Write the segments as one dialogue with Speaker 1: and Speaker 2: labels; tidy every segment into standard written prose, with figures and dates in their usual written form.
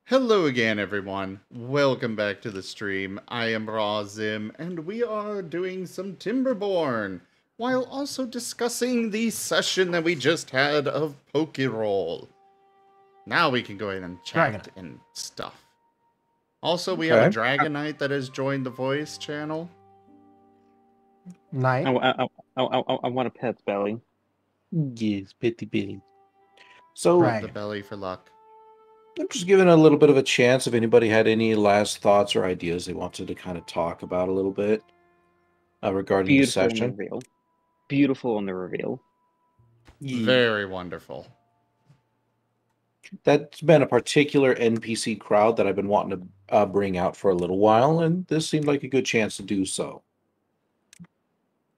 Speaker 1: Hello again, everyone. Welcome back to the stream. I am Razim, and we are doing some Timberborn, while also discussing the session that we just had of Pokeroll. Now we can go ahead and chat and stuff. Also, we have a Dragonite that has joined the voice channel.
Speaker 2: Night.
Speaker 3: I want a pet's belly.
Speaker 4: Yes, Petty Billy. So,
Speaker 1: The belly for luck.
Speaker 4: I'm just giving a little bit of a chance if anybody had any last thoughts or ideas they wanted to kind of talk about a little bit regarding the session.
Speaker 3: Beautiful on the reveal.
Speaker 4: Yeah.
Speaker 1: Very wonderful.
Speaker 4: That's been a particular NPC crowd that I've been wanting to bring out for a little while, and this seemed like a good chance to do so.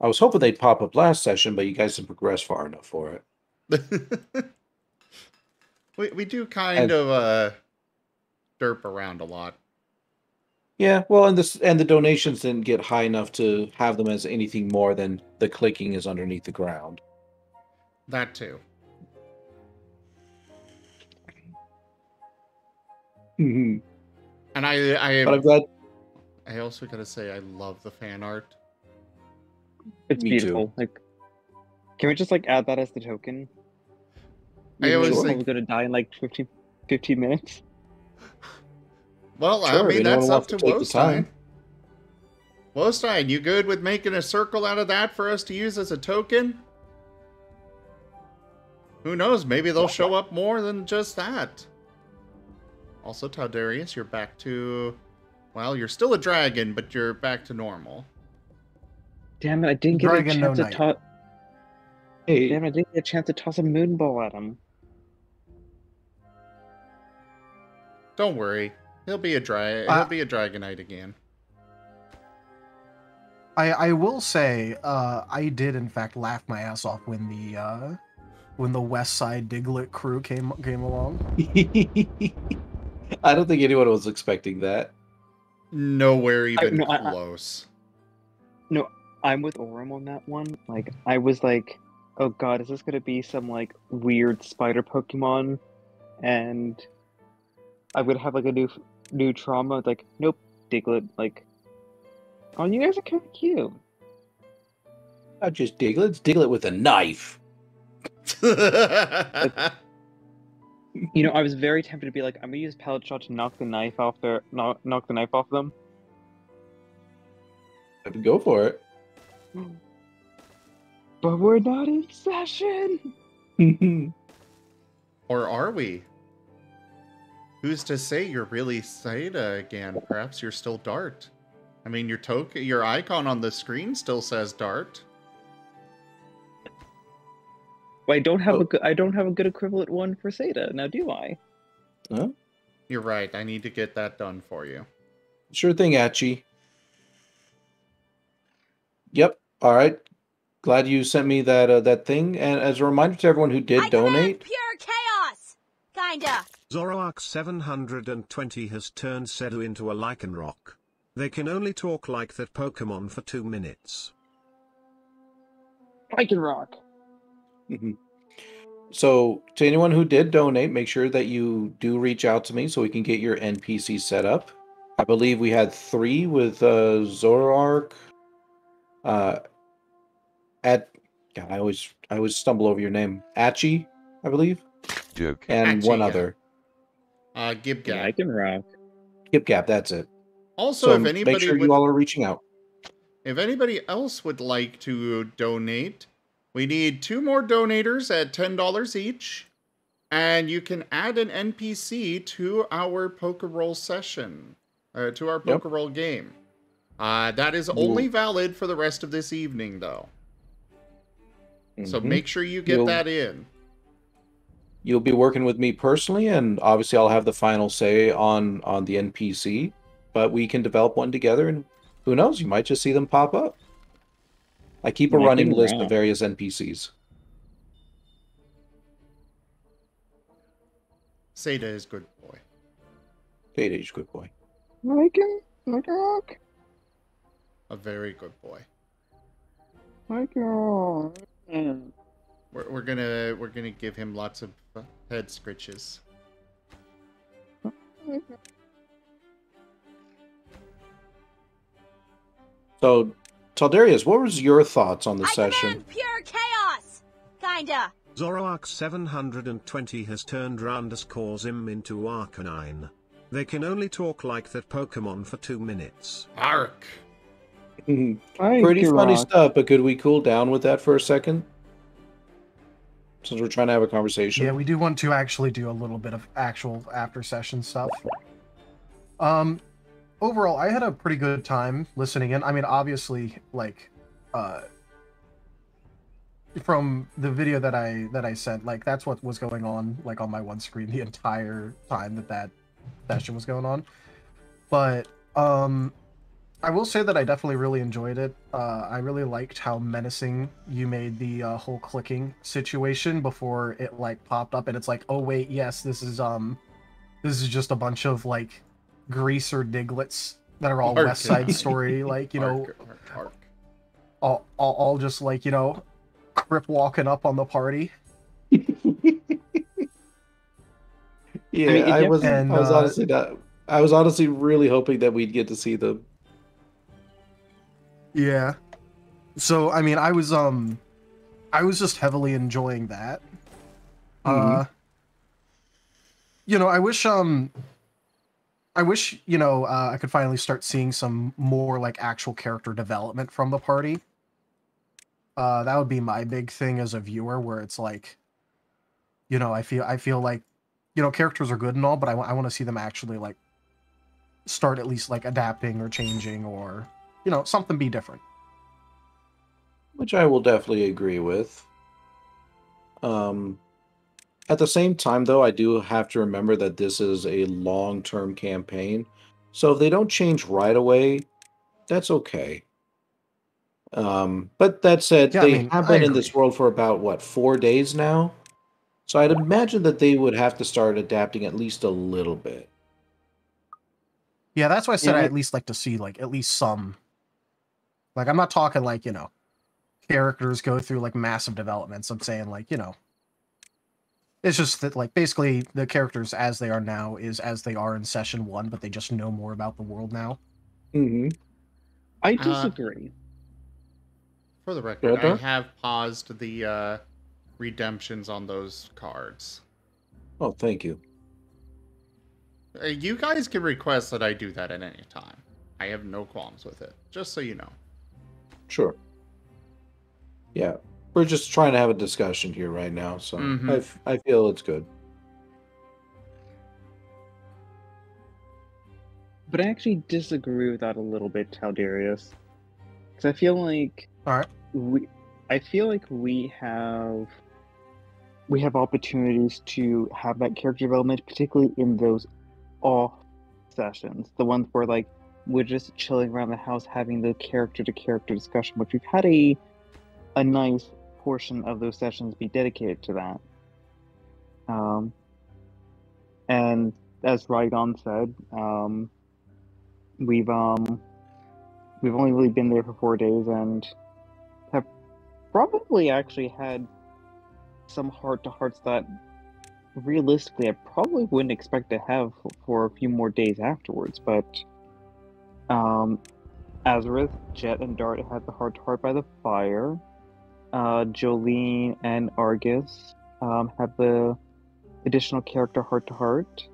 Speaker 4: I was hoping they'd pop up last session, but you guys didn't progress far enough for it.
Speaker 1: we do kind of derp around a lot.
Speaker 4: Yeah, well, and the donations didn't get high enough to have them as anything more than the clicking is underneath the ground.
Speaker 1: That too.
Speaker 4: Mm-hmm.
Speaker 1: And
Speaker 4: but I'm glad.
Speaker 1: I also gotta say I love the fan art.
Speaker 3: It's beautiful. Too. Like, can we just add that as the token?
Speaker 1: I always think
Speaker 3: we're gonna die in like 15 minutes.
Speaker 1: Well, sure, I mean that's up to Wostein. Wostein, you good with making a circle out of that for us to use as a token? Who knows? Maybe they'll show up more than just that. Also, Taldarius, you're back to... Well, you're still a dragon, but you're back to normal.
Speaker 3: Damn it, I didn't get a chance to toss... Hey. Damn it, I didn't get a chance to toss a moonball at him.
Speaker 1: Don't worry. He'll be a Dragonite again.
Speaker 2: I will say, I did in fact laugh my ass off when the West Side Diglett crew came along.
Speaker 4: I don't think anyone was expecting that.
Speaker 1: Nowhere even close.
Speaker 3: No, I'm with Orem on that one. Like, I was like, oh god, is this gonna be some like weird spider Pokemon? And I'm gonna have like a new trauma. Like, nope, Diglett. Like, oh, you guys are kind of cute.
Speaker 4: Not just Diglett, it's Diglett with a knife.
Speaker 3: Like, you know, I was very tempted to be like, I'm gonna use Pellet Shot to knock the knife off them.
Speaker 4: I could go for it.
Speaker 3: But we're not in session.
Speaker 1: Or are we? Who's to say you're really Seda again? Perhaps you're still Dart. I mean, your icon on the screen still says Dart.
Speaker 3: Well, I don't have a good equivalent one for Seda now, do I?
Speaker 4: Huh?
Speaker 1: You're right. I need to get that done for you.
Speaker 4: Sure thing, Achi. Yep. All right. Glad you sent me that thing. And as a reminder to everyone who did donate,
Speaker 5: pure chaos, kinda.
Speaker 6: Zoroark 720 has turned Sedu into a Lycanroc. They can only talk like that Pokemon for 2 minutes.
Speaker 3: Lycanroc.
Speaker 4: Mm-hmm. So, to anyone who did donate, make sure that you do reach out to me so we can get your NPC set up. I believe we had 3 with Zoroark. God, I always stumble over your name. Achi, I believe.
Speaker 7: Joke.
Speaker 4: And
Speaker 1: Achi,
Speaker 4: one other.
Speaker 1: Gibgap.
Speaker 3: Yeah, Lycanroc.
Speaker 4: Gibgap, that's it.
Speaker 1: Also,
Speaker 4: so
Speaker 1: if anybody
Speaker 4: make sure you all are reaching out.
Speaker 1: If anybody else would like to donate, we need 2 more donators at $10 each, and you can add an NPC to our Pokeroll session, to our Pokeroll game. That is only valid for the rest of this evening, though. So make sure you get that in.
Speaker 4: You'll be working with me personally, and obviously I'll have the final say on the NPC, but we can develop one together, and who knows, you might just see them pop up. I keep a running list of various NPCs.
Speaker 1: Seda is good boy.
Speaker 4: Seda is good boy.
Speaker 3: Lycanroc.
Speaker 1: A very good boy.
Speaker 3: Lycanroc.
Speaker 1: We're gonna give him lots of head scritches.
Speaker 4: So, Taldarius, what was your thoughts on the
Speaker 5: I
Speaker 4: session?
Speaker 5: command pure chaos! Kinda.
Speaker 6: Zoroark 720 has turned round him into Arcanine. They can only talk like that Pokemon for 2 minutes.
Speaker 1: Ark.
Speaker 3: Hi,
Speaker 4: Pretty funny
Speaker 3: Kirok.
Speaker 4: stuff, but could we cool down with that for a second? Since we're trying to have a conversation.
Speaker 2: Yeah, we do want to actually do a little bit of actual after session stuff. Overall, I had a pretty good time listening in. I mean, obviously, like, from the video that I sent, like, that's what was going on, like, on my one screen the entire time that session was going on. But, I will say that I definitely really enjoyed it. I really liked how menacing you made the whole clicking situation before it, like, popped up, and it's like, oh wait, yes, this is just a bunch of, like, greaser Diglets that are all
Speaker 1: Ark.
Speaker 2: West Side Story, like, you know, all just, like, you know, crip walking up on the party.
Speaker 4: Yeah,
Speaker 3: I mean,
Speaker 4: I was honestly not. I was honestly really hoping that we'd get to see them.
Speaker 2: Yeah. So I mean, I was just heavily enjoying that. You know, I wish you know I could finally start seeing some more like actual character development from the party. That would be my big thing as a viewer, where it's like, you know, I feel like, you know, characters are good and all, but I want to see them actually like start at least like adapting or changing, or, you know, something be different.
Speaker 4: Which I will definitely agree with. At the same time, though, I do have to remember that this is a long-term campaign. So if they don't change right away, that's okay. But that said,
Speaker 2: Yeah, I
Speaker 4: they
Speaker 2: mean,
Speaker 4: have
Speaker 2: I
Speaker 4: been in
Speaker 2: agree.
Speaker 4: this world for about, what, 4 days now? So I'd imagine that they would have to start adapting at least a little bit.
Speaker 2: Yeah, that's why I said
Speaker 3: Yeah,
Speaker 2: I at least like to see like at least some. Like, I'm not talking like, you know, characters go through like massive developments. I'm saying like, you know, it's just that like basically the characters as they are now is as they are in session 1, but they just know more about the world now.
Speaker 4: Mm-hmm.
Speaker 3: I disagree.
Speaker 1: For the record, I
Speaker 4: Dark?
Speaker 1: have paused the redemptions on those cards.
Speaker 4: Oh, thank you.
Speaker 1: You guys can request that I do that at any time. I have no qualms with it, just so you know.
Speaker 4: Sure. Yeah, we're just trying to have a discussion here right now, so I feel it's good.
Speaker 3: But I actually disagree with that a little bit, Taldarius. Because I feel like
Speaker 2: All right.
Speaker 3: we have opportunities to have that character development, particularly in those off sessions, the ones where like we're just chilling around the house having the character to character discussion, which we've had a nice portion of those sessions be dedicated to that. And as Rydon said, we've only really been there for 4 days and have probably actually had some heart-to-hearts that realistically I probably wouldn't expect to have for a few more days afterwards. But Azareth, Jet, and Dart had the heart-to-heart by the fire. Jolene and Argus had the additional character heart-to-heart.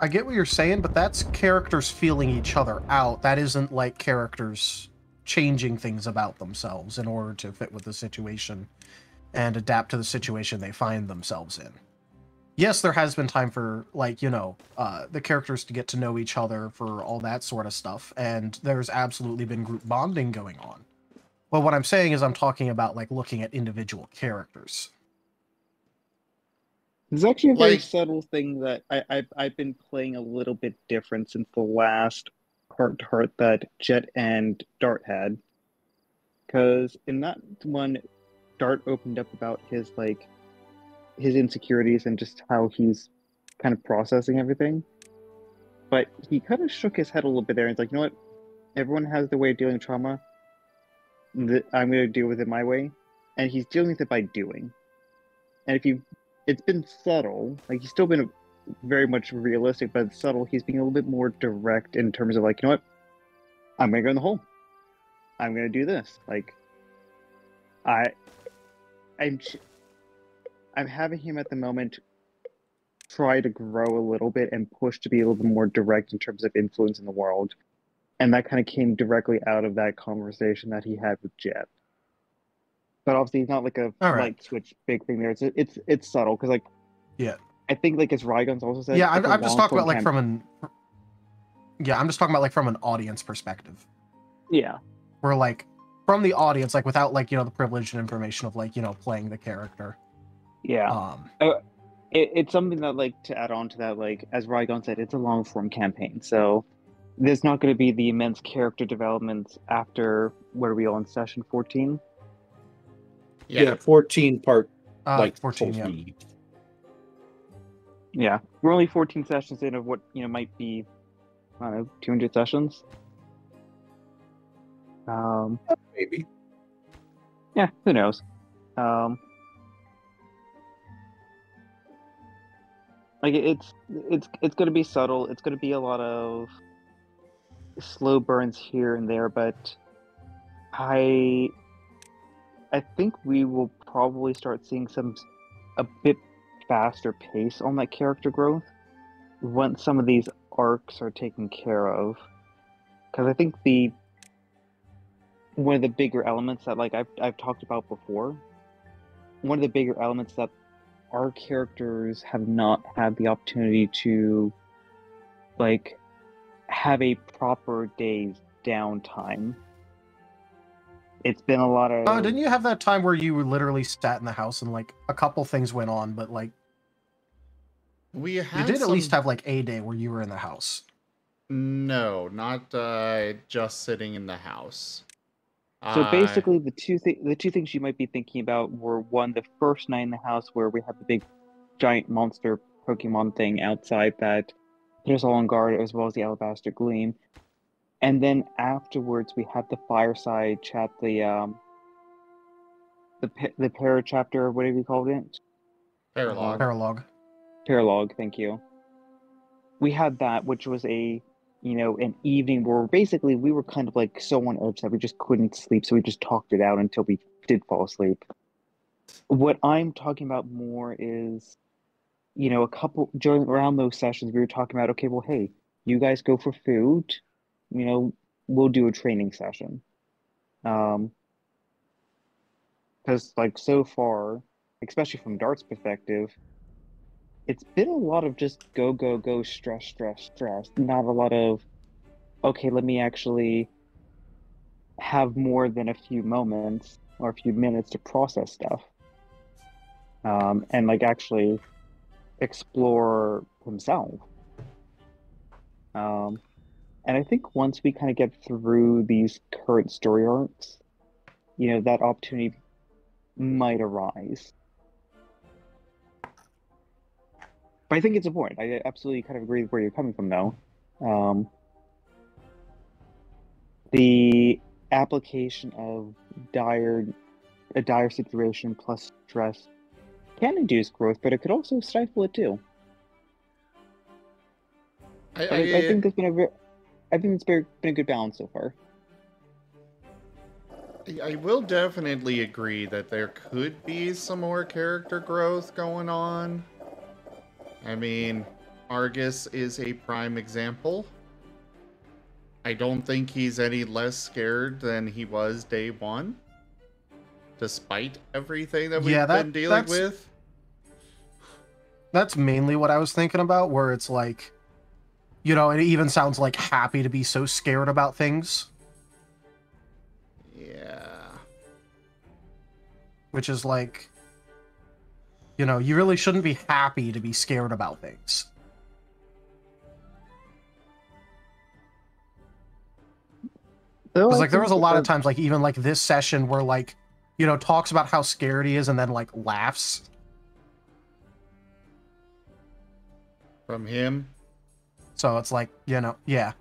Speaker 2: I get what you're saying, but that's characters feeling each other out. That isn't like characters changing things about themselves in order to fit with the situation and adapt to the situation they find themselves in. Yes, there has been time for, like, you know, the characters to get to know each other for all that sort of stuff, and there's absolutely been group bonding going on. But what I'm saying is I'm talking about, like, looking at individual characters.
Speaker 3: There's actually a very
Speaker 1: Like-
Speaker 3: subtle thing that I've been playing a little bit different since the last heart-to-heart that Jet and Dart had. Because in that one, Dart opened up about his insecurities and just how he's kind of processing everything. But he kind of shook his head a little bit there and it's like, you know what? Everyone has their way of dealing with trauma. I'm going to deal with it my way. And he's dealing with it by doing. And it's been subtle. Like, he's still been very much realistic, but it's subtle. He's being a little bit more direct in terms of like, you know what? I'm gonna go in the hole. I'm gonna do this. Like, I'm having him at the moment try to grow a little bit and push to be a little bit more direct in terms of influence in the world. And that kind of came directly out of that conversation that he had with Jet. But obviously, it's not like a light switch big thing there. It's subtle because, like,
Speaker 2: yeah,
Speaker 3: I think, like, as Rygon's also said,
Speaker 2: yeah,
Speaker 3: I'm
Speaker 2: just talking about like I'm just talking about like from an audience perspective.
Speaker 3: Yeah.
Speaker 2: Where like from the audience, like without like, you know, the privileged information of like, you know, playing the character.
Speaker 3: Yeah. It's something that, like, to add on to that, like, as Rygon said, it's a long form campaign, so there's not going to be the immense character development after, where are we on session 14?
Speaker 4: Yeah, 14 part, like
Speaker 2: 14,
Speaker 4: 14.
Speaker 2: yeah.
Speaker 3: Yeah, we're only 14 sessions in of what, you know, might be, I don't know, 200 sessions.
Speaker 4: Maybe.
Speaker 3: Yeah, who knows? Like, it's going to be subtle. It's going to be a lot of slow burns here and there, but I think we will probably start seeing a bit faster pace on that character growth once some of these arcs are taken care of. Because I think one of the bigger elements that, like, I've talked about before, one of the bigger elements that our characters have not had the opportunity to, like, have a proper day's downtime. It's been a lot of...
Speaker 2: didn't you have that time where you literally sat in the house and like a couple things went on, but like you did at least have like a day where you were in the house?
Speaker 1: No, not just sitting in the house.
Speaker 3: So basically, the two things you might be thinking about were, one, the first night in the house where we had the big giant monster Pokemon thing outside that put us all on guard, as well as the Alabaster Gleam. And then afterwards, we had the fireside chat, the para chapter, whatever you called it.
Speaker 1: Paralogue.
Speaker 3: Paralogue, thank you. We had that, which was an evening where basically we were kind of like so on edge that we just couldn't sleep, so we just talked it out until we did fall asleep. What I'm talking about more is, you know, around those sessions, we were talking about, okay, well, hey, you guys go for food, you know, we'll do a training session. Because, like, so far, especially from Dart's perspective, it's been a lot of just go, go, go, stress, stress, stress. Not a lot of, okay, let me actually have more than a few moments or a few minutes to process stuff. And, like, actually explore himself. And I think once we kind of get through these current story arcs, you know, that opportunity might arise. But I think it's important. I absolutely kind of agree with where you're coming from, though. The application of a dire situation plus stress can induce growth, but it could also stifle it too. I think it's been a good balance so far.
Speaker 1: I will definitely agree that there could be some more character growth going on. I mean, Argus is a prime example. I don't think he's any less scared than he was day one, despite everything that we've been dealing with.
Speaker 2: That's mainly what I was thinking about, where it's like, you know, it even sounds like happy to be so scared about things.
Speaker 1: Yeah.
Speaker 2: Which is like, you know, you really shouldn't be happy to be scared about things. Because, like, there was a lot of times, like, even, like, this session where, like, you know, talks about how scared he is and then, like, laughs.
Speaker 1: From him?
Speaker 2: So it's like, you know, yeah.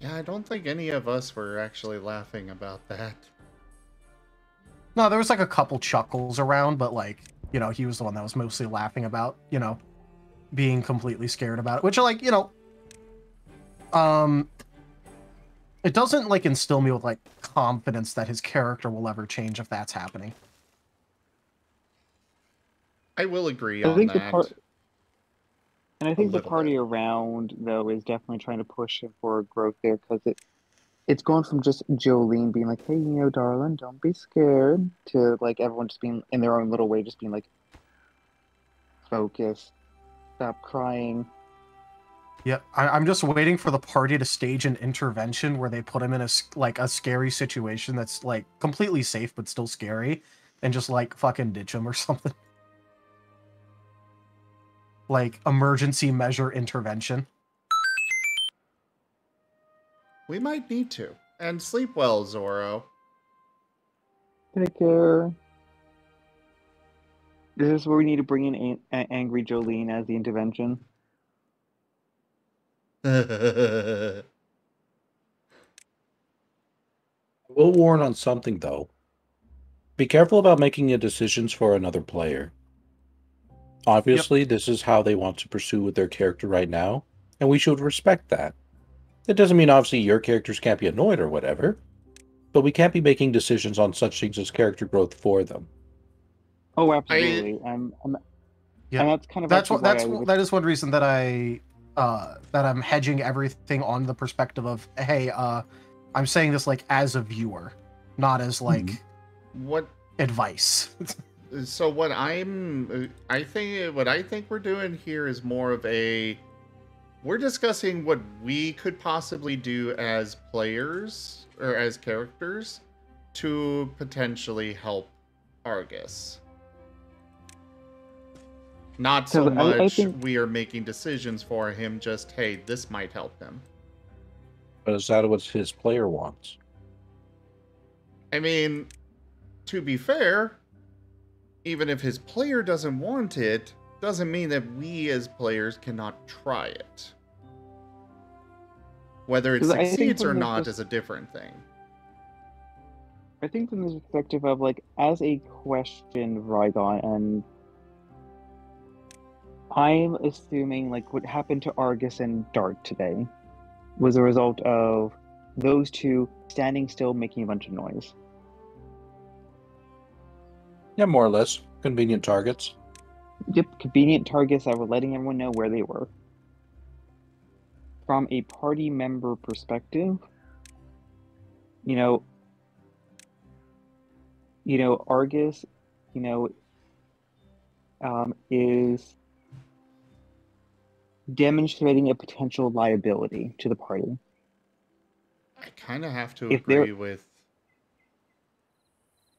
Speaker 1: Yeah, I don't think any of us were actually laughing about that.
Speaker 2: No, there was, like, a couple chuckles around, but, like, he was the one that was mostly laughing about, being completely scared about it, which like, it doesn't like instill me with like confidence that his character will ever change if that's happening.
Speaker 1: I will agree
Speaker 3: I
Speaker 1: on
Speaker 3: think
Speaker 1: that.
Speaker 3: I think the
Speaker 1: little
Speaker 3: party
Speaker 1: bit.
Speaker 3: around though is definitely trying to push him for growth there because it's gone from just Jolene being like, "Hey, darling, don't be scared," to like everyone just being in their own little way, just being like, "Focus, stop crying."
Speaker 2: Yeah, I'm just waiting for the party to stage an intervention where they put him in a scary situation that's like completely safe but still scary, and just like fucking ditch him or something. Like emergency measure intervention.
Speaker 1: We might need to. And sleep well, Zoro.
Speaker 3: Take care. This is where we need to bring in Angry Jolene as the intervention.
Speaker 4: I will warn on something, though. Be careful about making your decisions for another player. Obviously, This is how they want to pursue with their character right now, and we should respect that. It doesn't mean, obviously, your characters can't be annoyed or whatever, but we can't be making decisions on such things as character growth for them.
Speaker 3: Oh, absolutely. And that's kind of
Speaker 2: that is one reason that I'm hedging everything on the perspective of, hey, I'm saying this like as a viewer, not as like
Speaker 1: what
Speaker 2: advice.
Speaker 1: So what I think we're doing here is more of we're discussing what we could possibly do as players or as characters to potentially help Argus. Not so much
Speaker 3: I think...
Speaker 1: we are making decisions for him, just, hey, this might help him.
Speaker 4: But is that what his player wants?
Speaker 1: I mean, to be fair, even if his player doesn't want it, doesn't mean that we as players cannot try it. Whether it succeeds or not is a different thing.
Speaker 3: I think from the perspective of, like, as a question, Rygon, and I'm assuming, like, what happened to Argus and Dart today was a result of those two standing still, making a bunch of noise.
Speaker 4: Yeah, more or less. Convenient targets.
Speaker 3: Yep, convenient targets that were letting everyone know where they were. From a party member perspective, Argus, is demonstrating a potential liability to the party.
Speaker 1: I kind of have to agree with...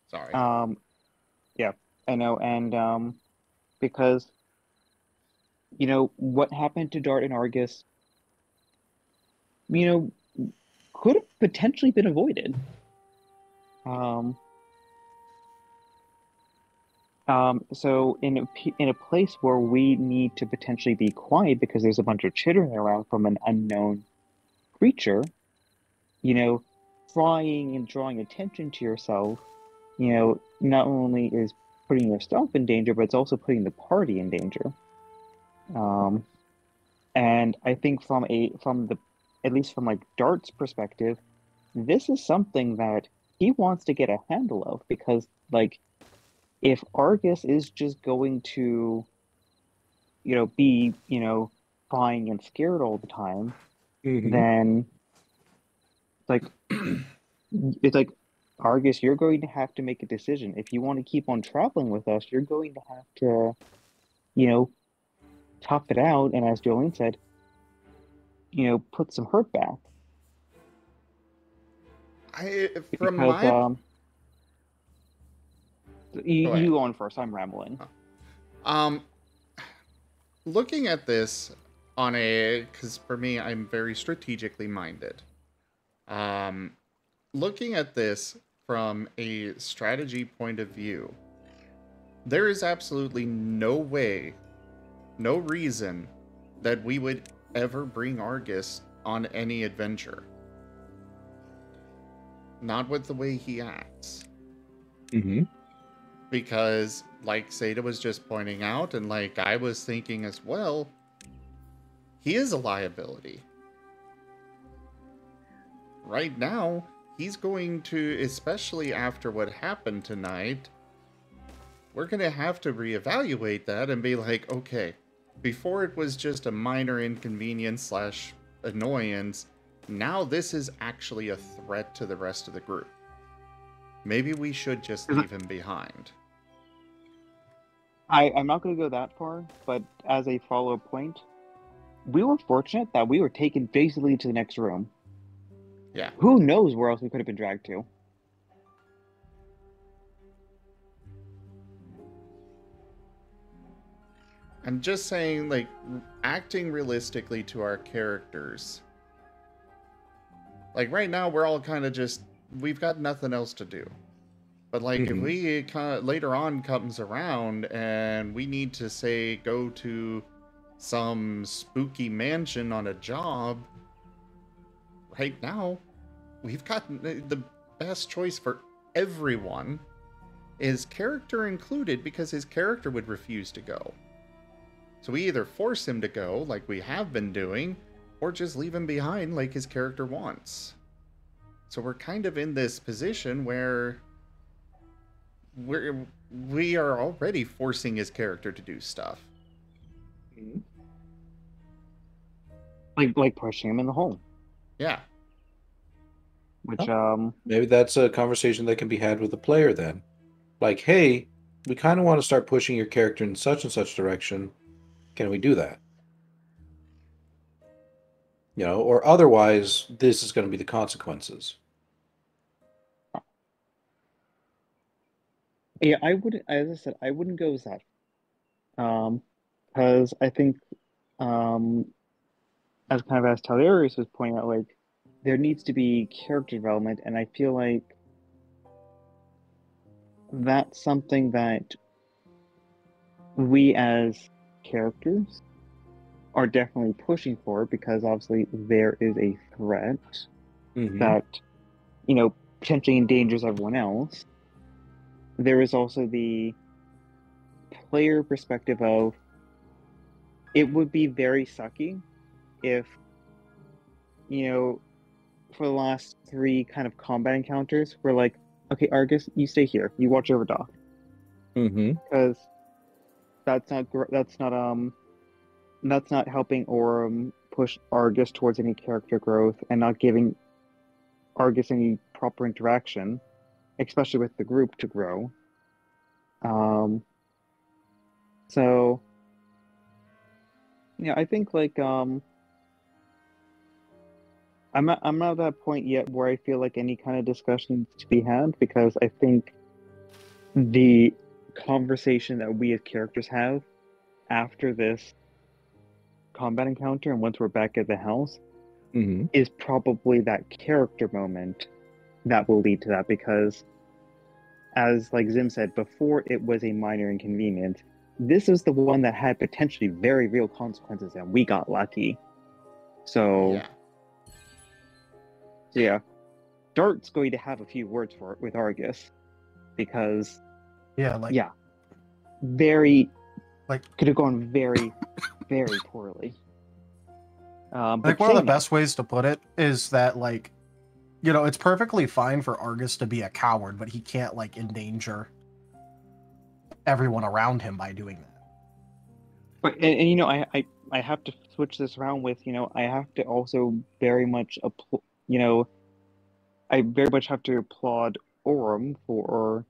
Speaker 1: Sorry.
Speaker 3: Yeah, I know, and because, what happened to Dart and Argus, could have potentially been avoided. So in a place where we need to potentially be quiet because there's a bunch of chittering around from an unknown creature, trying and drawing attention to yourself, not only is putting yourself in danger, but it's also putting the party in danger. And I think at least from like Dart's perspective, this is something that he wants to get a handle of, because like, if Argus is just going to, be, crying and scared all the time, then it's like, Argus, you're going to have to make a decision. If you want to keep on traveling with us, you're going to have to, tough it out, and as Jolene said, put some hurt back. You go on first. I'm rambling.
Speaker 1: Looking at this because for me, I'm very strategically minded. Looking at this from a strategy point of view, there is absolutely no way, no reason that we would ever bring Argus on any adventure. Not with the way he acts. Because, like Seda was just pointing out, and like I was thinking as well, he is a liability. Right now, he's going to, especially after what happened tonight, we're going to have to reevaluate that and be like, okay, before it was just a minor inconvenience slash annoyance, now this is actually a threat to the rest of the group. Maybe we should just leave him behind.
Speaker 3: I'm not going to go that far, but as a follow-up point, we were fortunate that we were taken basically to the next room.
Speaker 1: Yeah.
Speaker 3: Who knows where else we could have been dragged to?
Speaker 1: I'm just saying, like, acting realistically to our characters. Like, right now, we're all kind of just, we've got nothing else to do. But, like, if we kind of, later on comes around and we need to, say, go to some spooky mansion on a job, right now, we've got the best choice for everyone is character included, because his character would refuse to go. So we either force him to go, like we have been doing, or just leave him behind like his character wants. So we're kind of in this position where we are already forcing his character to do stuff.
Speaker 3: Like pushing him in the hole.
Speaker 1: Yeah.
Speaker 3: Which,
Speaker 4: Maybe that's a conversation that can be had with the player then. Like, hey, we kind of want to start pushing your character in such and such direction. Can we do that? You know, or otherwise, this is going to be the consequences.
Speaker 3: yeah, I wouldn't, as I said, I wouldn't go with that. Because I think, as kind of as Talarius was pointing out, like, there needs to be character development, and I feel like that's something that we as characters are definitely pushing for, because obviously there is a threat that, you know, potentially endangers everyone else. There is also the player perspective of, it would be very sucky if, you know, for the last 3 kind of combat encounters, we're like, okay, Argus, you stay here, you watch over Doc. Because that's not helping Orem push Argus towards any character growth, and not giving Argus any proper interaction, especially with the group, to grow. So yeah, I think like I'm not at that point yet where I feel like any kind of discussion needs to be had, because I think the conversation that we as characters have after this combat encounter and once we're back at the house is probably that character moment that will lead to that, because as like Zim said before, it was a minor inconvenience. This is the one that had potentially very real consequences, and we got lucky. So yeah, Dart's going to have a few words for it with Argus, because very could have gone very very poorly.
Speaker 2: Like, one of the best ways to put it is that, like, you know, it's perfectly fine for Argus to be a coward, but he can't, like, endanger everyone around him by doing that.
Speaker 3: But and you know, I have to switch this around with, you know, I have to also very much you know, I very much have to applaud Orem for,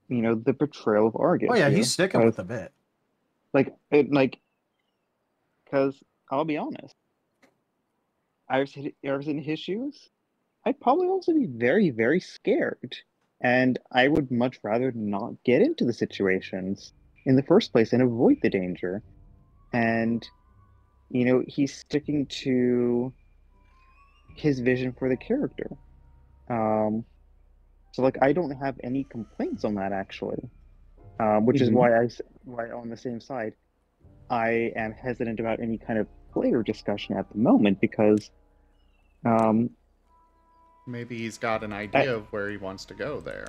Speaker 3: you know, the portrayal of Argus.
Speaker 2: Oh yeah, he's sticking with the bit.
Speaker 3: Because I'll be honest, I was in his shoes, I'd probably also be very, very scared. And I would much rather not get into the situations in the first place and avoid the danger. And, you know, he's sticking to his vision for the character. So, like, I don't have any complaints on that, actually. Which is why on the same side, I am hesitant about any kind of player discussion at the moment, because
Speaker 1: maybe he's got an idea of where he wants to go there.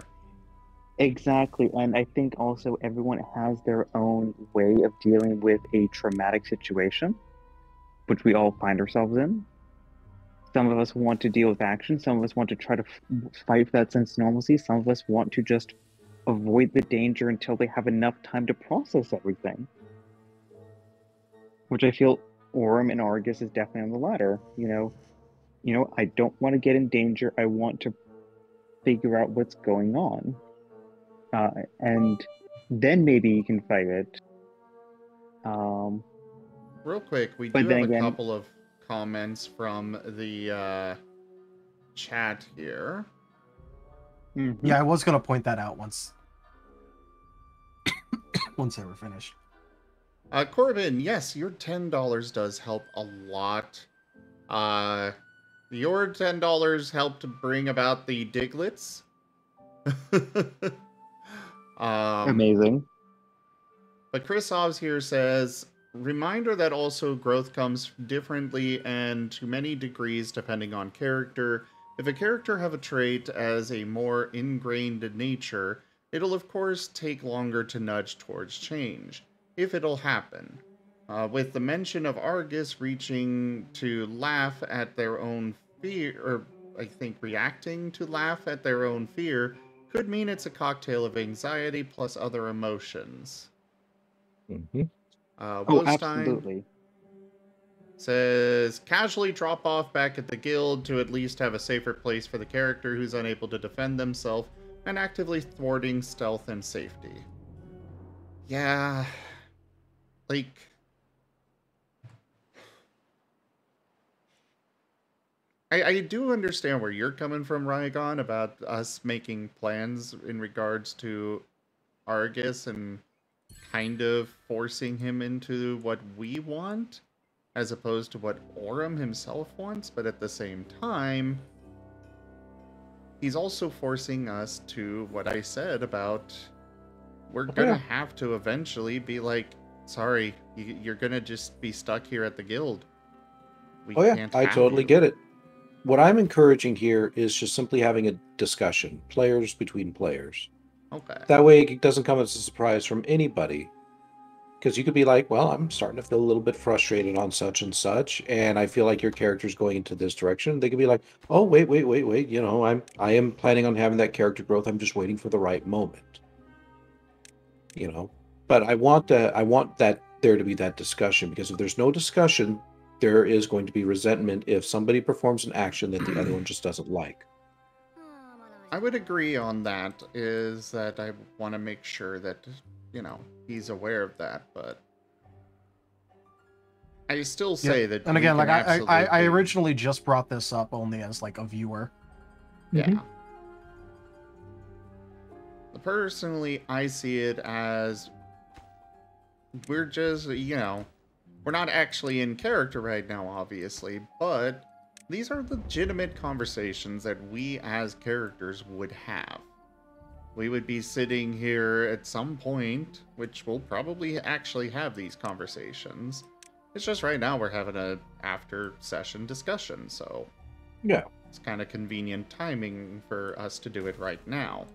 Speaker 3: Exactly, and I think also everyone has their own way of dealing with a traumatic situation, which we all find ourselves in. Some of us want to deal with action, some of us want to try to fight for that sense of normalcy, some of us want to just avoid the danger until they have enough time to process everything. Which I feel Orem and Argus is definitely on the latter. I don't want to get in danger. I want to figure out what's going on. And then maybe you can fight it.
Speaker 1: Real quick, we
Speaker 3: But
Speaker 1: do
Speaker 3: then
Speaker 1: have a
Speaker 3: again,
Speaker 1: couple of comments from the chat here.
Speaker 2: Yeah, I was gonna point that out once once they were finished.
Speaker 1: Corbin, yes, your $10 does help a lot. Your $10 helped bring about the Diglets.
Speaker 3: amazing.
Speaker 1: But Chris Hobbs here says, reminder that also growth comes differently and to many degrees depending on character. If a character have a trait as a more ingrained nature, it'll of course take longer to nudge towards change, if it'll happen. With the mention of Argus reaching to laugh at their own fear, or I think reacting to laugh at their own fear, could mean it's a cocktail of anxiety plus other emotions.
Speaker 4: Mm-hmm.
Speaker 3: Oh,
Speaker 1: Wostein
Speaker 3: absolutely.
Speaker 1: says, casually drop off back at the guild to at least have a safer place for the character who's unable to defend themselves and actively thwarting stealth and safety. Yeah, like, I do understand where you're coming from, Rygon, about us making plans in regards to Argus and kind of forcing him into what we want, as opposed to what Orem himself wants, but at the same time, he's also forcing us to what I said about we're gonna have to eventually be like, sorry, you're gonna just be stuck here at the guild. We can't
Speaker 4: I
Speaker 1: have
Speaker 4: totally
Speaker 1: you.
Speaker 4: get it. What I'm encouraging here is just simply having a discussion, players between players.
Speaker 1: Okay.
Speaker 4: That way it doesn't come as a surprise from anybody. Because you could be like, well, I'm starting to feel a little bit frustrated on such and such, and I feel like your character's going into this direction. They could be like, oh, wait. I am planning on having that character growth. I'm just waiting for the right moment. But I want that there to be that discussion, because if there's no discussion, there is going to be resentment if somebody performs an action that the other one just doesn't like.
Speaker 1: I would agree on that, is that I want to make sure that, he's aware of that, but I still say that.
Speaker 2: And again, like I originally just brought this up only as like a viewer.
Speaker 1: Yeah. Mm-hmm. Personally, I see it as we're just, we're not actually in character right now, obviously, but these are legitimate conversations that we as characters would have. We would be sitting here at some point, which we'll probably actually have these conversations. It's just right now we're having a after session discussion, so
Speaker 4: yeah,
Speaker 1: it's kind of convenient timing for us to do it right now.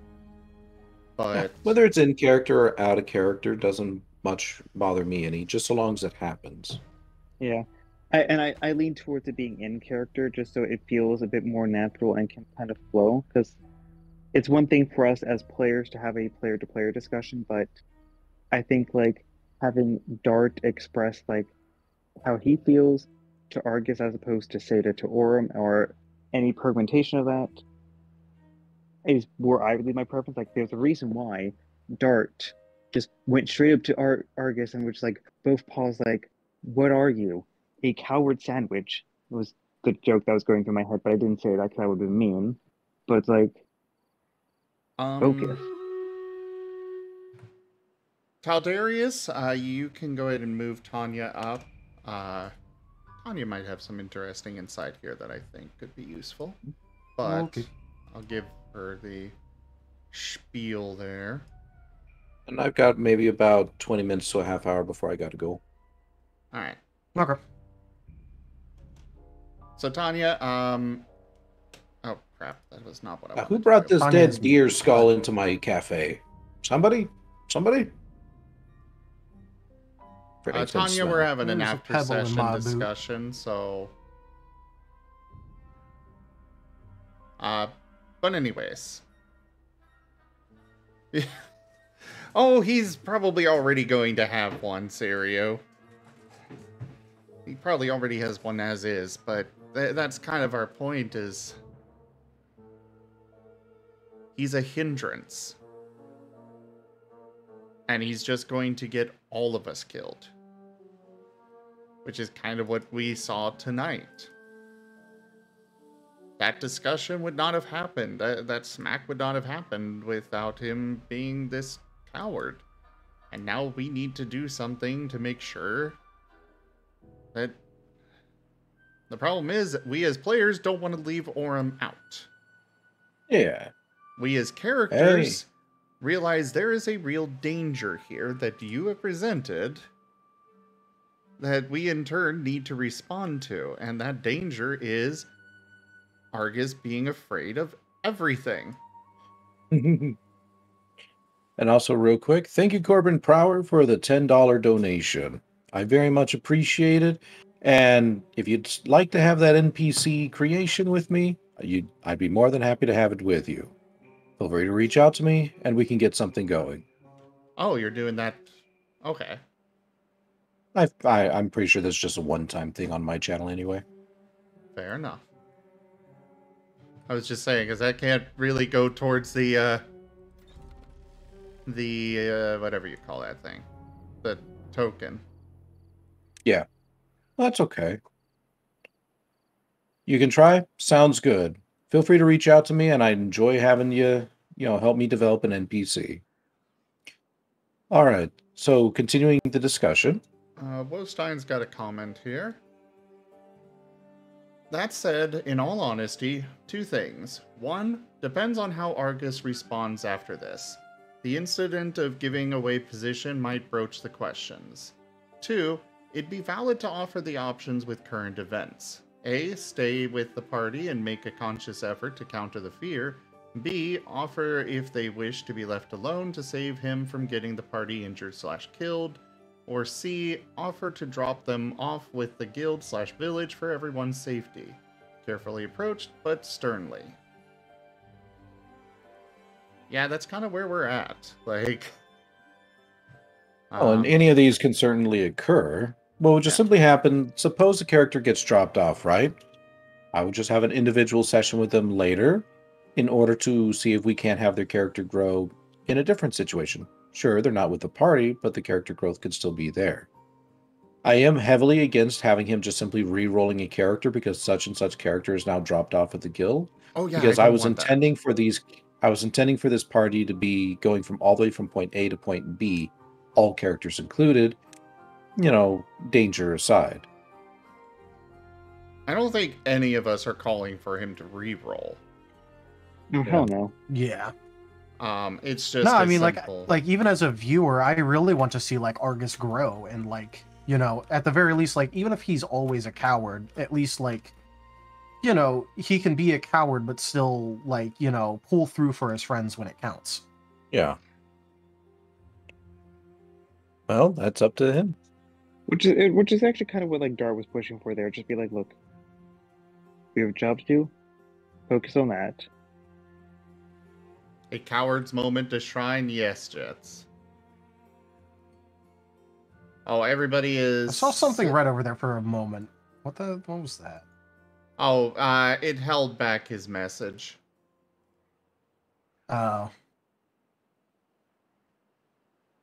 Speaker 1: But
Speaker 4: whether it's in character or out of character doesn't much bother me any, just so long as it happens.
Speaker 3: Yeah. I lean towards it being in character just so it feels a bit more natural and can kind of flow, because it's one thing for us as players to have a player-to-player discussion, but I think like having Dart express like how he feels to Argus as opposed to Seda to Orem, or any permutation of that, is where I would leave my preference. Like, there's a reason why Dart just went straight up to Argus and was like, both paws like, what are you? A coward sandwich. It was the joke that was going through my head, but I didn't say that because that would be mean. But it's like, focus.
Speaker 1: Taldarius, you can go ahead and move Tanya up. Tanya might have some interesting insight here that I think could be useful. But okay. I'll give her the spiel there.
Speaker 4: And I've got maybe about 20 minutes to a half hour before I got to go.
Speaker 1: Alright.
Speaker 2: Okay.
Speaker 1: So Tanya, oh crap. That was not what I
Speaker 4: Now,
Speaker 1: wanted
Speaker 4: who
Speaker 1: to
Speaker 4: brought
Speaker 1: do.
Speaker 4: this
Speaker 2: Onions.
Speaker 4: dead deer skull into my cafe? Somebody? Somebody? Afraid it's gonna
Speaker 1: Tanya, we're
Speaker 4: smell.
Speaker 1: having an
Speaker 2: There's a
Speaker 1: after
Speaker 2: pebble in
Speaker 1: session
Speaker 2: my boot.
Speaker 1: discussion, so... But anyways. Oh, he's probably already going to have one, Serio. He probably already has one as is, but that's kind of our point is... He's a hindrance. And he's just going to get all of us killed. Which is kind of what we saw tonight. That discussion would not have happened. That smack would not have happened without him being this coward. And now we need to do something to make sure that... The problem is that we as players don't want to leave Orem out.
Speaker 4: Yeah.
Speaker 1: We as characters realize there is a real danger here that you have presented that we in turn need to respond to. And that danger is Argus being afraid of everything.
Speaker 4: And also, real quick, thank you, Corbin Prower, for the $10 donation. I very much appreciate it. And if you'd like to have that NPC creation with me, I'd be more than happy to have it with you. Feel free to reach out to me, and we can get something going.
Speaker 1: Oh, you're doing that? Okay.
Speaker 4: I'm pretty sure that's just a one-time thing on my channel anyway.
Speaker 1: Fair enough. I was just saying, because that can't really go towards the whatever you call that thing. The token.
Speaker 4: Yeah. Well, that's okay. You can try. Sounds good. Feel free to reach out to me, and I enjoy having you, help me develop an NPC. All right. So, continuing the discussion.
Speaker 1: Wostein's got a comment here. That said, in all honesty, two things. One, depends on how Argus responds after this. The incident of giving away position might broach the questions. Two, it'd be valid to offer the options with current events. A, stay with the party and make a conscious effort to counter the fear. B, offer if they wish to be left alone to save him from getting the party injured/killed. Or C, offer to drop them off with the guild/village for everyone's safety. Carefully approached, but sternly. Yeah, that's kind of where we're at. Like...
Speaker 4: and any of these can certainly occur. What would just simply happen, suppose the character gets dropped off, right? I would just have an individual session with them later in order to see if we can't have their character grow in a different situation. Sure, they're not with the party, but the character growth could still be there. I am heavily against having him just simply re-rolling a character because such and such character is now dropped off at the guild.
Speaker 1: Oh yeah,
Speaker 4: because I was intending for this party to be going from all the way from point A to point B, all characters included, danger aside.
Speaker 1: I don't think any of us are calling for him to re-roll.
Speaker 3: Oh, hell no.
Speaker 2: Yeah.
Speaker 1: It's just
Speaker 2: No, I mean,
Speaker 1: simple...
Speaker 2: like even as a viewer, I really want to see like Argus grow and like, at the very least, like even if he's always a coward, at least like, he can be a coward but still like, pull through for his friends when it counts.
Speaker 4: Yeah. Well, that's up to him.
Speaker 3: Which is actually kind of what like Dar was pushing for there. Just be like, look, we have a job to do. Focus on that.
Speaker 1: A coward's moment to shrine? Yes, Jets. Oh, everybody is...
Speaker 2: I saw something right over there for a moment. What was that?
Speaker 1: Oh, it held back his message.
Speaker 2: Oh.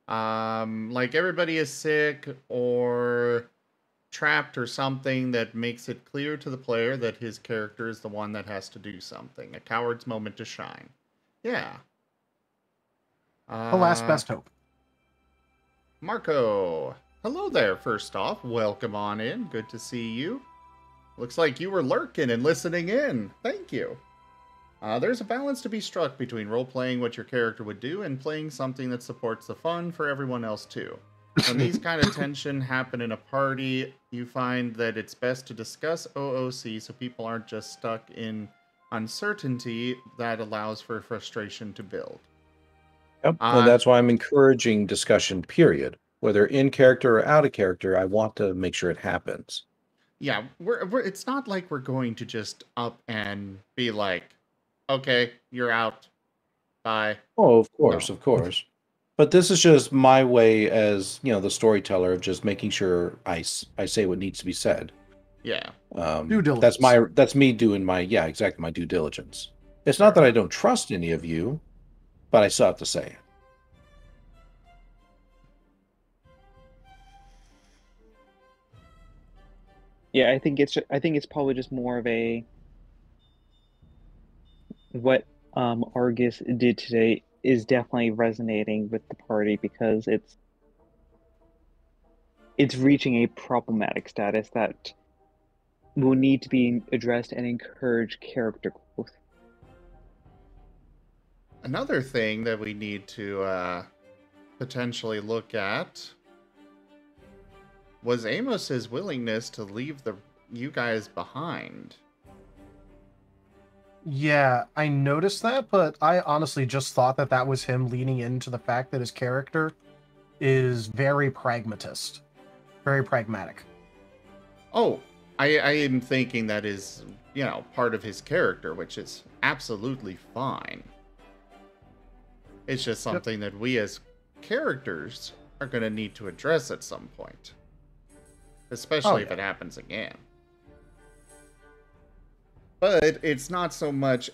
Speaker 1: Like everybody is sick or trapped or something that makes it clear to the player that his character is the one that has to do something. A coward's moment to shine. Yeah.
Speaker 2: The last best hope.
Speaker 1: Marco. Hello there, first off. Welcome on in. Good to see you. Looks like you were lurking and listening in. Thank you. There's a balance to be struck between role-playing what your character would do and playing something that supports the fun for everyone else too. When these kind of tension happen in a party, you find that it's best to discuss OOC so people aren't just stuck in uncertainty that allows for frustration to build.
Speaker 4: Yep. And that's why I'm encouraging discussion, period. Whether in character or out of character, I want to make sure it happens.
Speaker 1: Yeah, it's not like we're going to just up and be like, okay, you're out. Bye.
Speaker 4: Oh, of course,
Speaker 1: No.
Speaker 4: of course. But this is just my way as, the storyteller of just making sure I say what needs to be said.
Speaker 1: Yeah.
Speaker 2: Due diligence.
Speaker 4: That's me doing my due diligence. It's not that I don't trust any of you, but I still have to say it.
Speaker 3: Yeah, I think it's probably just more of a what Argus did today is definitely resonating with the party because it's reaching a problematic status that will need to be addressed and encourage character growth.
Speaker 1: Another thing that we need to potentially look at was Amos's willingness to leave you guys behind.
Speaker 2: Yeah, I noticed that, but I honestly just thought that was him leaning into the fact that his character is very pragmatist. Very pragmatic.
Speaker 1: Oh, I am thinking that is, part of his character, which is absolutely fine. It's just something that we as characters are going to need to address at some point. Especially if it happens again. But it's not so much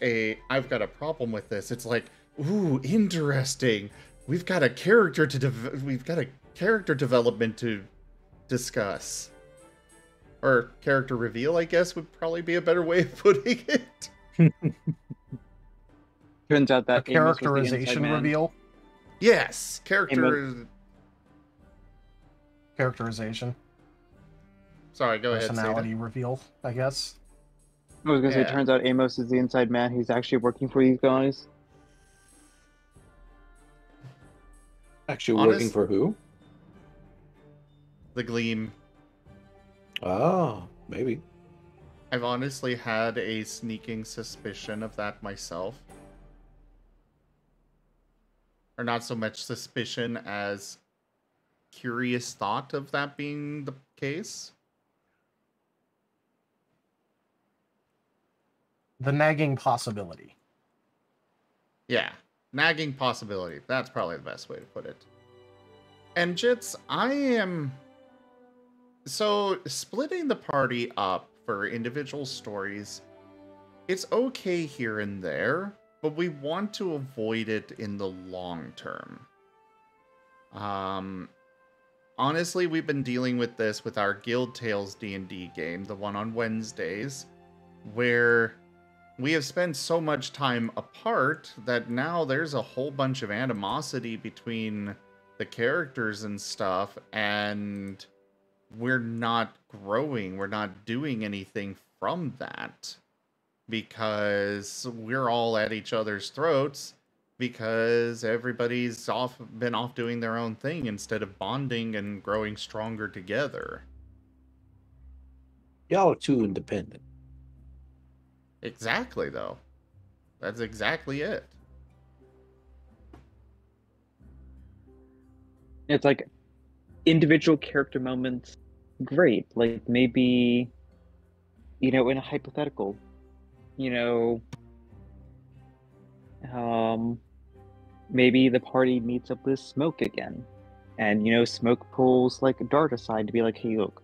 Speaker 1: I've got a problem with this. It's like, ooh, interesting. We've got a character development to discuss. Or character reveal, I guess, would probably be a better way of putting it.
Speaker 3: Turns out that
Speaker 2: a characterization reveal.
Speaker 1: Yes,
Speaker 2: characterization.
Speaker 1: Sorry, go ahead.
Speaker 2: Personality reveal, I guess.
Speaker 3: I was gonna say, it turns out Amos is the inside man. He's actually working for these guys.
Speaker 4: Actually working for who?
Speaker 1: The Gleam.
Speaker 4: Oh, maybe.
Speaker 1: I've honestly had a sneaking suspicion of that myself. Or not so much suspicion as curious thought of that being the case.
Speaker 2: The nagging possibility.
Speaker 1: Yeah, nagging possibility. That's probably the best way to put it. And Jits, I am... So, splitting the party up for individual stories, it's okay here and there, but we want to avoid it in the long term. Honestly, we've been dealing with this with our Guild Tales D&D game, the one on Wednesdays, where we have spent so much time apart that now there's a whole bunch of animosity between the characters and stuff, and we're not growing, we're not doing anything from that, because we're all at each other's throats, because everybody's been off doing their own thing instead of bonding and growing stronger together.
Speaker 4: Y'all are too independent.
Speaker 1: Exactly, though. That's exactly it.
Speaker 3: It's like individual character moments, great. Like maybe, in a hypothetical, maybe the party meets up with Smoke again. And, Smoke pulls like a dart aside to be like, hey, look,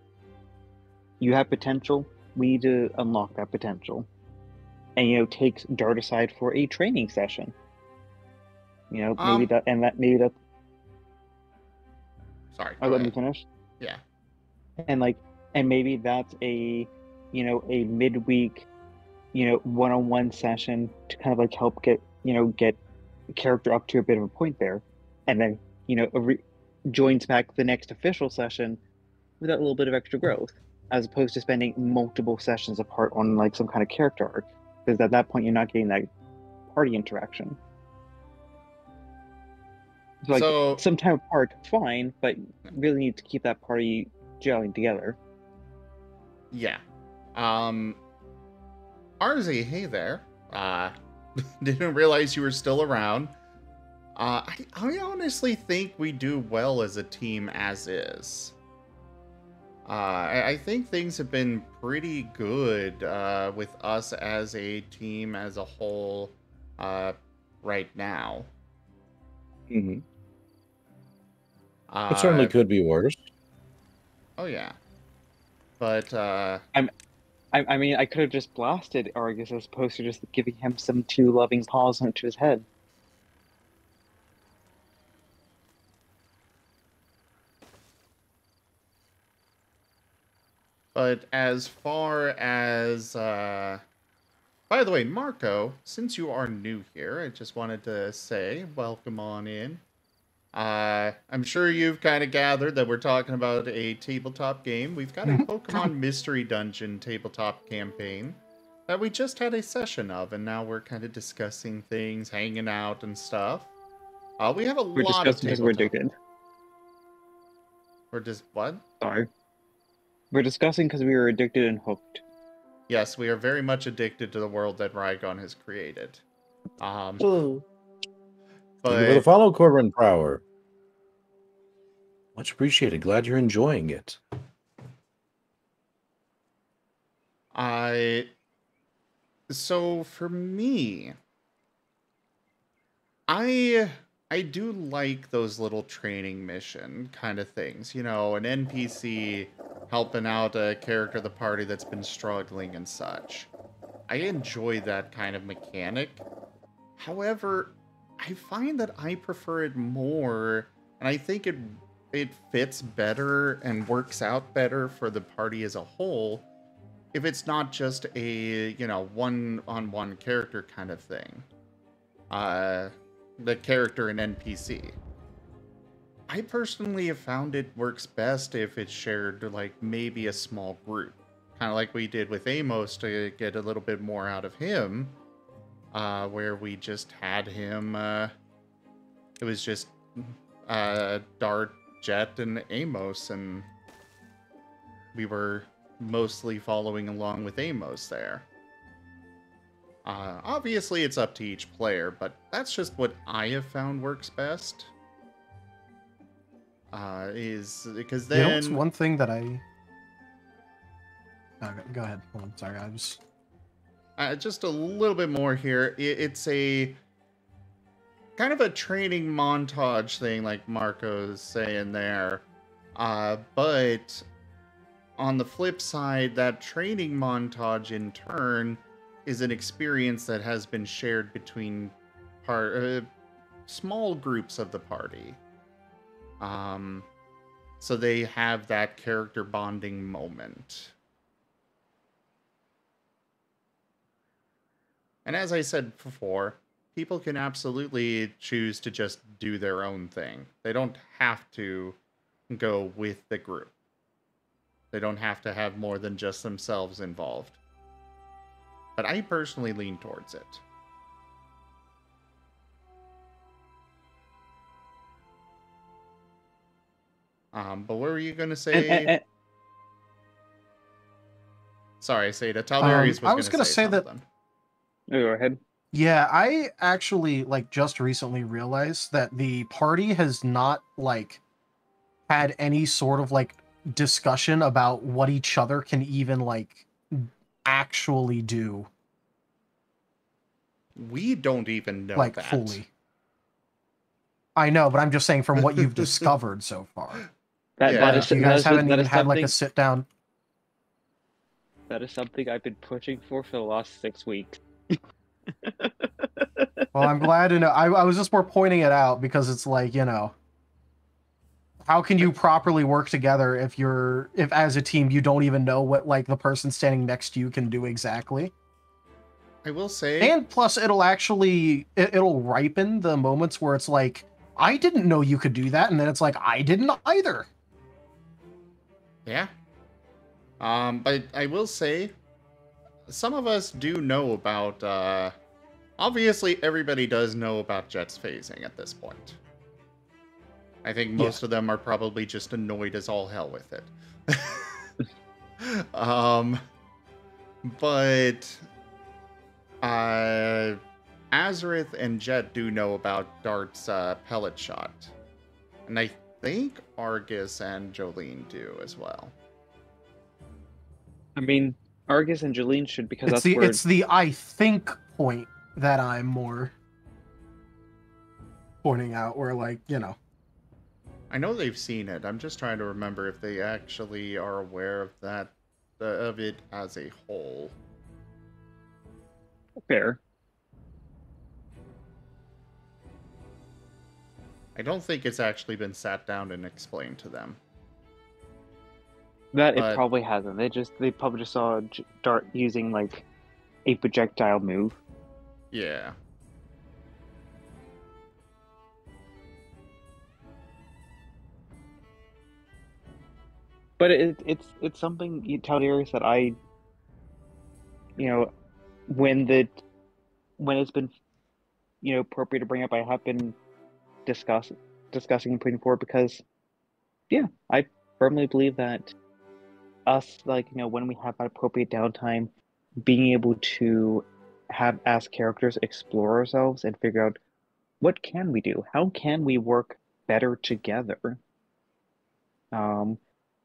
Speaker 3: you have potential. We need to unlock that potential. And, takes Dart aside for a training session. Maybe that.
Speaker 1: Sorry.
Speaker 3: Let me finish.
Speaker 1: Yeah.
Speaker 3: And maybe that's a midweek, one-on-one session to kind of like help get the character up to a bit of a point there, and then joins back the next official session with that little bit of extra growth, as opposed to spending multiple sessions apart on like some kind of character arc. Because at that point, you're not getting that party interaction. So some time apart, fine, but really need to keep that party gelling together.
Speaker 1: Yeah. RZ, hey there. Didn't realize you were still around. I honestly think we do well as a team as is. I think things have been pretty good with us as a team as a whole right now.
Speaker 4: Mm-hmm. It certainly could be worse.
Speaker 1: Oh, yeah. But,
Speaker 3: I mean, I could have just blasted Argus as opposed to just giving him some two loving paws onto his head.
Speaker 1: But as far as, by the way, Marco, since you are new here, I just wanted to say, welcome on in. I'm sure you've kind of gathered that we're talking about a tabletop game. We've got a Pokemon Mystery Dungeon tabletop campaign that we just had a session of, and now we're kind of discussing things, hanging out and stuff. We have a
Speaker 3: We're
Speaker 1: lot of
Speaker 3: discussing because
Speaker 1: tabletop.
Speaker 3: we're addicted.
Speaker 1: We're just, what?
Speaker 3: Sorry. We're discussing because we were addicted and hooked.
Speaker 1: Yes, we are very much addicted to the world that Rygon has created.
Speaker 4: Thank you for the follow, Corbin Prower. Much appreciated. Glad you're enjoying it.
Speaker 1: So for me, I do like those little training mission kind of things. You know, an NPC helping out a character of the party that's been struggling and such. I enjoy that kind of mechanic. However, I find that I prefer it more, and I think it fits better and works out better for the party as a whole if it's not just a, you know, one-on-one character kind of thing. The character and NPC. I personally have found it works best if it's shared to, like, maybe a small group. Kind of like we did with Amos to get a little bit more out of him. Where we just had him, it was just Dart, Jet, and Amos, and we were mostly following along with Amos there. Obviously, it's up to each player, but that's just what I have found works best. Is because then...
Speaker 2: You know, it's one thing that I... Oh, go ahead. Oh, I'm sorry, I was...
Speaker 1: just a little bit more here. It's a kind of a training montage thing, like Marco's saying there. But on the flip side, that training montage in turn is an experience that has been shared between small groups of the party. So they have that character bonding moment. And as I said before, people can absolutely choose to just do their own thing. They don't have to go with the group. They don't have to have more than just themselves involved. But I personally lean towards it. But what were you going to say? Sorry, Seda. Talarius
Speaker 2: I was
Speaker 1: going to say
Speaker 2: that...
Speaker 3: Go ahead.
Speaker 2: Yeah, I actually, like, just recently realized that the party has not, like, had any sort of, like, discussion about what each other can even, like, actually do.
Speaker 1: We don't even know
Speaker 2: like,
Speaker 1: that.
Speaker 2: fully. I know, but I'm just saying from what you've discovered so far.
Speaker 3: You guys
Speaker 2: haven't even had, like, a sit-down...
Speaker 3: That is something I've been pushing for the last 6 weeks.
Speaker 2: Well, I'm glad to know. I was just more pointing it out because it's like, you know, how can you properly work together if as a team you don't even know what, like, the person standing next to you can do exactly?
Speaker 1: I will say...
Speaker 2: And plus, it'll ripen the moments where it's like, I didn't know you could do that, and then it's like, I didn't either.
Speaker 1: Yeah. But I will say, some of us do know about, obviously everybody does know about Jet's phasing at this point. I think most of them are probably just annoyed as all hell with it. But Azareth and Jet do know about Dart's pellet shot. And I think Argus and Jolene do as well.
Speaker 3: I mean, Argus and Jolene should, because
Speaker 2: It's
Speaker 3: that's where...
Speaker 2: it's the I think point that I'm more pointing out, where, like, you know.
Speaker 1: I know they've seen it. I'm just trying to remember if they actually are aware of that, of it as a whole.
Speaker 3: Fair.
Speaker 1: I don't think it's actually been sat down and explained to them.
Speaker 3: That
Speaker 1: But-
Speaker 3: it probably hasn't. They probably just saw Dart using like a projectile move.
Speaker 1: Yeah.
Speaker 3: But it's something you tell Darius that I, you know, when it's been, you know, appropriate to bring up, I have been discussing and putting forward, because yeah, I firmly believe that us, like, you know, when we have that appropriate downtime, being able to have as characters explore ourselves and figure out what can we do, how can we work better together,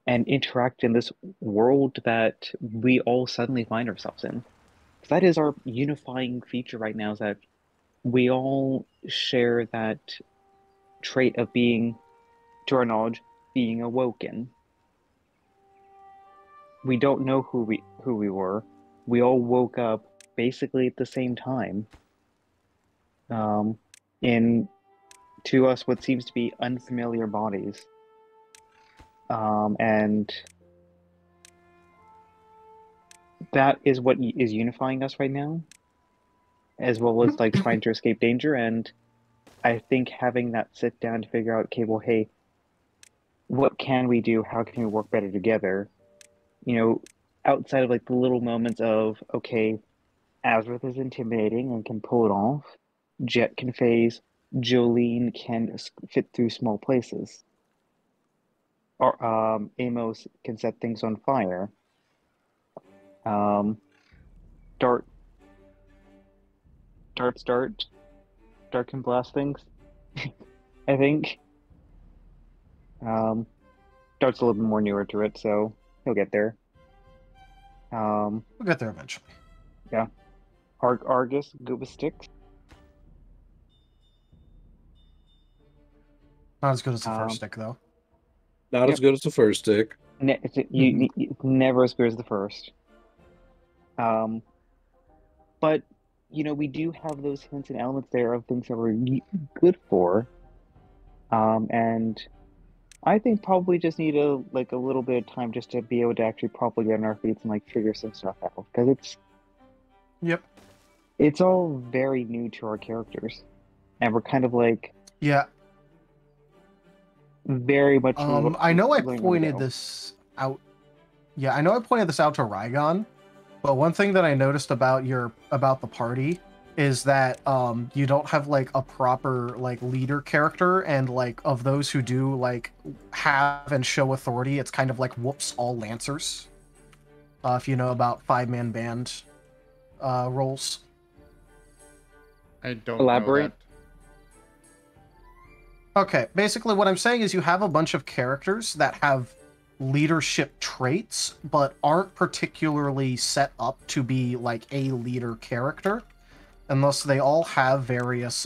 Speaker 3: and interact in this world that we all suddenly find ourselves in. 'Cause that is our unifying feature right now, is that we all share that trait of being, to our knowledge, being awoken. We don't know who we were. We all woke up basically at the same time. In, to us, what seems to be unfamiliar bodies. And that is what is unifying us right now, as well as like trying to escape danger. And I think having that sit down to figure out, okay, well, hey, what can we do? How can we work better together? You know, outside of like the little moments of, okay, Azrath is intimidating and can pull it off. Jet can phase. Jolene can fit through small places. Or Amos can set things on fire. Dart can blast things. I think. Dart's a little bit more newer to it, so he'll get there.
Speaker 2: We'll get there eventually.
Speaker 3: Argus, good with sticks.
Speaker 2: Not as good as the first stick, though.
Speaker 4: Not as good as the first stick.
Speaker 3: It's never as good as the first. But you know, we do have those hints and elements there of things that we're good for. And I think probably just need a little bit of time just to be able to actually properly get on our feet and like figure some stuff out, because it's all very new to our characters, and we're kind of like very much.
Speaker 2: I know I pointed this out. Yeah, I know I pointed this out to Rygon, but one thing that I noticed about the party is that you don't have like a proper like leader character, and like of those who do like have and show authority, it's kind of like whoops all Lancers. If you know about 5-man band roles.
Speaker 1: I don't
Speaker 3: Elaborate.
Speaker 1: know that.
Speaker 2: Okay, basically what I'm saying is you have a bunch of characters that have leadership traits, but aren't particularly set up to be like a leader character, unless they all have various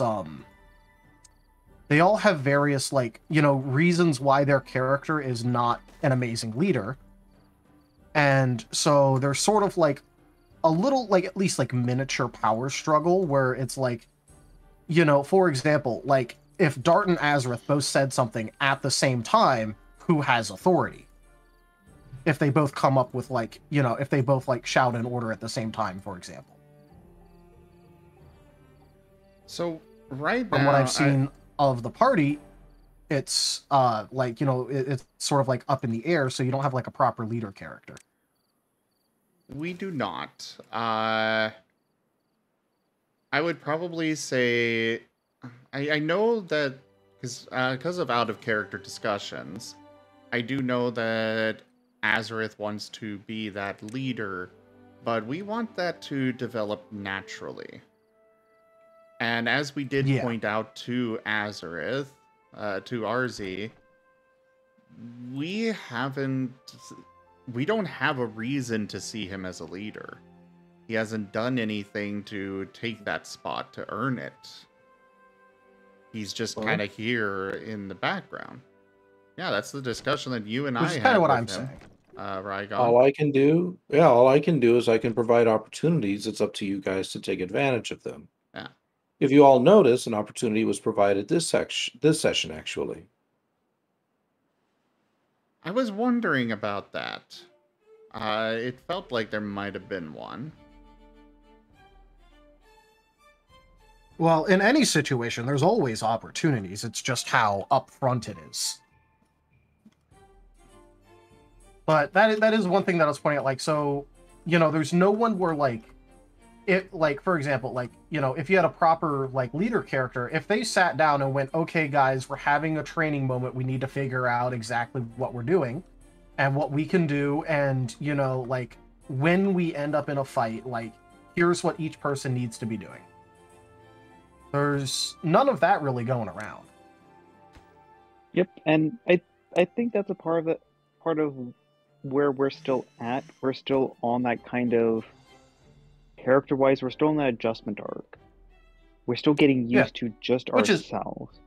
Speaker 2: like, you know, reasons why their character is not an amazing leader. And so there's sort of like a little, like, at least like miniature power struggle where it's like, you know, for example, like if Dart and Azareth both said something at the same time, who has authority? If they both come up with like, you know, if they both like shout an order at the same time, for example.
Speaker 1: So right now,
Speaker 2: From what I've seen of the party, it's like, you know, it's sort of like up in the air, so you don't have like a proper leader character.
Speaker 1: we do not. I would probably say I know that because of out of character discussions, I do know that Azareth wants to be that leader but we want that to develop naturally. And as we did
Speaker 2: Yeah.
Speaker 1: point out to Azareth, to RZ, we don't have a reason to see him as a leader. He hasn't done anything to take that spot to earn it. He's just kind of here in the background. Yeah, that's the discussion that you and
Speaker 2: Which
Speaker 1: I
Speaker 2: is
Speaker 1: had
Speaker 2: kind of what
Speaker 1: with
Speaker 2: I'm
Speaker 1: him,
Speaker 2: saying.
Speaker 1: Rygon.
Speaker 4: All I can do is I can provide opportunities. It's up to you guys to take advantage of them.
Speaker 1: Yeah.
Speaker 4: If you all notice, an opportunity was provided this session actually.
Speaker 1: I was wondering about that. It felt like there might have been one.
Speaker 2: Well, in any situation, there's always opportunities. It's just how upfront it is. But that is one thing that I was pointing out. Like, so, there's no one where, like, for example, like, if you had a proper, like, leader character, if they sat down and went, okay, guys, we're having a training moment, we need to figure out exactly what we're doing and what we can do, and, like, when we end up in a fight, like, here's what each person needs to be doing. There's none of that really going around.
Speaker 3: Yep, and I think that's a part of where we're still at. We're still on that kind of character-wise. We're still in that adjustment arc. We're still getting used to just ourselves.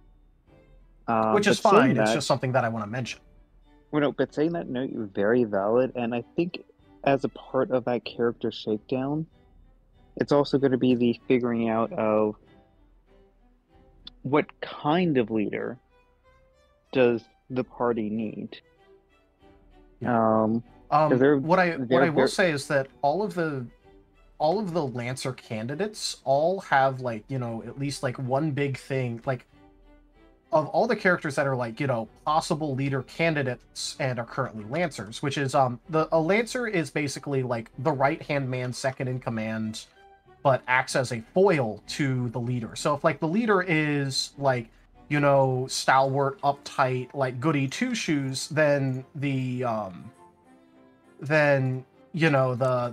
Speaker 2: Which is fine. It's just something that I want to mention.
Speaker 3: Well, no, but saying that, no, you're very valid, and I think as a part of that character shakedown, it's also going to be the figuring out of what kind of leader does the party need.
Speaker 2: What I will say is that all of the Lancer candidates all have, like, at least, like, one big thing, like, of all the characters that are, like, possible leader candidates and are currently Lancers, which is a Lancer is basically like the right-hand man, second in command, but acts as a foil to the leader. So if, like, the leader is, like, stalwart, uptight, like, goody two-shoes, then the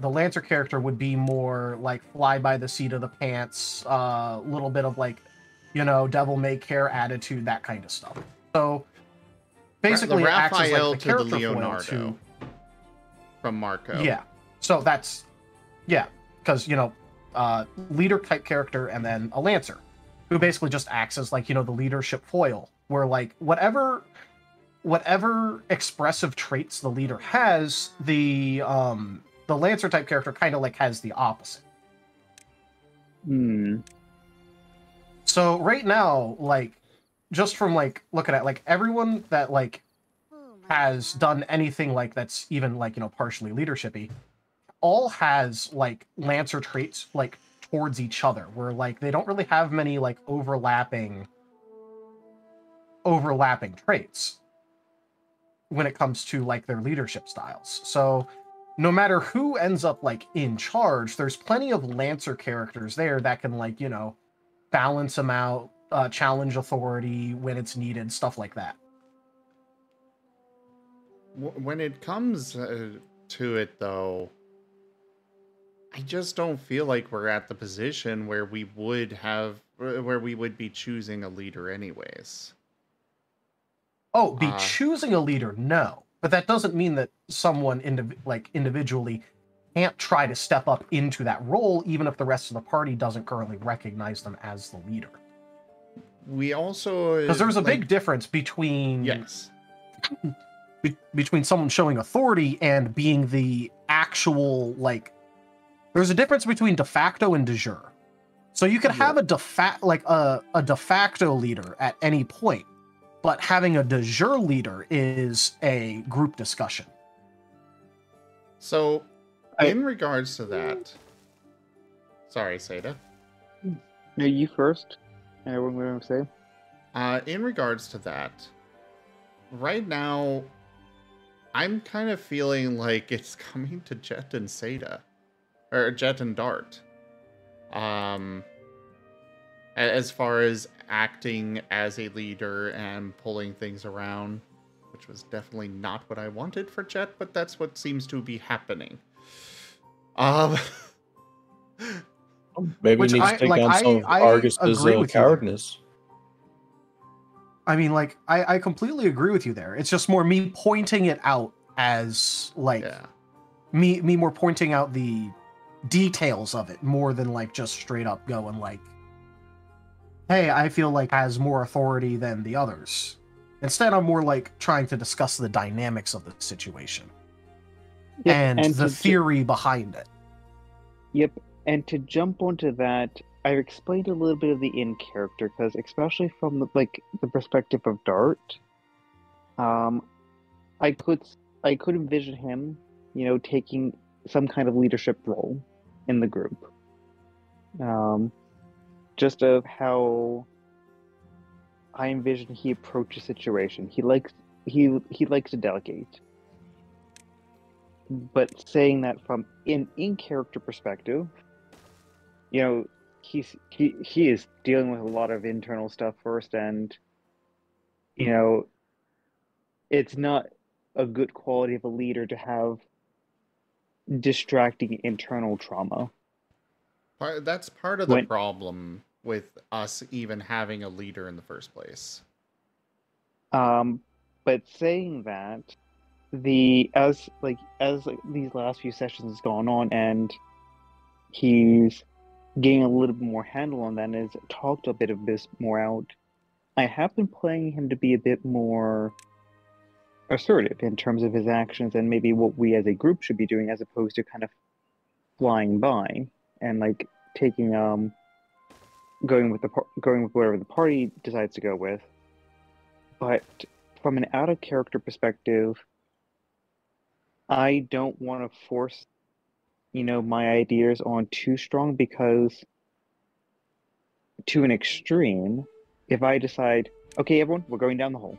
Speaker 2: Lancer character would be more like fly by the seat of the pants, little bit of, like, devil may care attitude, that kind of stuff. So basically,
Speaker 1: the
Speaker 2: it acts as, like,
Speaker 1: Raphael
Speaker 2: the
Speaker 1: to the
Speaker 2: character
Speaker 1: Leonardo
Speaker 2: foil
Speaker 1: from Marco.
Speaker 2: Yeah. So that's because leader type character and then a Lancer, who basically just acts as, like, the leadership foil, where, like, whatever expressive traits the leader has, the Lancer type character kind of, like, has the opposite. So right now, like, just from, like, looking at, like, everyone that, like, has done anything, like, that's even, like, partially leadershipy, all has, like, Lancer traits, like, towards each other, where, like, they don't really have many, like, overlapping traits when it comes to, like, their leadership styles. So no matter who ends up, like, in charge, there's plenty of Lancer characters there that can, like, balance them out, challenge authority when it's needed, stuff like that.
Speaker 1: When it comes to it, though, I just don't feel like we're at the position where we would be choosing a leader anyways.
Speaker 2: Oh, choosing a leader, no. But that doesn't mean that someone individually can't try to step up into that role, even if the rest of the party doesn't currently recognize them as the leader.
Speaker 1: We also...
Speaker 2: Because there's a big difference between...
Speaker 1: Yes.
Speaker 2: Between someone showing authority and being the actual, like... There's a difference between de facto and de jure. So you can have a de facto leader at any point, but having a de jure leader is a group discussion.
Speaker 1: So, in regards to that... Sorry, Seda.
Speaker 3: No, you first. What am I going to say?
Speaker 1: In regards to that, right now, I'm kind of feeling like it's coming to Jet and Seda. Or Jet and Dart. As far as acting as a leader and pulling things around, which was definitely not what I wanted for Jet, but that's what seems to be happening. Um,
Speaker 4: Maybe
Speaker 2: Which
Speaker 4: he needs
Speaker 2: I
Speaker 4: to take
Speaker 2: like.
Speaker 4: down some of
Speaker 2: I
Speaker 4: Argus's
Speaker 2: agree with you there.
Speaker 4: cowardness.
Speaker 2: I mean, like, I completely agree with you there. It's just more me pointing it out as like
Speaker 1: yeah.
Speaker 2: me more pointing out the details of it more than like just straight up going like, hey, I feel like has more authority than the others. Instead, I'm more like trying to discuss the dynamics of the situation
Speaker 3: Yep,
Speaker 2: and the
Speaker 3: to
Speaker 2: theory behind it.
Speaker 3: Yep, and to jump onto that, I've explained a little bit of the in character because, especially from the perspective of Dart, I could I could envision him, taking some kind of leadership role in the group. Just of how I envision he approaches situation. He likes to delegate. But saying that from in character perspective, he is dealing with a lot of internal stuff first, and you know it's not a good quality of a leader to have distracting internal trauma.
Speaker 1: That's part of the
Speaker 3: When
Speaker 1: problem with us even having a leader in the first place.
Speaker 3: but saying that, as these last few sessions has gone on, and he's getting a little bit more handle on that and has talked a bit of this more out, I have been playing him to be a bit more assertive in terms of his actions and maybe what we as a group should be doing, as opposed to kind of flying by and like taking going with whatever the party decides to go with. But from an out of character perspective, I don't want to force my ideas on too strong, because to an extreme, if I decide, okay, everyone, we're going down the hole,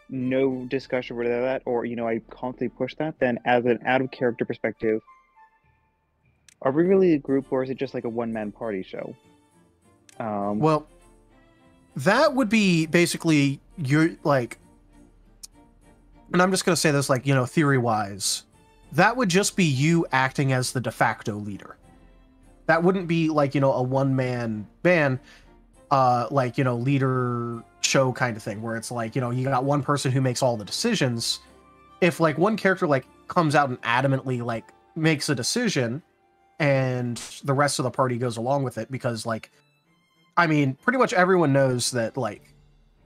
Speaker 3: no discussion with that, or I constantly push that, then as an out of character perspective, are we really a group, or is it just like a one-man party show?
Speaker 2: Well, that would be basically your like, and I'm just gonna say this like, theory wise, that would just be you acting as the de facto leader. That wouldn't be like, a one-man band, leader show kind of thing, where it's like, you got one person who makes all the decisions. If like one character like comes out and adamantly like makes a decision and the rest of the party goes along with it, because like, I mean, pretty much everyone knows that like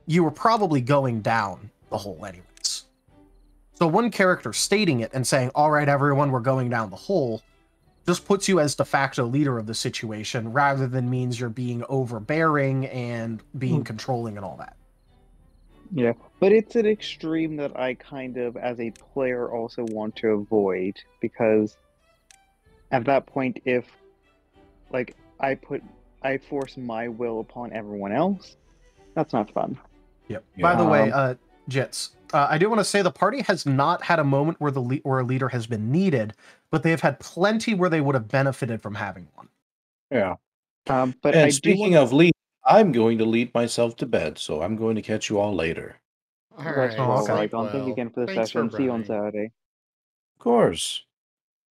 Speaker 2: you were probably going down the hole anyways. So one character stating it and saying, all right, everyone, we're going down the hole, just puts you as de facto leader of the situation, rather than means you're being overbearing and being controlling and all that.
Speaker 3: Yeah, but it's an extreme that I kind of, as a player, also want to avoid, because at that point, if like I force my will upon everyone else, that's not fun.
Speaker 2: Yep.
Speaker 4: Yeah.
Speaker 2: By the way, Jits, I do want to say the party has not had a moment where where a leader has been needed, but they've had plenty where they would have benefited from having one.
Speaker 4: Yeah.
Speaker 3: But
Speaker 4: And
Speaker 3: I
Speaker 4: speaking of lead, I'm going to lead myself to bed, so I'm going to catch you all later.
Speaker 1: All
Speaker 3: That's
Speaker 1: right.
Speaker 3: well,
Speaker 2: okay.
Speaker 3: Rygon. Thank you again for the
Speaker 1: Thanks
Speaker 3: session.
Speaker 1: for
Speaker 3: See you on
Speaker 1: running.
Speaker 3: Saturday.
Speaker 4: Of course.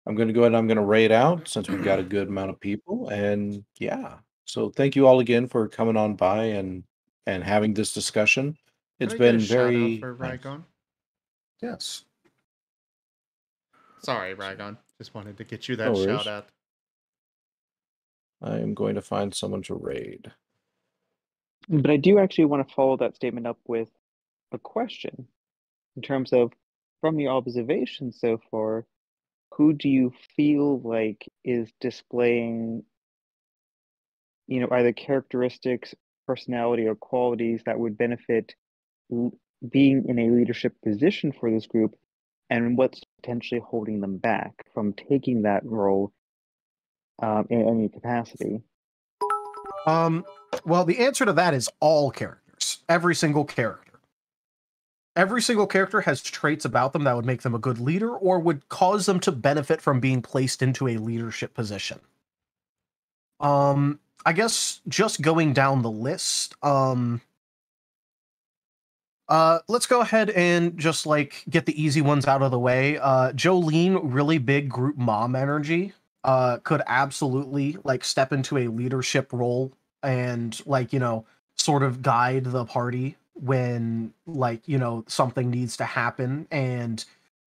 Speaker 4: I'm going to go ahead and I'm going to raid out since we've got a good amount of people. And yeah. So thank you all again for coming on by and having this discussion. It's
Speaker 1: Can I get a
Speaker 4: been
Speaker 1: shout out
Speaker 4: very
Speaker 1: for
Speaker 4: nice.
Speaker 1: Rygon?
Speaker 2: Yes.
Speaker 1: Sorry, Rygon. Just wanted to get you
Speaker 4: No
Speaker 1: that
Speaker 4: worries.
Speaker 1: shout out.
Speaker 4: I am going to find someone to raid.
Speaker 3: But I do actually want to follow that statement up with a question, in terms of, from your observations so far, who do you feel like is displaying, either characteristics, personality, or qualities that would benefit being in a leadership position for this group, and what's potentially holding them back from taking that role in any capacity?
Speaker 2: Well, the answer to that is all characters. Every single character. Every single character has traits about them that would make them a good leader or would cause them to benefit from being placed into a leadership position. I guess just going down the list, Let's go ahead and just like get the easy ones out of the way. Jolene, really big group mom energy, could absolutely like step into a leadership role and like, sort of guide the party when like, something needs to happen. And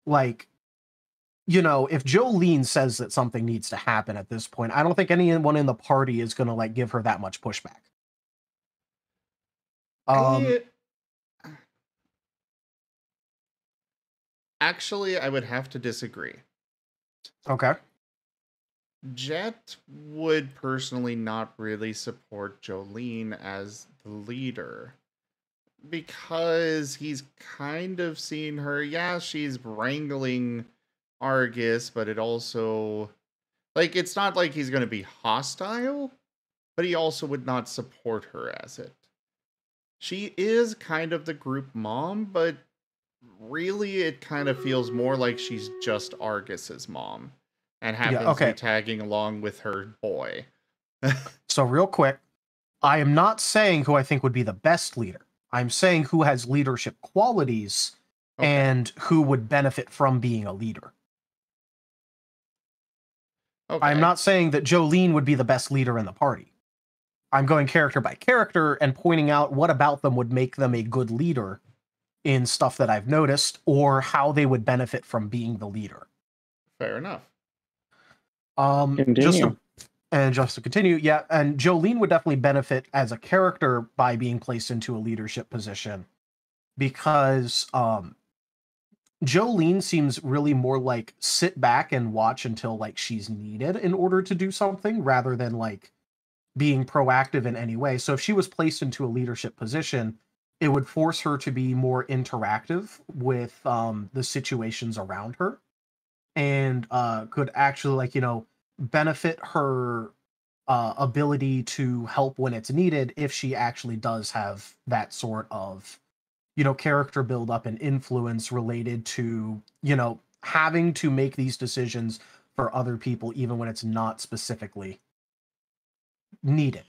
Speaker 2: like, if Jolene says that something needs to happen at this point, I don't think anyone in the party is going to like give her that much pushback.
Speaker 1: I actually I would have to disagree.
Speaker 2: Okay.
Speaker 1: Jet would personally not really support Jolene as the leader because he's kind of seen her. Yeah, she's wrangling Argus, but it also, like, it's not like he's going to be hostile, but he also would not support her as it. She is kind of the group mom, but really it kind of feels more like she's just Argus's mom and happens to be tagging along with her boy.
Speaker 2: So real quick, I am not saying who I think would be the best leader. I'm saying who has leadership qualities and who would benefit from being a leader. I'm not saying that Jolene would be the best leader in the party. I'm going character by character and pointing out what about them would make them a good leader in stuff that I've noticed, or how they would benefit from being the leader.
Speaker 1: Fair enough.
Speaker 2: Just to continue, yeah, and Jolene would definitely benefit as a character by being placed into a leadership position, because Jolene seems really more like sit back and watch until like she's needed in order to do something, rather than like being proactive in any way. So if she was placed into a leadership position, it would force her to be more interactive with the situations around her, and could actually like, benefit her ability to help when it's needed if she actually does have that sort of, character build up and influence related to, having to make these decisions for other people, even when it's not specifically needed.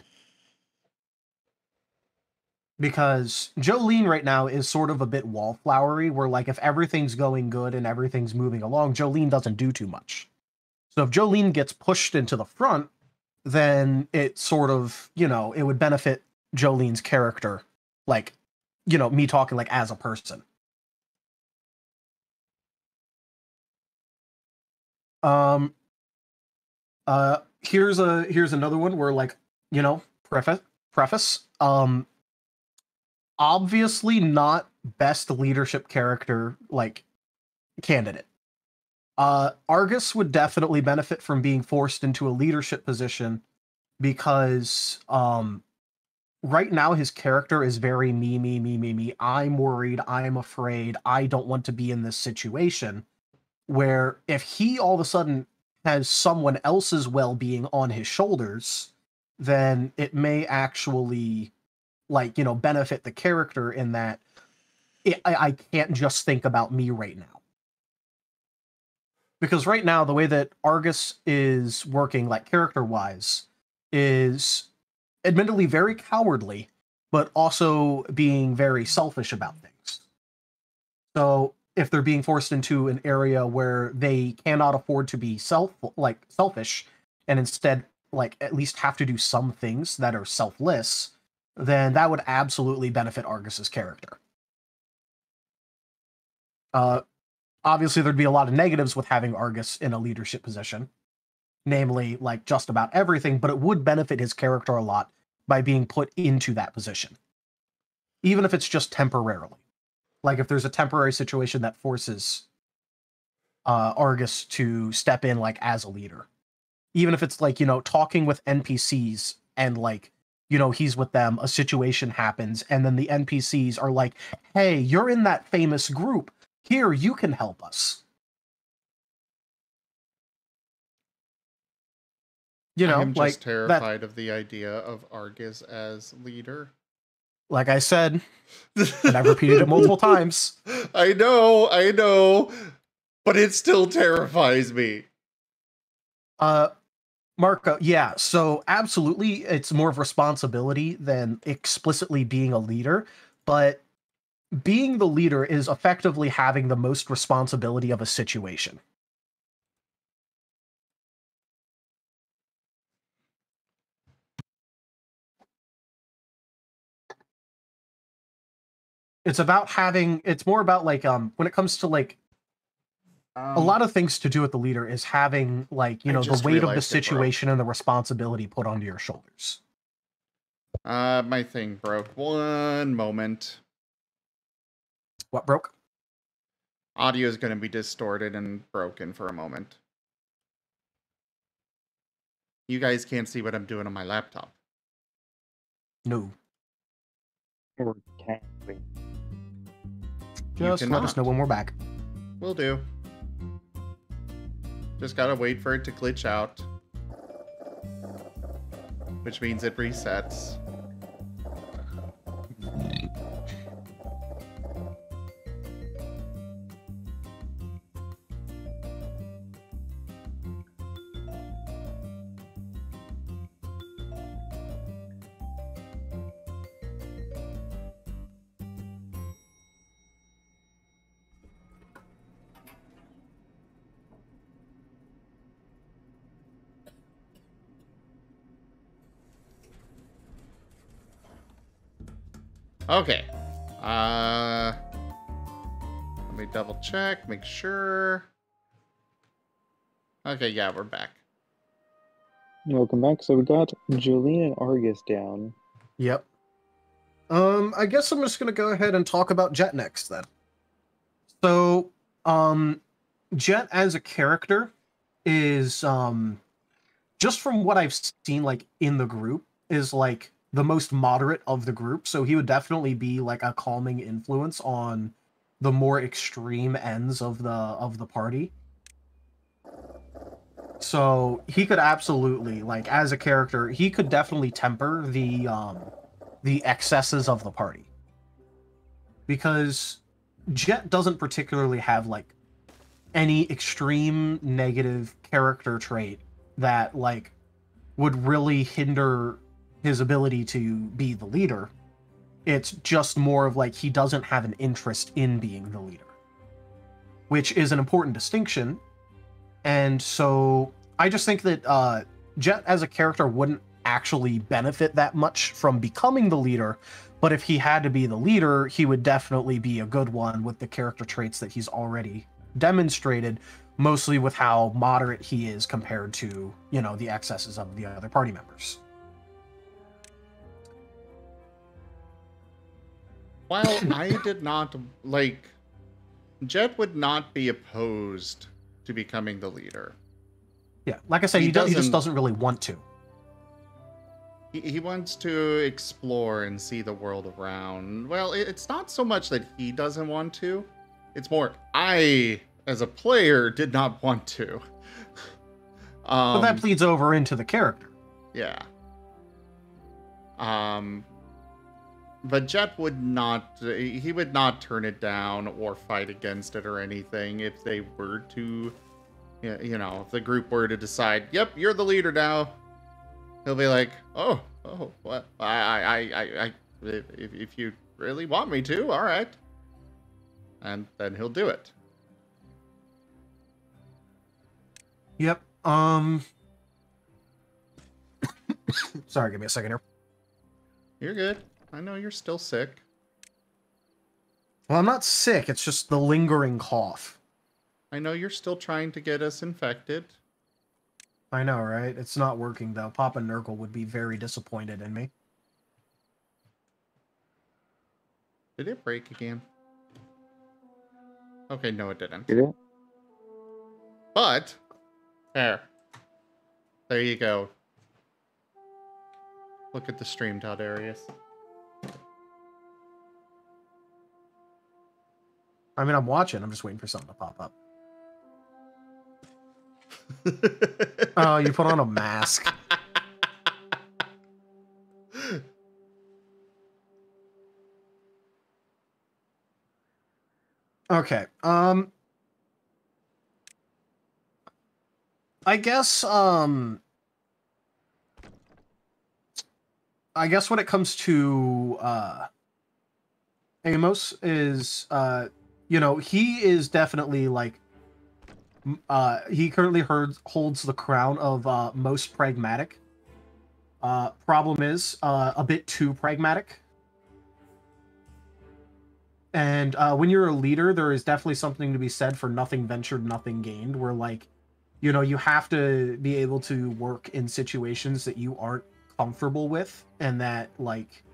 Speaker 2: Because Jolene right now is sort of a bit wallflowery, where like if everything's going good and everything's moving along, Jolene doesn't do too much. So if Jolene gets pushed into the front, then it sort of, it would benefit Jolene's character, like, me talking like as a person. Here's another one where like, preface. Obviously not best leadership character, like, candidate. Argus would definitely benefit from being forced into a leadership position because right now his character is very me. I'm worried, I'm afraid, I don't want to be in this situation. Where if he all of a sudden has someone else's well-being on his shoulders, then it may actually, like, benefit the character in that I can't just think about me right now. Because right now, the way that Argus is working, like, character-wise, is admittedly very cowardly, but also being very selfish about things. So if they're being forced into an area where they cannot afford to be selfish, and instead, like, at least have to do some things that are selfless, then that would absolutely benefit Argus's character. Obviously, there'd be a lot of negatives with having Argus in a leadership position, namely, like, just about everything, but it would benefit his character a lot by being put into that position, even if it's just temporarily. Like, if there's a temporary situation that forces Argus to step in, like, as a leader. Even if it's, like, talking with NPCs and, like, he's with them, a situation happens, and then the NPCs are like, hey, you're in that famous group. Here, you can help us.
Speaker 1: I'm just terrified of the idea of Argus as leader.
Speaker 2: Like I said, and I've repeated it multiple times.
Speaker 1: I know, but it still terrifies me.
Speaker 2: Marco, yeah, so absolutely, it's more of responsibility than explicitly being a leader, but being the leader is effectively having the most responsibility of a situation. It's more about like when it comes to like a lot of things to do with the leader is having like, you know, the weight of the situation and the responsibility put onto your shoulders.
Speaker 1: My thing broke. One moment.
Speaker 2: What broke?
Speaker 1: Audio is going to be distorted and broken for a moment. You guys can't see what I'm doing on my laptop.
Speaker 2: No.
Speaker 3: Or can we?
Speaker 2: Just let us know when we're back.
Speaker 1: Will do. Just gotta wait for it to glitch out. Which means it resets. Okay. Let me double check, make sure. Okay, yeah, we're back.
Speaker 3: Welcome back. So we got Julene and Argus down.
Speaker 2: Yep. I guess I'm just gonna go ahead and talk about Jet next then. So, Jet as a character is just from what I've seen like in the group is like the most moderate of the group, so he would definitely be like a calming influence on the more extreme ends of the party. So he could absolutely, like, as a character, he could definitely temper the excesses of the party. Because Jet doesn't particularly have like any extreme negative character trait that like would really hinder his ability to be the leader. It's just more of like he doesn't have an interest in being the leader, which is an important distinction. And so I just think that Jet as a character wouldn't actually benefit that much from becoming the leader, but if he had to be the leader, he would definitely be a good one with the character traits that he's already demonstrated, mostly with how moderate he is compared to, you know, the excesses of the other party members.
Speaker 1: While I did not, like, Jet would not be opposed to becoming the leader.
Speaker 2: Yeah, like I said, he just doesn't really want to.
Speaker 1: He wants to explore and see the world around. Well, it's not so much that he doesn't want to. It's more, I, as a player, did not want to.
Speaker 2: But that bleeds over into the character.
Speaker 1: Yeah. But Jet would not, he would not turn it down or fight against it or anything if they were to, you know, if the group were to decide, yep, you're the leader now. He'll be like, oh, what? If you really want me to, all right. And then he'll do it.
Speaker 2: Yep. Sorry, give me a second here.
Speaker 1: You're good. I know you're still sick.
Speaker 2: Well, I'm not sick. It's just the lingering cough.
Speaker 1: I know you're still trying to get us infected.
Speaker 2: I know, right? It's not working, though. Papa Nurgle would be very disappointed in me.
Speaker 1: Did it break again? Okay, no, it didn't.
Speaker 3: Did it?
Speaker 1: But, there you go. Look at the stream, Darius.
Speaker 2: I mean, I'm watching. I'm just waiting for something to pop up. Oh, you put on a mask. Okay. I guess when it comes to Amos is, he is definitely like, he currently holds the crown of most pragmatic. Problem is, a bit too pragmatic. And when you're a leader, there is definitely something to be said for nothing ventured, nothing gained, where, like, you have to be able to work in situations that you aren't comfortable with, and that, like,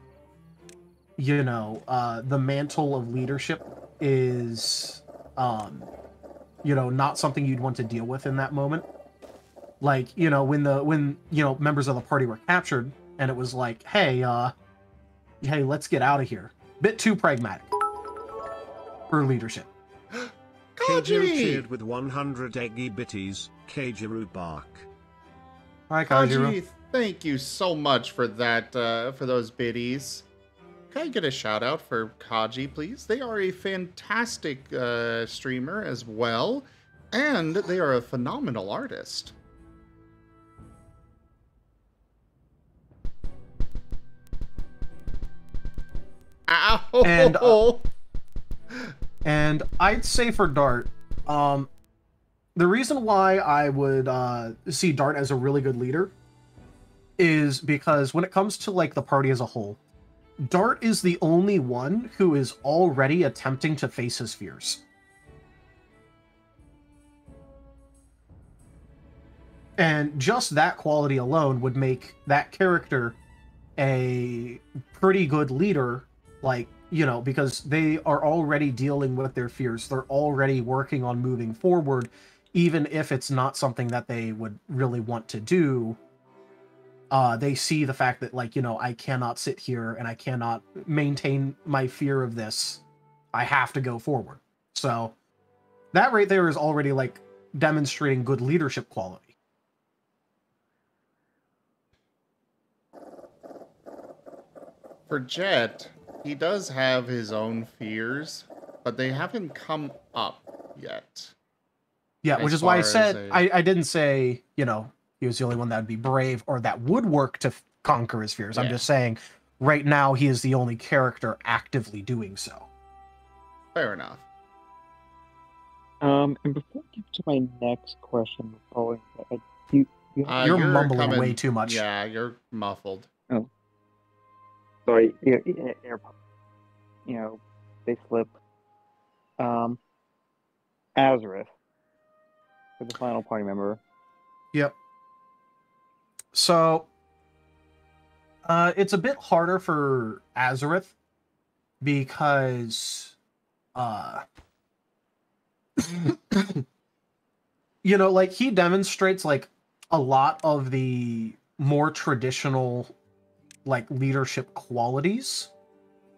Speaker 2: the mantle of leadership is, not something you'd want to deal with in that moment. Like, when members of the party were captured, and it was like, hey, let's get out of here. Bit too pragmatic for leadership.
Speaker 6: Keijiru
Speaker 1: Kaji!
Speaker 6: cheered with 100 eggy bitties. Keijiru bark.
Speaker 2: Hi, Kaijiru.
Speaker 1: Kaji, thank you so much for that, for those biddies. Can I get a shout out for Kaji, please? They are a fantastic streamer as well, and they are a phenomenal artist. Ow!
Speaker 2: And I'd say for Dart, the reason why I would see Dart as a really good leader is because when it comes to, like, the party as a whole, Dart is the only one who is already attempting to face his fears. And just that quality alone would make that character a pretty good leader, like, because they are already dealing with their fears. They're already working on moving forward, even if it's not something that they would really want to do. They see the fact that, like, I cannot sit here and I cannot maintain my fear of this. I have to go forward. So that right there is already, like, demonstrating good leadership quality.
Speaker 1: For Jet, he does have his own fears, but they haven't come up yet.
Speaker 2: Yeah,
Speaker 1: As
Speaker 2: which is why I
Speaker 1: far
Speaker 2: said
Speaker 1: as
Speaker 2: I didn't say, he was the only one that would be brave or that would work to conquer his fears. I'm
Speaker 1: Yeah.
Speaker 2: just saying right now he is the only character actively doing so.
Speaker 1: Fair enough.
Speaker 3: And before I get to my next question, following that,
Speaker 2: You're mumbling way too much.
Speaker 1: Yeah, you're muffled.
Speaker 3: sorry, AirPods, they slip. Azareth, for the final party member.
Speaker 2: Yep. So, it's a bit harder for Azareth because, like, he demonstrates, like, a lot of the more traditional, like, leadership qualities,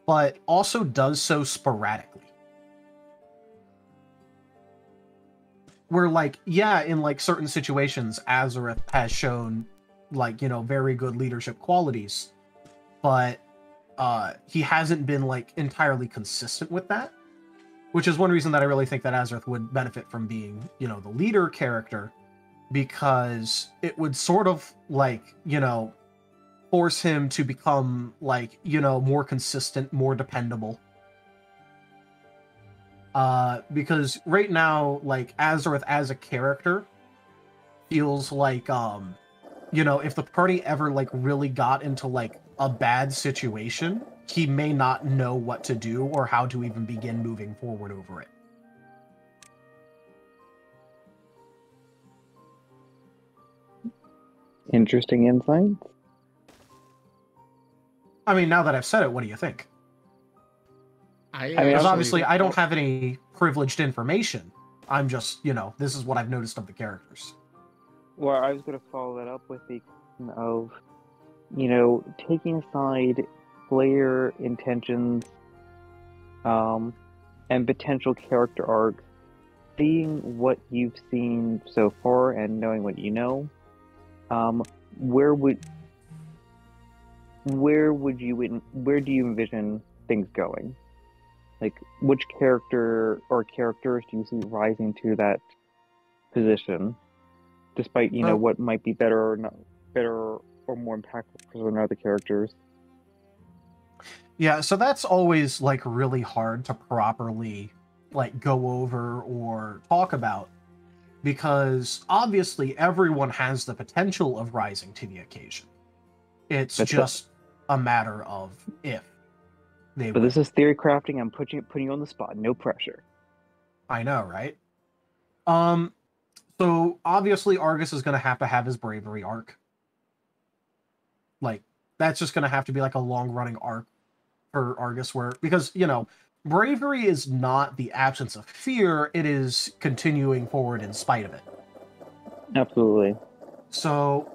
Speaker 2: but also does so sporadically. Where, like, yeah, in, like, certain situations, Azareth has shown, like, very good leadership qualities, but he hasn't been, like, entirely consistent with that, which is one reason that I really think that Azareth would benefit from being, the leader character, because it would sort of, like, force him to become, like, more consistent, more dependable. Because right now, like, Azareth as a character feels like, if the party ever, like, really got into, like, a bad situation, he may not know what to do or how to even begin moving forward over it.
Speaker 3: Interesting insights.
Speaker 2: I mean, now that I've said it, what do you think?
Speaker 1: I
Speaker 3: mean,
Speaker 2: Because obviously I don't have any privileged information. I'm just, this is what I've noticed of the characters.
Speaker 3: Well, I was going to follow that up with the question of, taking aside player intentions, and potential character arcs, seeing what you've seen so far and knowing what you know, where do you envision things going? Like, which character or characters do you see rising to that position, despite what might be better or more impactful for other characters?
Speaker 2: Yeah, so that's always like really hard to properly like go over or talk about because obviously everyone has the potential of rising to the occasion. It's
Speaker 3: That's
Speaker 2: just a matter of if they
Speaker 3: But
Speaker 2: will.
Speaker 3: this is theory crafting. I'm putting you on the spot. No pressure.
Speaker 2: I know, right? Um, so obviously Argus is going to have his bravery arc. Like that's just going to have to be like a long running arc for Argus where because, bravery is not the absence of fear, it is continuing forward in spite of it.
Speaker 3: Absolutely.
Speaker 2: So,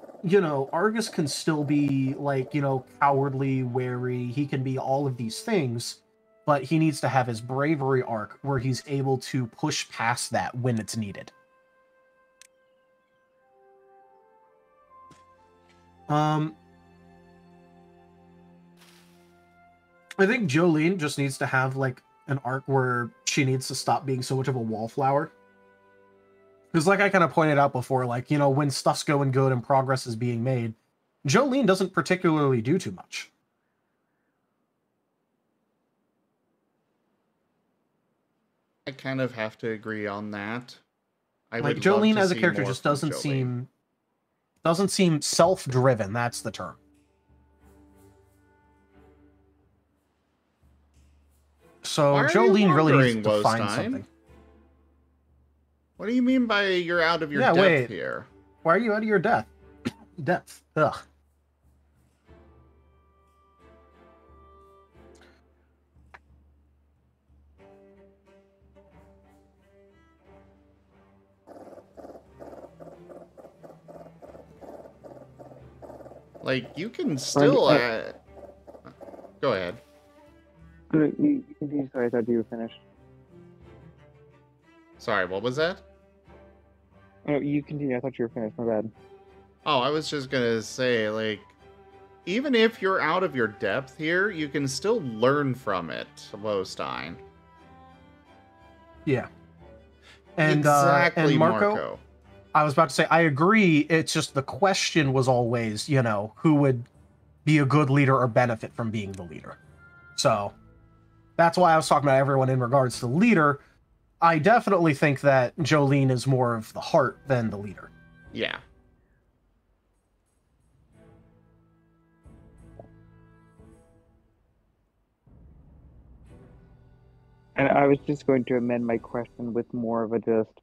Speaker 2: Argus can still be like, cowardly, wary, he can be all of these things, but he needs to have his bravery arc where he's able to push past that when it's needed. I think Jolene just needs to have like an arc where she needs to stop being so much of a wallflower. Because like I kind of pointed out before, like, when stuff's going good and progress is being made, Jolene doesn't particularly do too much.
Speaker 1: I kind of have to agree on that. I
Speaker 2: Like
Speaker 1: would
Speaker 2: Jolene
Speaker 1: love to
Speaker 2: as a
Speaker 1: see
Speaker 2: character
Speaker 1: more
Speaker 2: just
Speaker 1: from
Speaker 2: doesn't
Speaker 1: Jolene.
Speaker 2: seem self-driven, that's the term. So
Speaker 1: Why are you
Speaker 2: Jolene really needs
Speaker 1: wandering,
Speaker 2: to find
Speaker 1: Wostein?
Speaker 2: something.
Speaker 1: What do you mean by you're out of your
Speaker 2: Yeah,
Speaker 1: depth
Speaker 2: wait.
Speaker 1: here?
Speaker 2: Why are you out of your depth? Ugh.
Speaker 1: Like, you can still... Go ahead.
Speaker 3: You continue. Sorry, I thought you were finished.
Speaker 1: Sorry, what was that?
Speaker 3: Oh, you continue. I thought you were finished. My bad.
Speaker 1: Oh, I was just gonna say, like, even if you're out of your depth here, you can still learn from it, Wostein.
Speaker 2: Yeah. And
Speaker 1: Exactly,
Speaker 2: and Marco, I was about to say I agree. It's just the question was always, who would be a good leader or benefit from being the leader. So that's why I was talking about everyone in regards to leader. I definitely think that Jolene is more of the heart than the leader.
Speaker 1: Yeah.
Speaker 3: And I was just going to amend my question with more of a just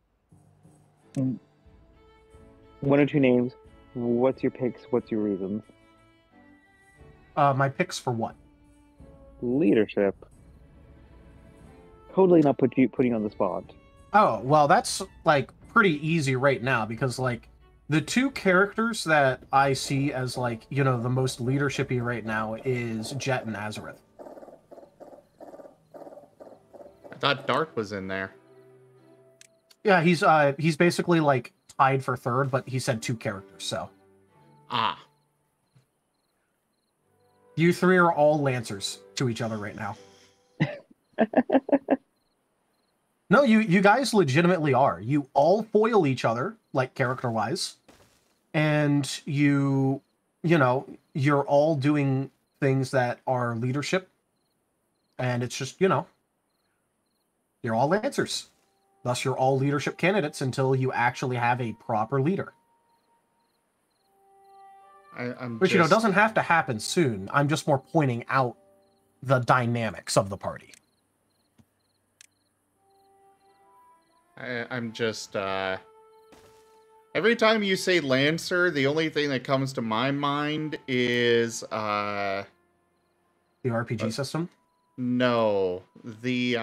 Speaker 3: one or two names. What's your picks? What's your reasons?
Speaker 2: My picks for what?
Speaker 3: Leadership. Totally not putting you on the spot.
Speaker 2: Oh, well, that's like pretty easy right now because like the two characters that I see as like, the most leadershipy right now is Jet and Azareth.
Speaker 1: I thought Dart was in there.
Speaker 2: Yeah, he's basically like tied for third, but he said two characters, so.
Speaker 1: Ah.
Speaker 2: You three are all Lancers to each other right now. No, you guys legitimately are. You all foil each other, like character-wise. And you're all doing things that are leadership. And it's just, you're all Lancers. Thus, you're all leadership candidates until you actually have a proper leader. Which, doesn't have to happen soon. I'm just more pointing out the dynamics of the party.
Speaker 1: I'm just, every time you say Lancer, the only thing that comes to my mind is,
Speaker 2: The RPG system?
Speaker 1: No. The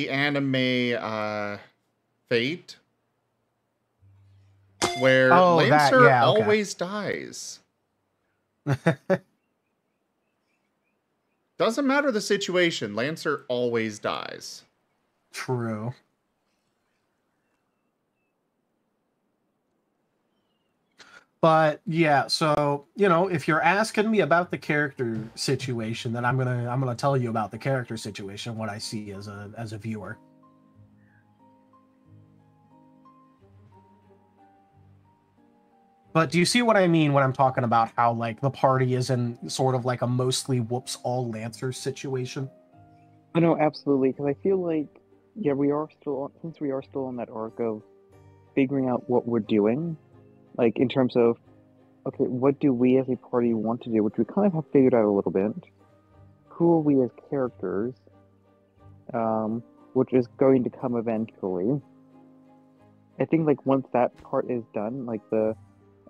Speaker 1: anime, Fate. Where Lancer always dies. Doesn't matter the situation, Lancer always dies.
Speaker 2: True. But yeah, so if you're asking me about the character situation, then I'm gonna tell you about the character situation, what I see as a viewer. But do you see what I mean when I'm talking about how, like, the party is in sort of like a mostly whoops all Lancers situation?
Speaker 3: Oh, no, absolutely, because I feel like, yeah, since we are still on that arc of figuring out what we're doing, like, in terms of, okay, what do we as a party want to do, which we kind of have figured out a little bit. Who are we as characters, which is going to come eventually. I think, like, once that part is done, like,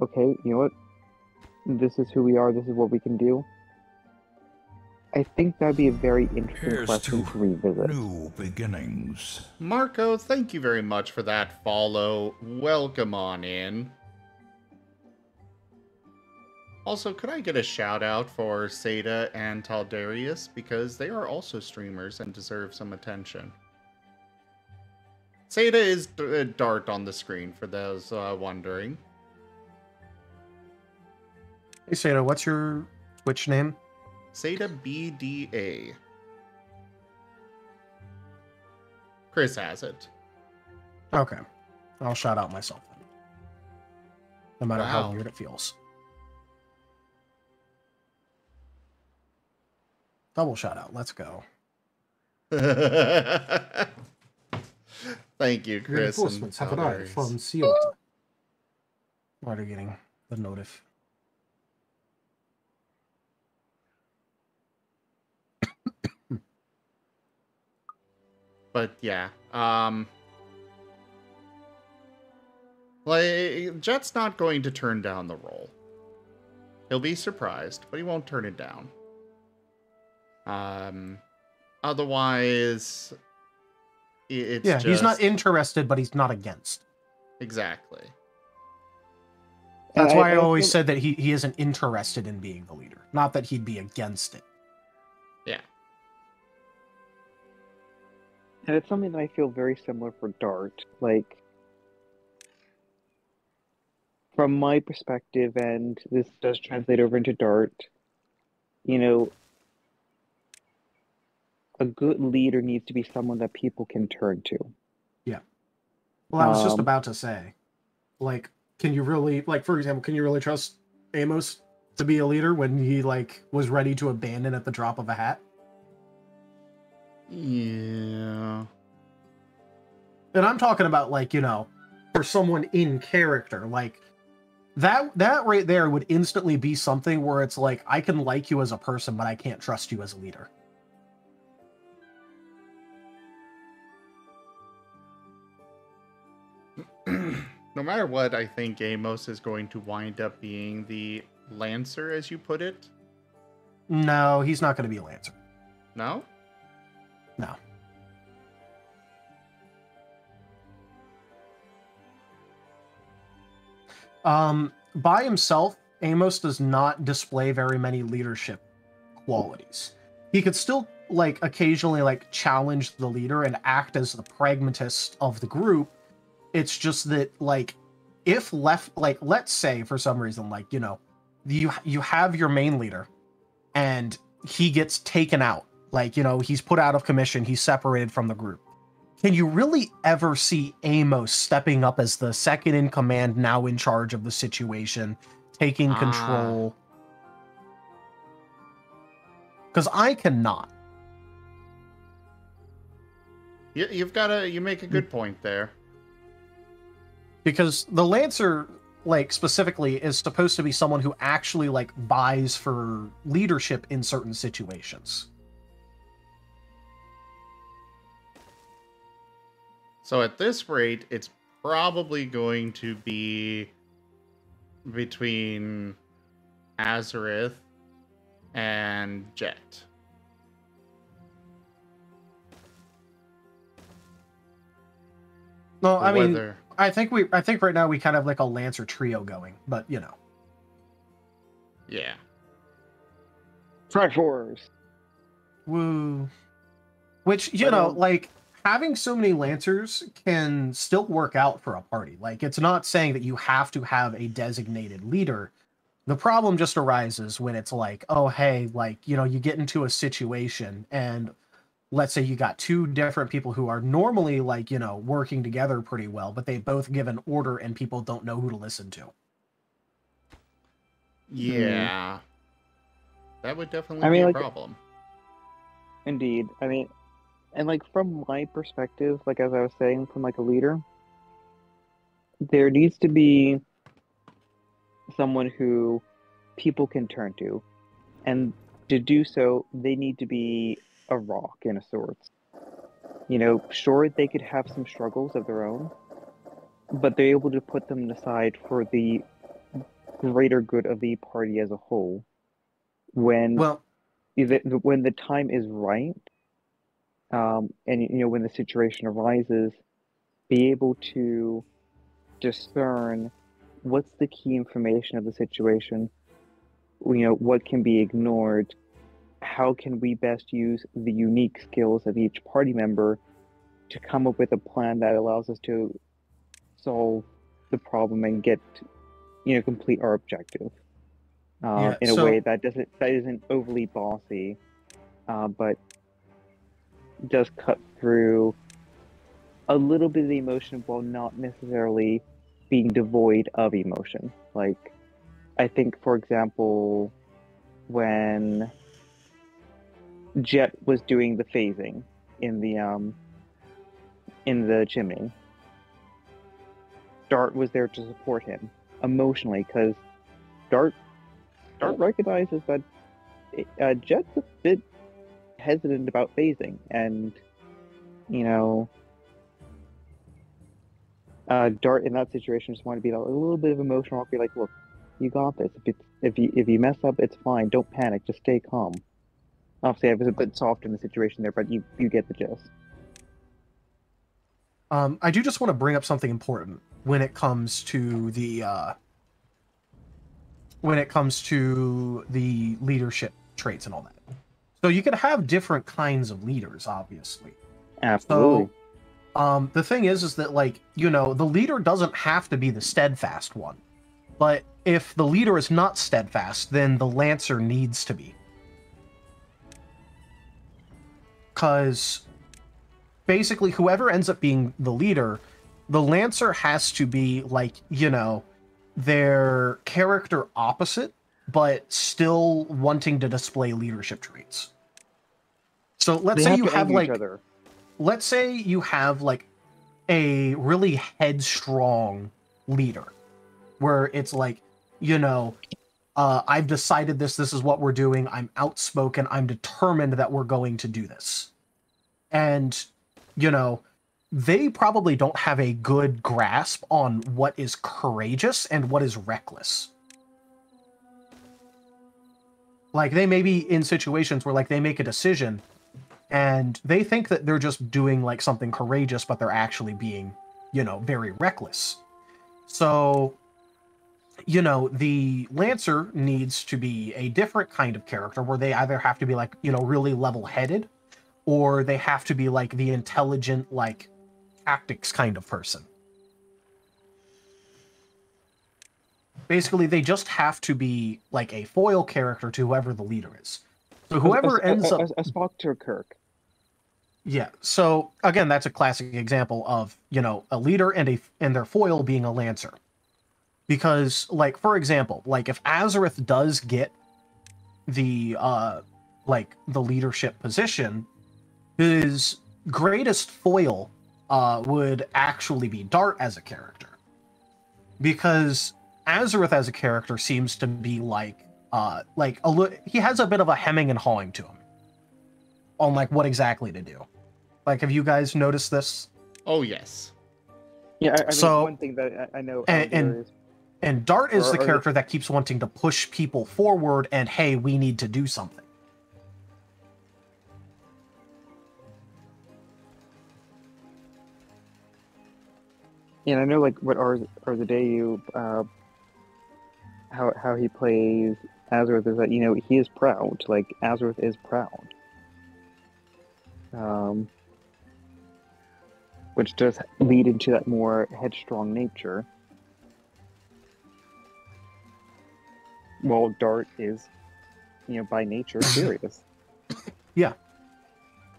Speaker 3: okay, you know what, this is who we are, this is what we can do, I think that'd be a very interesting
Speaker 7: Here's
Speaker 3: question to revisit.
Speaker 7: new beginnings.
Speaker 1: Marco, thank you very much for that follow. Welcome on in. Also, could I get a shout out for Seda and Taldarius, because they are also streamers and deserve some attention. Seda is a dart on the screen for those wondering.
Speaker 2: Hey, Seda, what's your Twitch name?
Speaker 1: Seda BDA. Chris has it.
Speaker 2: Okay. I'll shout out myself then. No matter how
Speaker 1: Wow.
Speaker 2: weird it feels. Double shout out. Let's go.
Speaker 1: Thank you, Chris.
Speaker 2: Reinforcements have arrived
Speaker 1: Taldarius.
Speaker 2: from Ciota. Already getting the notif.
Speaker 1: But yeah, like, Jet's not going to turn down the role. He'll be surprised, but he won't turn it down. Otherwise, it's
Speaker 2: Yeah,
Speaker 1: just...
Speaker 2: he's not interested, but he's not against.
Speaker 1: Exactly.
Speaker 2: That's
Speaker 3: And
Speaker 2: why I
Speaker 3: I
Speaker 2: always
Speaker 3: feel-
Speaker 2: said that he isn't interested in being the leader. Not that he'd be against it.
Speaker 1: Yeah.
Speaker 3: And it's something that I feel very similar for Dart. Like, from my perspective, and this does translate over into Dart, you know, a good leader needs to be someone that people can turn to.
Speaker 2: Well, I was just
Speaker 3: Um,
Speaker 2: about to say, like, can you really, like, for example, can you really trust Amos to be a leader when he, like, was ready to abandon at the drop of a hat?
Speaker 1: Yeah.
Speaker 2: And I'm talking about, like, you know, for someone in character, like, that right there would instantly be something where it's like, I can like you as a person, but I can't trust you as a leader.
Speaker 1: No matter what, I think Amos is going to wind up being the Lancer, as you put it.
Speaker 2: No, he's not going to be a Lancer.
Speaker 1: No?
Speaker 2: No. By himself, Amos does not display very many leadership qualities. He could still, like, occasionally, like, challenge the leader and act as the pragmatist of the group. It's just that, like, if left, like, let's say for some reason, like, you know, you have your main leader and he gets taken out, like, you know, he's put out of commission, he's separated from the group. Can you really ever see Amos stepping up as the second in command, now in charge of the situation, taking control? Because I cannot.
Speaker 1: You make a good point there.
Speaker 2: Because the Lancer, like, specifically, is supposed to be someone who actually, like, buys for leadership in certain situations.
Speaker 1: So at this rate, it's probably going to be between Azareth and Jet.
Speaker 2: No, I mean,
Speaker 1: Whether-
Speaker 2: I think right now we kind of have, like, a Lancer trio going, but, you know.
Speaker 1: Yeah.
Speaker 3: Triforce!
Speaker 2: Woo. Which, you
Speaker 3: But,
Speaker 2: know, like, having so many Lancers can still work out for a party. Like, it's not saying that you have to have a designated leader. The problem just arises when it's like, oh, hey, like, you know, you get into a situation and let's say you got two different people who are normally, like, you know, working together pretty well, but they both give an order and people don't know who to listen to.
Speaker 1: Yeah. That would definitely
Speaker 3: I
Speaker 1: be
Speaker 3: mean,
Speaker 1: a
Speaker 3: like,
Speaker 1: problem.
Speaker 3: indeed. I mean, and like from my perspective, like as I was saying, from like a leader, there needs to be someone who people can turn to, and to do so, they need to be a rock in a sorts. You know, sure, they could have some struggles of their own, but they're able to put them aside for the greater good of the party as a whole. When
Speaker 2: Well,
Speaker 3: when the time is right, and you know when the situation arises, be able to discern what's the key information of the situation, you know, what can be ignored, how can we best use the unique skills of each party member to come up with a plan that allows us to solve the problem and get, you know, complete our objective
Speaker 2: yeah.
Speaker 3: in a way
Speaker 2: So
Speaker 3: that isn't overly bossy, but does cut through a little bit of the emotion while not necessarily being devoid of emotion. Like, I think, for example, when Jet was doing the phasing in the chimney, Dart was there to support him emotionally because Dart recognizes that Jet's a bit hesitant about phasing, and you know, Dart in that situation just wanted to be a little bit of emotional. Be like, look, you got this. If you mess up, it's fine. Don't panic. Just stay calm. Obviously, I was a bit soft in the situation there, but you get the gist.
Speaker 2: I do just want to bring up something important when it comes to the leadership traits and all that. So you can have different kinds of leaders, obviously.
Speaker 3: Absolutely.
Speaker 2: So, the thing is that, like, you know, the leader doesn't have to be the steadfast one. But if the leader is not steadfast, then the lancer needs to be. Because basically, whoever ends up being the leader, the lancer has to be, like, you know, their character opposite, but still wanting to display leadership traits. So let's
Speaker 3: They
Speaker 2: say
Speaker 3: have
Speaker 2: you
Speaker 3: to
Speaker 2: have,
Speaker 3: anger
Speaker 2: like,
Speaker 3: each other.
Speaker 2: let's say you have, like, a really headstrong leader where it's like, you know, I've decided this is what we're doing, I'm outspoken, I'm determined that we're going to do this. And, you know, they probably don't have a good grasp on what is courageous and what is reckless. Like, they may be in situations where, like, they make a decision and they think that they're just doing, like, something courageous, but they're actually being, you know, very reckless. So, you know, the Lancer needs to be a different kind of character where they either have to be, like, you know, really level-headed, or they have to be, like, the intelligent, like, tactics kind of person. Basically, they just have to be, like, a foil character to whoever the leader is. So whoever ends up...
Speaker 3: a Spock to Kirk.
Speaker 2: Yeah, so, again, that's a classic example of, you know, a leader and their foil being a Lancer. Because, like, for example, like, if Azareth does get the, like, the leadership position, his greatest foil would actually be Dart as a character. Because Azareth as a character seems to be, like he has a bit of a hemming and hawing to him on, like, what exactly to do. Like, have you guys noticed this?
Speaker 1: Oh, yes.
Speaker 3: Yeah, I mean,
Speaker 2: So,
Speaker 3: one thing that I know
Speaker 2: and Dart is the character that keeps wanting to push people forward and, hey, we need to do something.
Speaker 3: Yeah, I know, like, what Arzadeyu, how he plays Azareth is that, you know, he is proud. Like, Azareth is proud. Which does lead into that more headstrong nature. While Dart is, you know, by nature serious.
Speaker 2: Yeah.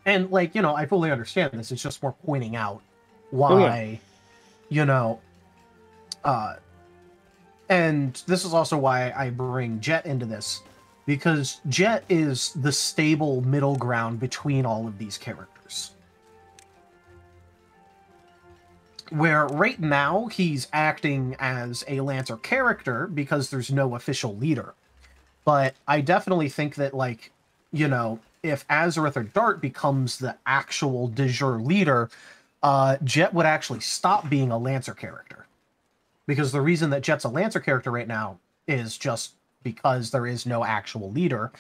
Speaker 2: And, like, you know, I fully understand this. It's just more pointing out why, you know, And this is also why I bring Jet into this, because Jet is the stable middle ground between all of these characters. Where right now he's acting as a Lancer character because there's no official leader. But I definitely think that, like, you know, if Azareth or Dart becomes the actual de jure leader, Jet would actually stop being a Lancer character. Because the reason that Jet's a Lancer character right now is just because there is no actual leader.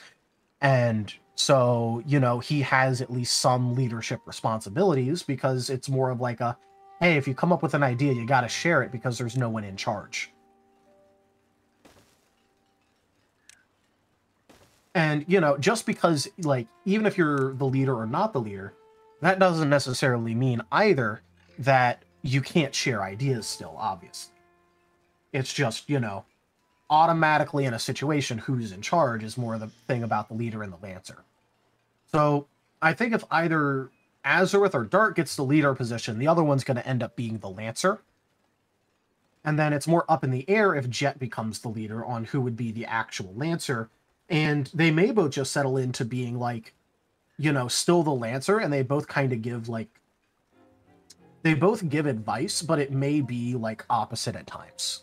Speaker 2: And so, you know, he has at least some leadership responsibilities because it's more of like a, hey, if you come up with an idea, you got to share it because there's no one in charge. And, you know, just because, like, even if you're the leader or not the leader, that doesn't necessarily mean either that you can't share ideas still, obviously. It's just, you know, automatically in a situation, who's in charge is more the thing about the leader and the Lancer. So I think if either Azareth or Dart gets the leader position, the other one's going to end up being the Lancer. And then it's more up in the air if Jet becomes the leader on who would be the actual Lancer. And they may both just settle into being, like, you know, still the Lancer, and they both kind of give, like, they both give advice, but it may be, like, opposite at times.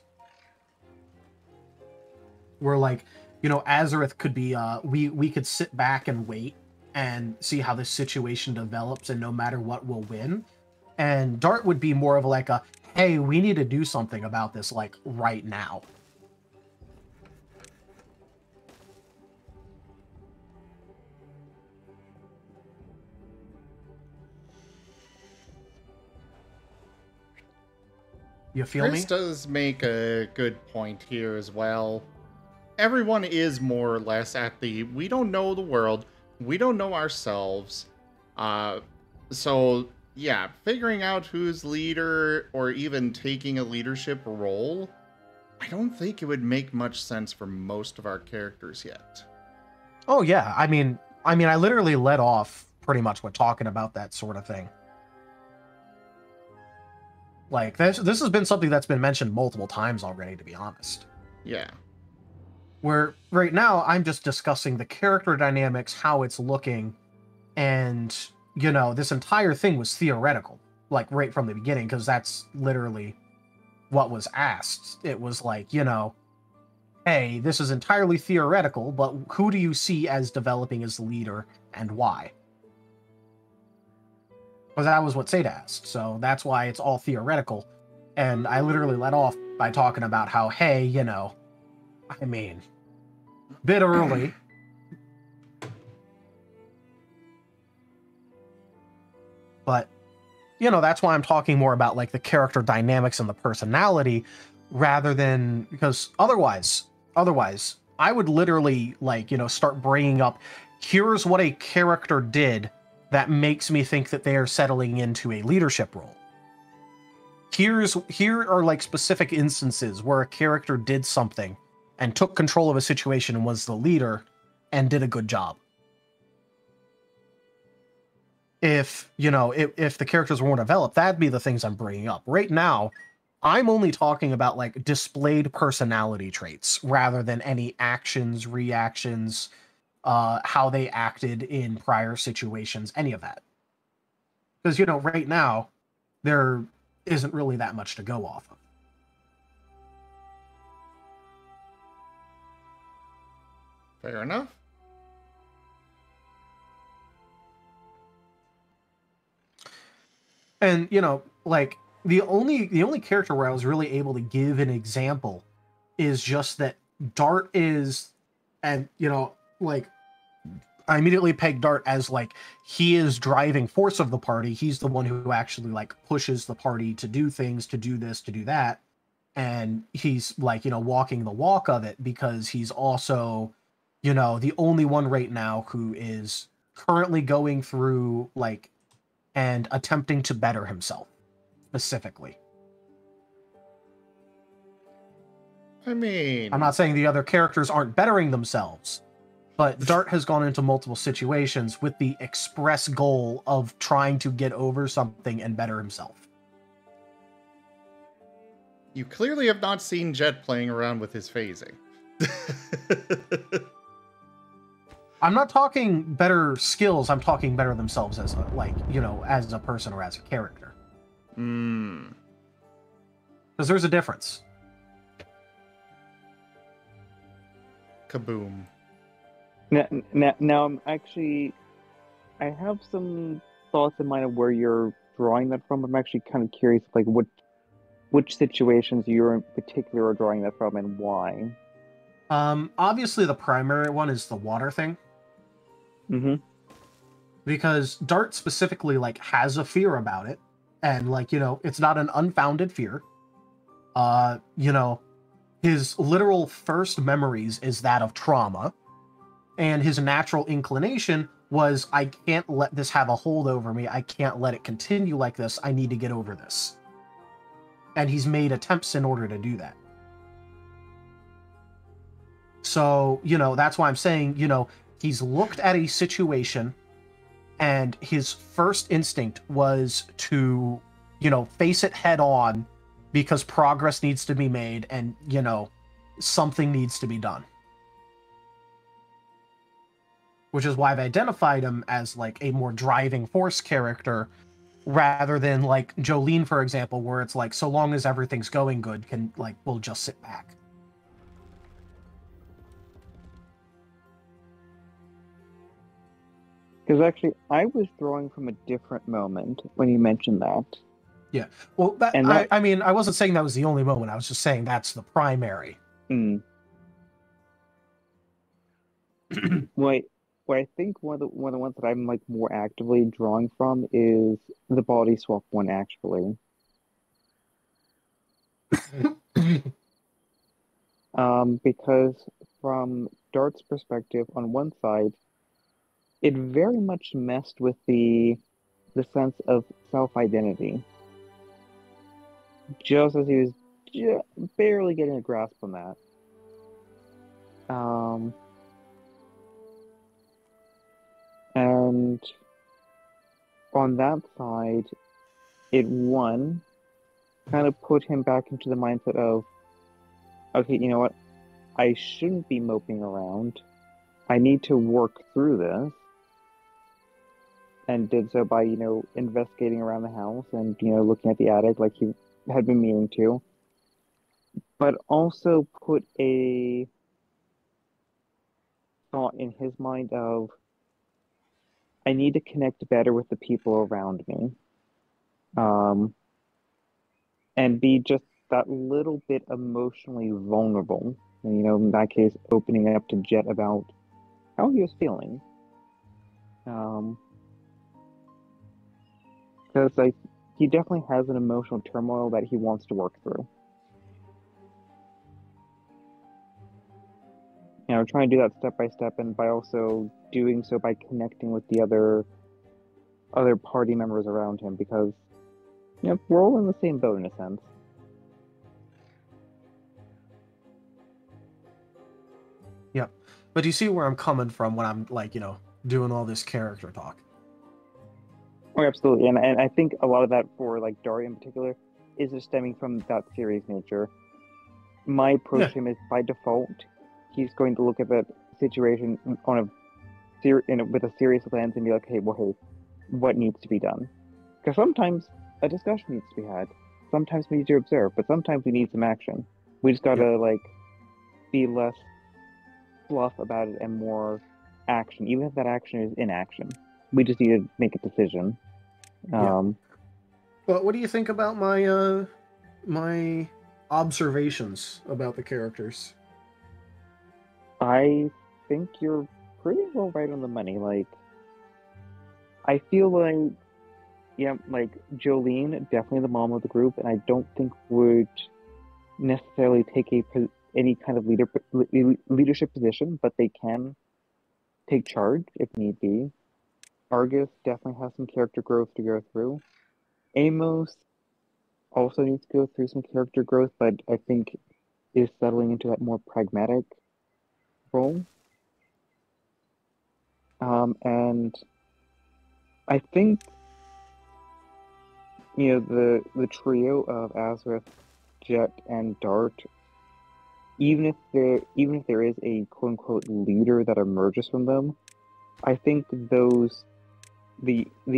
Speaker 2: Where, like, you know, Azareth could be, we could sit back and wait and see how this situation develops, and no matter what, we'll win. And Dart would be more of like a, hey, we need to do something about this, like, right now. You feel
Speaker 1: Chris
Speaker 2: me?
Speaker 1: does make a good point here as well. Everyone is more or less at the, we don't know the world, we don't know ourselves. So, yeah, figuring out who's leader or even taking a leadership role, I don't think it would make much sense for most of our characters yet.
Speaker 2: Oh, yeah. I mean, I literally led off pretty much with talking about that sort of thing. Like, this has been something that's been mentioned multiple times already, to be honest.
Speaker 1: Yeah.
Speaker 2: Where right now I'm just discussing the character dynamics, how it's looking, and, you know, this entire thing was theoretical, like, right from the beginning, because that's literally what was asked. It was like, you know, hey, this is entirely theoretical, but who do you see as developing as the leader and why? Because that was what Seda asked, so that's why it's all theoretical. And I literally let off by talking about how, hey, you know, I mean, bit early. But, you know, that's why I'm talking more about, like, the character dynamics and the personality rather than, because otherwise, I would literally, like, you know, start bringing up, here's what a character did that makes me think that they are settling into a leadership role. Here are, like, specific instances where a character did something and took control of a situation and was the leader and did a good job. If, you know, if the characters weren't developed, that'd be the things I'm bringing up. Right now, I'm only talking about, like, displayed personality traits rather than any actions, reactions, how they acted in prior situations, any of that. Because, you know, right now, there isn't really that much to go off of.
Speaker 1: Fair enough.
Speaker 2: And, you know, like, the only character where I was really able to give an example is just that Dart is, and, you know, like, I immediately peg Dart as, like, he is driving force of the party. He's the one who actually, like, pushes the party to do things, to do this, to do that. And he's, like, you know, walking the walk of it because he's also, you know, the only one right now who is currently going through, like, and attempting to better himself, specifically.
Speaker 1: I mean,
Speaker 2: I'm not saying the other characters aren't bettering themselves, but Dart has gone into multiple situations with the express goal of trying to get over something and better himself.
Speaker 1: You clearly have not seen Jet playing around with his phasing.
Speaker 2: I'm not talking better skills. I'm talking better themselves as a, like, as a person or as a character.
Speaker 1: Hmm.
Speaker 2: Because there's a difference.
Speaker 1: Kaboom.
Speaker 3: Now I'm actually, I have some thoughts in mind of where you're drawing that from. I'm actually kind of curious, like which situations you're in particular are drawing that from and why.
Speaker 2: Obviously the primary one is the water thing.
Speaker 3: Mm-hmm.
Speaker 2: Because Dart specifically, like, has a fear about it. And, like, it's not an unfounded fear. His literal first memories is that of trauma. And his natural inclination was, I can't let this have a hold over me. I can't let it continue like this. I need to get over this. And he's made attempts in order to do that. So, that's why I'm saying, he's looked at a situation and his first instinct was to, face it head on because progress needs to be made and, something needs to be done. Which is why I've identified him as, like, a more driving force character rather than, like, Jolene, for example, where it's like, so long as everything's going good, we'll just sit back.
Speaker 3: Because actually, I was drawing from a different moment when you mentioned that.
Speaker 2: Yeah. Well, I mean, I wasn't saying that was the only moment. I was just saying that's the primary.
Speaker 3: Mm. Wait, where I think one of the ones that I'm, like, more actively drawing from is the body swap one, actually. Because from Dart's perspective, on one side, it very much messed with the sense of self-identity. Just as he was barely getting a grasp on that. And on that side, it kind of put him back into the mindset of, okay, you know what? I shouldn't be moping around. I need to work through this. And did so by, investigating around the house and, looking at the attic like he had been meaning to. But also put a thought in his mind of, I need to connect better with the people around me. And be just that little bit emotionally vulnerable. And, in that case, opening up to Jet about how he was feeling. Because, like, he definitely has an emotional turmoil that he wants to work through. Trying to do that step by step, and by also doing so by connecting with the other party members around him, because we're all in the same boat in a sense.
Speaker 2: Yep. But you see where I'm coming from when I'm, like, doing all this character talk.
Speaker 3: Oh, absolutely. And I think a lot of that for, like, Daria in particular is just stemming from that series nature. My approach to him is, by default, he's going to look at that situation on with a serious lens and be like, hey, what needs to be done? Because sometimes a discussion needs to be had. Sometimes we need to observe, but sometimes we need some action. We just gotta, like, be less fluff about it and more action, even if that action is inaction. We just need to make a decision.
Speaker 2: But what do you think about my my observations about the characters?
Speaker 3: I think you're pretty well right on the money. Like, I feel like, like, Jolene, definitely the mom of the group, and I don't think would necessarily take any kind of leadership position, but they can take charge if need be. Argus definitely has some character growth to go through. Amos also needs to go through some character growth, but I think is settling into that more pragmatic role. And I think, the trio of Azareth, Jet, and Dart, even if there is a quote unquote leader that emerges from them, I think the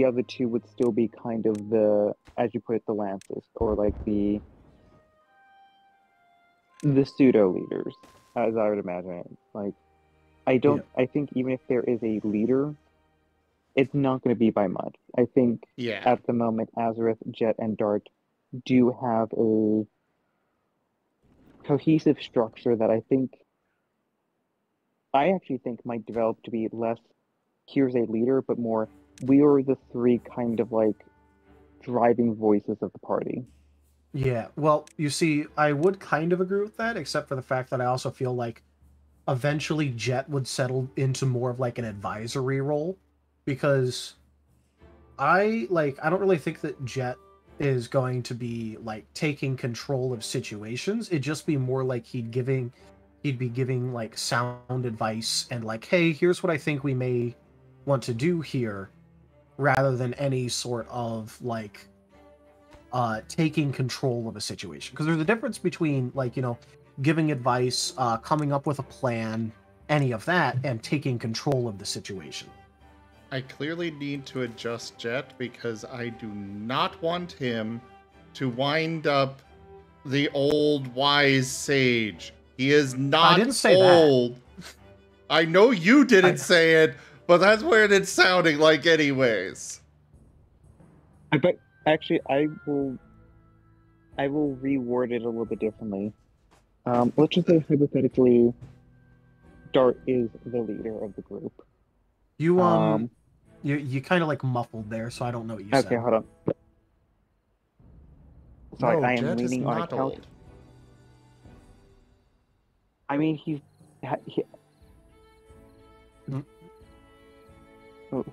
Speaker 3: other two would still be kind of the, as you put it, the lances, or like the pseudo leaders, as I would imagine it. Like, I think even if there is a leader, it's not going to be by much. I think
Speaker 1: Yeah.
Speaker 3: at the moment, Azareth, Jet, and Dart do have a cohesive structure that I actually think might develop to be less, here's a leader, but more, we are the three kind of like driving voices of the party.
Speaker 2: Yeah, well, you see, I would kind of agree with that, except for the fact that I also feel like eventually Jet would settle into more of like an advisory role, because I don't really think that Jet is going to be like taking control of situations. It'd just be more like he'd be giving like sound advice and like, hey, here's what I think we may want to do here, rather than any sort of like taking control of a situation. Because there's a difference between like, giving advice, coming up with a plan, any of that, and taking control of the situation.
Speaker 1: I clearly need to adjust Jet because I do not want him to wind up the old wise sage. He is not
Speaker 2: I didn't say
Speaker 1: old. That. I know you didn't
Speaker 2: I...
Speaker 1: say it, but that's what it's sounding like anyways.
Speaker 3: But actually, I will reword it a little bit differently. Let's just say hypothetically, Dart is the leader of the group.
Speaker 2: You kind of like muffled there, so I don't know what you said.
Speaker 3: Okay, hold on. Sorry,
Speaker 1: no,
Speaker 3: I am
Speaker 1: Jet
Speaker 3: leaning
Speaker 1: is
Speaker 3: on a
Speaker 1: not
Speaker 3: couch.
Speaker 1: old.
Speaker 3: I mean, he who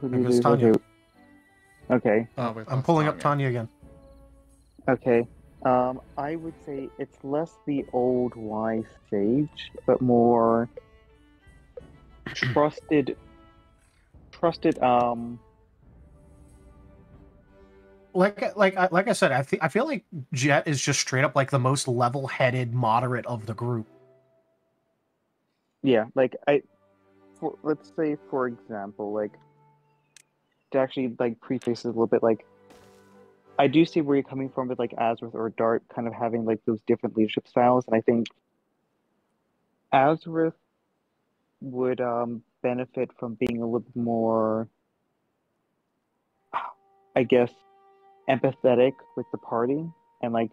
Speaker 3: do you
Speaker 2: There's
Speaker 3: do?
Speaker 2: Tanya.
Speaker 3: Okay.
Speaker 2: I'm pulling up Tanya again.
Speaker 3: Okay. I would say it's less the old wise sage, but more trusted.
Speaker 2: Like I said, I feel like Jet is just straight up like the most level-headed, moderate of the group.
Speaker 3: Yeah, like let's say for example, like to actually like preface it a little bit, like I do see where you're coming from with like Azareth or Dart kind of having like those different leadership styles, and I think Azareth would benefit from being a little bit more, I guess, empathetic with the party, and like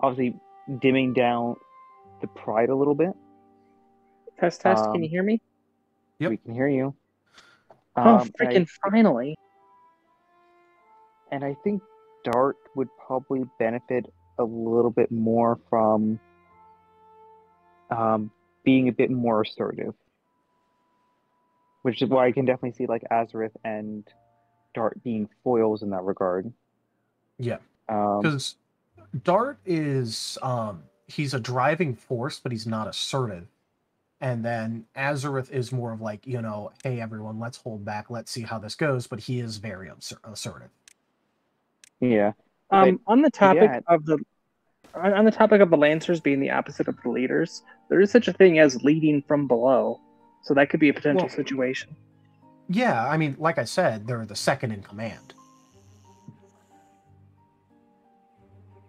Speaker 3: obviously dimming down the pride a little bit.
Speaker 8: Test, can you hear me?
Speaker 2: Yep.
Speaker 3: We can hear you.
Speaker 8: Oh, freaking finally.
Speaker 3: And I think Dart would probably benefit a little bit more from being a bit more assertive. Which is why I can definitely see like Azareth and Dart being foils in that regard.
Speaker 2: Yeah. Because Dart is he's a driving force, but he's not assertive. And then Azareth is more of like, hey everyone, let's hold back, let's see how this goes, but he is very assertive.
Speaker 3: Yeah.
Speaker 8: On the topic of the Lancers being the opposite of the leaders, there is such a thing as leading from below. So that could be a potential situation.
Speaker 2: Yeah, I mean, like I said, they're the second in command.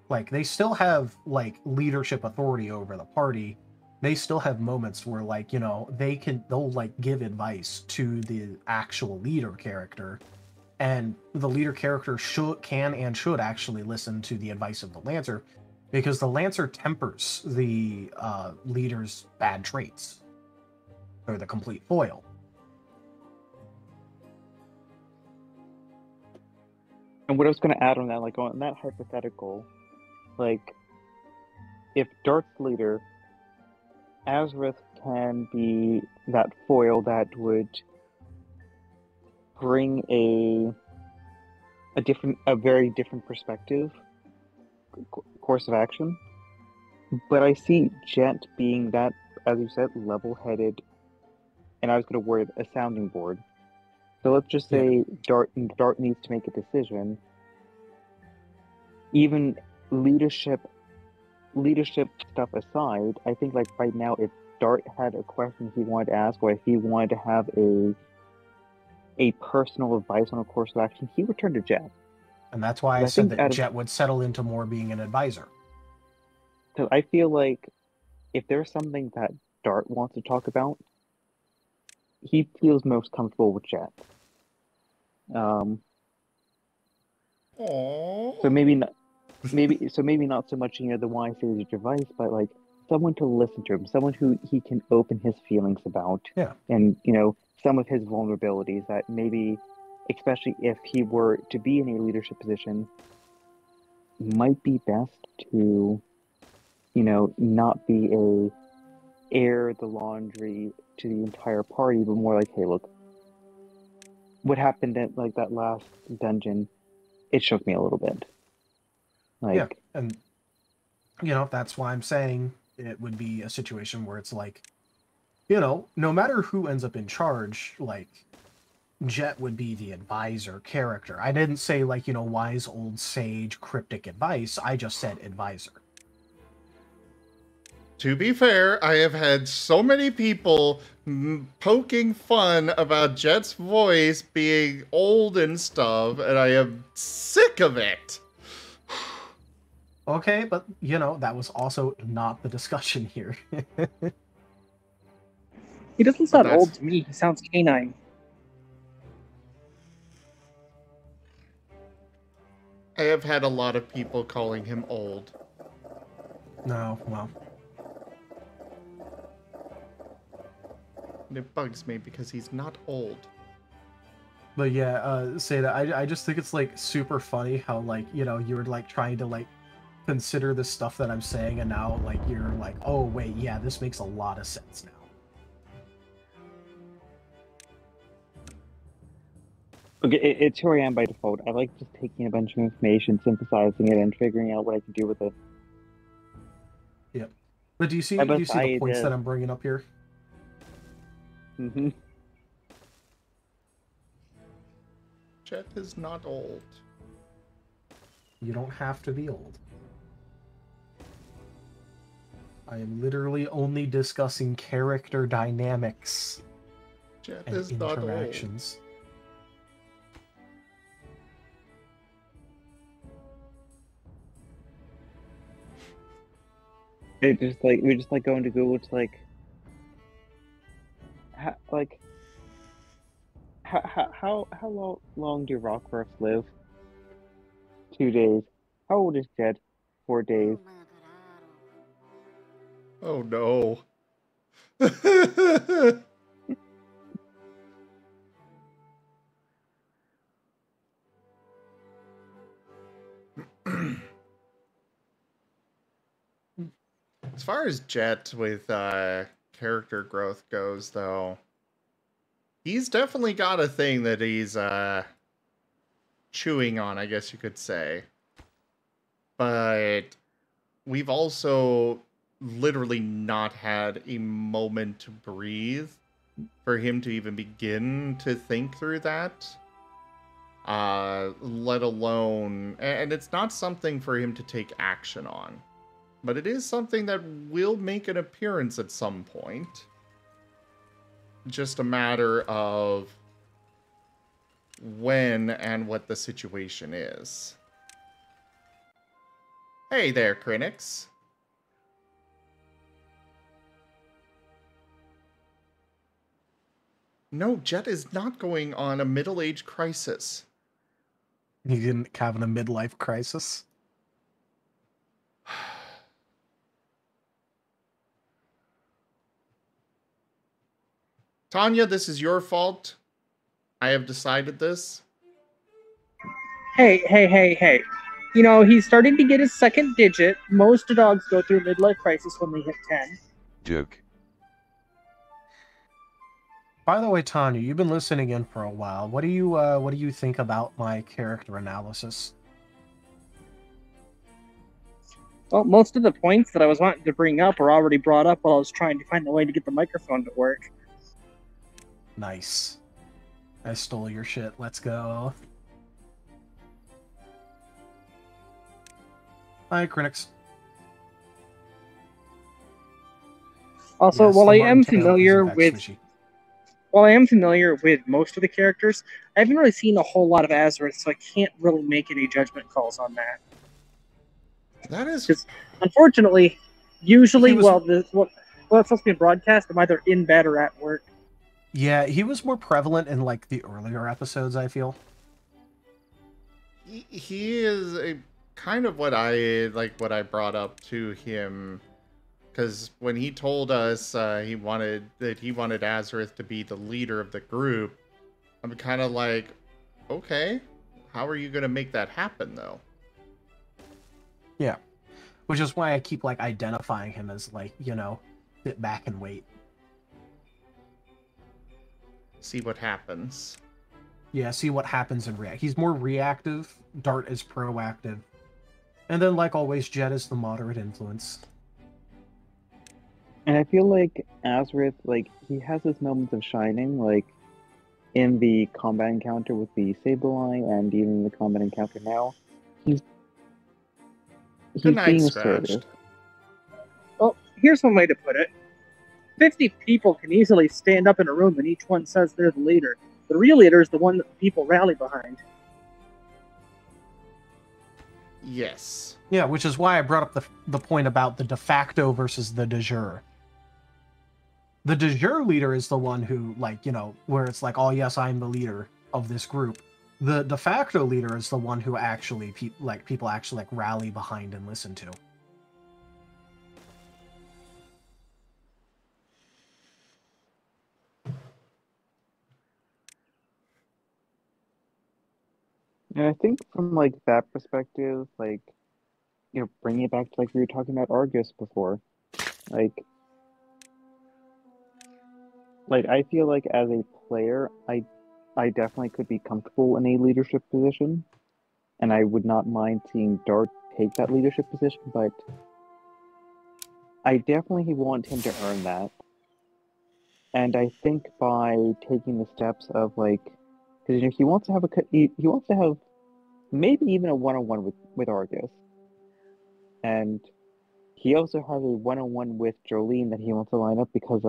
Speaker 2: Like, they still have, like, leadership authority over the party. They still have moments where, like, they'll, like, give advice to the actual leader character. And the leader character can and should actually listen to the advice of the Lancer, because the Lancer tempers the leader's bad traits. Or the complete foil.
Speaker 3: And what I was going to add on that, like on that hypothetical, like if Dart's leader, Azareth can be that foil that would bring a very different perspective, course of action. But I see Jet being that, as you said, level-headed, and I was going to word a sounding board. So let's just say Dart needs to make a decision. Even leadership leadership stuff aside, I think like right now, if Dart had a question he wanted to ask, or if he wanted to have a personal advice on a course of action, he would turn to Jet.
Speaker 2: And that's why I said that Jet would settle into more being an advisor.
Speaker 3: Because I feel like if there's something that Dart wants to talk about, he feels most comfortable with Jet.
Speaker 1: Aww.
Speaker 3: So maybe not so much, the wise sage advice, but like someone to listen to him, someone who he can open his feelings about, and some of his vulnerabilities that maybe, especially if he were to be in a leadership position, might be best to, not be air the laundry to the entire party, but more like, hey, look, what happened at like that last dungeon, it shook me a little bit. Like,
Speaker 2: and that's why I'm saying it would be a situation where it's like, no matter who ends up in charge, like Jet would be the advisor character. I didn't say like, wise old sage cryptic advice. I just said advisor.
Speaker 1: To be fair, I have had so many people poking fun about Jet's voice being old and stuff, and I am sick of it.
Speaker 2: Okay, but, that was also not the discussion here.
Speaker 8: He doesn't sound old to me. He sounds canine.
Speaker 1: I have had a lot of people calling him old.
Speaker 2: No, well.
Speaker 1: And it bugs me because he's not old.
Speaker 2: But yeah, say that. I just think it's like super funny how like, you were like trying to like consider the stuff that I'm saying, and now like you're like, oh wait, yeah, this makes a lot of sense now.
Speaker 3: Okay, it's who I am by default. I like just taking a bunch of information, synthesizing it, and figuring out what I can do with it.
Speaker 2: Yep. But do you see the points that I'm bringing up here?
Speaker 3: Mm-hmm.
Speaker 1: Jet is not old.
Speaker 2: You don't have to be old. I am literally only discussing character dynamics
Speaker 1: Jet
Speaker 2: and
Speaker 1: is not
Speaker 2: interactions.
Speaker 3: It just like we're just like going to Google to like, how long do rockworms live? 2 days. How old is Jet? 4 days.
Speaker 1: Oh no. As far as Jet with character growth goes, though, he's definitely got a thing that he's chewing on, I guess you could say. But we've also literally not had a moment to breathe for him to even begin to think through that. Let alone... And it's not something for him to take action on. But it is something that will make an appearance at some point. Just a matter of when and what the situation is. Hey there, Crinix. No, Jet is not going on a middle-age crisis.
Speaker 2: He didn't have a midlife crisis?
Speaker 1: Tanya, this is your fault. I have decided this.
Speaker 8: Hey. He's starting to get his second digit. Most dogs go through midlife crisis when they hit 10.
Speaker 9: Joke.
Speaker 2: By the way, Tanya, you've been listening in for a while. What do you think about my character analysis?
Speaker 8: Well, most of the points that I was wanting to bring up were already brought up while I was trying to find a way to get the microphone to work.
Speaker 2: Nice. I stole your shit. Let's go. Hi, Crinix.
Speaker 8: Also,
Speaker 2: Yes,
Speaker 8: while
Speaker 2: the
Speaker 8: I am
Speaker 2: Marten is in
Speaker 8: familiar
Speaker 2: fact
Speaker 8: with
Speaker 2: swishy.
Speaker 8: most of the characters, I haven't really seen a whole lot of Azareth, so I can't really make any judgment calls on that.
Speaker 1: That is
Speaker 8: Because, unfortunately, usually
Speaker 2: He was-
Speaker 8: while it's supposed to be a broadcast, I'm either in bed or at work.
Speaker 2: Yeah, he was more prevalent in like the earlier episodes, I feel.
Speaker 1: he is a kind of what I brought up to him, because when he told us he wanted Azareth to be the leader of the group, I'm kind of like, okay, how are you going to make that happen though?
Speaker 2: Yeah. Which is why I keep like identifying him as like, sit back and wait.
Speaker 1: See what happens.
Speaker 2: Yeah, see what happens and react. He's more reactive, Dart is proactive. And then like always, Jet is the moderate influence.
Speaker 3: And I feel like Azareth, like, he has his moments of shining, like in the combat encounter with the Sableye and even the combat encounter now. He's
Speaker 1: Good night,
Speaker 3: being
Speaker 1: Scratched.
Speaker 3: assertive.
Speaker 8: Well, here's one way to put it. 50 people can easily stand up in a room and each one says they're the leader. The real leader is the one that people rally behind.
Speaker 1: Yes.
Speaker 2: Yeah, which is why I brought up the point about the de facto versus the de jure. The de jure leader is the one who, like, where it's like, oh yes, I'm the leader of this group. The de facto leader is the one who actually, people actually like rally behind and listen to.
Speaker 3: And I think from like that perspective, like, bringing it back to like we were talking about Argus before, like I feel like as a player, I definitely could be comfortable in a leadership position, and I would not mind seeing Dart take that leadership position, but I definitely want him to earn that. And I think by taking the steps of like, because he wants to have he wants to have maybe even a one-on-one with Argus, and he also has a one-on-one with Jolene that he wants to line up because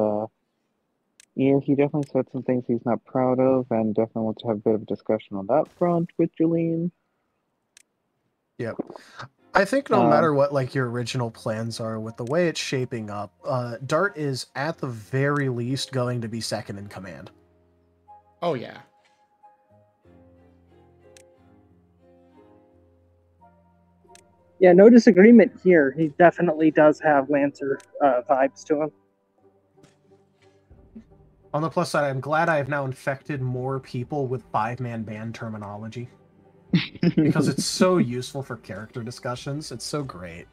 Speaker 3: he definitely said some things he's not proud of, and definitely wants to have a bit of a discussion on that front with Jolene.
Speaker 2: Yep. I think no matter what like your original plans are, with the way it's shaping up, Dart is at the very least going to be second in command.
Speaker 1: Oh yeah.
Speaker 8: Yeah, no disagreement here. He definitely does have Lancer vibes to him.
Speaker 2: On the plus side, I'm glad I have now infected more people with 5-man band terminology. Because it's so useful for character discussions. It's so great.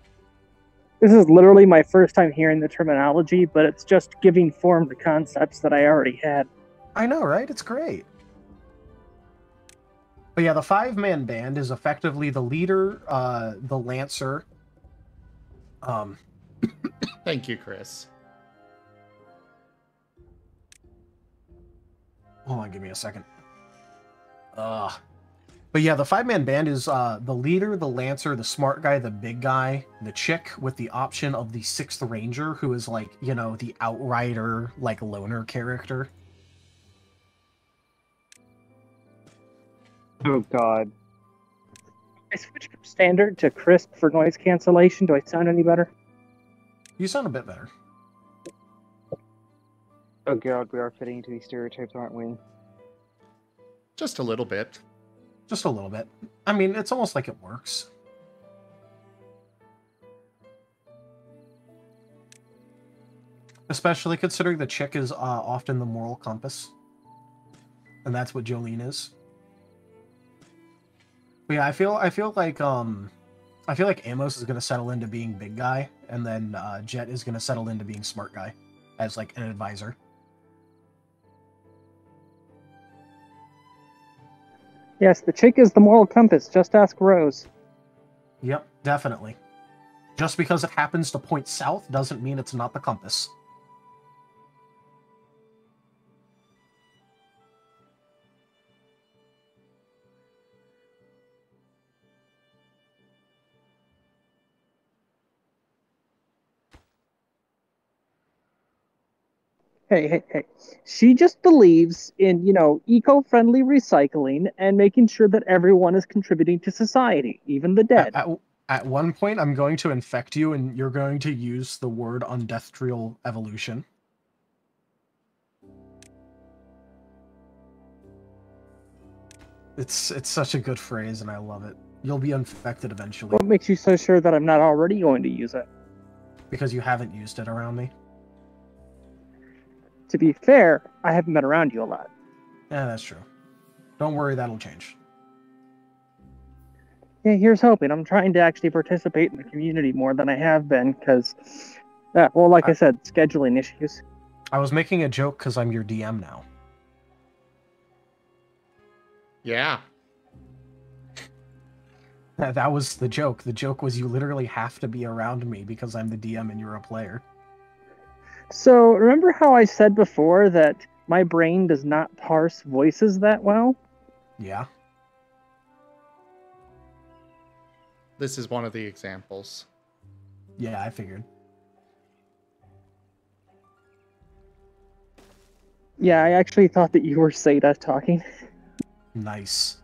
Speaker 8: This is literally my first time hearing the terminology, but it's just giving form to concepts that I already had.
Speaker 2: I know, right? It's great. But yeah, the 5-man band is effectively the leader, the Lancer.
Speaker 1: Thank you, Chris.
Speaker 2: Hold on, give me a second. But yeah, the 5-man band is the leader, the Lancer, the smart guy, the big guy, the chick with the option of the 6th Ranger, who is like, the outrider, like loner character.
Speaker 3: Oh God.
Speaker 8: I switched from standard to crisp for noise cancellation. Do I sound any better?
Speaker 2: You sound a bit better.
Speaker 3: Oh God, we are fitting into these stereotypes, aren't we?
Speaker 1: Just a little bit.
Speaker 2: Just a little bit. I mean, it's almost like it works. Especially considering the chick is often the moral compass. And that's what Jolene is. But yeah, I feel like Amos is gonna settle into being big guy, and then Jet is gonna settle into being smart guy as like an advisor.
Speaker 8: Yes, the chick is the moral compass. Just ask Rose.
Speaker 2: Yep, definitely. Just because it happens to point south doesn't mean it's not the compass.
Speaker 8: Hey. She just believes in, eco-friendly recycling and making sure that everyone is contributing to society, even the dead.
Speaker 2: At one point, I'm going to infect you, and you're going to use the word industrial evolution. It's such a good phrase, and I love it. You'll be infected eventually.
Speaker 8: What makes you so sure that I'm not already going to use it?
Speaker 2: Because you haven't used it around me.
Speaker 8: To be fair, I haven't been around you a lot.
Speaker 2: Yeah, that's true. Don't worry, that'll change.
Speaker 8: Yeah, here's hoping. I'm trying to actually participate in the community more than I have been, because, like I said, scheduling issues.
Speaker 2: I was making a joke because I'm your DM now.
Speaker 1: Yeah.
Speaker 2: That was the joke. The joke was you literally have to be around me because I'm the DM and you're a player.
Speaker 8: So, remember how I said before that my brain does not parse voices that well?
Speaker 2: Yeah.
Speaker 1: This is one of the examples.
Speaker 2: Yeah, I figured.
Speaker 8: Yeah, I actually thought that you were Seda talking.
Speaker 2: Nice.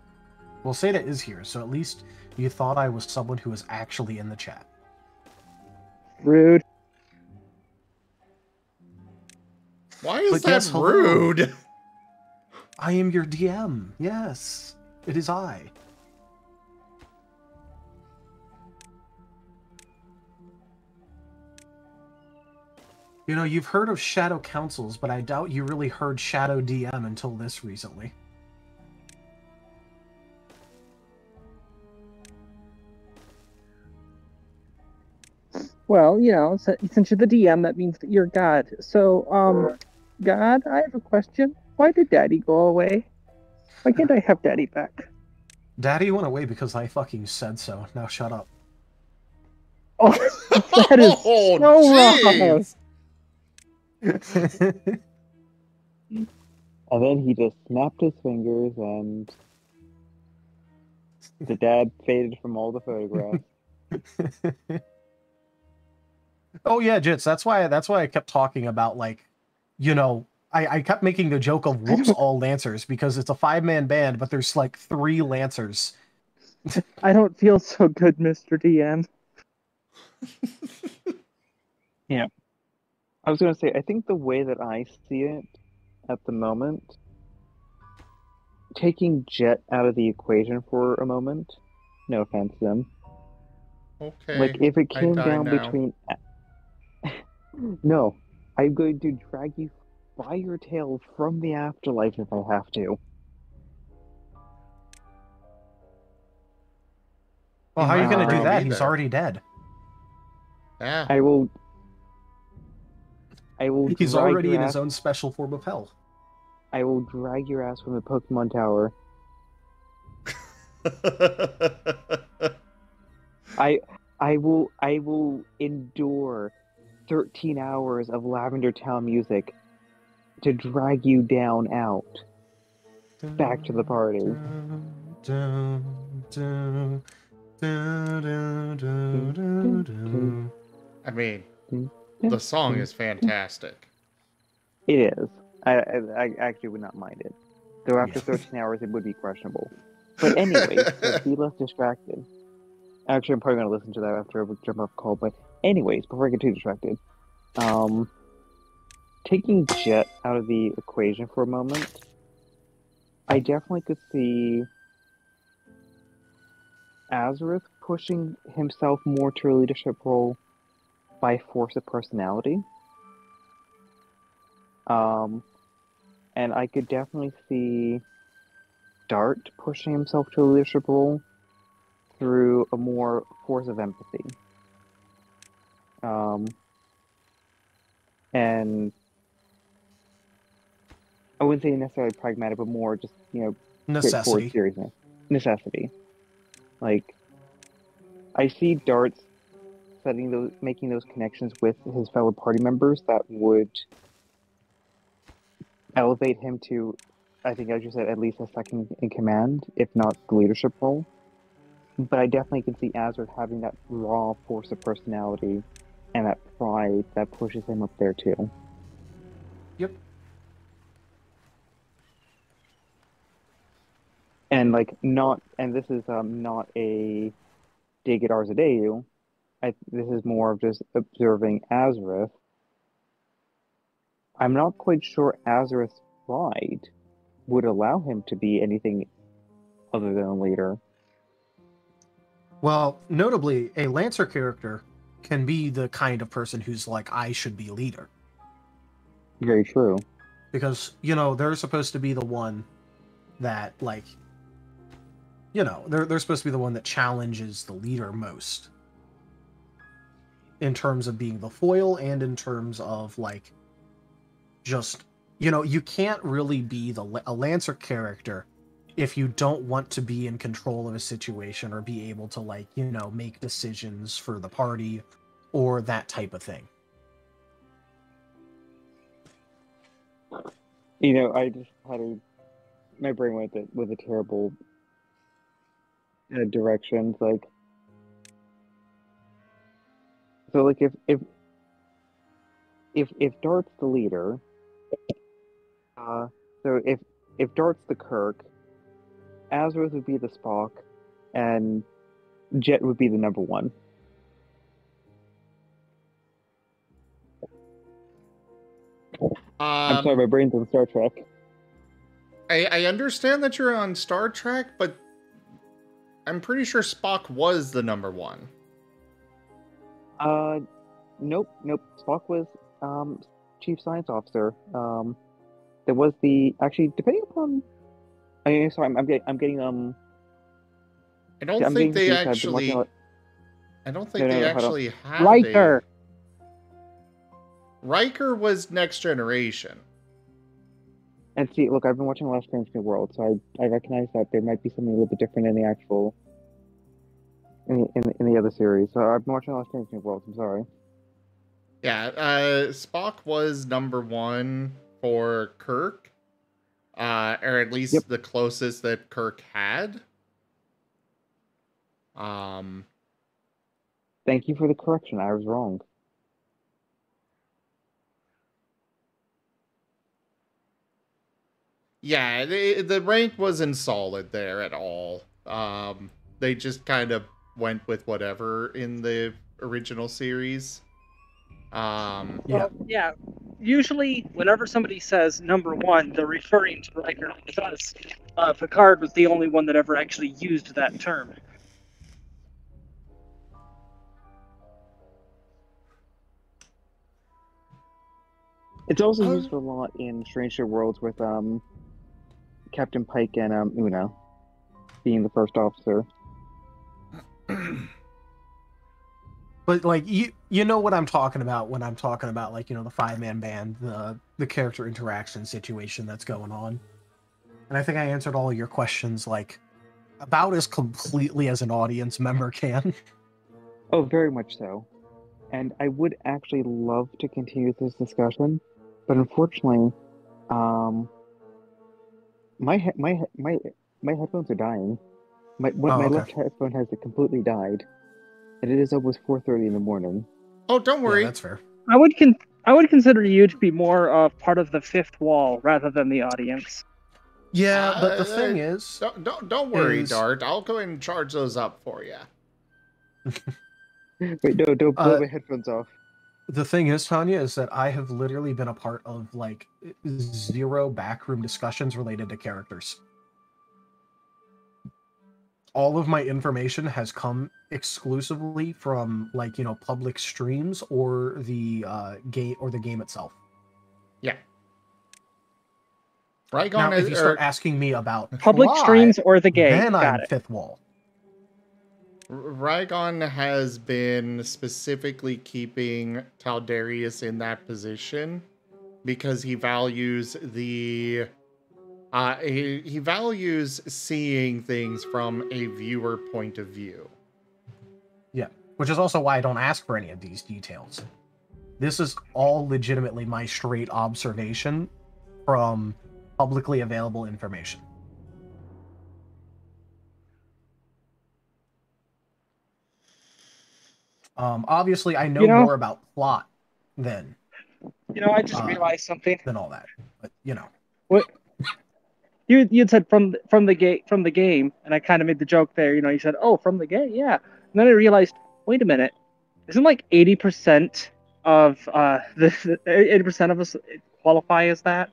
Speaker 2: Well, Seda is here, so at least you thought I was someone who was actually in the chat.
Speaker 8: Rude.
Speaker 1: Why is that rude?
Speaker 2: I am your DM. Yes, it is I. You know, you've heard of Shadow Councils, but I doubt you really heard Shadow DM until this recently.
Speaker 8: Well, since you're the DM, that means that you're God. So, God, I have a question. Why did Daddy go away? Why can't I have Daddy back?
Speaker 2: Daddy went away because I fucking said so. Now shut up.
Speaker 8: Oh, that is so wrong.
Speaker 3: And then he just snapped his fingers and the dad faded from all the photographs.
Speaker 2: Oh yeah, Jits, that's why I kept talking about, like, I kept making the joke of whoops all Lancers because it's a 5-man band, but there's like 3 Lancers.
Speaker 8: I don't feel so good, Mr. DM.
Speaker 3: Yeah. I was going to say, I think the way that I see it at the moment, taking Jet out of the equation for a moment, no offense to them.
Speaker 1: Okay.
Speaker 3: Like, if it came down
Speaker 1: now.
Speaker 3: between... No, I'm going to drag you by your tail from the afterlife if I have to.
Speaker 2: Well, how are you going to do that? He's already dead.
Speaker 1: Yeah.
Speaker 3: I will.
Speaker 2: He's already in his own special form of hell.
Speaker 3: I will drag your ass from the Pokemon Tower. I will endure 13 hours of Lavender Town music to drag you down out back to the party.
Speaker 1: I mean, the song is fantastic.
Speaker 3: It is. I actually would not mind it. Though after 13 hours, it would be questionable. But anyway, so be less distracted. Actually, I'm probably going to listen to that after I jump off call. But anyways, before I get too distracted, taking Jet out of the equation for a moment, I definitely could see Azareth pushing himself more to a leadership role by force of personality. And I could definitely see Dart pushing himself to a leadership role through a more force of empathy. And I wouldn't say necessarily pragmatic, but more just,
Speaker 2: necessity.
Speaker 3: Seriousness. Necessity. Like, I see Dart's making those connections with his fellow party members that would elevate him to, I think, as you said, at least a second in command, if not the leadership role. But I definitely can see Azard having that raw force of personality and that pride that pushes him up there too.
Speaker 2: Yep.
Speaker 3: And like not, and this is not a dig at Arzadeu. This is more of just observing Azareth. I'm not quite sure Azareth's pride would allow him to be anything other than a leader.
Speaker 2: Well, notably, a Lancer character can be the kind of person who's like, I should be leader.
Speaker 3: Very true.
Speaker 2: Because, you know, they're supposed to be the one that, like, you know, they're supposed to be the one that challenges the leader most. In terms of being the foil and in terms of, like, just, you know, you can't really be a Lancer character if you don't want to be in control of a situation or be able to, like, you know, make decisions for the party or that type of thing.
Speaker 3: You know, I just had my brain went with a terrible directions. Like, so like if Dart's the leader, so if Dart's the Kirk, Azareth would be the Spock, and Jet would be the number one. I'm sorry, my brain's on Star Trek.
Speaker 1: I understand that you're on Star Trek, but I'm pretty sure Spock was the number one.
Speaker 3: Nope. Spock was Chief Science Officer. There was actually depending upon. Sorry, I'm getting
Speaker 1: I don't think they actually. I don't think they actually have
Speaker 8: Riker.
Speaker 1: Riker was Next Generation.
Speaker 3: And see, look, I've been watching Last Strange New World, so I recognize that there might be something a little bit different in the actual in the other series. So I've been watching Last Strange New World. I'm sorry.
Speaker 1: Yeah, Spock was number one for Kirk, or at least the closest that Kirk had.
Speaker 3: Thank you for the correction. I was wrong.
Speaker 1: Yeah, the rank wasn't solid there at all. They just kind of went with whatever in the original series.
Speaker 8: Well, yeah. Usually, whenever somebody says number one, they're referring to Riker because Picard was the only one that ever actually used that term.
Speaker 3: It's also used a lot in Stranger Worlds with Captain Pike and Una being the first officer.
Speaker 2: But like you know what I'm talking about when I'm talking about, like, you know, the 5-man band, the character interaction situation that's going on. And I think I answered all your questions like about as completely as an audience member can.
Speaker 3: Oh, very much so. And I would actually love to continue this discussion, but unfortunately, my headphones are dying. My left headphone has completely died, and it is almost 4:30 in the morning.
Speaker 1: Oh, don't worry.
Speaker 2: Yeah, that's fair.
Speaker 8: I would consider you to be more part of the fifth wall rather than the audience.
Speaker 2: Yeah, but the thing is,
Speaker 1: don't worry, Dart. I'll go ahead and charge those up for you.
Speaker 3: Wait, no, don't blow my headphones off.
Speaker 2: The thing is, Tanya, is that I have literally been a part of like 0 backroom discussions related to characters. All of my information has come exclusively from, like, you know, public streams or the game itself.
Speaker 1: Yeah. Right.
Speaker 2: Now, if you start asking me about
Speaker 8: public streams or the game,
Speaker 2: then I'm fifth wall.
Speaker 1: Rygon has been specifically keeping Taldarius in that position because he values the he values seeing things from a viewer point of view.
Speaker 2: Yeah, which is also why I don't ask for any of these details. This is all legitimately my straight observation from publicly available information. Obviously, I know more about plot than
Speaker 8: I just realized something.
Speaker 2: than all that. But
Speaker 8: What you'd said from the game, and I kind of made the joke there. You said, "Oh, from the game, yeah." And then I realized, wait a minute, isn't like 80% of the 80% of us qualify as that?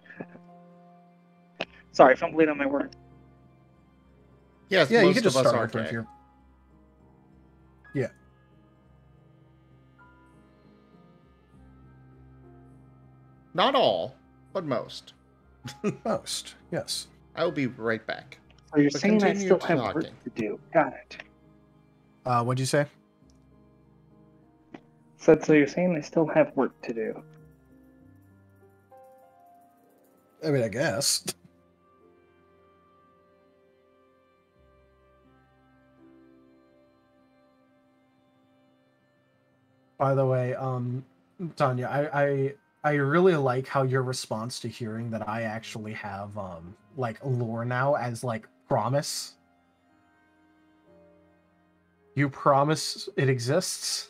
Speaker 8: Sorry, fumbling on my words.
Speaker 1: Yes,
Speaker 2: yeah, you
Speaker 1: most
Speaker 2: could just
Speaker 1: of us
Speaker 2: start
Speaker 1: are
Speaker 2: over if
Speaker 1: gay.
Speaker 2: you're. Yeah.
Speaker 1: Not all, but most.
Speaker 2: Most, yes.
Speaker 1: I'll be right back.
Speaker 8: So you're
Speaker 1: But
Speaker 8: saying I
Speaker 1: continue
Speaker 8: still have work
Speaker 1: talking.
Speaker 8: to do? Got it.
Speaker 2: What'd you say?
Speaker 8: So you're saying I still have work to do?
Speaker 2: I mean, I guess. By the way, Tanya, I really like how your response to hearing that I actually have like lore now as like promise. You promise it exists?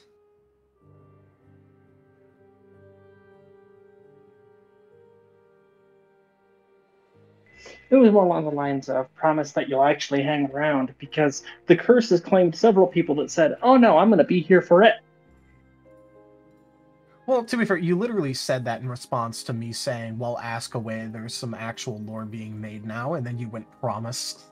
Speaker 8: It was more along the lines of promise that you'll actually hang around, because the curse has claimed several people that said, "Oh no, I'm going to be here for it."
Speaker 2: Well, to be fair, you literally said that in response to me saying, well, ask away, there's some actual lore being made now, and then you went promise.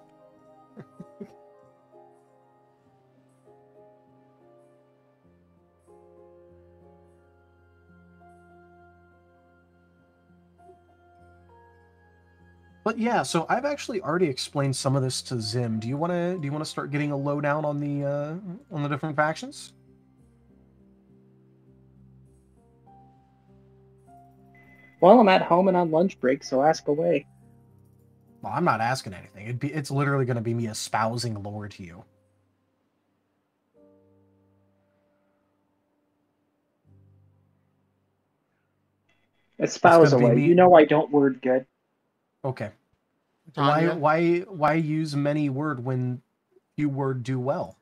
Speaker 2: But yeah, so I've actually already explained some of this to Zim. Do you want to start getting a lowdown on the different factions?
Speaker 8: Well, I'm at home and on lunch break, so ask away.
Speaker 2: Well, I'm not asking anything. It's literally going to be me espousing lore to you.
Speaker 8: Espouse
Speaker 2: gonna be
Speaker 8: away.
Speaker 2: me-
Speaker 8: You know I don't word good.
Speaker 2: Okay.
Speaker 1: Tanya?
Speaker 2: Why use many word when few word do well?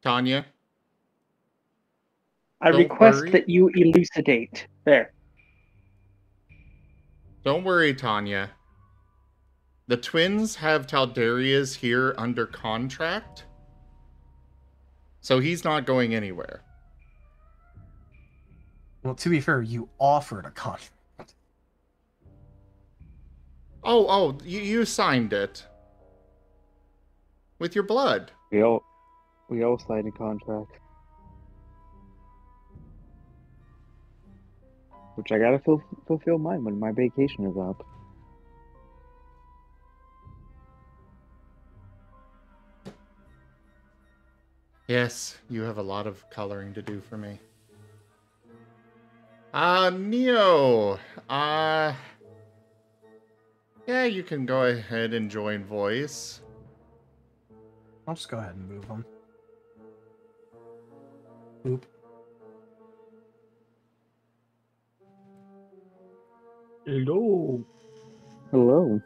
Speaker 1: Tanya?
Speaker 8: I
Speaker 1: Don't
Speaker 8: request
Speaker 1: worry.
Speaker 8: that you elucidate. There.
Speaker 1: Don't worry, Tanya. The twins have Taldarius here under contract, so he's not going anywhere.
Speaker 2: Well, to be fair, you offered a contract.
Speaker 1: Oh, you signed it. With your blood.
Speaker 3: We all signed a contract. Which I gotta fulfill mine when my vacation is up.
Speaker 1: Yes, you have a lot of coloring to do for me. Neo. Yeah, you can go ahead and join voice.
Speaker 2: I'll just go ahead and move them. Oop.
Speaker 8: Hello.
Speaker 3: Hello.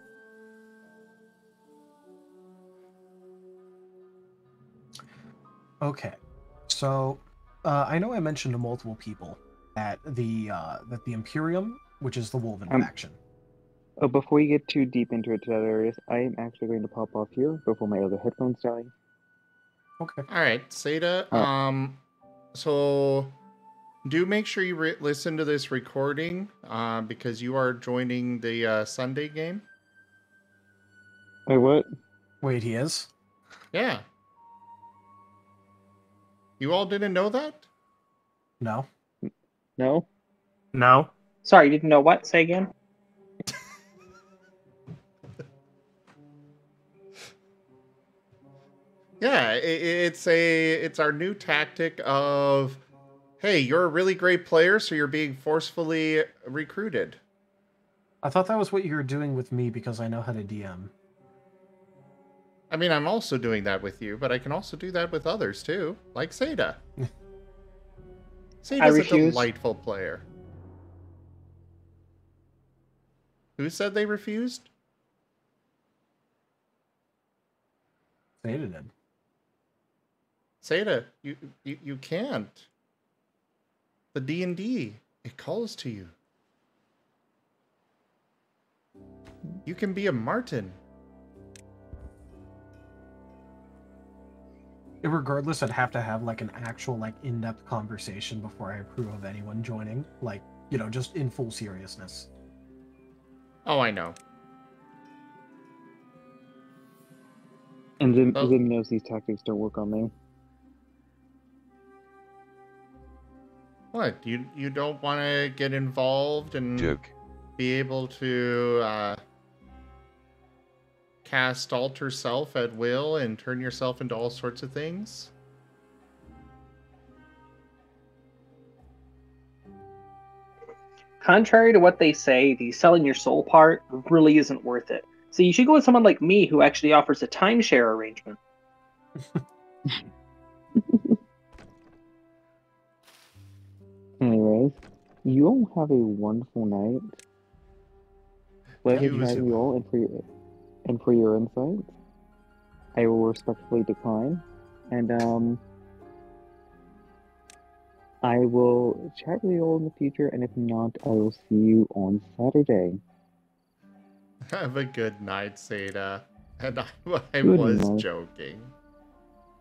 Speaker 2: Okay, so I know I mentioned to multiple people that the Imperium, which is the Wolven faction.
Speaker 3: Oh, before you get too deep into it, Darius, I am actually going to pop off here before my other headphones die.
Speaker 2: Okay.
Speaker 1: All right, Seda. So do make sure you listen to this recording, because you are joining the Sunday game.
Speaker 3: Wait, what?
Speaker 2: Wait, he is?
Speaker 1: Yeah. You all didn't know that?
Speaker 2: No.
Speaker 3: No?
Speaker 8: No. Sorry, you didn't know what? Say again?
Speaker 1: Yeah, it's our new tactic of, hey, you're a really great player, so you're being forcefully recruited.
Speaker 2: I thought that was what you were doing with me because I know how to DM.
Speaker 1: I mean, I'm also doing that with you, but I can also do that with others too, like Seda. Seda's a delightful player. Who said they refused?
Speaker 2: Seda did.
Speaker 1: Seda, you can't. The D&D, it calls to you. You can be a Marten.
Speaker 2: Regardless, I'd have to have like an actual like in-depth conversation before I approve of anyone joining. Like, you know, just in full seriousness.
Speaker 1: Oh, I know.
Speaker 3: And Zim,
Speaker 1: Oh.
Speaker 3: Zim knows these tactics don't work on me.
Speaker 1: What? You don't want to get involved and
Speaker 9: Joke.
Speaker 1: be able to cast alter self at will and turn yourself into all sorts of things?
Speaker 8: Contrary to what they say, the selling your soul part really isn't worth it. So you should go with someone like me who actually offers a timeshare arrangement.
Speaker 3: Anyways, you all have a wonderful night. Pleasure
Speaker 1: You as
Speaker 3: chatting you all and for your insights. I will respectfully decline. And I will chat with you all in the future, and if not, I will see you on Saturday.
Speaker 1: Have a good night, Seda. And I
Speaker 3: Good
Speaker 1: was
Speaker 3: night.
Speaker 1: joking.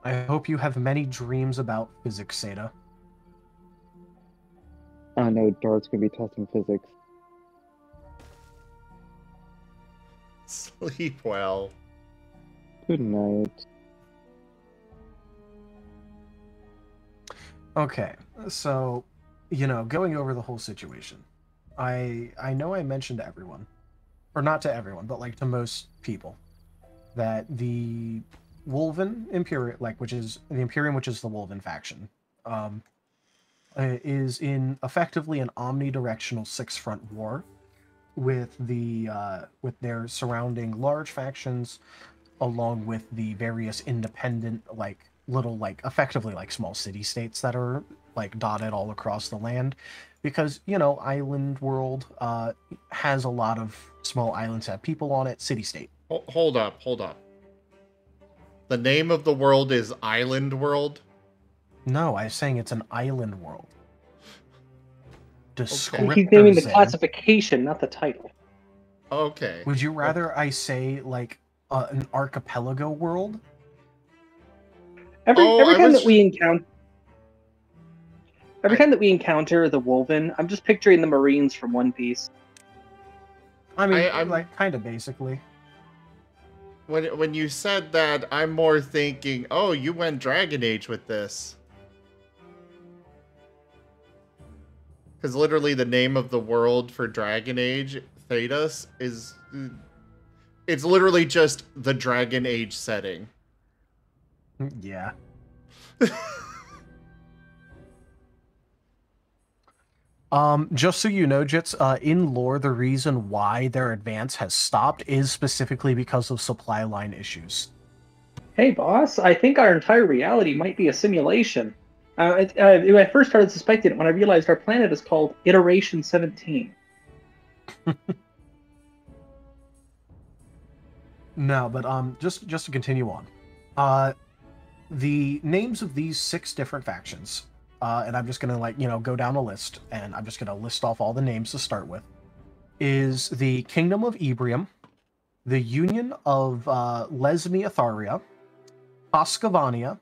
Speaker 2: I hope you have many dreams about physics, Seda.
Speaker 3: Oh no, Dart's gonna be testing physics.
Speaker 1: Sleep well.
Speaker 3: Good night.
Speaker 2: Okay, so, you know, going over the whole situation, I know I mentioned to everyone, or not to everyone, but like to most people, that the Wolven Imperium, like which is the Imperium, which is the Wolven faction, is in effectively an omnidirectional six-front war with their surrounding large factions, along with the various independent little effectively small city states that are dotted all across the land, because island world has a lot of small islands that have people on it. City state.
Speaker 1: Hold up. The name of the world is Island World?
Speaker 2: No, I was saying it's an island world.
Speaker 8: He's naming the
Speaker 2: Descriptors in.
Speaker 8: classification, not the title.
Speaker 1: Okay.
Speaker 2: Would you rather I say an archipelago world?
Speaker 8: Every time that we encounter the Wolven, I'm just picturing the Marines from One Piece.
Speaker 2: I mean, I'm kind of basically.
Speaker 1: When you said that, I'm more thinking, oh, you went Dragon Age with this. Because literally the name of the world for Dragon Age, Thedas, it's literally just the Dragon Age setting.
Speaker 2: Yeah. Just so you know, Jits, in lore, the reason why their advance has stopped is specifically because of supply line issues.
Speaker 8: Hey, boss, I think our entire reality might be a simulation. I first started suspecting it when I realized our planet is called Iteration 17.
Speaker 2: No, but just to continue on, the names of these 6 different factions, and I'm just gonna go down a list, and I'm just gonna list off all the names to start with, is the Kingdom of Ebrium, the Union of Lesmia Tharia, Toscavania,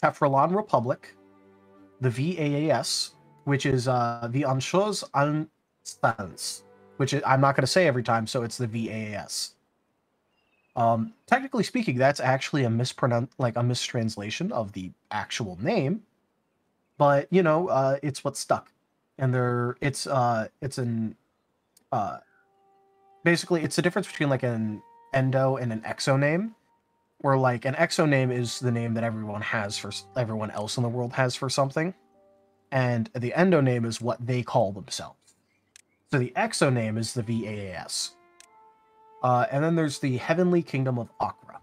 Speaker 2: Tefralon Republic, the VAAS, which is the Anschluss Anstans, which I'm not going to say every time, so it's the VAAS. Technically speaking, that's actually a mistranslation of the actual name, but it's what stuck, and basically it's the difference between an endo and an exo name, where an exo name is the name that everyone else in the world has for something, and the endo name is what they call themselves. So the exo name is the VAAS. And then there's the Heavenly Kingdom of Akra.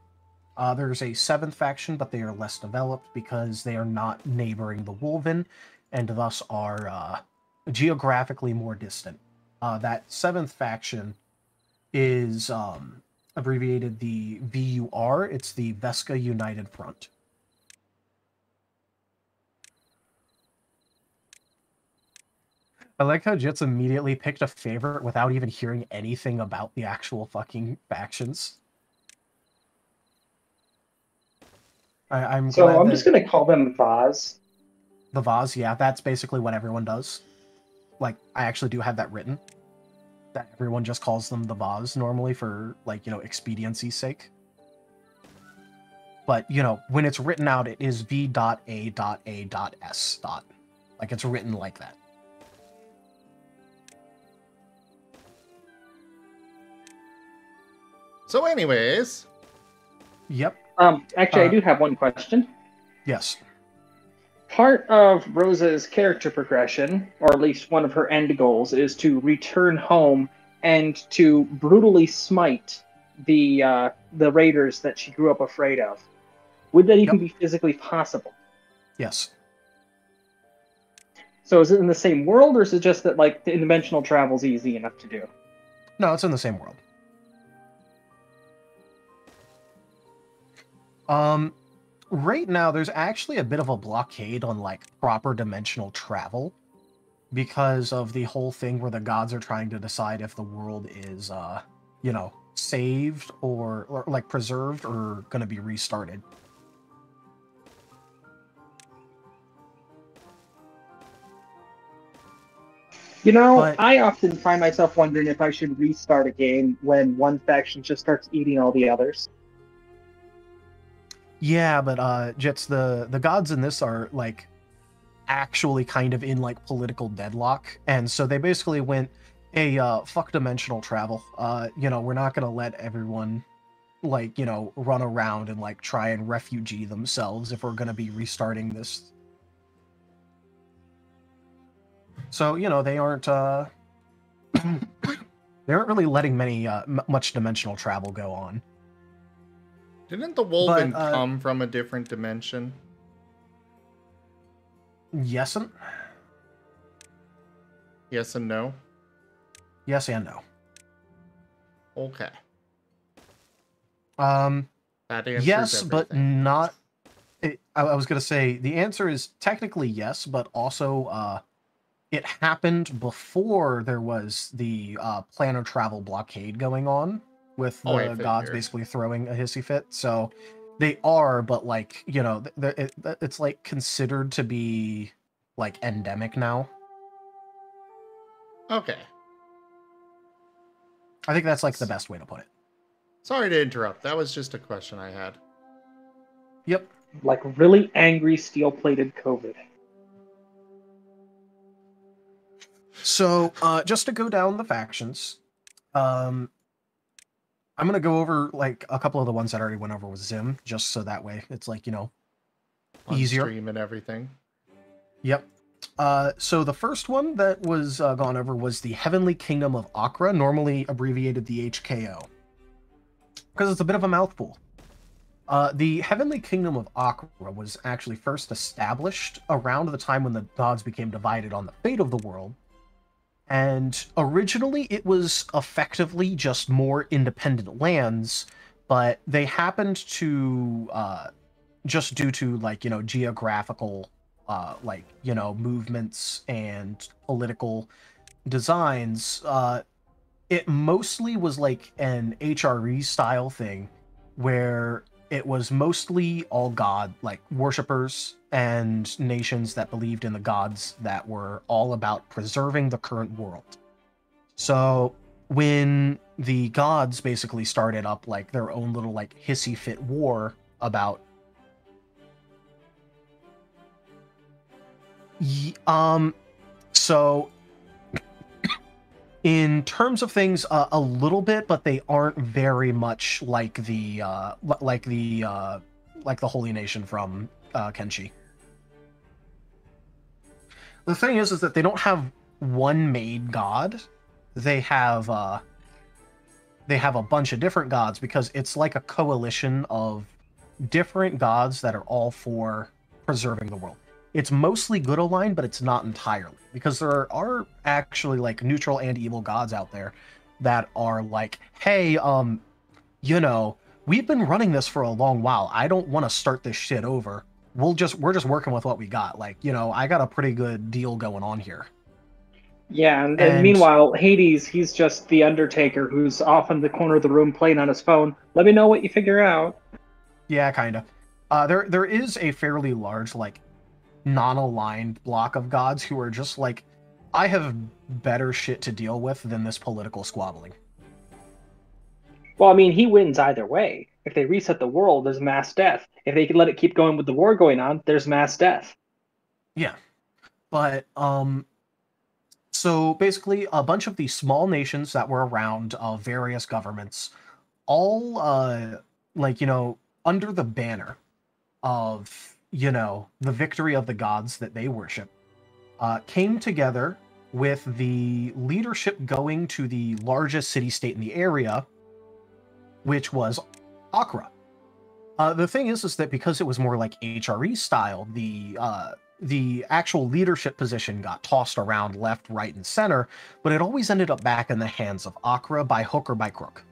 Speaker 2: There's a 7th faction, but they are less developed because they are not neighboring the Wolven, and thus are geographically more distant. That 7th faction is abbreviated the VUR. It's the Vesca United Front. I like how Jits immediately picked a favorite without even hearing anything about the actual fucking factions. I'm
Speaker 8: So
Speaker 2: glad
Speaker 8: I'm
Speaker 2: that
Speaker 8: just gonna call them Vaz.
Speaker 2: the vase, yeah, that's basically what everyone does. Like, I actually do have that written. That everyone just calls them the vase normally for, like, you know, expediency's sake. But, you know, when it's written out, it is V.A.A.S. Like, it's written like that.
Speaker 1: So, anyways,
Speaker 2: Yep.
Speaker 8: Actually, I do have one question.
Speaker 2: Yes.
Speaker 8: Part of Rosa's character progression, or at least one of her end goals, is to return home and to brutally smite the raiders that she grew up afraid of. Would that even be physically possible?
Speaker 2: Yes.
Speaker 8: So is it in the same world, or is it just that like the dimensional travel's easy enough to do?
Speaker 2: No, it's in the same world. Right now, there's actually a bit of a blockade on, like, proper dimensional travel because of the whole thing where the gods are trying to decide if the world is, you know, saved or like, preserved or going to be restarted.
Speaker 8: You know,
Speaker 2: But
Speaker 8: I often find myself wondering if I should restart a game when one faction just starts eating all the others.
Speaker 2: yeah, but Jets, the gods in this are, like, actually kind of in, like, political deadlock, and so they basically went, hey, fuck dimensional travel. You know, we're not gonna let everyone, like, you know, run around and, like, try and refugee themselves if we're gonna be restarting this. So, you know, they aren't they aren't really letting much dimensional travel go on.
Speaker 1: didn't the Wolven
Speaker 2: But,
Speaker 1: come from a different dimension?
Speaker 2: Yes and
Speaker 1: Yes and no?
Speaker 2: yes and no.
Speaker 1: Okay.
Speaker 2: That
Speaker 1: answers
Speaker 2: yes, but
Speaker 1: everything.
Speaker 2: not. I was gonna say the answer is technically yes, but also it happened before there was the planar travel blockade going on with
Speaker 1: Oh, I
Speaker 2: the gods
Speaker 1: figured.
Speaker 2: basically throwing a hissy fit. So they are, but like, you know, it's like considered to be like endemic now.
Speaker 1: Okay.
Speaker 2: I think that's like the best way to put it.
Speaker 1: Sorry to interrupt. That was just a question I had.
Speaker 2: Yep.
Speaker 8: Like really angry steel-plated COVID.
Speaker 2: So just to go down the factions, I'm gonna go over like a couple of the ones that I already went over with Zim, just so that way it's like, you know,
Speaker 1: On
Speaker 2: easier.
Speaker 1: stream and everything.
Speaker 2: Yep. So the first one that was gone over was the Heavenly Kingdom of Akra, normally abbreviated the HKO, because it's a bit of a mouthful. The Heavenly Kingdom of Akra was actually first established around the time when the gods became divided on the fate of the world, and originally it was effectively just more independent lands, but they happened to, just due to, like, you know, geographical like, you know, movements and political designs, it mostly was like an HRE style thing where it was mostly all god, like, worshippers and nations that believed in the gods that were all about preserving the current world. So when the gods basically started up like their own little like hissy fit war about so in terms of things, a little bit, but they aren't very much like the Holy Nation from Kenshi. The thing is that they don't have one main god. They have a bunch of different gods because it's like a coalition of different gods that are all for preserving the world. It's mostly good aligned, but it's not entirely, because there are actually like neutral and evil gods out there that are like, hey, you know, we've been running this for a long while. I don't want to start this shit over. We're just working with what we got. Like, you know, I got a pretty good deal going on here.
Speaker 8: Yeah, and
Speaker 2: And-
Speaker 8: meanwhile, Hades, he's just the Undertaker who's off in the corner of the room playing on his phone. Let me know what you figure out.
Speaker 2: Yeah, kind of. There is a fairly large, like, non-aligned block of gods who are just like, I have better shit to deal with than this political squabbling.
Speaker 8: Well, I mean, he wins either way. If they reset the world, there's mass death. If they can let it keep going with the war going on, there's mass death.
Speaker 2: Yeah. But, so basically, a bunch of these small nations that were around various governments, all, like, under the banner of, the victory of the gods that they worship, came together with the leadership going to the largest city-state in the area, which was Akra. The thing is that because it was more like HRE style, the actual leadership position got tossed around left, right, and center, but it always ended up back in the hands of Akra by hook or by crook.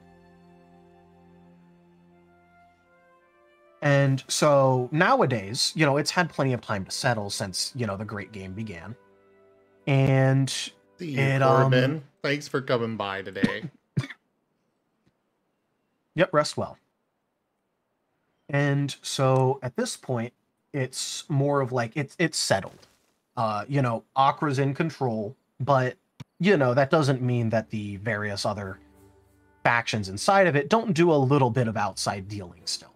Speaker 2: And so nowadays, it's had plenty of time to settle since, the Great Game began. And
Speaker 1: See you, Corbin. Thanks for coming by today.
Speaker 2: Yep, rest well. And so at this point, it's more of like it's settled. Akra's in control, but that doesn't mean that the various other factions inside of it don't do a little bit of outside dealing still.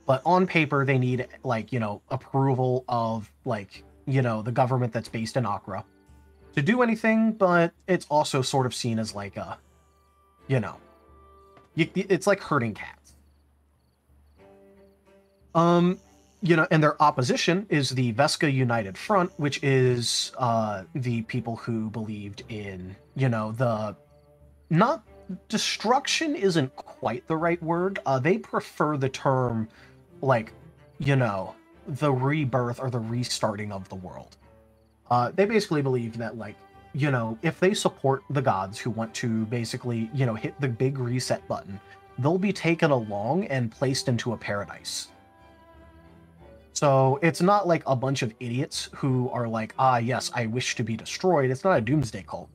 Speaker 2: But on paper, they need approval of the government that's based in Akra to do anything, but it's also sort of seen as like a, it's like herding cats. And their opposition is the Vesca United Front, which is the people who believed in, not destruction isn't quite the right word. They prefer the term, the rebirth or the restarting of the world. They basically believe that, if they support the gods who want to basically, hit the big reset button, they'll be taken along and placed into a paradise. So it's not like a bunch of idiots who are like, yes, I wish to be destroyed. It's not a doomsday cult.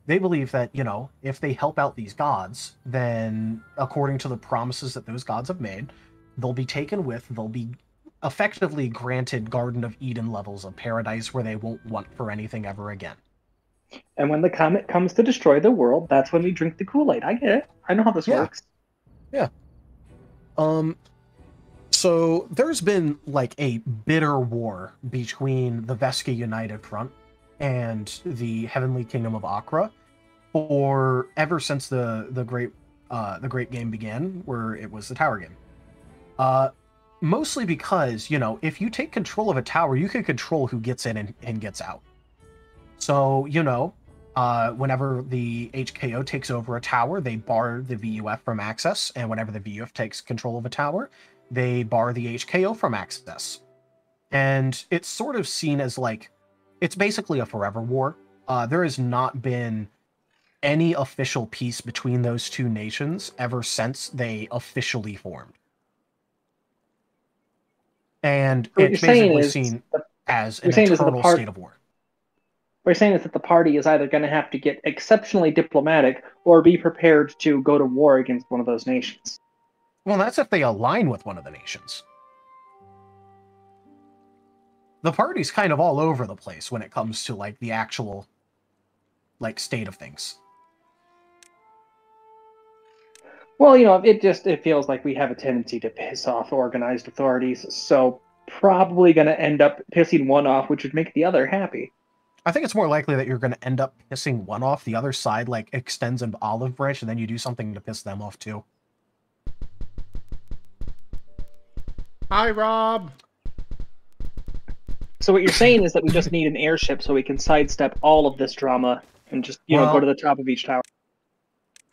Speaker 2: They believe that, if they help out these gods, then according to the promises that those gods have made, they'll be they'll be effectively granted Garden of Eden levels of paradise where they won't want for anything ever again.
Speaker 8: And when the comet comes to destroy the world, that's when we drink the Kool-Aid. I get it. I know how this works.
Speaker 2: Yeah. So there's been a bitter war between the Vesca United Front and the Heavenly Kingdom of Akra for ever since the Great Game began, where it was the Tower Game. Mostly because, if you take control of a tower, you can control who gets in and gets out. So, whenever the HKO takes over a tower, they bar the VUF from access, and whenever the VUF takes control of a tower, they bar the HKO from access. And it's sort of seen as it's basically a forever war. There has not been any official peace between those two nations ever since they officially formed. And
Speaker 8: So
Speaker 2: it's basically seen as an eternal state of war.
Speaker 8: What you're saying is that the party is either going to have to get exceptionally diplomatic or be prepared to go to war against one of those nations.
Speaker 2: Well, that's if they align with one of the nations. The party's kind of all over the place when it comes to, the actual, state of things.
Speaker 8: Well, it feels like we have a tendency to piss off organized authorities, so probably going to end up pissing one off, which would make the other happy.
Speaker 2: I think it's more likely that you're going to end up pissing one off, the other side, extends an olive branch, and then you do something to piss them off, too.
Speaker 1: Hi, Rob!
Speaker 8: So what you're saying is that we just need an airship so we can sidestep all of this drama and just, go to the top of each tower.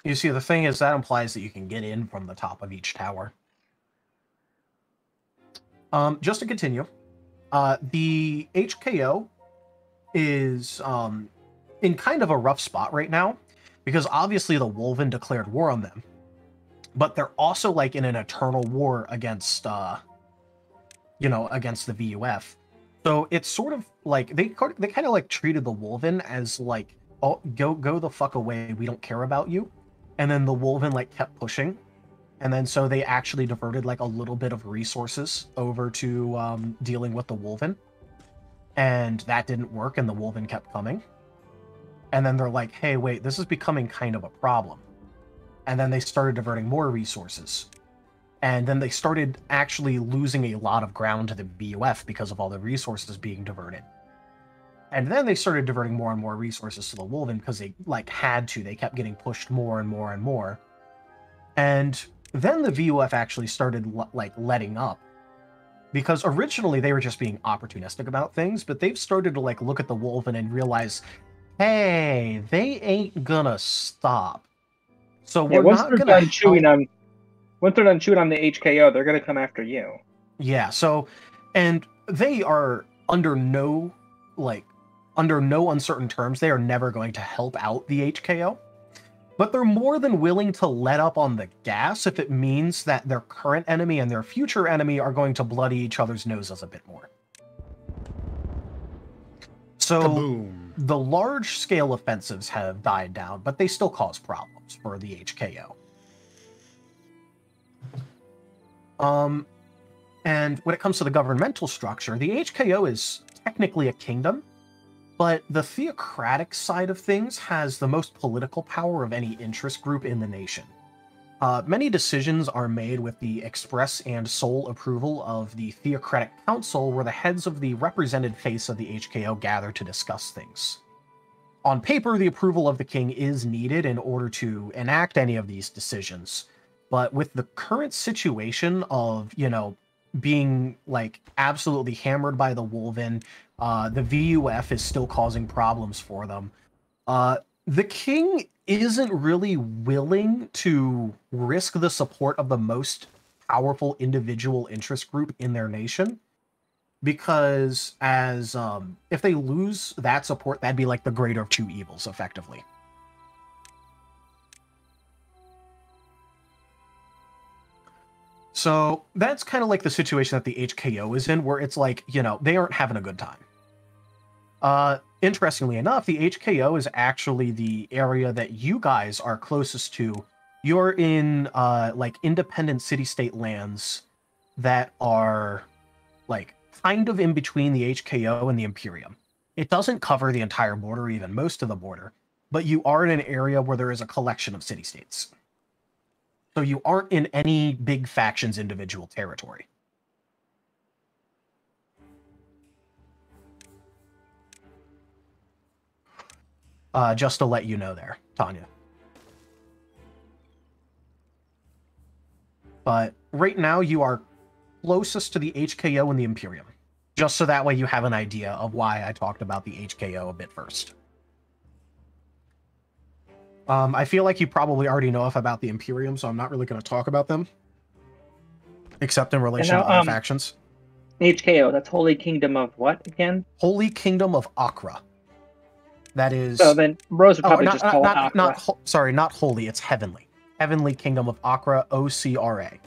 Speaker 2: You see, the thing is, that implies that you can get in from the top of each tower. Just to continue, the HKO is in kind of a rough spot right now, because obviously the Wolven declared war on them, but they're also in an eternal war against against the VUF So it's sort of like they kind of like treated the Wolven as like, oh, go the fuck away, we don't care about you. And then the Wolven like kept pushing, and then so they actually diverted like a little bit of resources over to dealing with the Wolven, and that didn't work, and the Wolven kept coming. And then they're like, hey, wait, this is becoming kind of a problem. And then they started diverting more resources. And then they started actually losing a lot of ground to the BUF because of all the resources being diverted. And then they started diverting more and more resources to the Wolven because they like had to. They kept getting pushed more and more and more. And then the VUF actually started like letting up. Because originally they were just being opportunistic about things, but they've started to like look at the Wolven and realize, hey, they ain't gonna stop. So we're not gonna
Speaker 8: once they're done chewing on the HKO, they're gonna come after you.
Speaker 2: Yeah, so, and they are under no uncertain terms, they are never going to help out the HKO. But they're more than willing to let up on the gas if it means that their current enemy and their future enemy are going to bloody each other's noses a bit more. So,
Speaker 1: Kaboom.
Speaker 2: the large-scale offensives have died down, but they still cause problems for the HKO. And when it comes to the governmental structure, the HKO is technically a kingdom, but the theocratic side of things has the most political power of any interest group in the nation. Many decisions are made with the express and sole approval of the Theocratic Council, where the heads of the represented face of the HKO gather to discuss things. On paper, the approval of the king is needed in order to enact any of these decisions, but with the current situation of, being like absolutely hammered by the Wolven, the VUF is still causing problems for them. The king isn't really willing to risk the support of the most powerful individual interest group in their nation, because as if they lose that support, that'd be like the greater of two evils, effectively. So that's kind of like the situation that the HKO is in, where it's like, they aren't having a good time. Interestingly enough, the HKO is actually the area that you guys are closest to. You're in like independent city-state lands that are like kind of in between the HKO and the Imperium. It doesn't cover the entire border, even most of the border, but you are in an area where there is a collection of city-states. So you aren't in any big faction's individual territory. Just to let you know there, Tanya. But right now you are closest to the HKO and the Imperium. Just so that way you have an idea of why I talked about the HKO a bit first. I feel like you probably already know enough about the Imperium, so I'm not really going to talk about them. Except in relation to other factions.
Speaker 8: HKO, that's Holy Kingdom of what again?
Speaker 2: Holy Kingdom of Akra. That is...
Speaker 8: So then Rose would probably just call it Akra.
Speaker 2: Sorry, not holy, it's heavenly. Heavenly Kingdom of Akra, OCRA.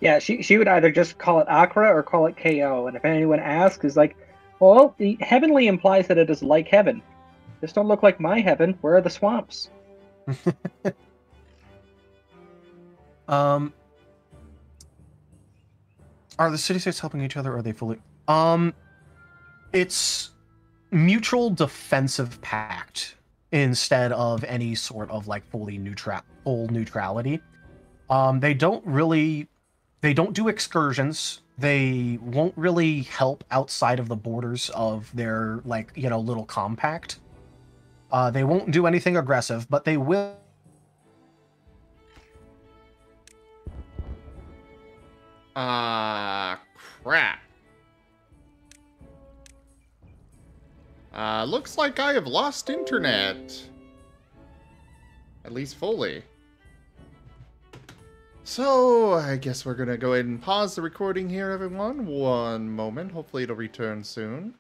Speaker 8: Yeah, she would either just call it Akra or call it KO, and if anyone asks, is like, well, the heavenly implies that it is like heaven. This don't look like my heaven. Where are the swamps?
Speaker 2: Are the city-states helping each other, or are they fully... It's mutual defensive pact instead of any sort of like full neutrality. They don't do excursions. They won't really help outside of the borders of their little compact. They won't do anything aggressive, but they will.
Speaker 1: Crap. Looks like I have lost internet. At least fully. So, I guess we're gonna go ahead and pause the recording here, everyone. One moment. Hopefully it'll return soon.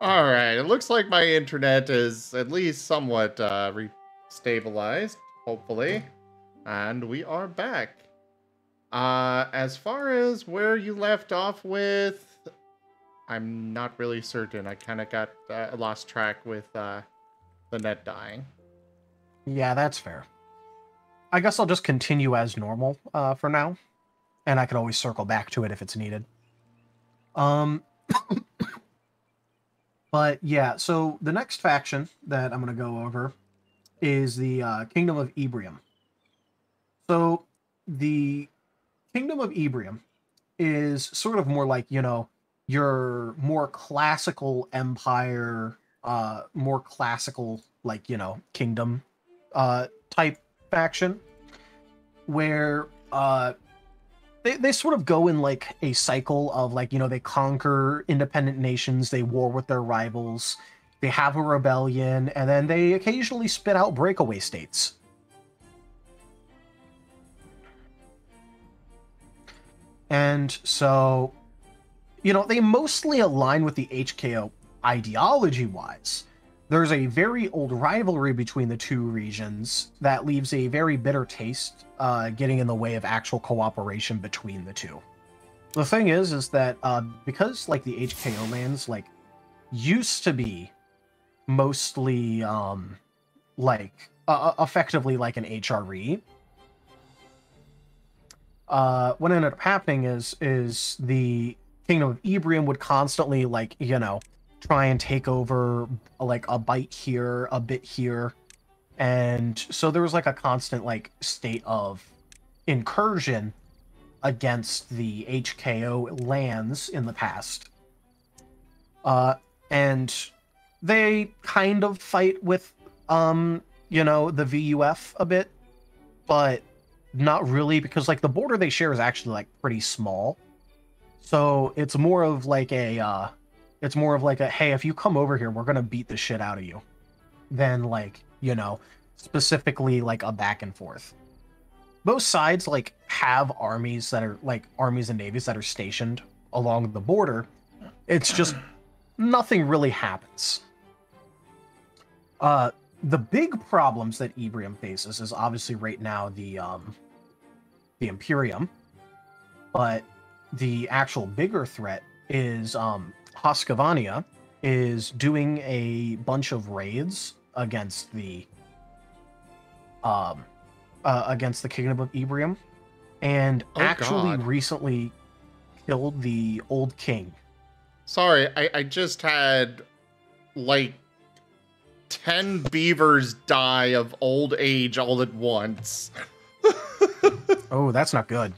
Speaker 1: Alright, it looks like my internet is at least somewhat stabilized, hopefully. And we are back. As far as where you left off with, I'm not really certain. I kind of got lost track with the net dying.
Speaker 2: Yeah, that's fair. I guess I'll just continue as normal for now, and I can always circle back to it if it's needed. But yeah, so the next faction that I'm going to go over is the Kingdom of Ebrium. So the Kingdom of Ebrium is sort of more like, you know, your more classical empire, more classical, like, you know, kingdom type faction, where they sort of go in like a cycle of like, you know, they conquer independent nations, they war with their rivals, they have a rebellion, and then they occasionally spit out breakaway states. And so, you know, they mostly align with the HKO ideology-wise. There's a very old rivalry between the two regions that leaves a very bitter taste getting in the way of actual cooperation between the two. The thing is that because like the HKO lands like used to be mostly like effectively like an HRE, what ended up happening is the Kingdom of Ebrium would constantly like, you know, try and take over like a bite here, a bit here. And so there was like a constant like state of incursion against the HKO lands in the past. And they kind of fight with, you know, the VUF a bit, but not really, because like the border they share is actually like pretty small. So it's more of like a, hey, if you come over here, we're gonna beat the shit out of you, than like, you know, specifically like a back and forth. Both sides like have armies that are like armies and navies that are stationed along the border. It's just nothing really happens. The big problems that Ebrium faces is obviously right now the Imperium, but the actual bigger threat is Husqvarna is doing a bunch of raids against the Kingdom of Ebrium, and recently killed the old king.
Speaker 1: Sorry, I just had like 10 beavers die of old age all at once.
Speaker 2: Oh, that's not good.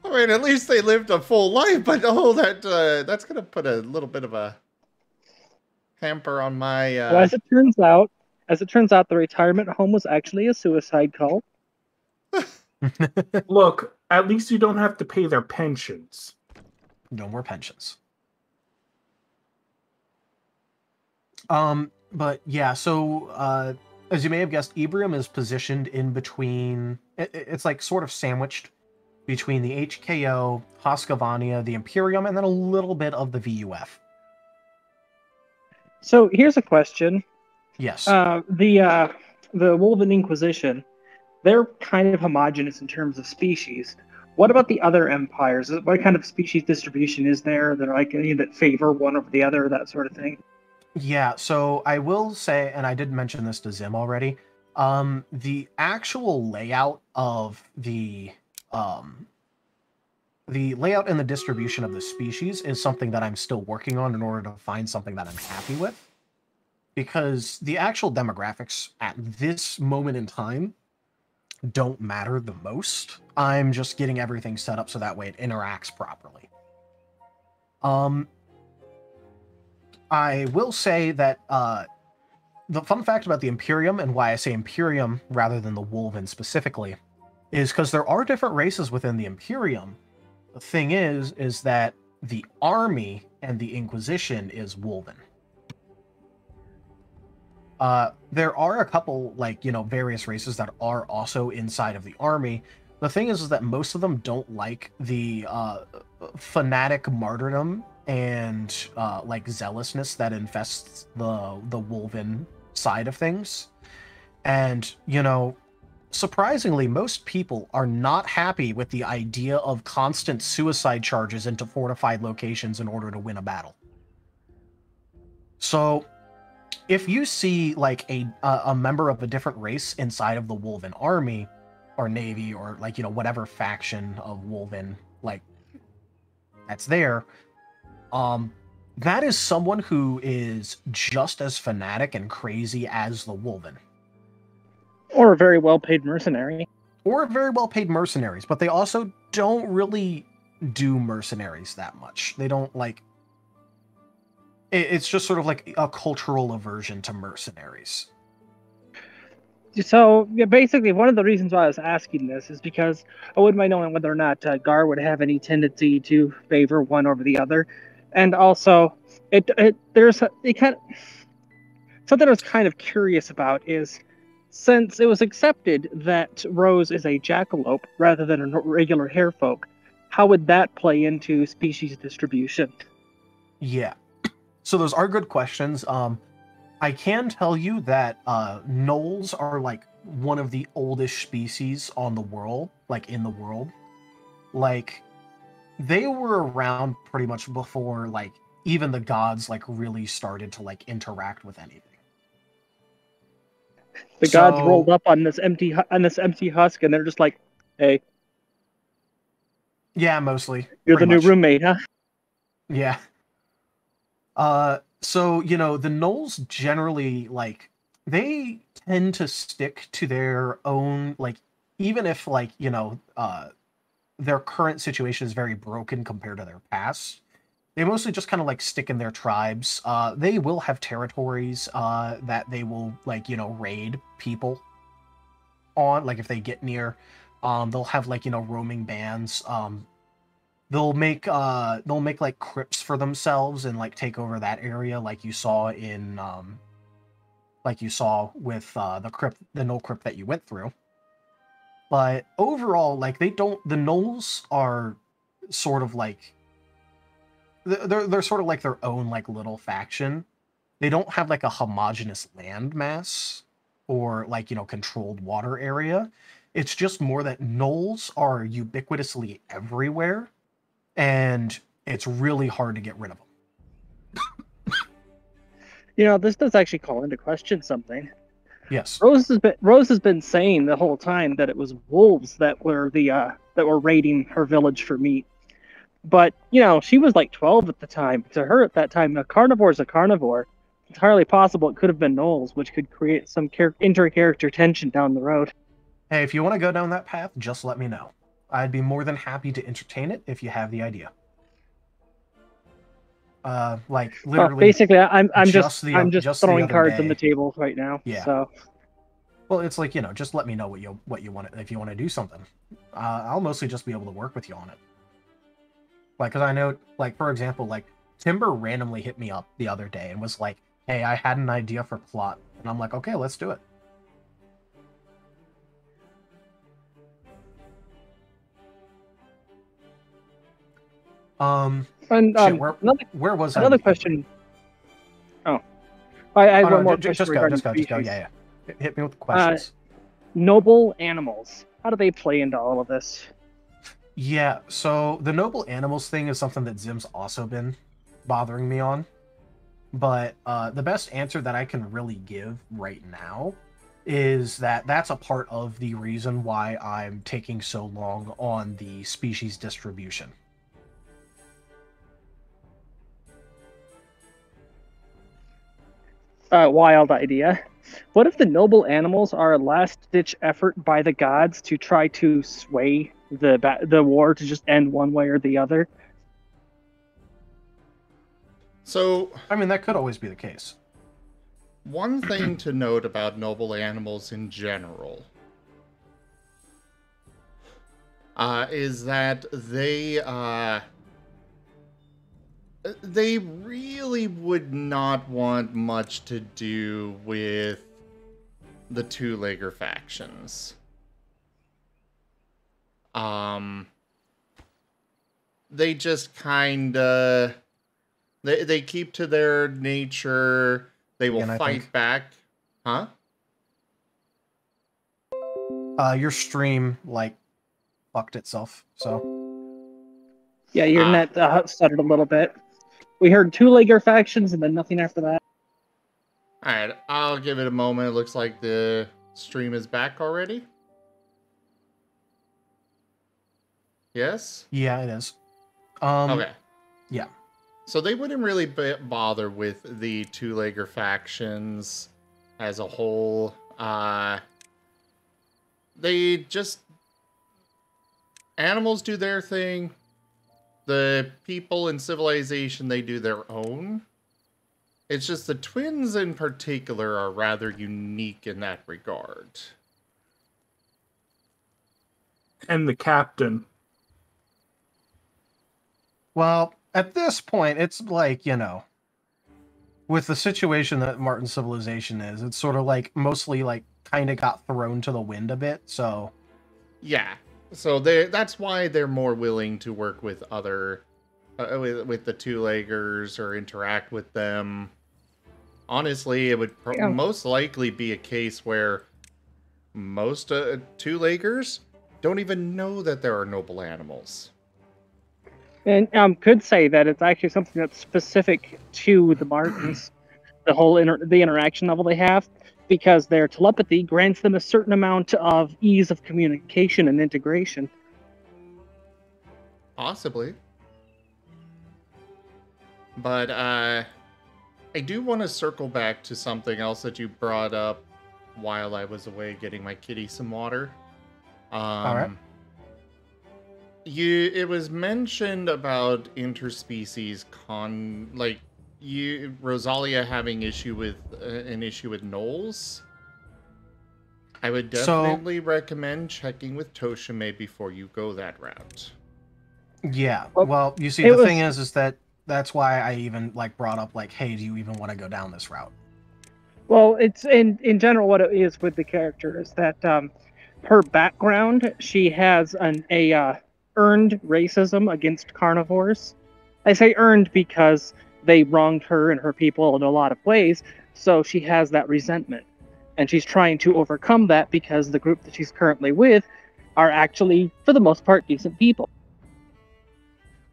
Speaker 1: I mean, at least they lived a full life, but that's gonna put a little bit of a hamper on my.
Speaker 8: Well, as it turns out, the retirement home was actually a suicide cult.
Speaker 9: Look, at least you don't have to pay their pensions.
Speaker 2: No more pensions. But yeah, so as you may have guessed, Ebrium is positioned in between. It's like sort of sandwiched between the HKO, Husqvarna, the Imperium, and then a little bit of the VUF.
Speaker 8: So here's a question.
Speaker 2: Yes.
Speaker 8: The Wolven Inquisition, they're kind of homogenous in terms of species. What about the other empires? What kind of species distribution is there? That are like any that favor one over the other, that sort of thing?
Speaker 2: Yeah, so I will say, and I did mention this to Zim already, the actual layout of the layout and the distribution of the species is something that I'm still working on in order to find something that I'm happy with. Because the actual demographics at this moment in time don't matter the most. I'm just getting everything set up so that way it interacts properly. I will say that the fun fact about the Imperium, and why I say Imperium rather than the Wolven specifically, is because there are different races within the Imperium. The thing is that the army and the Inquisition is Wolven. There are a couple, like, you know, various races that are also inside of the army. The thing is that most of them don't like the fanatic martyrdom and like zealousness that infests the Wolven side of things. And, you know, surprisingly, most people are not happy with the idea of constant suicide charges into fortified locations in order to win a battle. So, if you see like a member of a different race inside of the Wolven army or navy or like whatever faction of Wolven like that's there, that is someone who is just as fanatic and crazy as the Wolven.
Speaker 8: Or a very well-paid mercenary.
Speaker 2: Or very well-paid mercenaries, but they also don't really do mercenaries that much. They don't like... It's just sort of like a cultural aversion to mercenaries.
Speaker 8: So, yeah, basically, one of the reasons why I was asking this is because I wouldn't mind knowing whether or not Gar would have any tendency to favor one over the other. And also, something I was kind of curious about is, since it was accepted that Rose is a jackalope rather than a regular harefolk, how would that play into species distribution?
Speaker 2: Yeah. So those are good questions. I can tell you that gnolls are like one of the oldest species on the world, like in the world. Like they were around pretty much before like even the gods like really started to like interact with anything.
Speaker 8: The gods rolled up on this empty husk, and they're just like, "Hey,
Speaker 2: yeah, mostly
Speaker 8: you're the new roommate, huh?"
Speaker 2: Yeah. So the gnolls generally like they tend to stick to their own like even if like their current situation is very broken compared to their past. They mostly just kind of like stick in their tribes. They will have territories that they will like raid people on, like if they get near. They'll have like roaming bands. They'll make like crypts for themselves and like take over that area, like you saw in with the gnoll crypt that you went through. But overall, like the gnolls are sort of like they're sort of like their own like little faction. They don't have like a homogeneous land mass or like controlled water area. It's just more that gnolls are ubiquitously everywhere, and it's really hard to get rid of them.
Speaker 8: This does actually call into question something.
Speaker 2: Yes.
Speaker 8: Rose has been saying the whole time that it was wolves that were that were raiding her village for meat. But she was like 12 at the time. To her at that time, a carnivore is a carnivore. It's entirely possible it could have been gnolls, which could create some inter-character tension down the road.
Speaker 2: Hey, if you want to go down that path, just let me know. I'd be more than happy to entertain it if you have the idea. Like literally.
Speaker 8: Basically, I'm just throwing cards on the table right now.
Speaker 2: Yeah.
Speaker 8: So.
Speaker 2: Well, it's like just let me know what you want if you want to do something. I'll mostly just be able to work with you on it. Like, because I know, like for example, like Timber randomly hit me up the other day and was like, "Hey, I had an idea for plot," and I'm like, "Okay, let's do it."
Speaker 8: And
Speaker 2: where was
Speaker 8: another question? Oh, I have one more question.
Speaker 2: Just go. Yeah. Hit me with the questions.
Speaker 8: Noble animals. How do they play into all of this?
Speaker 2: Yeah, so the noble animals thing is something that Zim's also been bothering me on. But the best answer that I can really give right now is that that's a part of the reason why I'm taking so long on the species distribution.
Speaker 8: Wild idea. What if the noble animals are a last-ditch effort by the gods to try to sway the war to just end one way or the other?
Speaker 1: So,
Speaker 2: I mean, that could always be the case.
Speaker 1: One thing to note about noble animals in general is that they really would not want much to do with the two-legger factions. They just kinda they keep to their nature. They will fight back. Huh?
Speaker 2: Your stream like fucked itself. So
Speaker 8: Yeah, your net stuttered a little bit. We heard two-legger factions and then nothing after that.
Speaker 1: Alright, I'll give it a moment. It looks like the stream is back already. Yes?
Speaker 2: yeah, it is.
Speaker 1: Okay.
Speaker 2: Yeah.
Speaker 1: So they wouldn't really bother with the two-legger factions as a whole. They just... Animals do their thing. The people in civilization, they do their own. It's just the twins in particular are rather unique in that regard.
Speaker 9: And the captain.
Speaker 2: Well, at this point, it's like, you know, with the situation that Marten civilization is, it's sort of like mostly like kind of got thrown to the wind a bit. So
Speaker 1: yeah, so that's why they're more willing to work with other with the two-leggers or interact with them. Honestly, it would most likely be a case where most two-leggers don't even know that there are noble animals.
Speaker 8: And could say that it's actually something that's specific to the Martens, the whole the interaction level they have, because their telepathy grants them a certain amount of ease of communication and integration.
Speaker 1: Possibly. But I do want to circle back to something else that you brought up while I was away getting my kitty some water.
Speaker 2: all right.
Speaker 1: It was mentioned about interspecies Rosalia having an issue with gnolls. I would definitely recommend checking with Toshime before you go that route.
Speaker 2: Yeah. Well, you see, the thing is that that's why I even like brought up like, hey, do you even want to go down this route?
Speaker 8: Well, it's in general what it is with the character is that her background, she has a earned racism against carnivores. I say earned because they wronged her and her people in a lot of ways, so she has that resentment. And she's trying to overcome that because the group that she's currently with are actually, for the most part, decent people.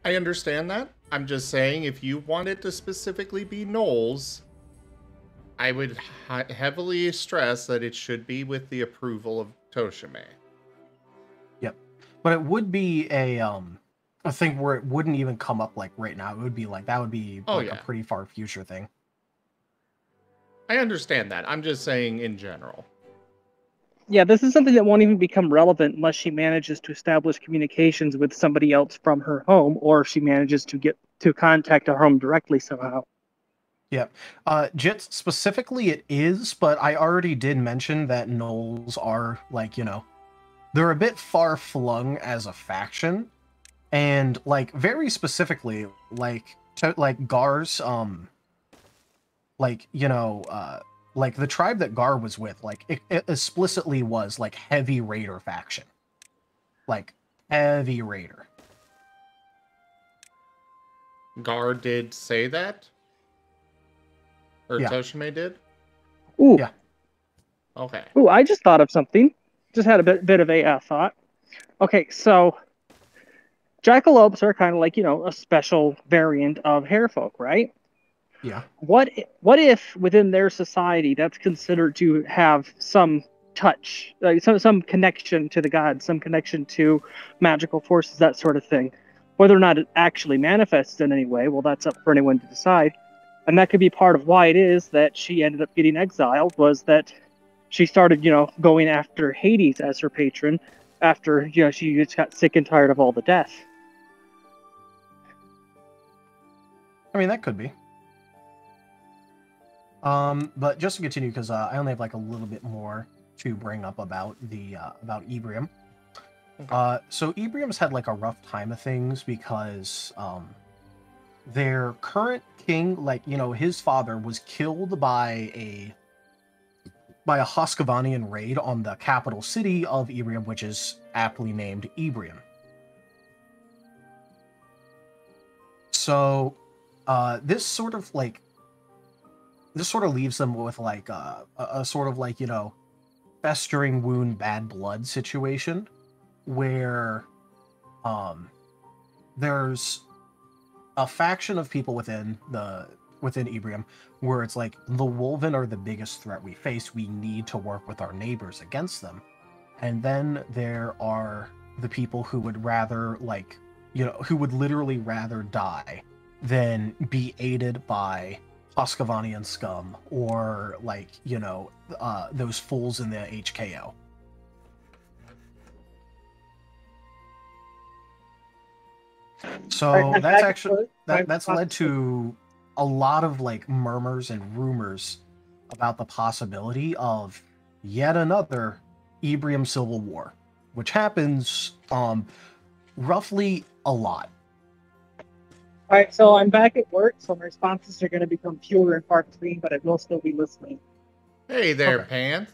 Speaker 1: I understand that. I'm just saying, if you want it to specifically be gnolls, I would heavily stress that it should be with the approval of Toshime.
Speaker 2: Yep. But it would be a thing where it wouldn't even come up like right now. It would be like that would be a pretty far future thing.
Speaker 1: I understand that. I'm just saying in general.
Speaker 8: Yeah, this is something that won't even become relevant unless she manages to establish communications with somebody else from her home, or she manages to get to contact her home directly somehow.
Speaker 2: Yeah. Jits, specifically it is, but I already did mention that gnolls are, like, you know, they're a bit far-flung as a faction, and, like, very specifically, like, Gar's, like, you know, like, the tribe that Gar was with, like, it explicitly was, like, heavy raider faction. Like, heavy raider.
Speaker 1: Gar did say that? Or
Speaker 2: yeah.
Speaker 1: Toshime did?
Speaker 8: Ooh.
Speaker 2: Yeah.
Speaker 1: Okay.
Speaker 8: Ooh, I just thought of something. Just had a bit of a thought. Okay, so jackalopes are kind of like, you know, a special variant of harefolk, right?
Speaker 2: Yeah.
Speaker 8: What if within their society that's considered to have some touch, like some connection to the gods, some connection to magical forces, that sort of thing? Whether or not it actually manifests in any way, well, that's up for anyone to decide. And that could be part of why it is that she ended up getting exiled, was that she started, you know, going after Hades as her patron after, you know, she just got sick and tired of all the death.
Speaker 2: I mean, that could be. But just to continue, because I only have like a little bit more to bring up about the about Ebrium. Okay. So Ebrium's had like a rough time of things because their current king, like, you know, his father was killed by a Hoscovanian raid on the capital city of Ebrium, which is aptly named Ebrium. So this sort of leaves them with like a sort of like, you know, festering wound, bad blood situation where there's a faction of people within Ebrium where it's like the Wolven are the biggest threat we face. We need to work with our neighbors against them. And then there are the people who would rather who would literally rather die than be aided by Hoscovanian scum or those fools in the HKO. So that's actually that's led to a lot of murmurs and rumors about the possibility of yet another Ebrium Civil War, which happens roughly a lot.
Speaker 8: All right, so I'm back at work, so my responses are going to become fewer and far between, but I will still be listening.
Speaker 1: Hey there,
Speaker 2: Okay.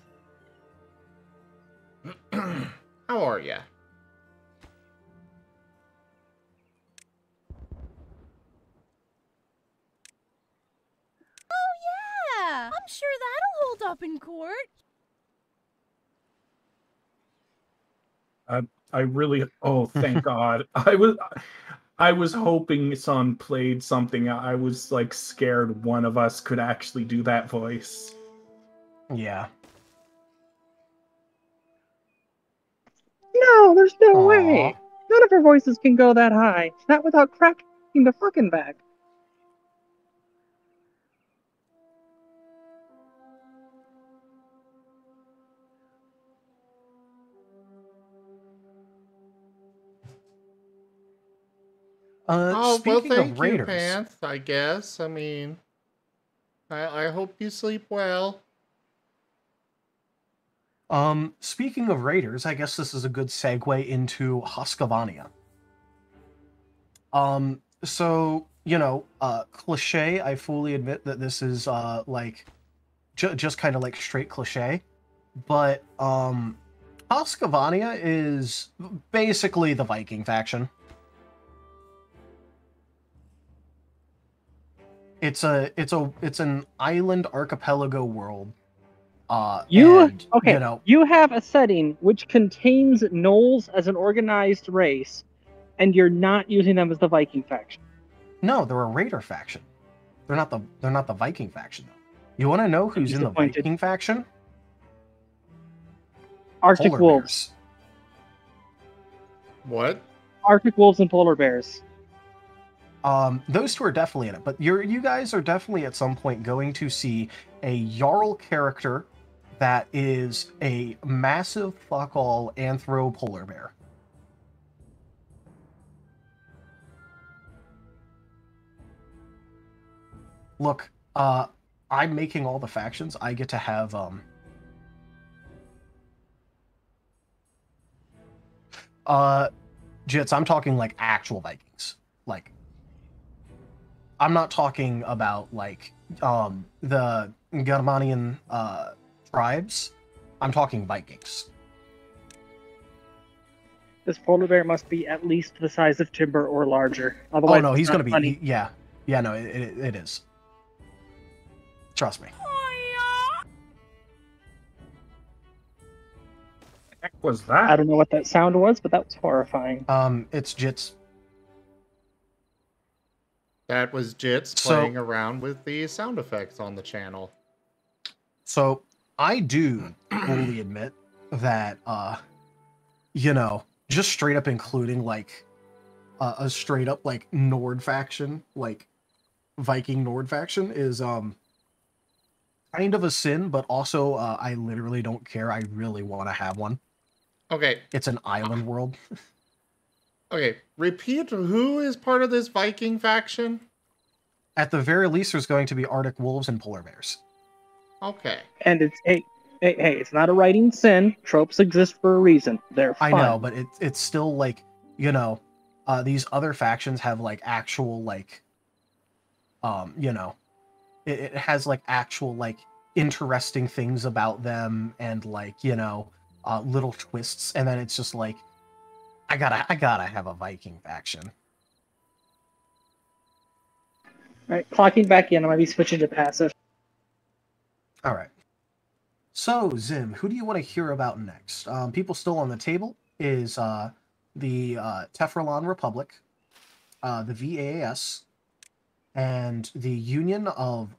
Speaker 1: Panth. How are ya?
Speaker 5: Yeah, I'm sure that'll hold up in court.
Speaker 9: I really, oh, thank God. I was hoping Son played something. I was scared one of us could actually do that voice.
Speaker 2: Yeah.
Speaker 8: No, there's no
Speaker 2: Aww.
Speaker 8: way. None of our voices can go that high. Not without cracking the fucking back.
Speaker 1: Oh, well,
Speaker 2: Speaking
Speaker 1: thank
Speaker 2: of
Speaker 1: you,
Speaker 2: raiders,
Speaker 1: Panth, I guess. I mean, I hope you sleep well.
Speaker 2: Speaking of raiders, I guess this is a good segue into Hoscovania. So, cliche, I fully admit that this is, just kind of straight cliche, but, Hoscovania is basically the Viking faction. It's an island archipelago world.
Speaker 8: You
Speaker 2: and,
Speaker 8: you have a setting which contains gnolls as an organized race, and you're not using them as the Viking faction.
Speaker 2: No, they're a raider faction. They're not the Viking faction though. You want to know who's in the Viking faction?
Speaker 8: Arctic
Speaker 2: Polar
Speaker 8: wolves.
Speaker 2: bears.
Speaker 1: What?
Speaker 8: Arctic wolves and polar bears.
Speaker 2: Those two are definitely in it, but you guys are definitely at some point going to see a Jarl character that is a massive fuck all anthro polar bear. Look, I'm making all the factions. I get to have Jits, I'm talking actual Vikings. I'm not talking about the Germanian tribes. I'm talking Vikings.
Speaker 8: This polar bear must be at least the size of Timber or larger. Otherwise,
Speaker 2: oh no, he's gonna be.
Speaker 8: Funny.
Speaker 2: Yeah, no, it is. Trust me.
Speaker 9: What the heck was that?
Speaker 8: I don't know what that sound was, but that was horrifying.
Speaker 2: It's Jits.
Speaker 1: That was Jits playing around with the sound effects on the channel.
Speaker 2: So I do fully admit that, just straight up including a straight up Nord faction, Viking Nord faction is kind of a sin, but also I literally don't care. I really want to have one.
Speaker 1: Okay.
Speaker 2: It's an island world.
Speaker 1: Okay, repeat who is part of this Viking faction?
Speaker 2: At the very least, there's going to be Arctic wolves and polar bears.
Speaker 1: Okay.
Speaker 8: And it's hey, it's not a writing sin. Tropes exist for a reason. They're fun.
Speaker 2: I know, but it's still these other factions have actual it has actual interesting things about them and little twists, and then it's just I gotta have a Viking faction.
Speaker 8: All right, clocking back in. I might be switching to passive.
Speaker 2: All right. So, Zim, who do you want to hear about next? People still on the table is the Tefralon Republic, the VAAS, and the Union of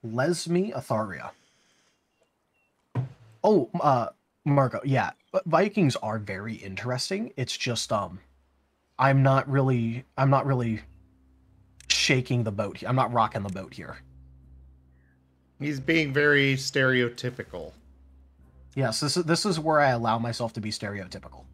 Speaker 2: Lesmi Atharia. Oh, Marco, yeah, Vikings are very interesting. It's just I'm not really shaking the boat here. I'm not rocking the boat here.
Speaker 1: He's being very stereotypical.
Speaker 2: Yes, this is where I allow myself to be stereotypical.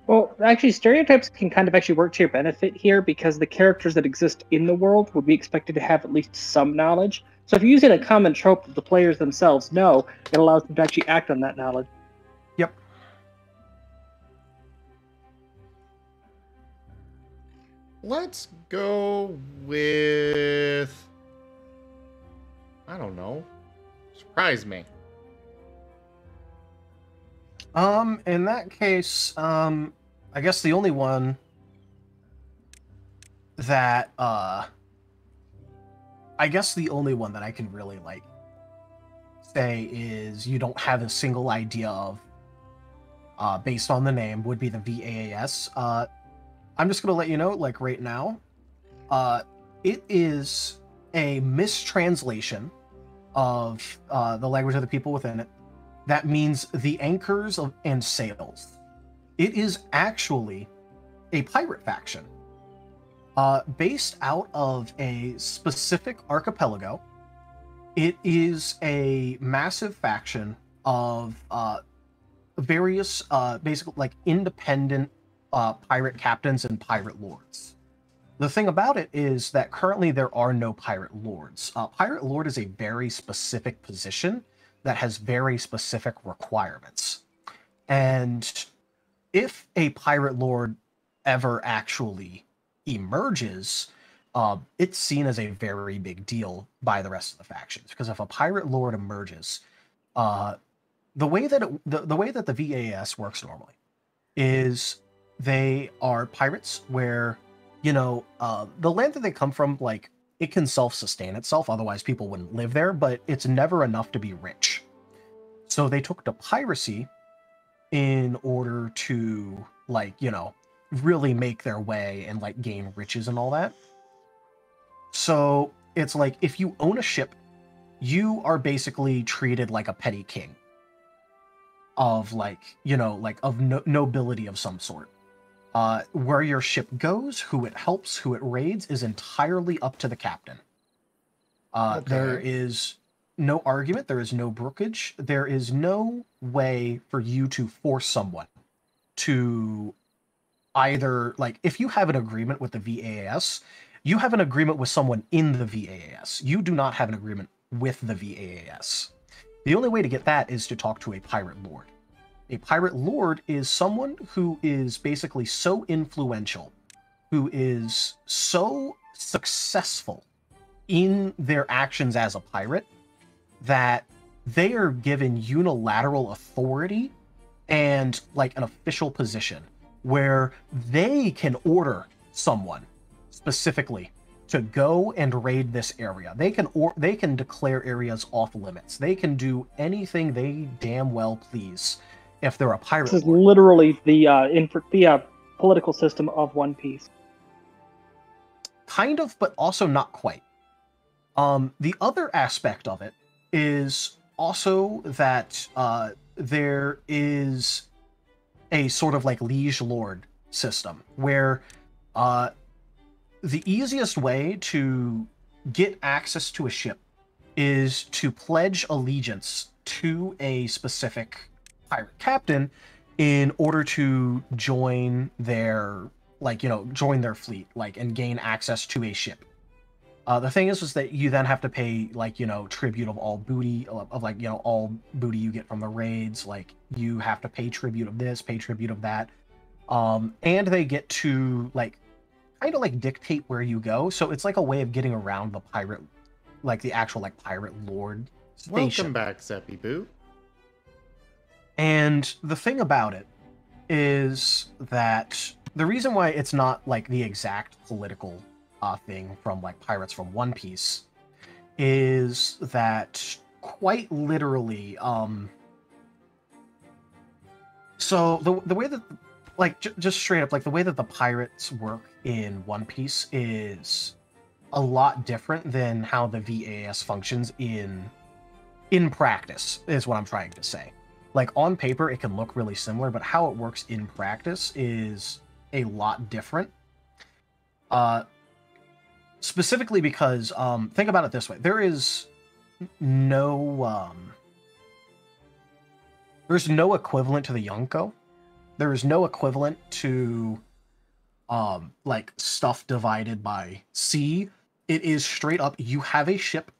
Speaker 8: Well, actually, stereotypes can kind of actually work to your benefit here because the characters that exist in the world would be expected to have at least some knowledge. So if you're using a common trope that the players themselves know, it allows them to actually act on that knowledge.
Speaker 2: Yep.
Speaker 1: Let's go with... I don't know. Surprise me.
Speaker 2: In that case, I guess the only one that, I can really, like, say is you don't have a single idea of, based on the name, would be the VAAS. I'm just gonna let you know, like, right now, it is a mistranslation of, the language of the people within it. That means the anchors and sails. It is actually a pirate faction based out of a specific archipelago. It is a massive faction of various, basically, like, independent pirate captains and pirate lords. The thing about it is that currently there are no pirate lords. Pirate lord is a very specific position that has very specific requirements. And if a pirate lord ever actually emerges, it's seen as a very big deal by the rest of the factions. Because if a pirate lord emerges, the way that the VAS works normally is they are pirates where, you know, the land that they come from, like, it can self-sustain itself, otherwise people wouldn't live there, but it's never enough to be rich. So they took to piracy in order to, like, you know, really make their way and, like, gain riches and all that. So it's like, if you own a ship, you are basically treated like a petty king of, like, you know, like, of nobility of some sort. Where your ship goes, who it helps, who it raids, is entirely up to the captain.
Speaker 1: Okay.
Speaker 2: There is no argument, there is no brookage, there is no way for you to force someone to either, like, if you have an agreement with the VAS, you have an agreement with someone in the VAS. You do not have an agreement with the VAS. The only way to get that is to talk to a pirate lord. A pirate lord is someone who is basically so influential, who is so successful in their actions as a pirate, that they are given unilateral authority and, like, an official position where they can order someone specifically to go and raid this area. They can declare areas off limits. They can do anything they damn well please if they're a pirate
Speaker 8: This is
Speaker 2: lord.
Speaker 8: literally the political system of One Piece.
Speaker 2: Kind of, but also not quite. The other aspect of it is also that there is a sort of, like, liege lord system where the easiest way to get access to a ship is to pledge allegiance to a specific pirate captain in order to join their, like, you know, join their fleet, like, and gain access to a ship. The thing is that you then have to pay, like, you know, tribute of all booty, of, like, you know, all booty you get from the raids. Like, you have to pay tribute of this, pay tribute of that. And they get to, like, kind of, like, dictate where you go. So it's like a way of getting around the pirate, like, the actual, like, pirate lord station.
Speaker 1: Welcome back, Zeppy Boo.
Speaker 2: And the thing about it is that the reason why it's not like the exact political thing from like pirates from One Piece is that quite literally, so the way that, like, just straight up, like, the way that the pirates work in One Piece is a lot different than how the VAS functions in practice, is what I'm trying to say. Like, on paper, it can look really similar, but how it works in practice is a lot different. Specifically because, think about it this way. There's no equivalent to the Yonko. There is no equivalent to, like, stuff divided by sea. It is straight up, you have a ship,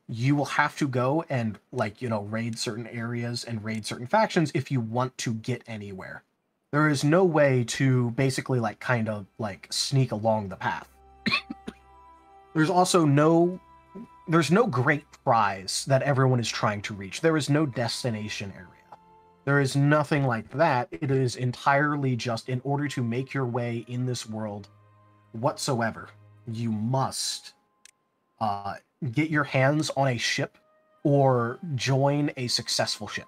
Speaker 2: you will have to go and, like, you know, raid certain areas and raid certain factions if you want to get anywhere. There is no way to basically, like, kind of, like, sneak along the path. There's also there's no great prize that everyone is trying to reach. There is no destination area. There is nothing like that. It is entirely just in order to make your way in this world whatsoever, you must get your hands on a ship or join a successful ship.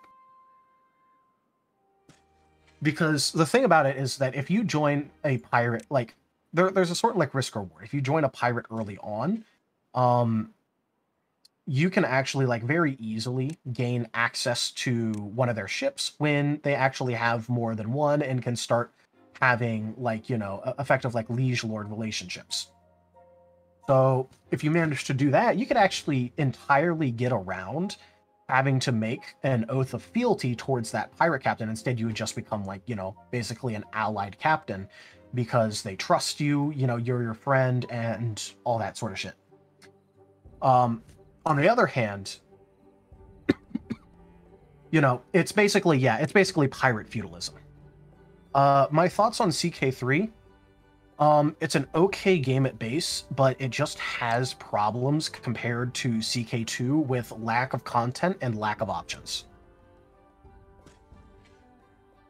Speaker 2: Because the thing about it is that if you join a pirate, like, there's a sort of like risk reward. If you join a pirate early on, you can actually, like, very easily gain access to one of their ships when they actually have more than one and can start having, like, you know, effective, like, liege lord relationships. So if you manage to do that, you could actually entirely get around having to make an oath of fealty towards that pirate captain. Instead, you would just become, like, you know, basically an allied captain because they trust you, you know, you're your friend and all that sort of shit. On the other hand, you know, it's basically pirate feudalism. My thoughts on CK3, it's an okay game at base, but it just has problems compared to CK2 with lack of content and lack of options.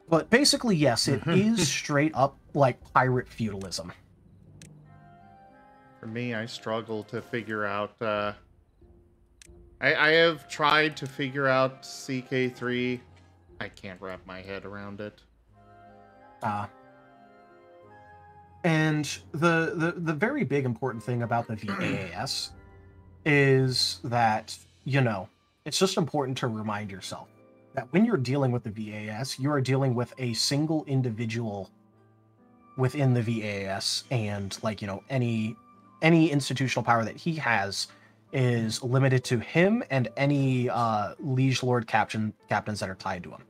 Speaker 2: But basically, yes, it is straight up like pirate feudalism.
Speaker 1: For me, I struggle to figure out... I have tried to figure out CK3. I can't wrap my head around it.
Speaker 2: And the very big important thing about the VAS is that, you know, it's just important to remind yourself that when you're dealing with the VAS, you are dealing with a single individual within the VAS, and, like, you know, any institutional power that he has is limited to him and any liege lord captains that are tied to him.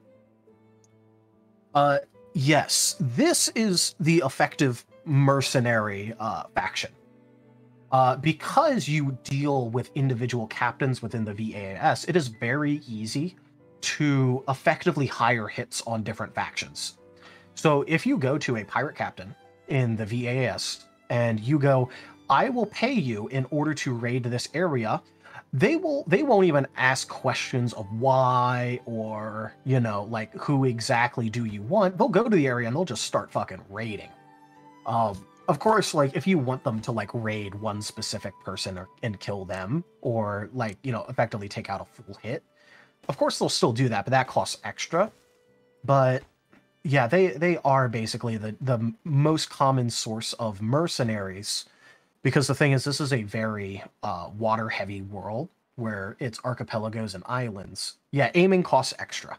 Speaker 2: Yes, this is the effective mercenary faction. Because you deal with individual captains within the VAS, it is very easy to effectively hire hits on different factions. So if you go to a pirate captain in the VAS and you go, I will pay you in order to raid this area, they won't even ask questions of why or, you know, like, who exactly do you want. They'll go to the area and they'll just start fucking raiding. Of course, like, if you want them to, like, raid one specific person and kill them, or, like, you know, effectively take out a full hit, of course they'll still do that, but that costs extra. But yeah, they are basically the most common source of mercenaries. Because the thing is, this is a very water-heavy world where it's archipelagos and islands. Yeah, aiming costs extra.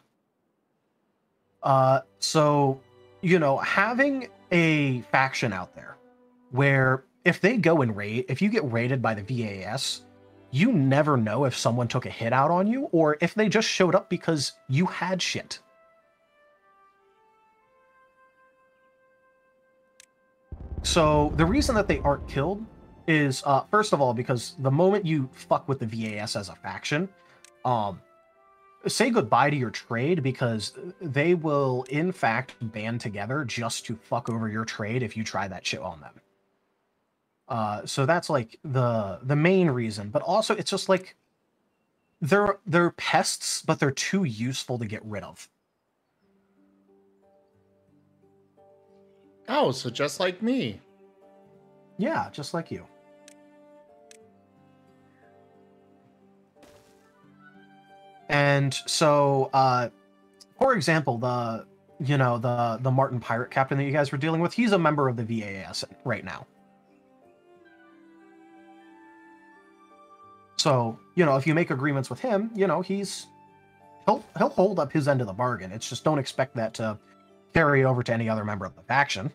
Speaker 2: So, you know, having a faction out there where if they go and raid, if you get raided by the VAS, you never know if someone took a hit out on you or if they just showed up because you had shit. So the reason that they aren't killed is, first of all, because the moment you fuck with the VAS as a faction, say goodbye to your trade, because they will, in fact, band together just to fuck over your trade if you try that shit on them. So that's, like, the main reason. But also, it's just, like, they're pests, but they're too useful to get rid of.
Speaker 1: Oh, so just like me.
Speaker 2: Yeah, just like you. And so, for example, the Marten pirate captain that you guys were dealing with, he's a member of the VAS right now. So, if you make agreements with him, he'll hold up his end of the bargain. It's just don't expect that to carry over to any other member of the faction.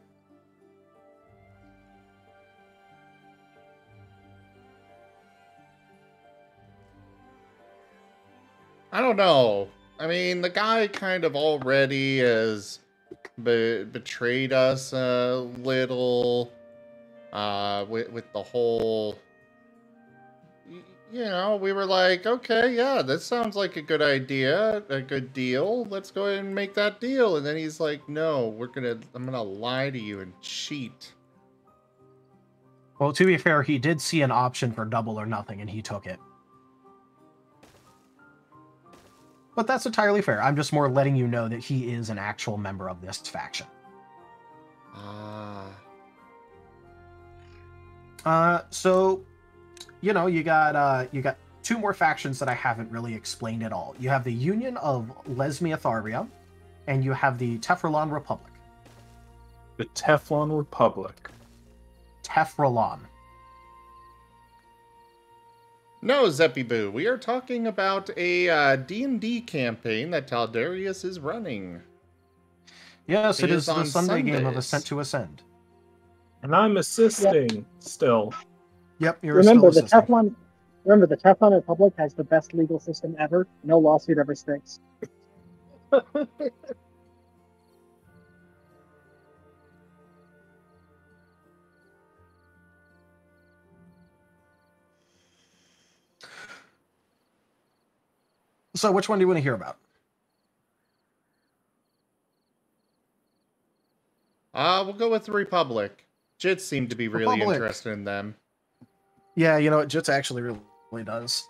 Speaker 1: I don't know. I mean, the guy kind of already has betrayed us a little with the whole... we were like, okay, yeah, this sounds like a good idea, a good deal. Let's go ahead and make that deal. And then he's like, no, I'm gonna lie to you and cheat.
Speaker 2: Well, to be fair, he did see an option for double or nothing, and he took it. But that's entirely fair. I'm just more letting you know that he is an actual member of this faction. So, you got two more factions that I haven't really explained at all. You have the Union of Lesmiatharia, and you have the Tefralon Republic.
Speaker 9: The Teflon Republic.
Speaker 2: Tefralon.
Speaker 1: No, Zeppy Boo, we are talking about a D&D campaign that Taldarius is running.
Speaker 2: Yes, it is the
Speaker 1: on
Speaker 2: Sunday game of
Speaker 1: Sundays.
Speaker 2: Ascent to Ascend.
Speaker 9: And I'm assisting still.
Speaker 2: Yep, you're
Speaker 8: Remember,
Speaker 2: still
Speaker 8: the
Speaker 2: assisting.
Speaker 8: Teflon Republic has the best legal system ever. No lawsuit ever sticks.
Speaker 2: So which one do you want to hear about?
Speaker 1: We'll go with the Republic. Jits seem to be really
Speaker 2: Republic.
Speaker 1: interested in them.
Speaker 2: Yeah, Jits actually really does.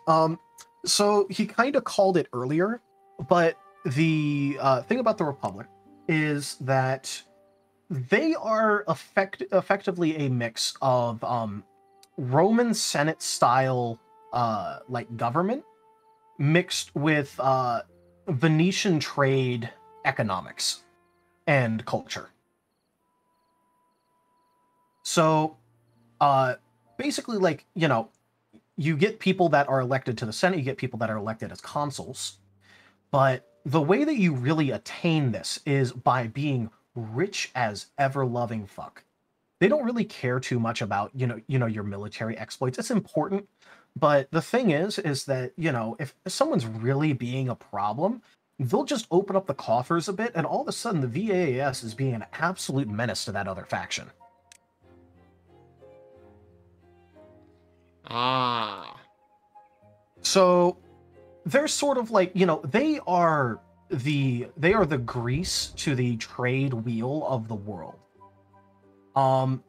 Speaker 2: So he kind of called it earlier, but the thing about the Republic is that they are effectively a mix of Roman Senate style government mixed with Venetian trade economics and culture. So basically, you get people that are elected to the Senate, you get people that are elected as consuls, but the way that you really attain this is by being rich as ever-loving fuck. They don't really care too much about, your military exploits. It's important, but the thing is that, if someone's really being a problem, they'll just open up the coffers a bit, and all of a sudden the VAS is being an absolute menace to that other faction. So they're sort of like, they are the grease to the trade wheel of the world. The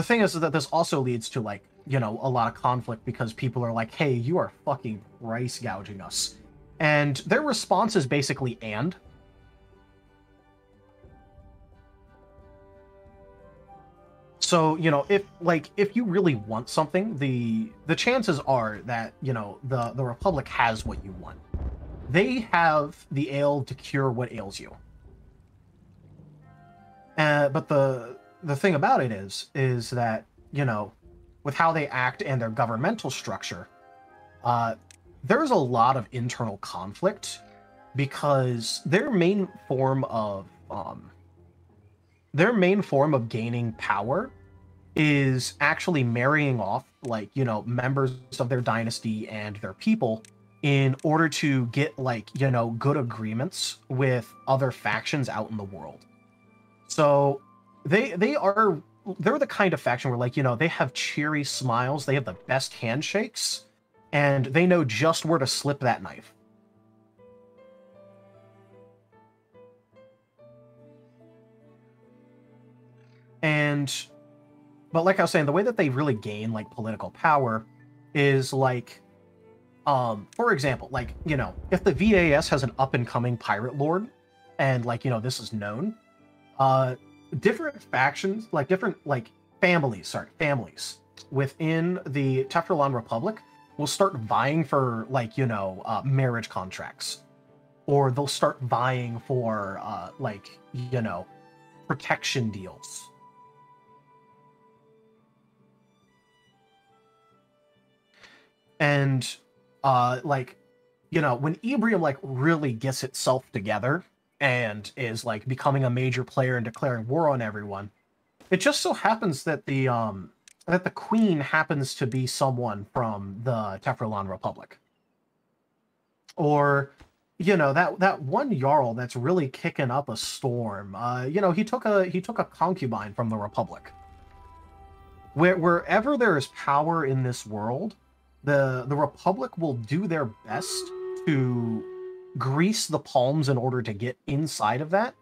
Speaker 2: thing is that this also leads to a lot of conflict because people are like, hey, you are fucking price gouging us. And their response is basically and. So, if you really want something, the chances are that, the Republic has what you want. They have the ale to cure what ails you. But the thing about it is that, with how they act and their governmental structure, there's a lot of internal conflict because their main form of gaining power is actually marrying off members of their dynasty and their people in order to get good agreements with other factions out in the world. So they're the kind of faction where they have cheery smiles, they have the best handshakes, and they know just where to slip that knife. But like I was saying, the way that they really gain political power is for example, if the VAS has an up and coming pirate lord and this is known, different factions, like different families within the Teflon Republic will start vying for marriage contracts, or they'll start vying for protection deals. And when Ebrium really gets itself together and is becoming a major player and declaring war on everyone, it just so happens that the queen happens to be someone from the Teflon Republic. Or that one Jarl that's really kicking up a storm. He took a concubine from the Republic. Wherever there is power in this world, the Republic will do their best to grease the palms in order to get inside of that,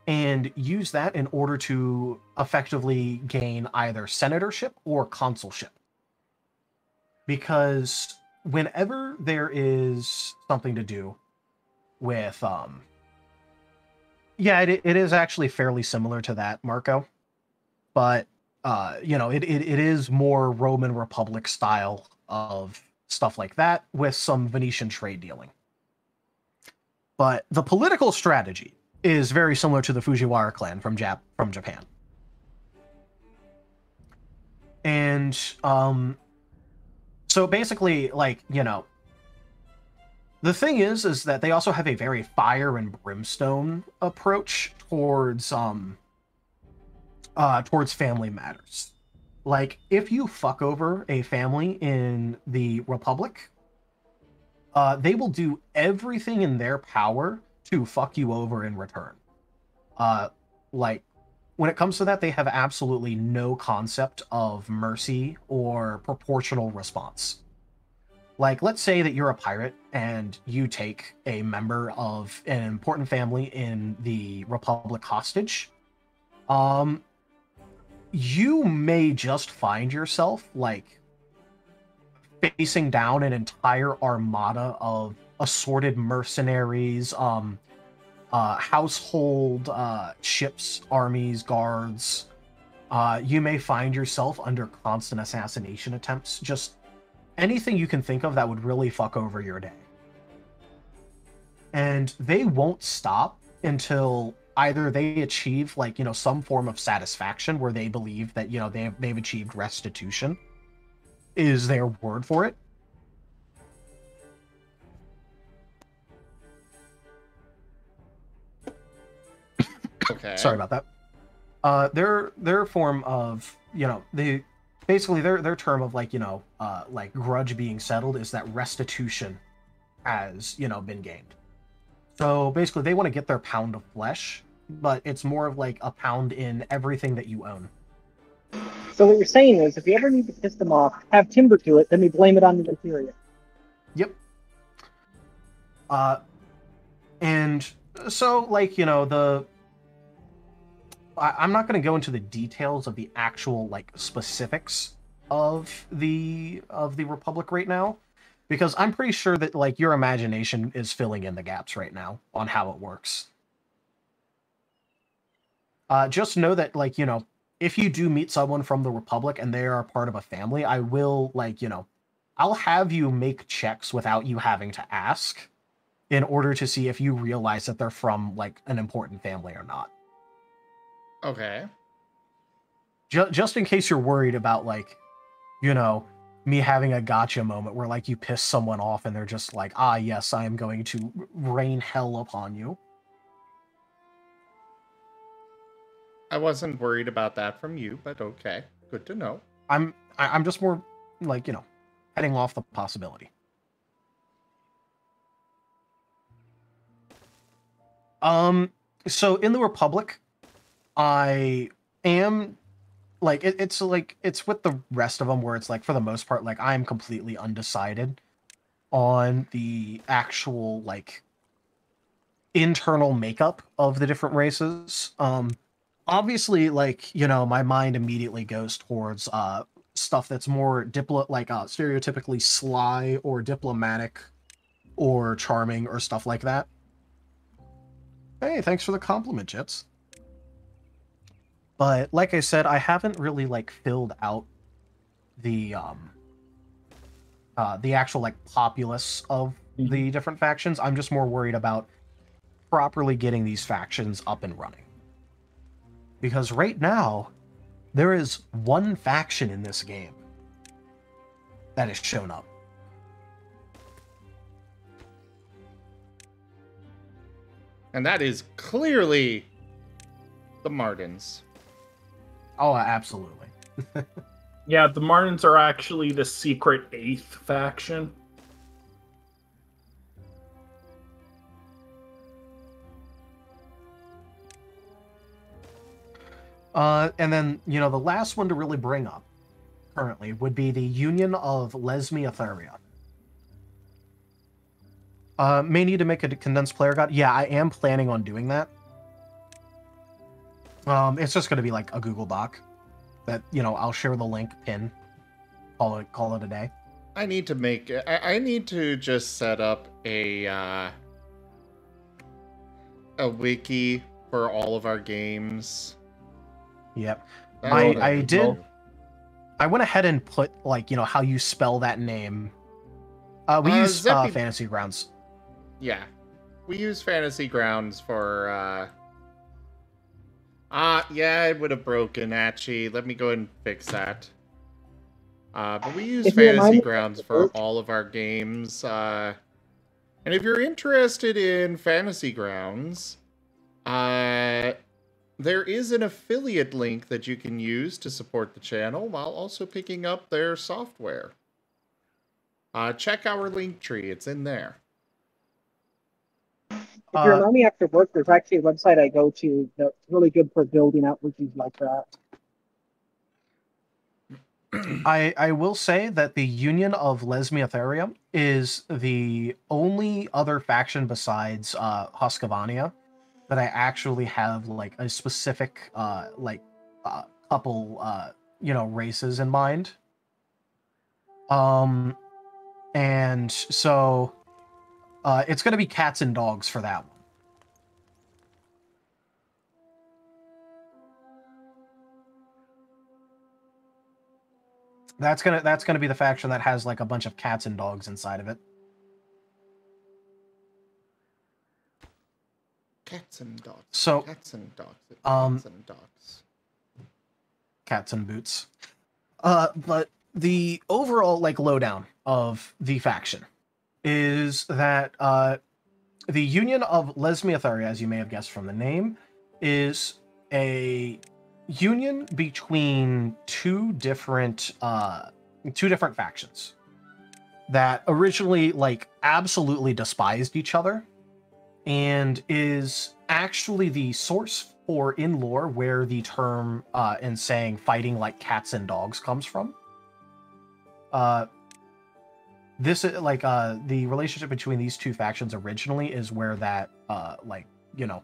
Speaker 2: and use that in order to effectively gain either senatorship or consulship. Because whenever there is something to do with it is actually fairly similar to that, Marco, but it is more Roman Republic style of stuff like that with some Venetian trade dealing. But the political strategy is very similar to the Fujiwara clan from Japan. And so basically, the thing is that they also have a very fire and brimstone approach towards family matters. If you fuck over a family in the Republic, they will do everything in their power to fuck you over in return. When it comes to that, they have absolutely no concept of mercy or proportional response. Let's say that you're a pirate and you take a member of an important family in the Republic hostage. You may just find yourself facing down an entire armada of assorted mercenaries, household ships, armies, guards. You may find yourself under constant assassination attempts, just anything you can think of that would really fuck over your day. And they won't stop until either they achieve some form of satisfaction where they believe that they've achieved restitution, is their word for it.
Speaker 1: Okay.
Speaker 2: Sorry about that. Their form of their term of grudge being settled is that restitution has been gained. So basically they want to get their pound of flesh, but it's more of a pound in everything that you own.
Speaker 8: So what you're saying is, if you ever need to piss them off, have timber to it, then we blame it on the interior.
Speaker 2: Yep. And so I'm not going to go into the details of the actual specifics of the Republic right now, because I'm pretty sure that your imagination is filling in the gaps right now on how it works. Just know that if you do meet someone from the Republic and they are part of a family, I will I'll have you make checks without you having to ask, in order to see if you realize that they're from an important family or not.
Speaker 1: Okay.
Speaker 2: Just in case you're worried about me having a gotcha moment where you piss someone off and they're just yes, I am going to rain hell upon you.
Speaker 1: I wasn't worried about that from you, but okay. Good to know.
Speaker 2: I'm just more heading off the possibility. So in the Republic, I am it's with the rest of them where it's for the most part I'm completely undecided on the actual internal makeup of the different races. Obviously my mind immediately goes towards stuff that's more stereotypically sly or diplomatic or charming or stuff like that. Hey, thanks for the compliment, Jits. But like I said, I haven't really like filled out the actual like populace of the different factions. I'm just more worried about properly getting these factions up and running. Because right now, there is one faction in this game that has shown up.
Speaker 1: And that is clearly the Martens.
Speaker 2: Oh, absolutely.
Speaker 9: Yeah, the Martens are actually the secret 8th faction.
Speaker 2: And then, you know, the last one to really bring up currently would be the Union of Lesmiatheria. May need to make a condensed player guide. Yeah, I am planning on doing that. It's just going to be like a Google Doc that, you know, I'll share the link pin. Call it a day.
Speaker 1: I need to just set up a wiki for all of our games.
Speaker 2: Yep.
Speaker 1: That'll
Speaker 2: I
Speaker 1: be
Speaker 2: did.
Speaker 1: cool.
Speaker 2: I went ahead and put, like, you know, how you spell that name. We use Fantasy Grounds.
Speaker 1: Yeah. We use Fantasy Grounds for yeah, it would have broken actually. Let me go ahead and fix that. But we use Fantasy Grounds for all of our games. And if you're interested in Fantasy Grounds, there is an affiliate link that you can use to support the channel while also picking up their software. Check our link tree. It's in there.
Speaker 8: If you allow me after work, there's actually a website I go to that's really good for building out wikis like that.
Speaker 2: I will say that the Union of Lesmiatheria is the only other faction besides Husqvarna that I actually have like a specific couple you know, races in mind. And so it's going to be cats and dogs for that one. That's gonna be the faction that has like a bunch of cats and dogs inside of it.
Speaker 1: Cats and dogs.
Speaker 2: So
Speaker 1: cats and dogs. Cats and dogs.
Speaker 2: Cats and boots. But the overall like lowdown of the faction is that the Union of Lesmiatheria, as you may have guessed from the name, is a union between two different factions that originally like absolutely despised each other, and is actually the source for in lore where the term and saying fighting like cats and dogs comes from. This is like the relationship between these two factions originally is where that like, you know,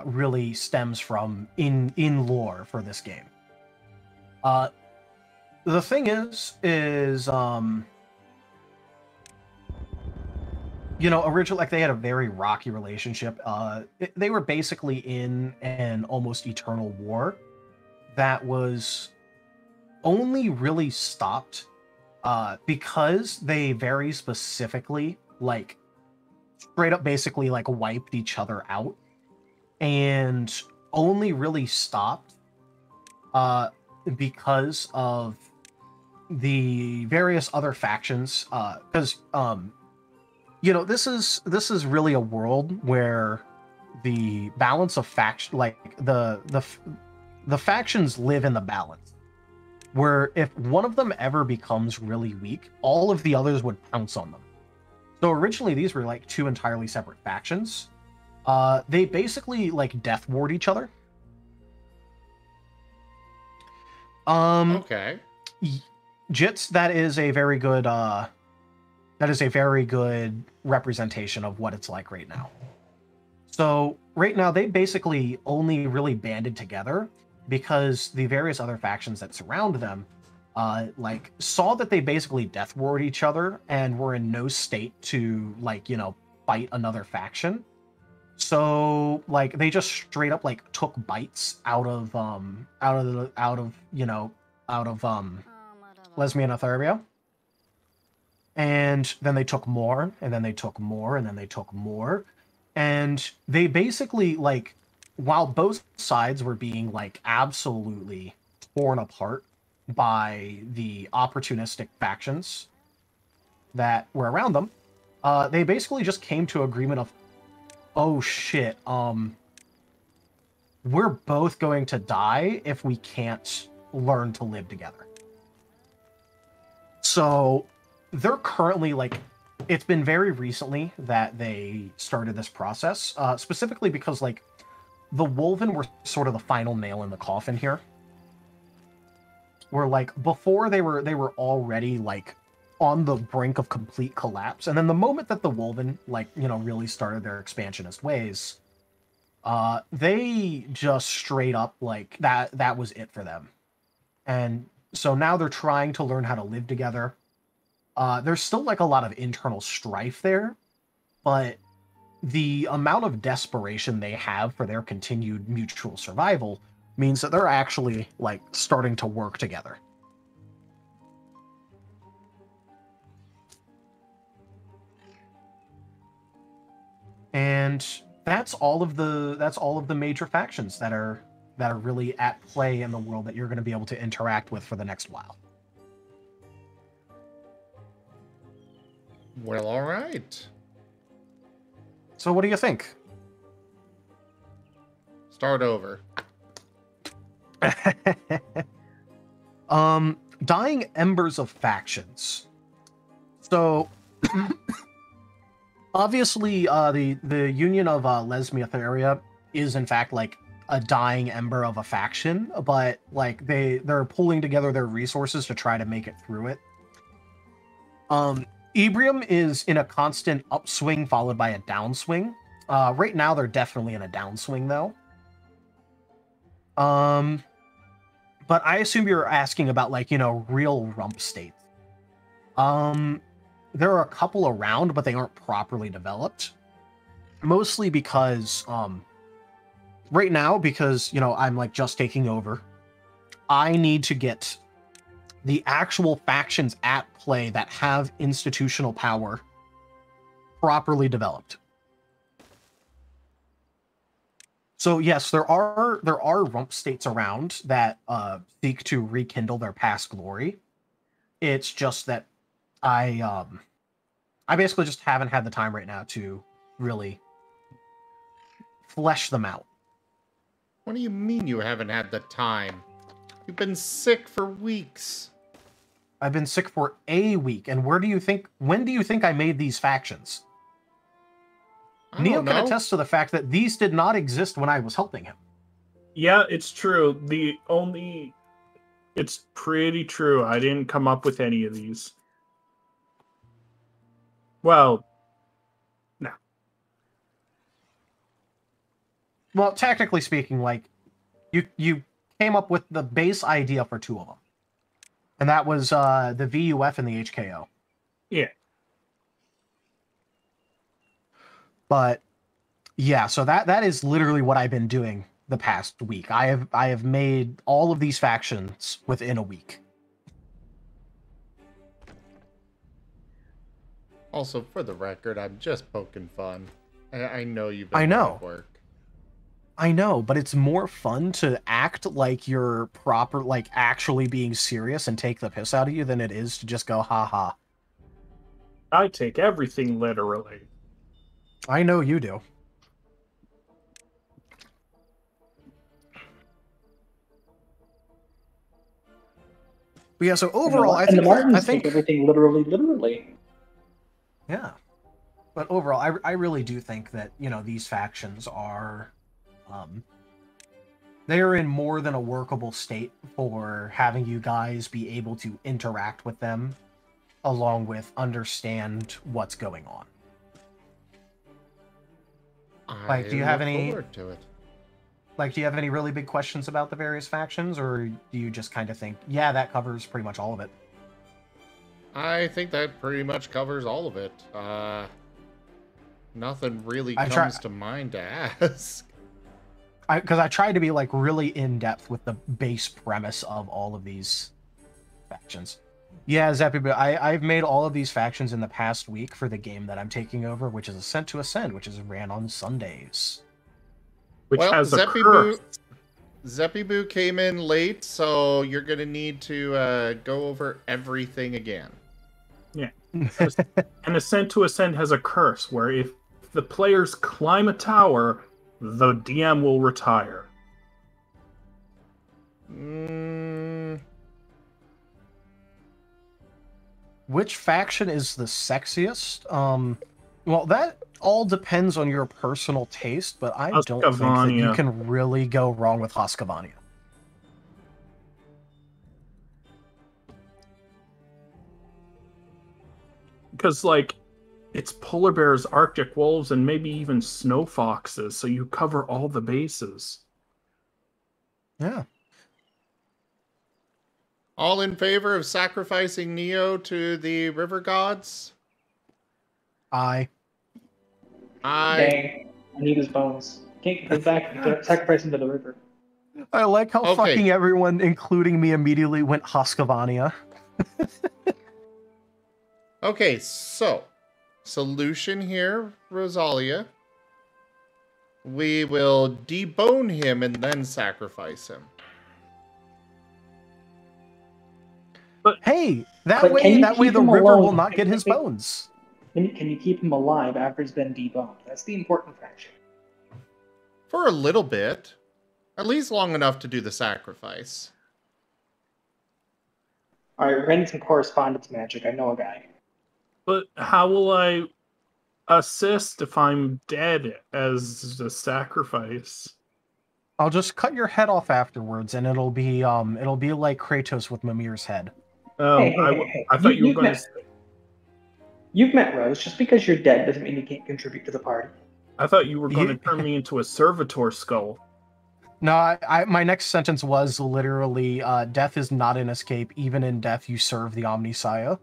Speaker 2: really stems from in lore for this game. The thing is you know, originally, like, they had a very rocky relationship. They were basically in an almost eternal war that was only really stopped because they very specifically, like, straight up basically, like, wiped each other out, and only really stopped because of the various other factions, because you know, this is really a world where the balance of faction, like the factions live in the balance, where if one of them ever becomes really weak, all of the others would pounce on them. So originally these were like two entirely separate factions. They basically like death ward each other.
Speaker 1: Okay.
Speaker 2: Jits, that is a very good representation of what it's like right now. So right now they basically only really banded together because the various other factions that surround them like saw that they basically death ward each other and were in no state to, like, you know, fight another faction. So like they just straight up like took bites out of Lesbianotherapia. And then they took more, and then they took more, and then they took more. And they basically, like, while both sides were being, like, absolutely torn apart by the opportunistic factions that were around them, they basically just came to agreement of, oh shit, we're both going to die if we can't learn to live together. So they're currently, like, it's been very recently that they started this process, specifically because, like, the Wolven were sort of the final nail in the coffin here. Where, like, before they were already, like, on the brink of complete collapse, and then the moment that the Wolven, like, you know, really started their expansionist ways, they just straight up, like, that was it for them. And so now they're trying to learn how to live together. There's still, like, a lot of internal strife there, but the amount of desperation they have for their continued mutual survival means that they're actually, like, starting to work together. And that's all of the major factions that are really at play in the world that you're going to be able to interact with for the next while.
Speaker 1: Well, all right.
Speaker 2: So what do you think?
Speaker 1: Start over.
Speaker 2: Dying embers of factions. So obviously the Union of Lesbiatharia is in fact like a dying ember of a faction, but like they're pulling together their resources to try to make it through it. Ebrium is in a constant upswing followed by a downswing. Right now they're definitely in a downswing though. But I assume you're asking about, like, you know, real rump states. There are a couple around, but they aren't properly developed. Mostly because, right now, because, you know, I'm, like, just taking over, I need to get the actual factions at play that have institutional power properly developed. So yes, there are rump states around that seek to rekindle their past glory. It's just that I basically just haven't had the time right now to really flesh them out.
Speaker 1: What do you mean you haven't had the time? You've been sick for weeks.
Speaker 2: I've been sick for a week, and when do you think I made these factions? Neo can attest to the fact that these did not exist when I was helping him.
Speaker 9: Yeah, it's true. It's pretty true. I didn't come up with any of these. Well, no.
Speaker 2: Well, technically speaking, like, you came up with the base idea for two of them. And that was the VUF and the HKO.
Speaker 9: Yeah.
Speaker 2: But yeah, so that is literally what I've been doing the past week. I have made all of these factions within a week.
Speaker 1: Also, for the record, I'm just poking fun. I know you've been
Speaker 2: hard
Speaker 1: work.
Speaker 2: I know, but it's more fun to act like you're proper, like actually being serious and take the piss out of you than it is to just go, haha.
Speaker 9: I take everything literally.
Speaker 2: I know you do. But yeah, so overall, I think
Speaker 8: the Martens take everything literally.
Speaker 2: Yeah. But overall, I really do think that, you know, these factions are, they are in more than a workable state for having you guys be able to interact with them, along with understand what's going on. Like, do you have any really big questions about the various factions, or do you just kind of think, yeah, that covers pretty much all of it?
Speaker 1: I think that pretty much covers all of it. Nothing really
Speaker 2: I
Speaker 1: comes to mind to ask.
Speaker 2: Because I tried to be like really in depth with the base premise of all of these factions. Yeah, Zeppy, but I've made all of these factions in the past week for the game that I'm taking over, which is Ascent to Ascend, which is ran on Sundays.
Speaker 9: Which
Speaker 1: Well,
Speaker 9: has a curse.
Speaker 1: Zeppy came in late, so you're gonna need to go over everything again.
Speaker 9: Yeah. And Ascent to Ascend has a curse where if the players climb a tower, the DM will retire.
Speaker 2: Which faction is the sexiest? Well, that all depends on your personal taste, but I don't think that you
Speaker 9: Husqvarna.
Speaker 2: can really go wrong with Husqvarna.
Speaker 9: Because, like, it's polar bears, Arctic wolves, and maybe even snow foxes, so you cover all the bases.
Speaker 2: Yeah.
Speaker 1: All in favor of sacrificing Neo to the river gods?
Speaker 2: I
Speaker 8: Dang, I need his bones. Can't get them back. Sacrifice him to the river.
Speaker 2: like how
Speaker 1: Okay.
Speaker 2: fucking everyone, including me, immediately went Husqvarna.
Speaker 1: Okay, so solution here, Rosalia. We will debone him and then sacrifice him.
Speaker 2: But hey, that
Speaker 8: But can you
Speaker 2: way
Speaker 8: keep
Speaker 2: the
Speaker 8: him
Speaker 2: river
Speaker 8: alone?
Speaker 2: will not get his bones.
Speaker 8: Can you keep him alive after he's been deboned? That's the important faction.
Speaker 1: For a little bit. At least long enough to do the sacrifice.
Speaker 8: Alright, we're getting some correspondence magic. I know a guy.
Speaker 9: But how will I assist if I'm dead as a sacrifice?
Speaker 2: I'll just cut your head off afterwards, and it'll be like Kratos with Mimir's head.
Speaker 9: Oh,
Speaker 8: Hey.
Speaker 9: I thought you were going to say...
Speaker 8: You've met Rose. Just because you're dead doesn't mean you can't contribute to the party.
Speaker 9: I thought you were going to turn me into a servitor skull.
Speaker 2: No, my next sentence was literally, death is not an escape. Even in death, you serve the Omnisaya.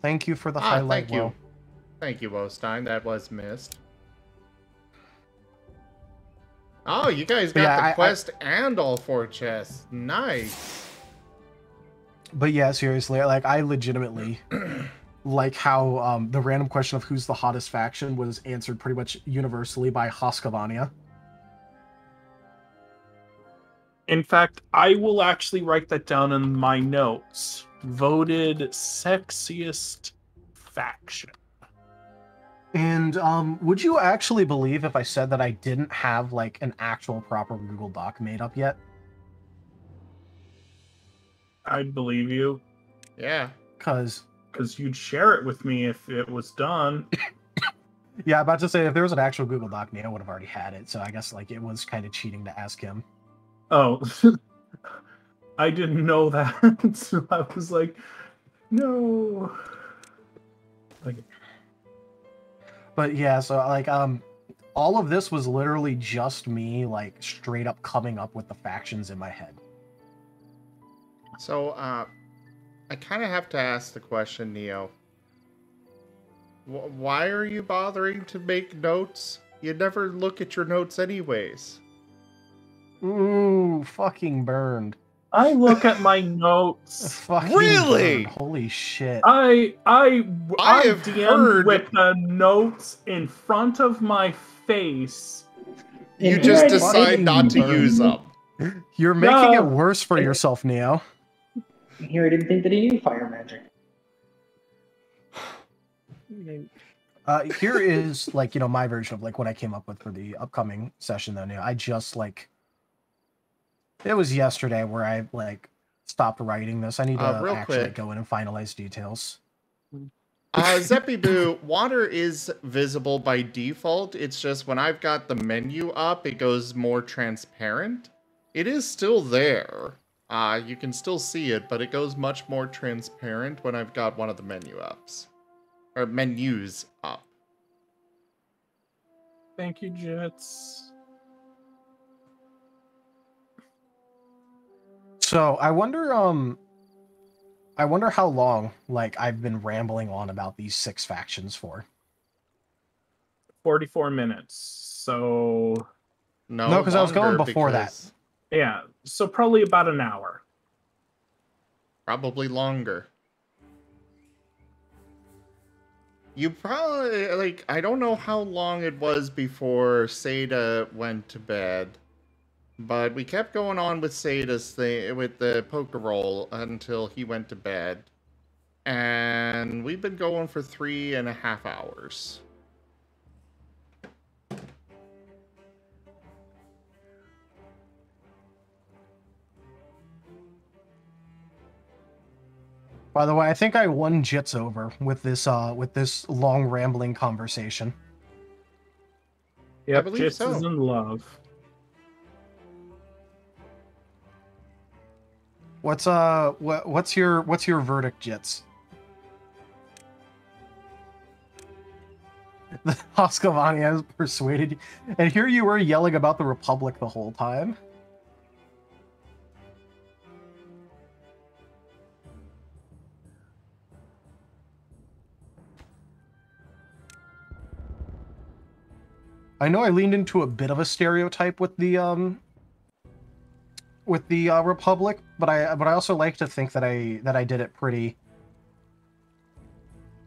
Speaker 2: Thank you for the highlight.
Speaker 1: Thank you. Thank you, Wostein. That was missed. Oh, you guys got the quest and all 4 chests. Nice.
Speaker 2: But yeah, seriously, like, I legitimately like how the random question of who's the hottest faction was answered pretty much universally by Husqvarna.
Speaker 9: In fact, I will actually write that down in my notes. Voted sexiest faction.
Speaker 2: And would you actually believe if I said that I didn't have like an actual proper Google Doc made up yet?
Speaker 9: I'd believe you.
Speaker 1: Yeah.
Speaker 2: Because
Speaker 9: you'd share it with me if it was done.
Speaker 2: Yeah, about to say, if there was an actual Google Doc made, I would have already had it. So I guess like it was kind of cheating to ask him.
Speaker 9: Oh, I didn't know that. So I was like, no. Okay.
Speaker 2: But yeah, so like all of this was literally just me like straight up coming up with the factions in my head.
Speaker 1: So I kind of have to ask the question, Neo. Why are you bothering to make notes? You never look at your notes anyways.
Speaker 2: Ooh, fucking burned.
Speaker 9: I look at my notes.
Speaker 2: Fucking
Speaker 1: really?
Speaker 2: Burned. Holy shit.
Speaker 9: I
Speaker 1: have
Speaker 9: DM'd
Speaker 1: heard
Speaker 9: with the notes in front of my face.
Speaker 1: You just decide not to use them.
Speaker 2: You're making it worse for yourself, Neo.
Speaker 8: Here, I didn't think that he knew fire magic.
Speaker 2: Here is like, you know, my version of like what I came up with for the upcoming session though. Neo. I just like, it was yesterday where I like stopped writing this. I need to actually go in and finalize details.
Speaker 1: Zeppy water is visible by default. It's just when I've got the menu up, it goes more transparent. It is still there. You can still see it, but it goes much more transparent when I've got one of the menu ups. Or menus up.
Speaker 9: Thank you, Jets.
Speaker 2: So I wonder, I wonder how long, like, I've been rambling on about these 6 factions for.
Speaker 9: 44 minutes. So
Speaker 2: No, because I was going before that.
Speaker 9: Yeah, so probably about an hour.
Speaker 1: Probably longer. You probably, like, I don't know how long it was before Seda went to bed, but we kept going on with Seda's thing, with the poker roll until he went to bed. And we've been going for 3.5 hours.
Speaker 2: By the way, I think I won Jits over with this long rambling conversation.
Speaker 9: Yep,
Speaker 1: believe
Speaker 9: Jits
Speaker 1: so.
Speaker 9: is in love.
Speaker 2: What's your verdict, Jits? The Hoskovania has persuaded you, and here you were yelling about the Republic the whole time. I know I leaned into a bit of a stereotype with the Republic, but I also like to think that I did it pretty.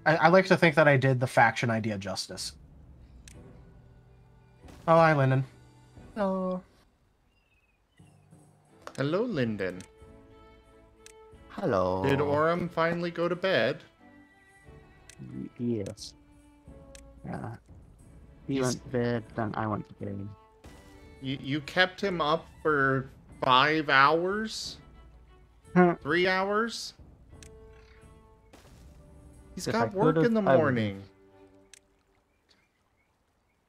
Speaker 2: I like to think that I did the faction idea justice. Oh, hi, Lyndon.
Speaker 10: Oh.
Speaker 1: Hello, Lyndon.
Speaker 10: Hello.
Speaker 1: Did Orem finally go to bed?
Speaker 10: Yes. Yeah. He went to bed, then I went to bed.
Speaker 1: You kept him up for 5 hours? 3 hours? He's got work in the morning.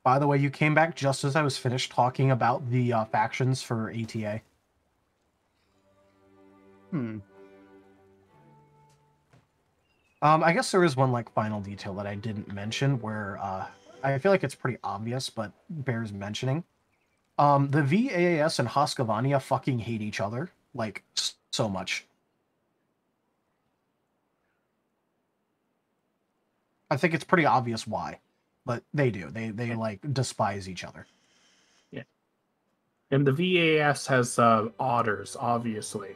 Speaker 2: By the way, you came back just as I was finished talking about the factions for ATA. I guess there is one like final detail that I didn't mention where I feel like it's pretty obvious, but bears mentioning. The VAAS and Hoskovania fucking hate each other, like, so much. I think it's pretty obvious why, but they do. They like, despise each other.
Speaker 9: Yeah. And the VAS has otters, obviously.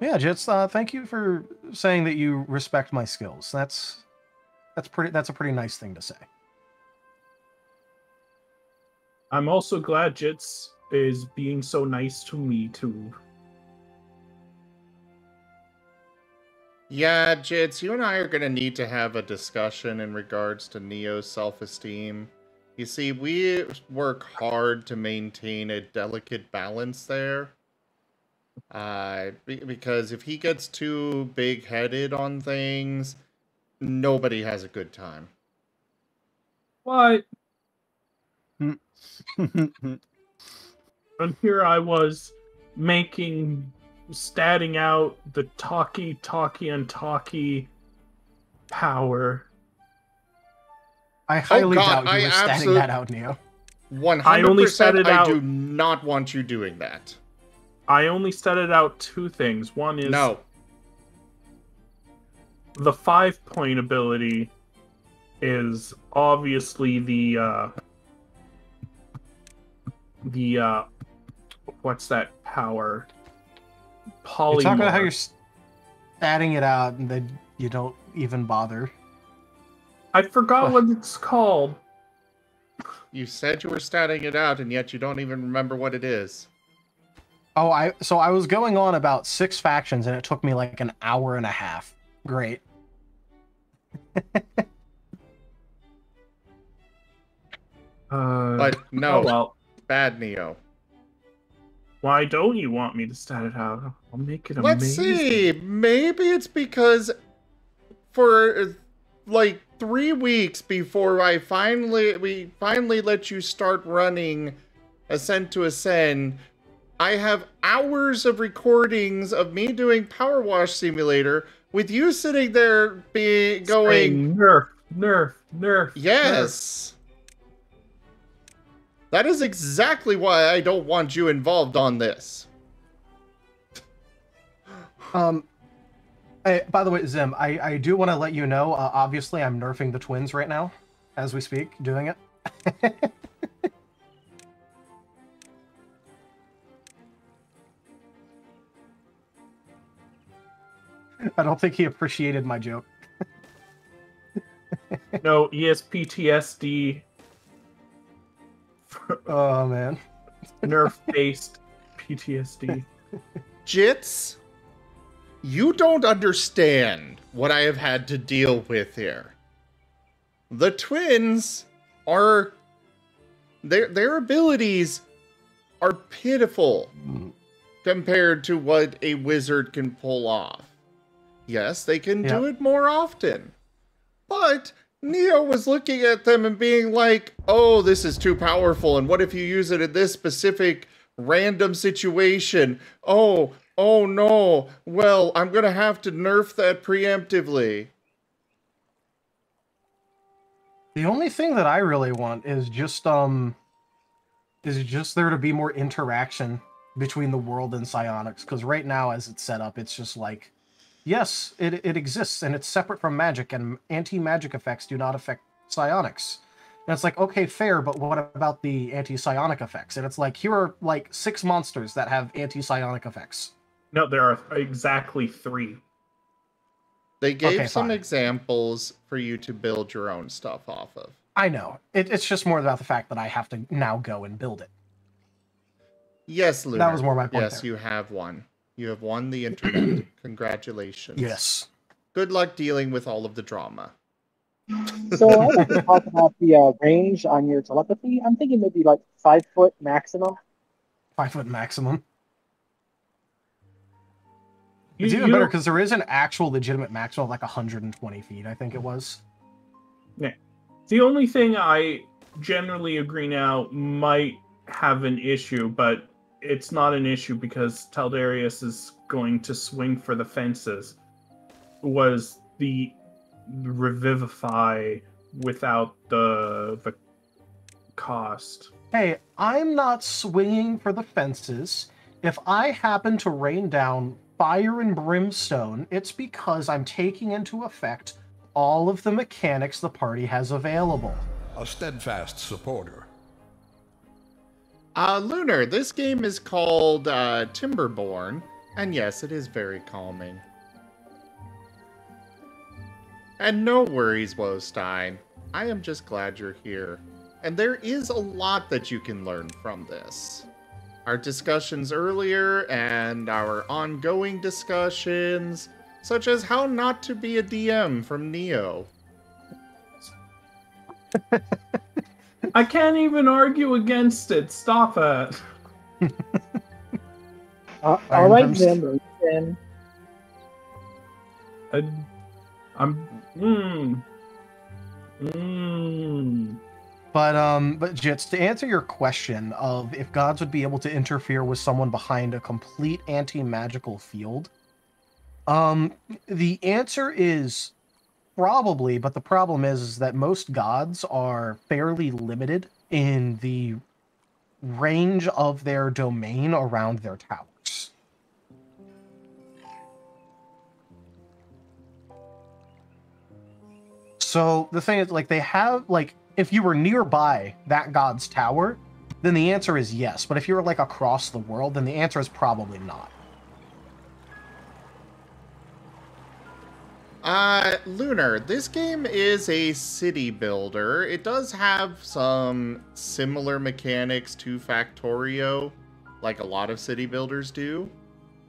Speaker 2: Yeah, Jits, thank you for saying that you respect my skills. That's a pretty nice thing to say.
Speaker 9: I'm also glad Jits is being so nice to me too.
Speaker 1: Yeah, Jits, you and I are going to need to have a discussion in regards to Neo's self-esteem. You see, we work hard to maintain a delicate balance there. Because if he gets too big-headed on things, nobody has a good time.
Speaker 9: What? And here I was statting out the talkie power.
Speaker 2: I highly doubt you were statting that out, Neo.
Speaker 1: 100%
Speaker 9: I only stat it out.
Speaker 1: I do not want you doing that.
Speaker 9: I only stated out 2 things. One is
Speaker 1: no.
Speaker 9: The 5-point ability is obviously the what's that power? Polymorph.
Speaker 2: You're talking about how you're statting it out and then you don't even bother.
Speaker 9: I forgot what it's called.
Speaker 1: You said you were statting it out, and yet you don't even remember what it is.
Speaker 2: Oh, so I was going on about 6 factions, and it took me like an hour and a half. Great.
Speaker 1: But no,
Speaker 9: oh well.
Speaker 1: Bad Neo.
Speaker 9: Why don't you want me to stat it out? I'll make it
Speaker 1: Let's
Speaker 9: amazing.
Speaker 1: see. Maybe it's because for like 3 weeks before we finally let you start running Ascent to Ascend, I have hours of recordings of me doing Power Wash Simulator with you sitting there going,
Speaker 9: saying, nerf.
Speaker 1: Yes. That is exactly why I don't want you involved on this.
Speaker 2: By the way, Zim, I do want to let you know, obviously I'm nerfing the twins right now, as we speak, doing it. I don't think he appreciated my joke.
Speaker 9: No, he has PTSD.
Speaker 2: Oh, man.
Speaker 9: Nerf-based PTSD.
Speaker 1: Jits, you don't understand what I have had to deal with here. The twins are... Their abilities are pitiful compared to what a wizard can pull off. Yes, they can do it more often. But Neo was looking at them and being like, oh, this is too powerful, and what if you use it in this specific random situation? Oh no. Well, I'm gonna have to nerf that preemptively.
Speaker 2: The only thing that I really want is just there to be more interaction between the world and psionics, because right now, as it's set up, it's just like, yes, it exists, and it's separate from magic, and anti-magic effects do not affect psionics. And it's like, okay, fair, but what about the anti-psionic effects? And it's like, here are like 6 monsters that have anti-psionic effects.
Speaker 9: No, there are exactly 3.
Speaker 1: They gave some examples for you to build your own stuff off of.
Speaker 2: I know. It's just more about the fact that I have to now go and build it.
Speaker 1: Yes, Lunar.
Speaker 2: That was more my point.
Speaker 1: Yes, you have won. You have won the internet. Congratulations.
Speaker 2: Yes.
Speaker 1: Good luck dealing with all of the drama.
Speaker 8: So I want to talk about the range on your telepathy. I'm thinking maybe like 5 foot maximum.
Speaker 2: 5 foot maximum. It's even better because there is an actual legitimate maximum of like 120 feet, I think it was.
Speaker 9: Yeah. The only thing I generally agree now might have an issue, but it's not an issue because Taldarius is going to swing for the fences, was the revivify without the cost.
Speaker 2: Hey, I'm not swinging for the fences. If I happen to rain down fire and brimstone, it's because I'm taking into effect all of the mechanics the party has available.
Speaker 7: A steadfast supporter.
Speaker 1: Lunar, this game is called Timberborn, and yes, it is very calming. And no worries, Wostein. I am just glad you're here. And there is a lot that you can learn from this. Our discussions earlier and our ongoing discussions, such as how not to be a DM from Neo.
Speaker 9: I can't even argue against it. Stop it.
Speaker 8: All right, then.
Speaker 2: But Jits, to answer your question of if gods would be able to interfere with someone behind a complete anti-magical field, the answer is probably, but the problem is that most gods are fairly limited in the range of their domain around their towers. So the thing is, like, they have, like, if you were nearby that god's tower, then the answer is yes. But if you were, like, across the world, then the answer is probably not.
Speaker 1: Lunar, this game is a city builder. It does have some similar mechanics to Factorio, like a lot of city builders do.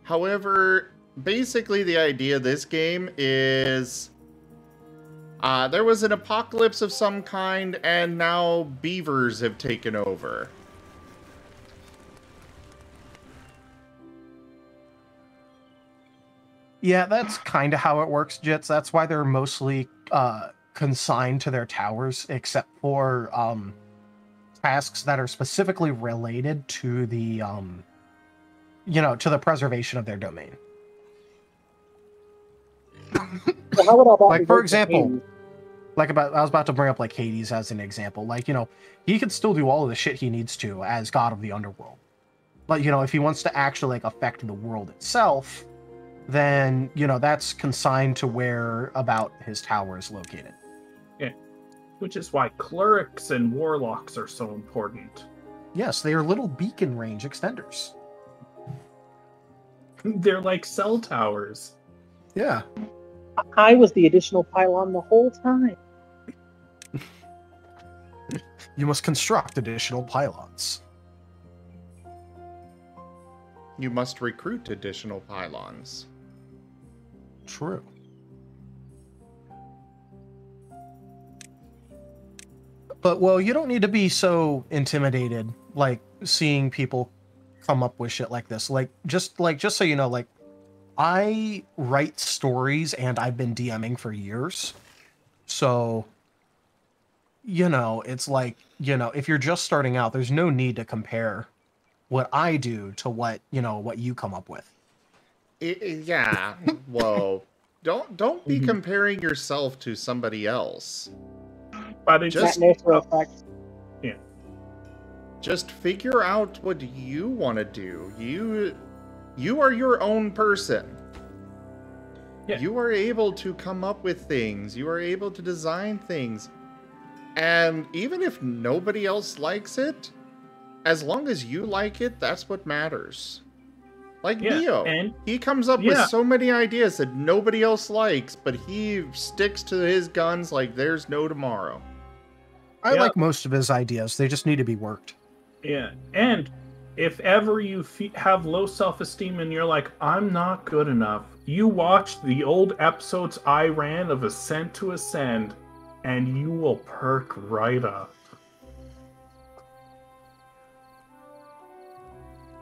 Speaker 1: However, basically the idea of this game is there was an apocalypse of some kind, and now beavers have taken over.
Speaker 2: Yeah, that's kind of how it works, Jits. That's why they're mostly consigned to their towers, except for tasks that are specifically related to the, to the preservation of their domain.
Speaker 8: So how about
Speaker 2: like, for example, I was about to bring up like Hades as an example. Like, you know, he could still do all of the shit he needs to as god of the underworld. But, you know, if he wants to actually like affect the world itself, then, you know, that's consigned to where about his tower is located.
Speaker 9: Yeah. Which is why clerics and warlocks are so important.
Speaker 2: Yes, they are little beacon range extenders.
Speaker 9: They're like cell towers.
Speaker 2: Yeah.
Speaker 8: I was the additional pylon the whole time.
Speaker 2: You must construct additional pylons.
Speaker 1: You must recruit additional pylons.
Speaker 2: True. But, well, you don't need to be so intimidated, like, seeing people come up with shit like this. Just so you know, like, I write stories and I've been DMing for years. So, you know, it's like, you know, if you're just starting out, there's no need to compare what I do to what, you know, what you come up with.
Speaker 1: Yeah. Whoa. Don't be comparing yourself to somebody else.
Speaker 9: But it's
Speaker 1: Just-
Speaker 9: Yeah.
Speaker 1: Just figure out what you want to do. You are your own person.
Speaker 9: Yeah.
Speaker 1: You are able to come up with things. You are able to design things. And even if nobody else likes it, as long as you like it, that's what matters. Like
Speaker 9: Yeah,
Speaker 1: Neo.
Speaker 9: and-
Speaker 1: He comes up with
Speaker 9: Yeah.
Speaker 1: so many ideas that nobody else likes, but he sticks to his guns like there's no tomorrow.
Speaker 2: I
Speaker 9: Yep.
Speaker 2: like most of his ideas. They just need to be worked.
Speaker 9: Yeah, and if ever you have low self-esteem and you're like, I'm not good enough, you watch the old episodes I ran of Ascent to Ascend, and you will perk right up.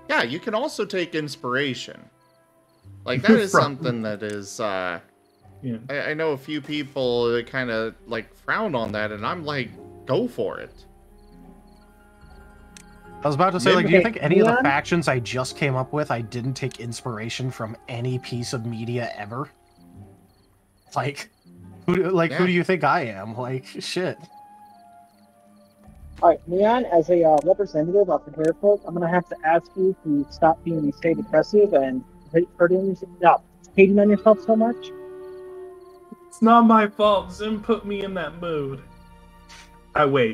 Speaker 1: Yeah, you can also take inspiration. Like, that is something that is,
Speaker 9: Yeah.
Speaker 1: I know a few people that kind of, like, frown on that, and I'm like, go for it.
Speaker 2: I was about to say, like, do you think any of the
Speaker 8: Leon?
Speaker 2: factions I just came up with, I didn't take inspiration from any piece of media ever? Like, who
Speaker 1: Yeah.
Speaker 2: do you think I am? Like, shit.
Speaker 8: All right, Leon, as a representative of the hair folk, I'm gonna have to ask you to stop being so depressive and hating on yourself so much.
Speaker 9: It's not my fault. Zim put me in that mood.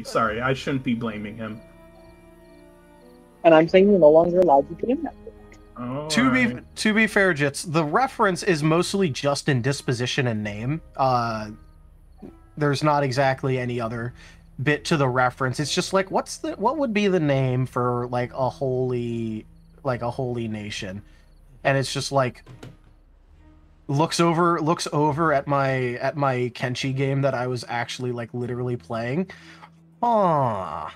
Speaker 9: Sorry, I shouldn't be blaming him.
Speaker 8: And I'm saying you're no longer allowed to get in that.
Speaker 2: To be fair, Jits, the reference is mostly just in disposition and name. There's not exactly any other bit to the reference. It's just like, what would be the name for like a holy nation? And it's just like looks over at my Kenshi game that I was actually like literally playing. Aww.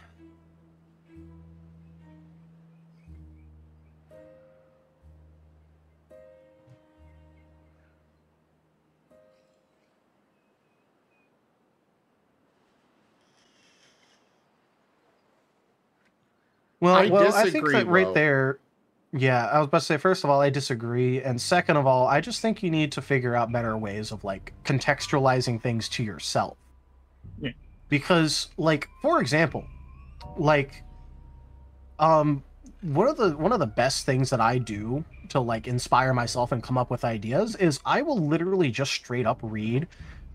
Speaker 2: I think
Speaker 1: disagree,
Speaker 2: that right
Speaker 1: Will.
Speaker 2: there, yeah, I was about to say, first of all, I disagree. And second of all, I just think you need to figure out better ways of like contextualizing things to yourself.
Speaker 9: Yeah.
Speaker 2: Because, like, for example, like, one of the best things that I do to like inspire myself and come up with ideas is I will literally just straight up read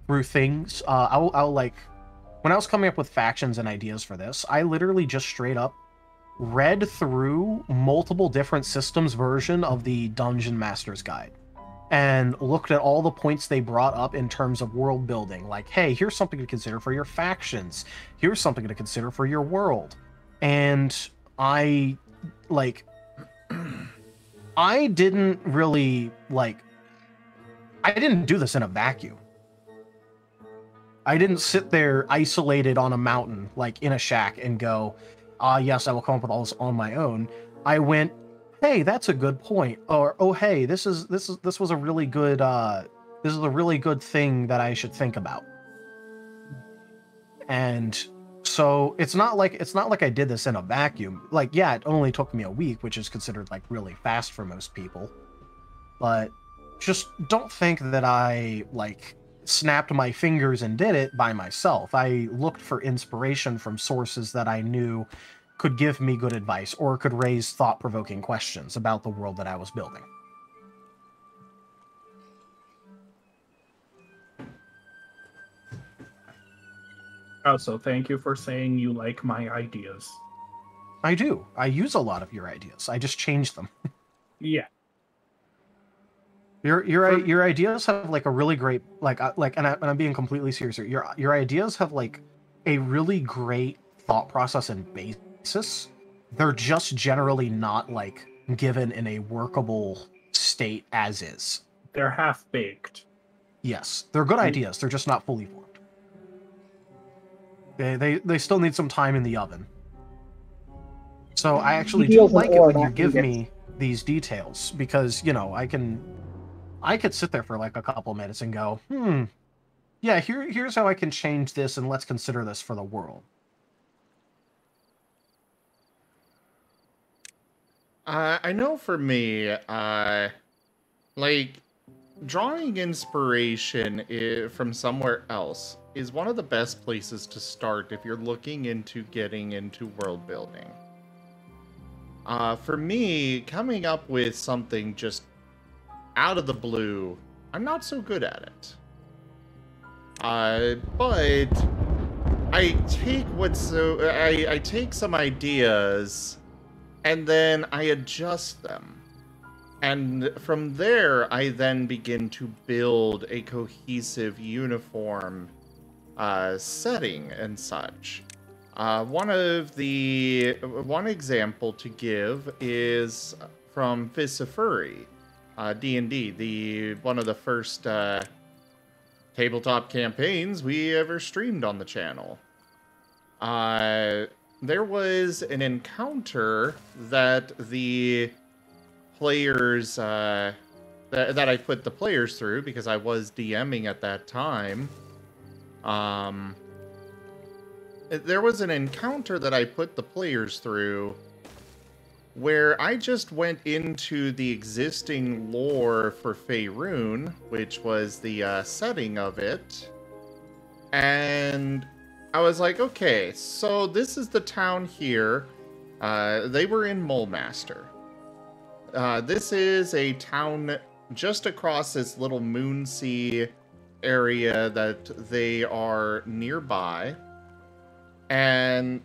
Speaker 2: through things. I'll like, when I was coming up with factions and ideas for this, I literally just straight up read through multiple different systems version of the Dungeon Master's Guide and looked at all the points they brought up in terms of world building. Like, hey, here's something to consider for your factions. Here's something to consider for your world. And I didn't really I didn't do this in a vacuum. I didn't sit there isolated on a mountain, like in a shack, and go, yes, I will come up with all this on my own. I went, hey, that's a good point. Or, oh, hey, this was a really good, this is a really good thing that I should think about. And so it's not like I did this in a vacuum. Like, yeah, it only took me a week, which is considered like really fast for most people. But just don't think that I like snapped my fingers and did it by myself. I looked for inspiration from sources that I knew could give me good advice or could raise thought-provoking questions about the world that I was building.
Speaker 9: Also, thank you for saying you like my ideas.
Speaker 2: I do. I use a lot of your ideas. I just change them.
Speaker 9: Yeah.
Speaker 2: Your ideas have like a really great and I'm being completely serious here. Your ideas have like a really great thought process and basis. They're just generally not like given in a workable state as is.
Speaker 9: They're half-baked.
Speaker 2: Yes, they're good ideas. They're just not fully formed. They still need some time in the oven. So I actually do like it when you give me these details because, you know, I could sit there for like a couple minutes and go, yeah, here's how I can change this and let's consider this for the world.
Speaker 1: I know for me, like, drawing inspiration from somewhere else is one of the best places to start if you're looking into getting into world building. For me, coming up with something just out of the blue, I'm not so good at it. But I take I take some ideas and then I adjust them. And from there, I then begin to build a cohesive, uniform setting and such. One example to give is from Furry, D&D, one of the first tabletop campaigns we ever streamed on the channel. There was an encounter that the players that I put the players through because I was DMing at that time. There was an encounter that I put the players through where I just went into the existing lore for Faerun, which was the setting of it, and I was like, okay, so this is the town here. They were in Mulemaster. This is a town just across this little Moonsea area that they are nearby. And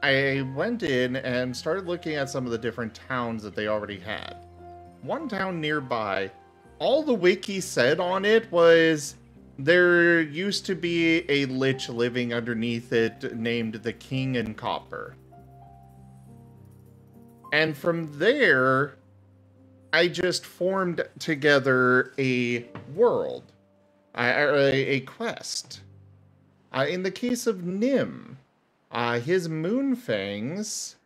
Speaker 1: I went in and started looking at some of the different towns that they already had. One town nearby, all the wiki said on it was there used to be a lich living underneath it named the King in Copper. And from there, I just formed together a world, a quest. In the case of Nim, his Moonfangs,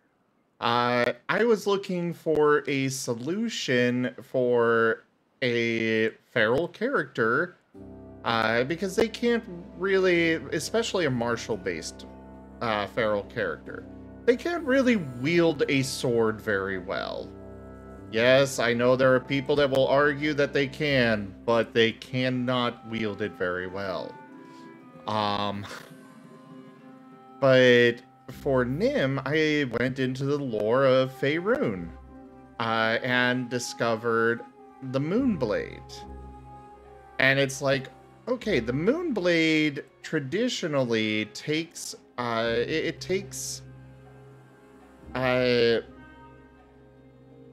Speaker 1: I was looking for a solution for a feral character, because they can't really, especially a martial-based feral character, they can't really wield a sword very well. Yes, I know there are people that will argue that they can, but they cannot wield it very well. But for Nim, I went into the lore of Faerun, and discovered the Moonblade. And it's like, okay, the Moonblade traditionally takes, it takes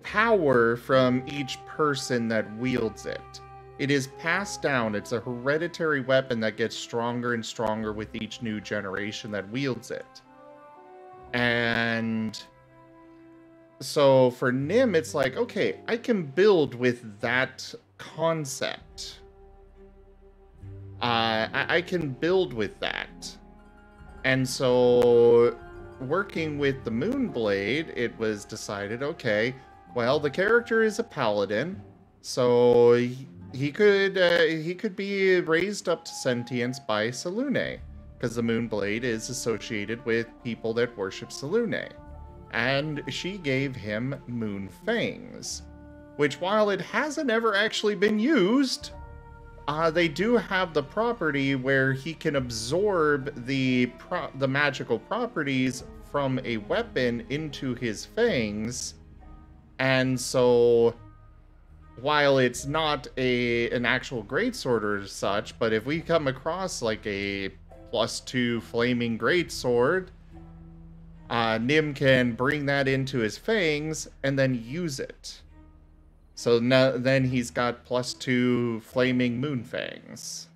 Speaker 1: power from each person that wields it. It is passed down. It's a hereditary weapon that gets stronger and stronger with each new generation that wields it. And so for Nim, it's like, okay, I can build with that concept. I can build with that. And so working with the Moonblade, it was decided, okay, well, the character is a paladin, so he could be raised up to sentience by Selûne, because the Moonblade is associated with people that worship Selûne. And she gave him Moonfangs, which, while it hasn't ever actually been used, they do have the property where he can absorb the magical properties from a weapon into his fangs, and so while it's not an actual greatsword or such, but if we come across like a +2 flaming greatsword, Nim can bring that into his fangs and then use it. So now, then he's got +2 flaming moon fangs.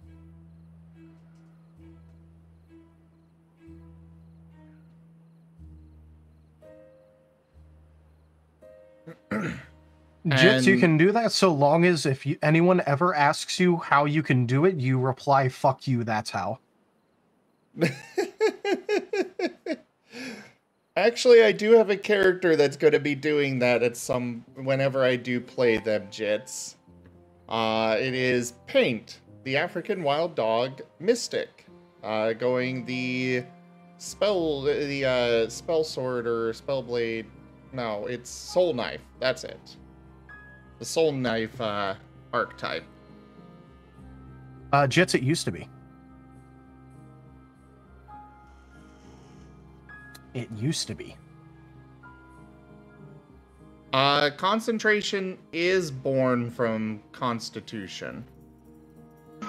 Speaker 2: Jits, you can do that so long as if anyone ever asks you how you can do it, you reply, "Fuck you, that's how."
Speaker 1: Actually, I do have a character that's going to be doing that whenever I do play them, Jits. It is Paint, the African wild dog mystic, going the spell sword or spell blade. No, it's soul knife. That's it. The soul knife archetype.
Speaker 2: Jits, it used to be. It used to be.
Speaker 1: Concentration is born from Constitution.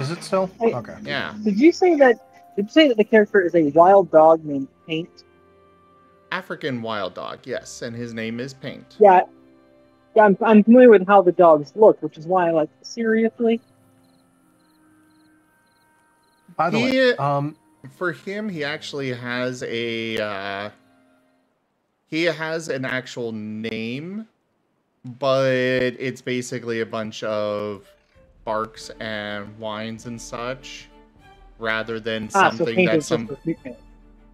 Speaker 2: Is it still?
Speaker 8: Hey,
Speaker 2: Okay.
Speaker 1: Yeah.
Speaker 8: Did you say that the character is a wild dog named Paint?
Speaker 1: African wild dog, yes, and his name is Paint.
Speaker 8: Yeah, I'm familiar with how the dogs look, which is why I like seriously.
Speaker 2: By the way,
Speaker 1: for him, he actually has he has an actual name, but it's basically a bunch of barks and whines and such, rather than something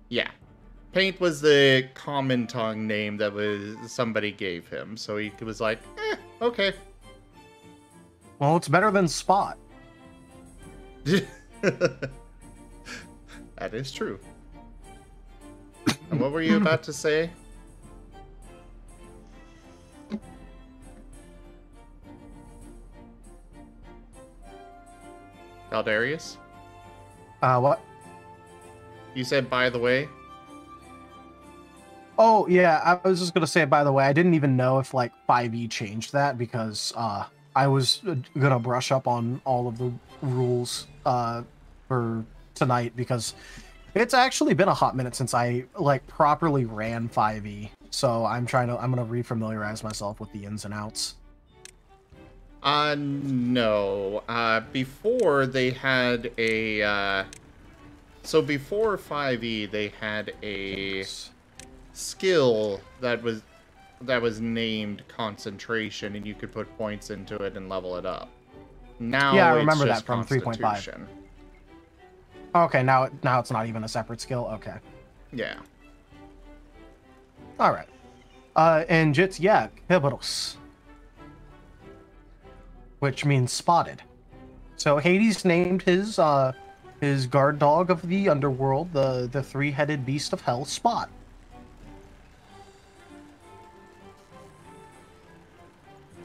Speaker 1: yeah. Paint was the common tongue name that somebody gave him, so he was like, okay.
Speaker 2: Well, it's better than Spot.
Speaker 1: That is true. And what were you about to say? Galdarius?
Speaker 2: What?
Speaker 1: You said, by the way?
Speaker 2: Oh, yeah, I was just gonna say, by the way, I didn't even know if, like, 5e changed that, because, I was gonna brush up on all of the rules, for tonight, because it's actually been a hot minute since I, like, properly ran 5e, so I'm gonna refamiliarize myself with the ins and outs.
Speaker 1: No. Before they had so before 5e, they had a skill that was named concentration, and you could put points into it and level it up. Now,
Speaker 2: yeah, I remember
Speaker 1: it's
Speaker 2: that from 3.5. Okay, now it's not even a separate skill. Okay.
Speaker 1: Yeah.
Speaker 2: All right. And Jits, yeah, Kiberos, which means spotted. So Hades named his guard dog of the underworld, the three-headed beast of hell, Spot.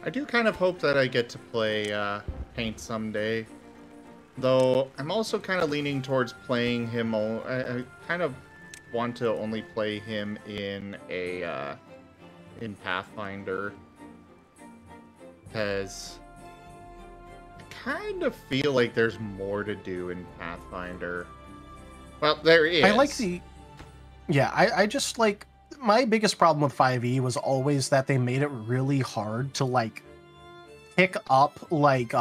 Speaker 1: I do kind of hope that I get to play Paint someday. Though, I'm also kind of leaning towards playing him. I kind of want to only play him in in Pathfinder. Because I kind of feel like there's more to do in Pathfinder. Well, there is.
Speaker 2: I like the... Yeah, I just like... My biggest problem with 5e was always that they made it really hard to, like, pick up, like,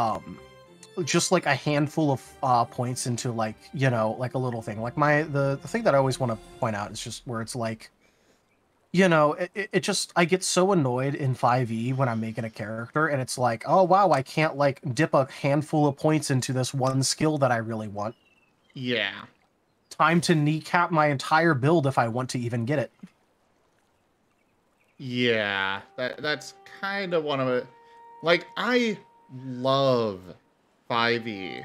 Speaker 2: just, like, a handful of points into, like, you know, like, a little thing. Like, the thing that I always want to point out is just where it's, like, you know, it just... I get so annoyed in 5e when I'm making a character, and it's like, oh, wow, I can't, like, dip a handful of points into this one skill that I really want.
Speaker 1: Yeah.
Speaker 2: Time to kneecap my entire build if I want to even get it.
Speaker 1: Yeah, that's kind of one of it. Like, I love 5e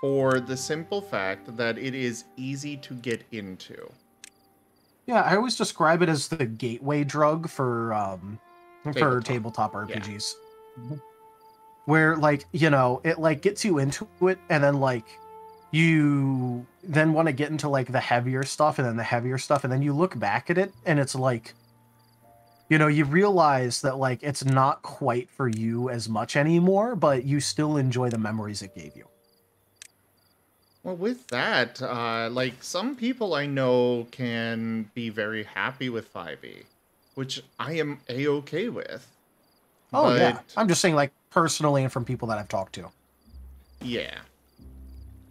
Speaker 1: for the simple fact that it is easy to get into.
Speaker 2: Yeah, I always describe it as the gateway drug for tabletop RPGs.
Speaker 1: Yeah.
Speaker 2: where like, you know, it like gets you into it, and then like you then want to get into like the heavier stuff, and then the heavier stuff, and then you look back at it and it's like, you know, you realize that like it's not quite for you as much anymore, but you still enjoy the memories it gave you.
Speaker 1: Well, with that, like, some people I know can be very happy with 5e, which I am a-okay with.
Speaker 2: Oh, yeah.
Speaker 1: But,
Speaker 2: I'm just saying, like, personally and from people that I've talked to.
Speaker 1: yeah.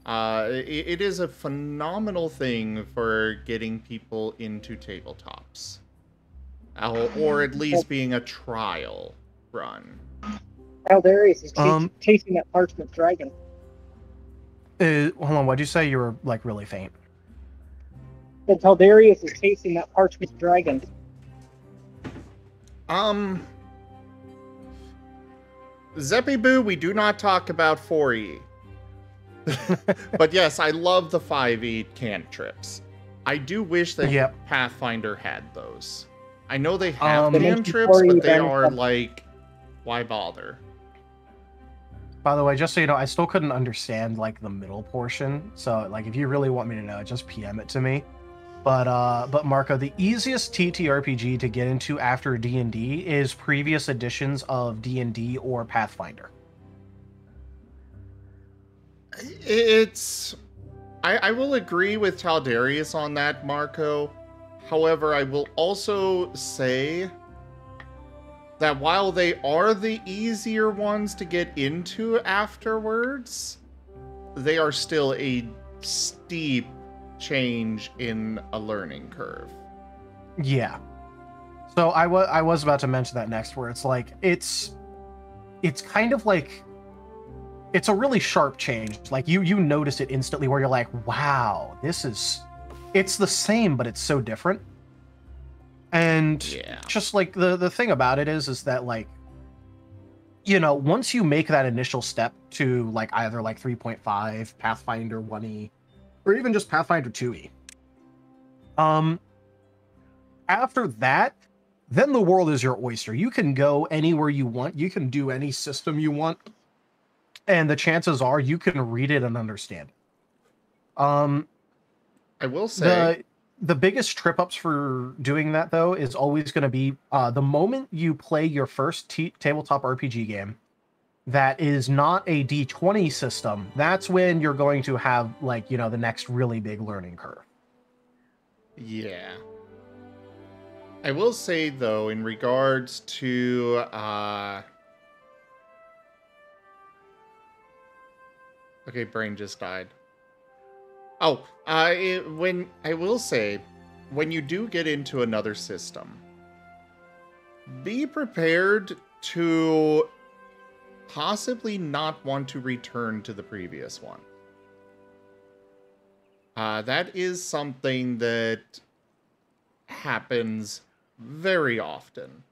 Speaker 1: It is a phenomenal thing for getting people into tabletops. Or at least being a trial run.
Speaker 8: Darius is chasing that parchment dragon.
Speaker 2: Hold on, what'd you say? You were, like, really faint.
Speaker 8: And Darius is chasing that parchment dragon.
Speaker 1: Zeppy Boo, we do not talk about 4e. But yes, I love the 5e cantrips. I do wish that Pathfinder had those. I know they have cantrips, but they are like, why bother?
Speaker 2: By the way, just so you know, I still couldn't understand like the middle portion. So like, if you really want me to know, just PM it to me. But Marco, the easiest TTRPG to get into after D&D is previous editions of D&D or Pathfinder.
Speaker 1: I will agree with Taldarius on that, Marco. However, I will also say that while they are the easier ones to get into afterwards, they are still a steep change in a learning curve.
Speaker 2: Yeah. So I was about to mention that next, where it's like, it's kind of like, it's a really sharp change. Like you notice it instantly, where you're like, wow, it's the same, but it's so different. And just like the thing about it is that like, you know, once you make that initial step to like either like 3.5, Pathfinder 1e, or even just Pathfinder 2e, after that, then the world is your oyster. You can go anywhere you want. You can do any system you want. And the chances are you can read it and understand.
Speaker 1: I will say
Speaker 2: the biggest trip ups for doing that, though, is always going to be the moment you play your first tabletop RPG game that is not a D20 system. That's when you're going to have, like, you know, the next really big learning curve.
Speaker 1: Yeah. I will say, though, in regards to okay, brain just died. Oh, when you do get into another system, be prepared to possibly not want to return to the previous one. That is something that happens very often.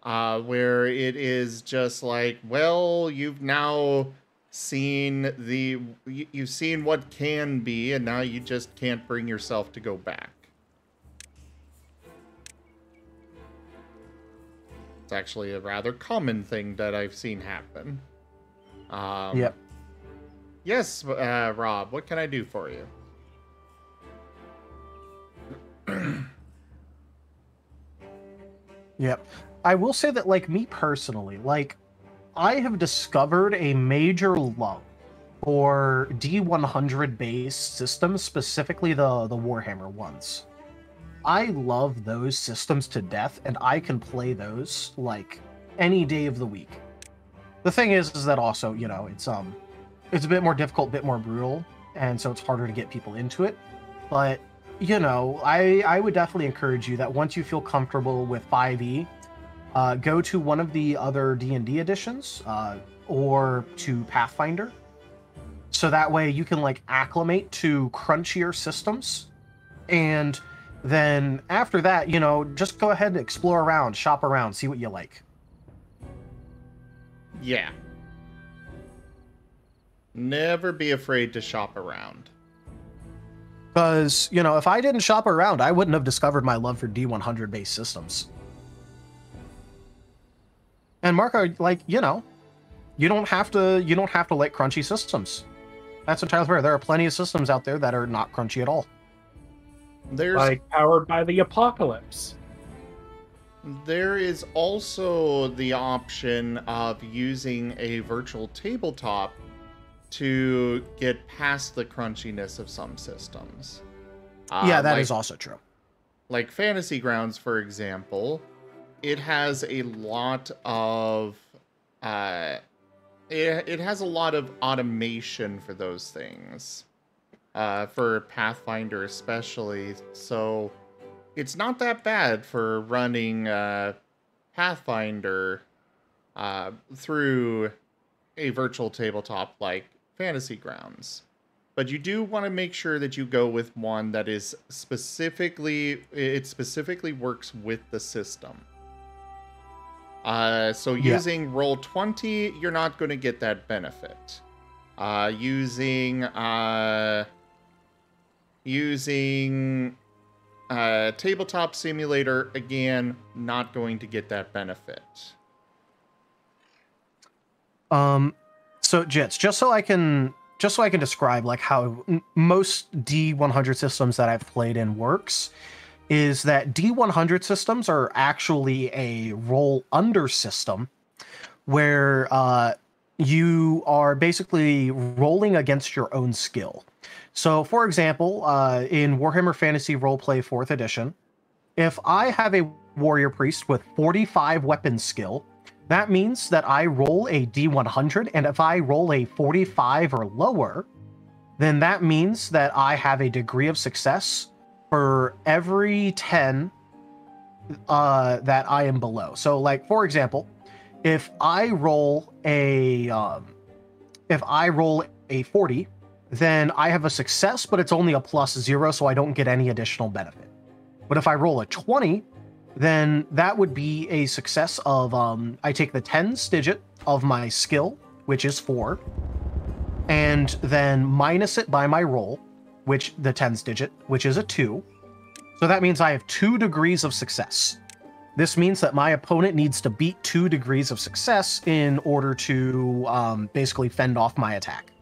Speaker 1: Where it is just like, well, you've now seen you've seen what can be, and now you just can't bring yourself to go back. It's actually a rather common thing that I've seen happen.
Speaker 2: Yep.
Speaker 1: Yes, Rob, what can I do for you?
Speaker 2: Yep. I will say that, like, me personally, like, I have discovered a major love for D100 based systems, specifically the Warhammer ones. I love those systems to death, and I can play those like any day of the week. The thing is that also, you know, it's a bit more difficult, a bit more brutal, and so it's harder to get people into it. But, you know, I would definitely encourage you that once you feel comfortable with 5e, go to one of the other D&D editions, or to Pathfinder. So that way you can, like, acclimate to crunchier systems. And then after that, you know, just go ahead and explore around, shop around, see what you like.
Speaker 1: Yeah. Never be afraid to shop around.
Speaker 2: Because, you know, if I didn't shop around, I wouldn't have discovered my love for D100 based systems. And Marco, like, you know, You don't have to like crunchy systems. That's entirely fair. There are plenty of systems out there that are not crunchy at all.
Speaker 1: There's
Speaker 9: Like powered by the apocalypse.
Speaker 1: There is also the option of using a virtual tabletop to get past the crunchiness of some systems.
Speaker 2: Yeah, that is also true.
Speaker 1: Like Fantasy Grounds, for example, it has a lot of it has a lot of automation for those things. For Pathfinder especially, so it's not that bad for running Pathfinder through a virtual tabletop like Fantasy Grounds. But you do want to make sure that you go with one that is specifically works with the system. So using Roll20, you're not going to get that benefit. Using Tabletop Simulator, again, not going to get that benefit.
Speaker 2: So Jits, just so I can describe like how most D100 systems that I've played in works, is that D100 systems are actually a roll under system where you are basically rolling against your own skill. So, for example, in Warhammer Fantasy Roleplay 4th Edition, if I have a warrior priest with 45 weapon skill, that means that I roll a D100, and if I roll a 45 or lower, then that means that I have a degree of success for every 10 that I am below. So, like, for example, if I roll a 40, then I have a success, but it's only a +0, so I don't get any additional benefit. But if I roll a 20, then that would be a success of, I take the tens digit of my skill, which is 4, and then minus it by my roll, which the tens digit, which is a 2. So that means I have 2 degrees of success. This means that my opponent needs to beat 2 degrees of success in order to basically fend off my attack.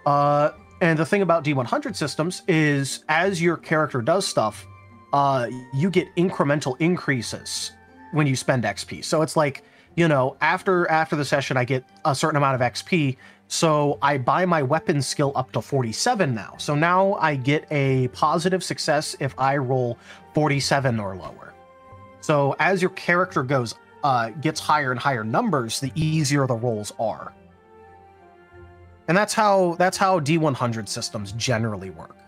Speaker 2: And the thing about D100 systems is, as your character does stuff, you get incremental increases when you spend XP. So it's like, you know, after the session, I get a certain amount of XP. So I buy my weapon skill up to 47 now. So now I get a positive success if I roll 47 or lower. So as your character gets higher and higher numbers, the easier the rolls are. And that's how D100 systems generally work,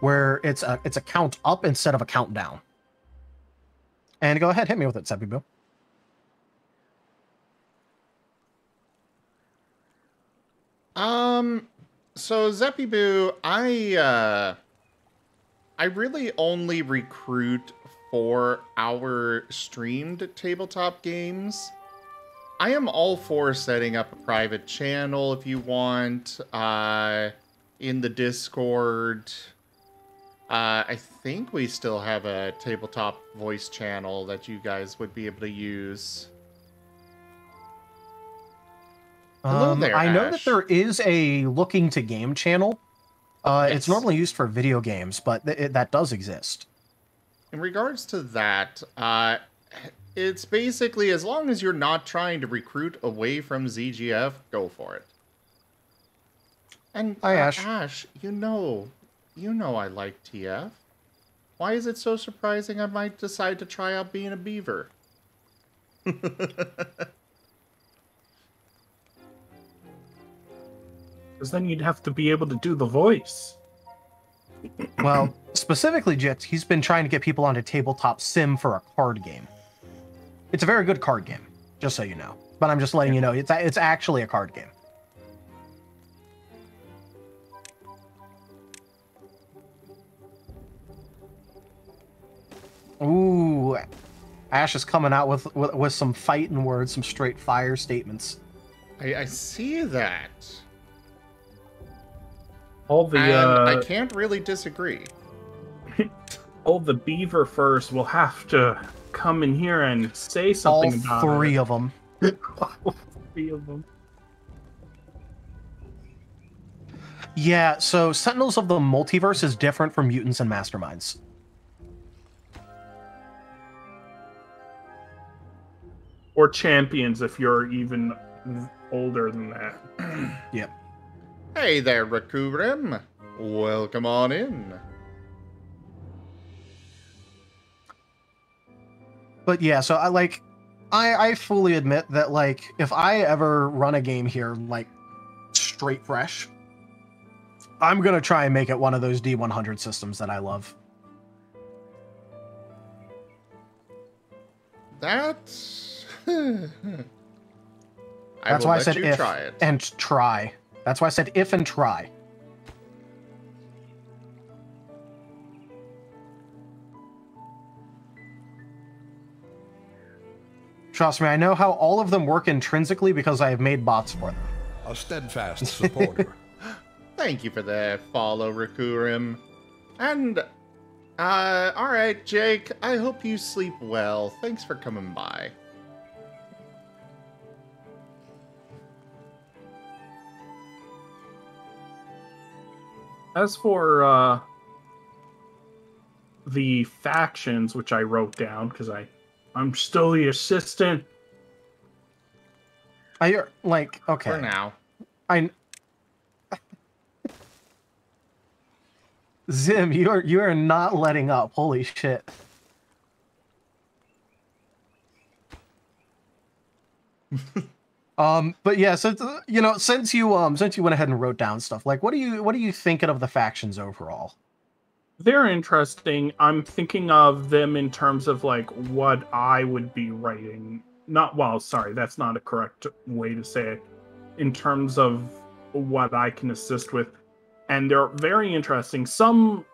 Speaker 2: where it's a count up instead of a count down. And go ahead, hit me with it, Sepibu.
Speaker 1: So Zeppiboo, I really only recruit for our streamed tabletop games. I am all for setting up a private channel if you want, in the Discord. I think we still have a tabletop voice channel that you guys would be able to use. Hello there,
Speaker 2: I know
Speaker 1: Ash.
Speaker 2: that there is a Looking to Game channel.
Speaker 1: Yes.
Speaker 2: It's normally used for video games, but that does exist.
Speaker 1: In regards to that, it's basically, as long as you're not trying to recruit away from ZGF, go for it. And
Speaker 2: Hi, Ash.
Speaker 1: Ash, you know I like TF. Why is it so surprising I might decide to try out being a beaver?
Speaker 9: Because then you'd have to be able to do the voice.
Speaker 2: Well, specifically, Jits, he's been trying to get people onto Tabletop Sim for a card game. It's a very good card game, just so you know. But I'm just letting you know, it's actually a card game. Ooh, Ash is coming out with some fighting words, some straight fire statements.
Speaker 1: I see that.
Speaker 9: All the
Speaker 1: And I can't really disagree.
Speaker 9: all the beaver furs will have to come in here and say something about
Speaker 2: All 3
Speaker 9: it.
Speaker 2: of them.
Speaker 9: Three of them.
Speaker 2: Yeah, so Sentinels of the Multiverse is different from Mutants and Masterminds.
Speaker 9: Or champions if you're even older than that.
Speaker 2: Yep.
Speaker 1: Hey there, Rakurim. Welcome on in.
Speaker 2: But yeah, so I fully admit that, like, if I ever run a game here, like, straight fresh, I'm gonna try and make it one of those D100 systems that I love.
Speaker 1: That's...
Speaker 2: That's why I said
Speaker 1: you
Speaker 2: if
Speaker 1: try it.
Speaker 2: and try. That's why I said if and try. Trust me, I know how all of them work intrinsically because I have made bots for them.
Speaker 7: A steadfast supporter.
Speaker 1: Thank you for the follow, Rakurim. And, alright, Jake, I hope you sleep well. Thanks for coming by.
Speaker 9: As for the factions, which I wrote down because I'm still the assistant.
Speaker 2: I like okay.
Speaker 1: For now.
Speaker 2: Zim, you are not letting up. Holy shit. But yeah, so since you went ahead and wrote down stuff, like what are you thinking of the factions overall?
Speaker 9: They're interesting. I'm thinking of them in terms of like what I would be writing. Sorry, that's not a correct way to say it. In terms of what I can assist with. And they're very interesting. Some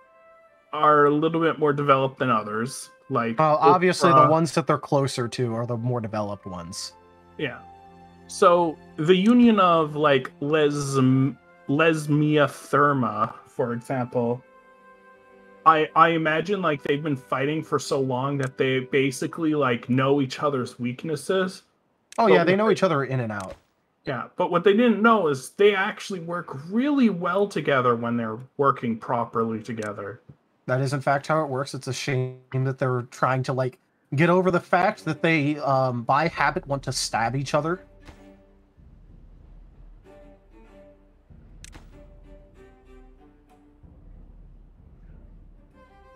Speaker 9: are a little bit more developed than others. Like
Speaker 2: obviously the ones that they're closer to are the more developed ones.
Speaker 9: Yeah. So the union of like Lesmia Therma, for example, I imagine like they've been fighting for so long that they basically like know each other's weaknesses.
Speaker 2: Oh yeah, they know each other in and out.
Speaker 9: Yeah, but what they didn't know is they actually work really well together when they're working properly together.
Speaker 2: That is in fact how it works. It's a shame that they're trying to like get over the fact that they by habit want to stab each other.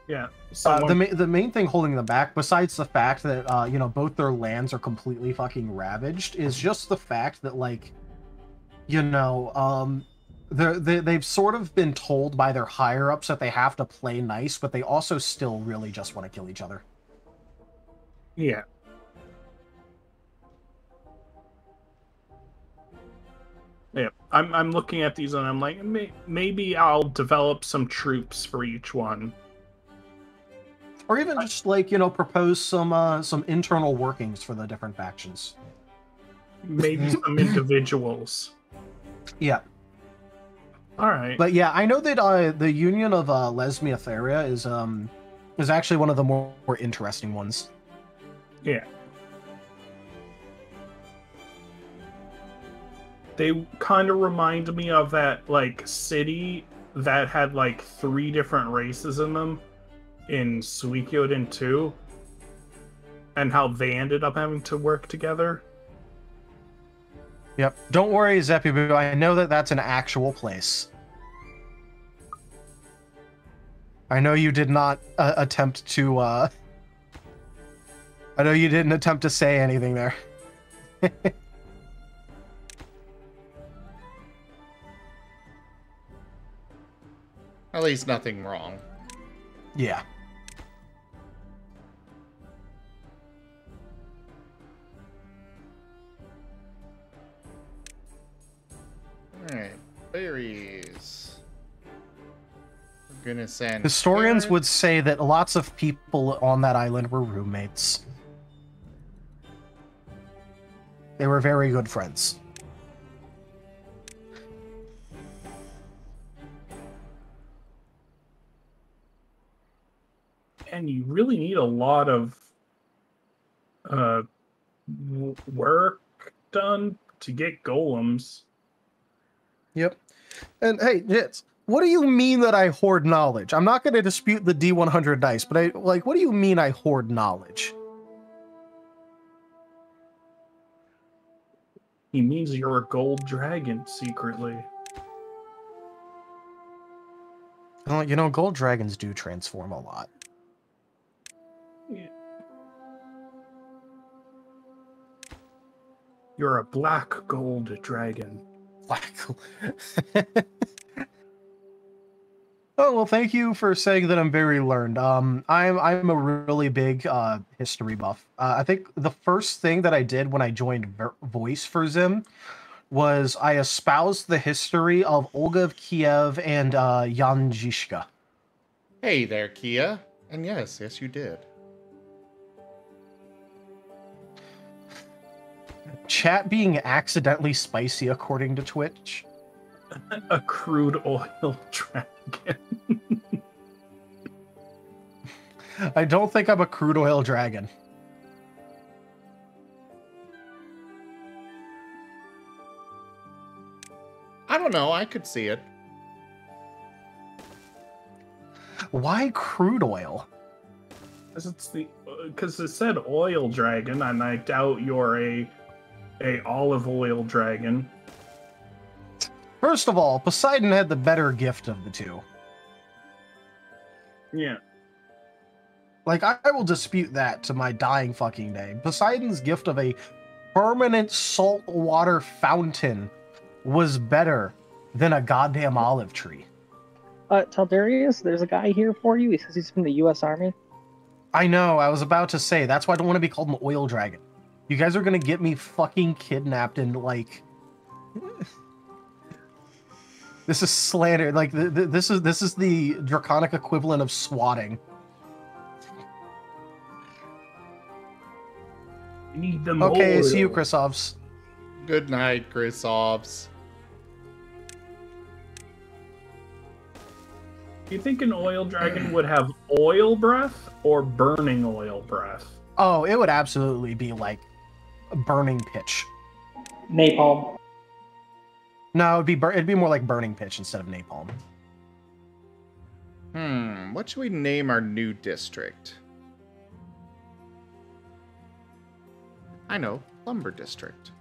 Speaker 9: Yeah.
Speaker 2: The main thing holding them back, besides the fact that both their lands are completely fucking ravaged, is just the fact that like, they've sort of been told by their higher ups that they have to play nice, but they also still really just want to kill each other.
Speaker 9: Yeah. Yeah, I'm looking at these and I'm like, maybe I'll develop some troops for each one.
Speaker 2: Or even just like, propose some internal workings for the different factions.
Speaker 9: Maybe some individuals.
Speaker 2: Yeah.
Speaker 9: All right.
Speaker 2: But yeah, I know that the union of Lesmia Theria is actually one of the more interesting ones.
Speaker 9: Yeah. They kind of remind me of that like city that had like 3 different races in them in Suikoden 2, and how they ended up having to work together.
Speaker 2: Yep. Don't worry, Zeppy, I know that that's an actual place. I know you did not attempt to. I know you didn't attempt to say anything there.
Speaker 1: At least nothing wrong.
Speaker 2: Yeah.
Speaker 1: Alright, fairies. We're gonna send
Speaker 2: Historians
Speaker 1: carrots.
Speaker 2: would say that lots of people on that island were roommates. They were very good friends.
Speaker 9: And you really need a lot of work done to get golems.
Speaker 2: Yep. And hey, Jits, what do you mean that I hoard knowledge? I'm not going to dispute the D100 dice, but what do you mean I hoard knowledge?
Speaker 9: He means you're a gold dragon secretly.
Speaker 2: Oh, you know, gold dragons do transform a lot.
Speaker 9: Yeah. You're a black gold dragon.
Speaker 2: Black. Oh, well, thank you for saying that I'm very learned. I'm a really big history buff. I think the first thing that I did when I joined Voice for Zim was I espoused the history of Olga of Kiev and Jan Zizka.
Speaker 1: Hey there, Kia. And yes, you did.
Speaker 2: Chat being accidentally spicy according to Twitch.
Speaker 9: A crude oil dragon.
Speaker 2: I don't think I'm a crude oil dragon.
Speaker 1: I don't know. I could see it.
Speaker 2: Why crude oil?
Speaker 9: Because it said oil dragon, and I doubt you're a olive oil dragon.
Speaker 2: First of all, Poseidon had the better gift of the two.
Speaker 9: Yeah.
Speaker 2: Like, I will dispute that to my dying fucking day. Poseidon's gift of a permanent saltwater fountain was better than a goddamn olive tree.
Speaker 8: Taldarius, there's a guy here for you. He says he's from the U.S. Army.
Speaker 2: I know, I was about to say, that's why I don't want to be called an oil dragon. You guys are gonna get me fucking kidnapped and, like... This is slander. Like, this is the draconic equivalent of swatting.
Speaker 9: You need them
Speaker 2: Okay,
Speaker 9: oil.
Speaker 2: see you, Chrisovs.
Speaker 1: Good night, Chrisovs.
Speaker 9: Do you think an oil dragon would have oil breath or burning oil breath?
Speaker 2: Oh, it would absolutely be, like, burning pitch.
Speaker 8: Napalm.
Speaker 2: No, it'd be more like burning pitch instead of napalm.
Speaker 1: What should we name our new district? I know, Lumber District.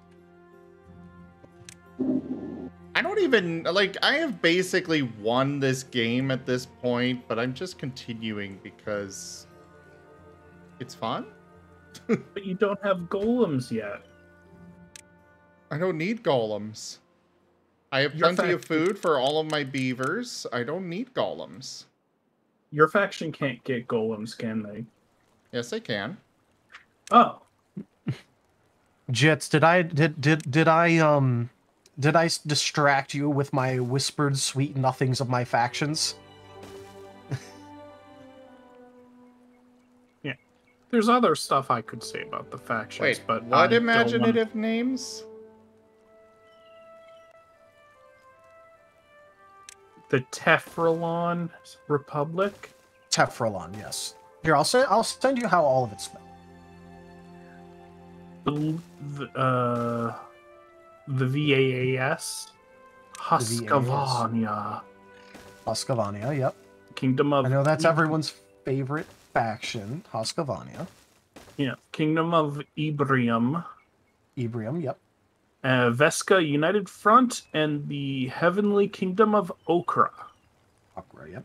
Speaker 1: I don't even, like, I have basically won this game at this point, but I'm just continuing because it's fun.
Speaker 9: But you don't have golems yet.
Speaker 1: I don't need golems. I have plenty of food for all of my beavers. I don't need golems.
Speaker 9: Your faction can't get golems, can they?
Speaker 1: Yes, I can.
Speaker 9: Oh.
Speaker 2: Jits, did I distract you with my whispered sweet nothings of my factions?
Speaker 9: Yeah. There's other stuff I could say about the factions,
Speaker 1: Wait,
Speaker 9: but
Speaker 1: what imaginative names?
Speaker 9: The Tefralon Republic.
Speaker 2: Tefralon, yes. Here, I'll send you how all of it's spelled.
Speaker 9: The VAAS. Husqvarna.
Speaker 2: Husqvarna, yep.
Speaker 9: Kingdom of...
Speaker 2: I know that's everyone's favorite faction, Husqvarna.
Speaker 9: Yeah. Kingdom of Ebrium.
Speaker 2: Ebrium, yep.
Speaker 9: Vesca United Front and the Heavenly Kingdom of Okra.
Speaker 2: Okra, yep.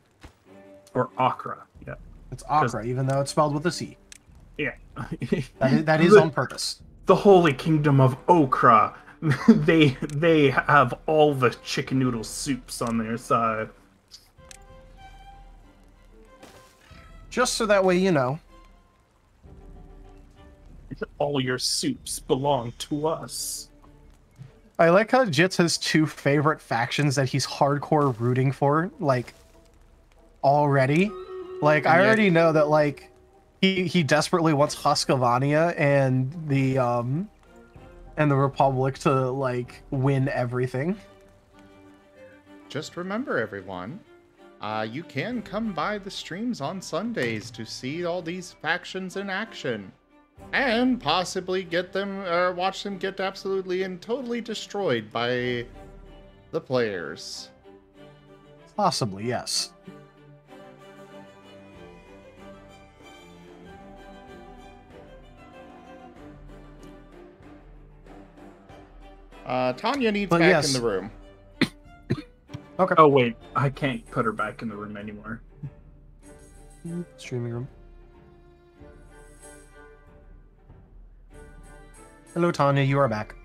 Speaker 9: Or Akra, yeah.
Speaker 2: It's Akra, even though it's spelled with a C.
Speaker 9: Yeah.
Speaker 2: that is on purpose.
Speaker 9: The Holy Kingdom of Okra. They have all the chicken noodle soups on their side.
Speaker 2: Just so that way you know.
Speaker 9: All your soups belong to us.
Speaker 2: I like how Jits has two favorite factions that he's hardcore rooting for, like, already. Like, I already know that, like, he desperately wants Husqvarna and the Republic to, like, win everything.
Speaker 1: Just remember, everyone, you can come by the streams on Sundays to see all these factions in action. and possibly get them or watch them get absolutely and totally destroyed by the players.
Speaker 2: Possibly, yes.
Speaker 1: Tanya needs
Speaker 2: But
Speaker 1: back
Speaker 2: yes.
Speaker 1: in the room.
Speaker 2: Okay.
Speaker 9: Oh wait, I can't put her back in the room anymore.
Speaker 2: Streaming room. Hello, Tanya. You are back.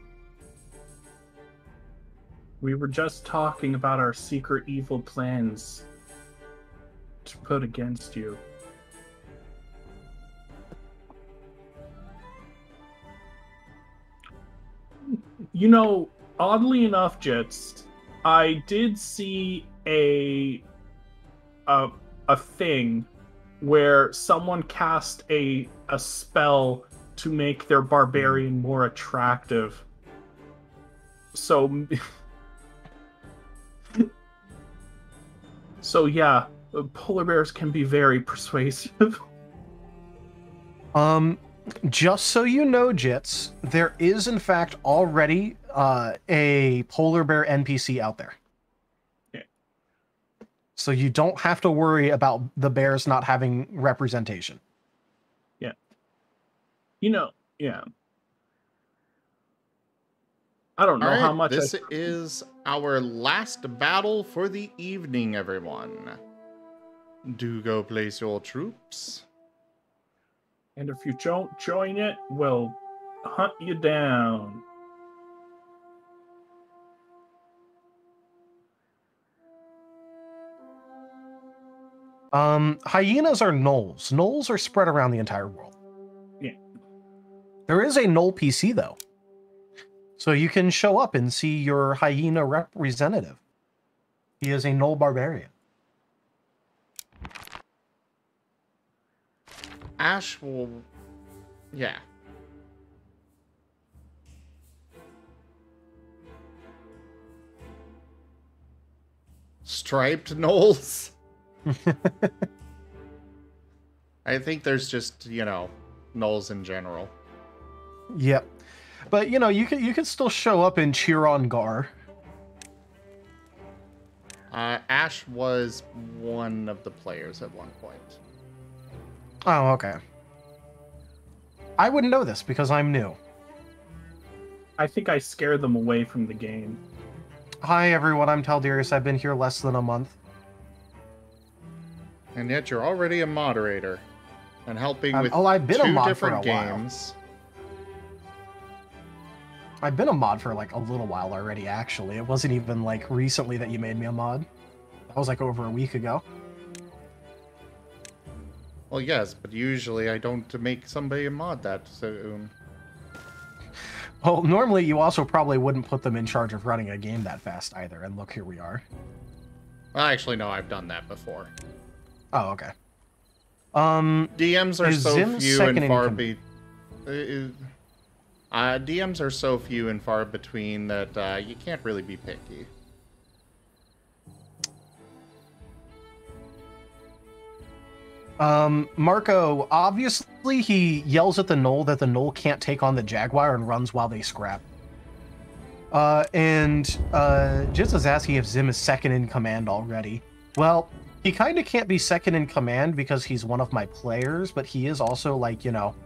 Speaker 9: We were just talking about our secret evil plans to put against you. You know, oddly enough, Jits, I did see a thing where someone cast a spell to make their barbarian more attractive. So so yeah, polar bears can be very persuasive.
Speaker 2: Just so you know, Jits, there is in fact already a polar bear NPC out there.
Speaker 9: Yeah.
Speaker 2: So you don't have to worry about the bears not having representation.
Speaker 9: Yeah. You know, yeah. I don't know
Speaker 1: All right,
Speaker 9: how much
Speaker 1: this is our last battle for the evening, everyone. Do go place your troops.
Speaker 9: And if you don't join it, we'll hunt you down.
Speaker 2: Hyenas are gnolls. Gnolls are spread around the entire world.
Speaker 9: Yeah.
Speaker 2: There is a gnoll PC, though. So you can show up and see your hyena representative. He is a gnoll barbarian.
Speaker 1: Ash will... Yeah. Striped gnolls? I think there's just, you know, gnolls in general.
Speaker 2: Yep. But, you know, you can still show up and cheer on Gar.
Speaker 1: Ash was one of the players at one point.
Speaker 2: Oh, okay. I wouldn't know this because I'm new.
Speaker 9: I think I scared them away from the game.
Speaker 2: Hi, everyone. I'm Taldarius. I've been here less than a month.
Speaker 1: And yet you're already a moderator and helping with
Speaker 2: I've been a
Speaker 1: two
Speaker 2: mod for
Speaker 1: different
Speaker 2: a while.
Speaker 1: games.
Speaker 2: I've been a mod for like a little while already, actually. It wasn't even like recently that you made me a mod. That was like over a week ago.
Speaker 1: Well, yes, but usually I don't make somebody a mod that soon.
Speaker 2: Well, normally you also probably wouldn't put them in charge of running a game that fast either, and look, here we are.
Speaker 1: Well, actually, no, I've done that before.
Speaker 2: Oh, okay.
Speaker 1: DMs are
Speaker 2: is
Speaker 1: so
Speaker 2: Zim
Speaker 1: few
Speaker 2: second
Speaker 1: and
Speaker 2: in
Speaker 1: far DMs are so few and far between that you can't really be picky.
Speaker 2: Marco, obviously he yells at the gnoll that the gnoll can't take on the jaguar and runs while they scrap. Just is asking if Zim is second in command already. Well, he kind of can't be second in command because he's one of my players, but he is also, like, you know,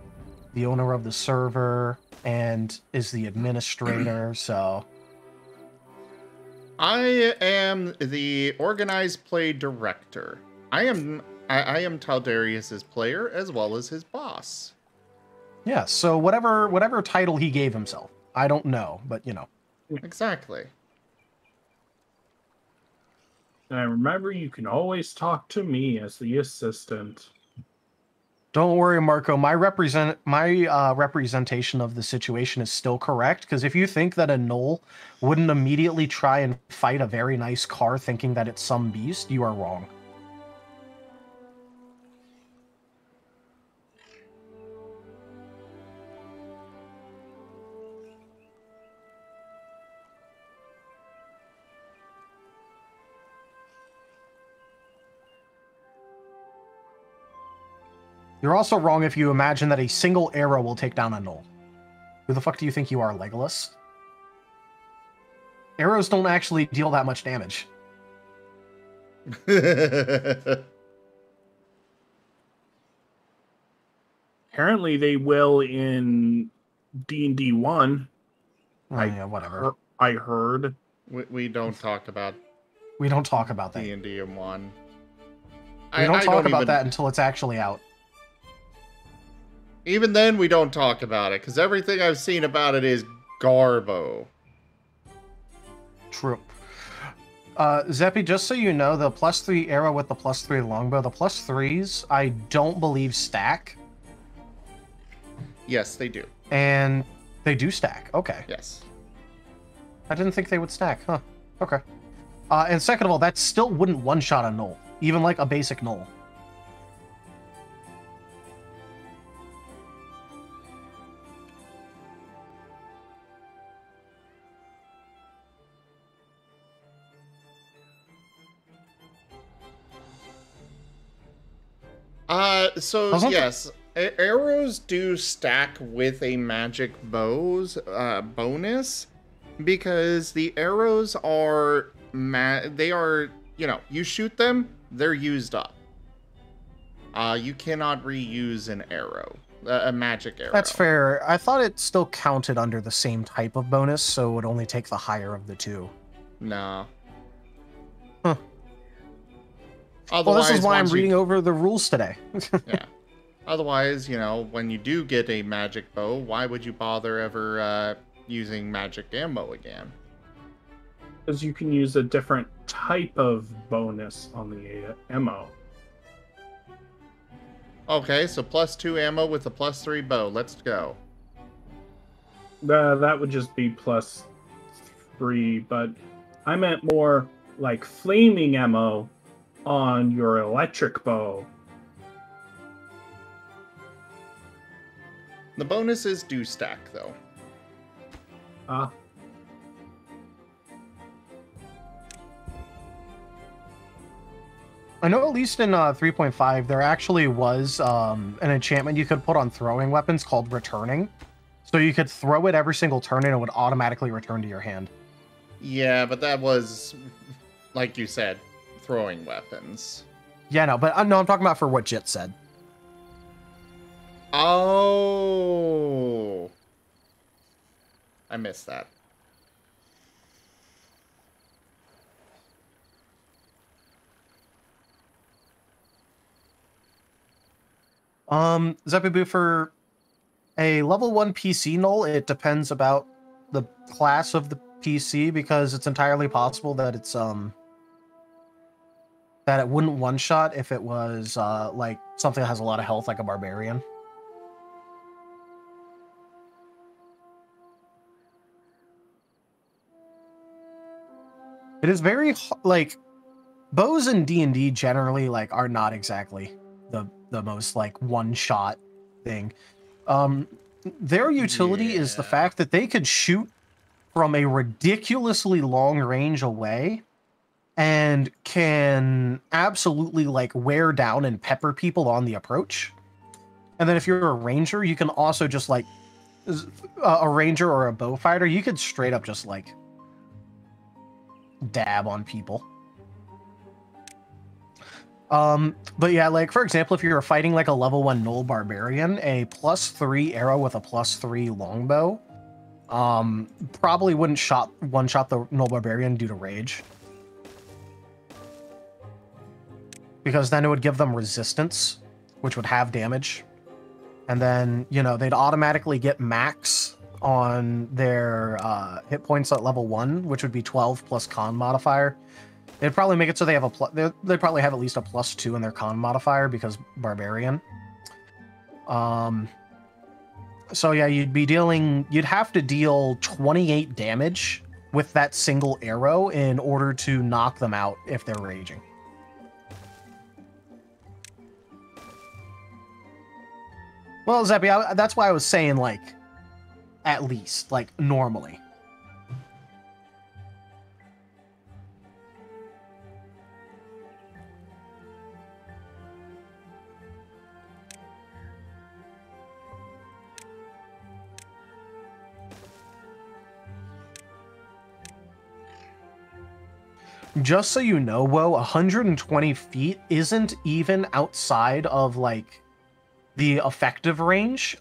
Speaker 2: the owner of the server and is the administrator, so...
Speaker 1: I am the organized play director. I am Taldarius's player as well as his boss.
Speaker 2: Yeah, so whatever title he gave himself. I don't know, but you know.
Speaker 1: Exactly.
Speaker 9: And remember, you can always talk to me as the assistant.
Speaker 2: Don't worry, Marco. My representation of the situation is still correct, because if you think that a gnoll wouldn't immediately try and fight a very nice car thinking that it's some beast, you are wrong. You're also wrong if you imagine that a single arrow will take down a gnoll. Who the fuck do you think you are, Legolas? Arrows don't actually deal that much damage.
Speaker 9: Apparently, they will in D&D 1.
Speaker 2: Yeah, whatever.
Speaker 9: I heard.
Speaker 1: We don't talk about
Speaker 2: We don't talk about that.
Speaker 1: D&D in 1.
Speaker 2: We don't talk about that until it's actually out.
Speaker 1: Even then, we don't talk about it, because everything I've seen about it is garbo.
Speaker 2: True. Zeppy, just so you know, the +3 arrow with the +3 longbow, the +3s, I don't believe stack.
Speaker 1: Yes, they do.
Speaker 2: And they do stack. Okay.
Speaker 1: Yes.
Speaker 2: I didn't think they would stack. Huh. Okay. And second of all, that still wouldn't one-shot a gnoll. Even like a basic gnoll.
Speaker 1: So yes, arrows do stack with a magic bows bonus, because the arrows are you shoot them, they're used up. You cannot reuse an arrow, a magic arrow.
Speaker 2: That's fair. I thought it still counted under the same type of bonus, so it would only take the higher of the two.
Speaker 1: No.
Speaker 2: Huh. Well, this is why I'm reading over the rules today.
Speaker 1: Yeah. Otherwise, when you do get a magic bow, why would you bother ever using magic ammo again?
Speaker 9: Because you can use a different type of bonus on the ammo.
Speaker 1: Okay, so +2 ammo with a +3 bow. Let's go.
Speaker 9: That would just be +3, but I meant more like flaming ammo on your electric bow.
Speaker 1: The bonuses do stack, though.
Speaker 2: I know at least in 3.5, there actually was an enchantment you could put on throwing weapons called Returning. So you could throw it every single turn and it would automatically return to your hand.
Speaker 1: Yeah, but that was, like you said, throwing weapons.
Speaker 2: Yeah, no, but no, I'm talking about for what Jit said.
Speaker 1: Oh. I missed that.
Speaker 2: Zeppy, for a level 1 PC null, it depends about the class of the PC, because it's entirely possible that it's that it wouldn't one-shot if it was like something that has a lot of health, like a barbarian. It is very like bows in D&D generally like are not exactly the most like one-shot thing. Their utility is the fact that they could shoot from a ridiculously long range away and can absolutely like wear down and pepper people on the approach. And then if you're a ranger, you can also just like a ranger or a bow fighter, you could straight up just like dab on people. But yeah, like for example, if you're fighting like a level 1 Gnoll Barbarian, a +3 arrow with a +3 longbow probably wouldn't one-shot the Gnoll Barbarian due to rage. Because then it would give them resistance, which would have damage. And then, they'd automatically get max on their hit points at level 1, which would be 12 plus con modifier. They'd probably make it so they have they probably have at least a +2 in their con modifier because barbarian. So yeah, you'd have to deal 28 damage with that single arrow in order to knock them out if they're raging. Well, Zeppy, that's why I was saying, like, at least, like, normally. Just so you know, Woe, 120 feet isn't even outside of, like, the effective range,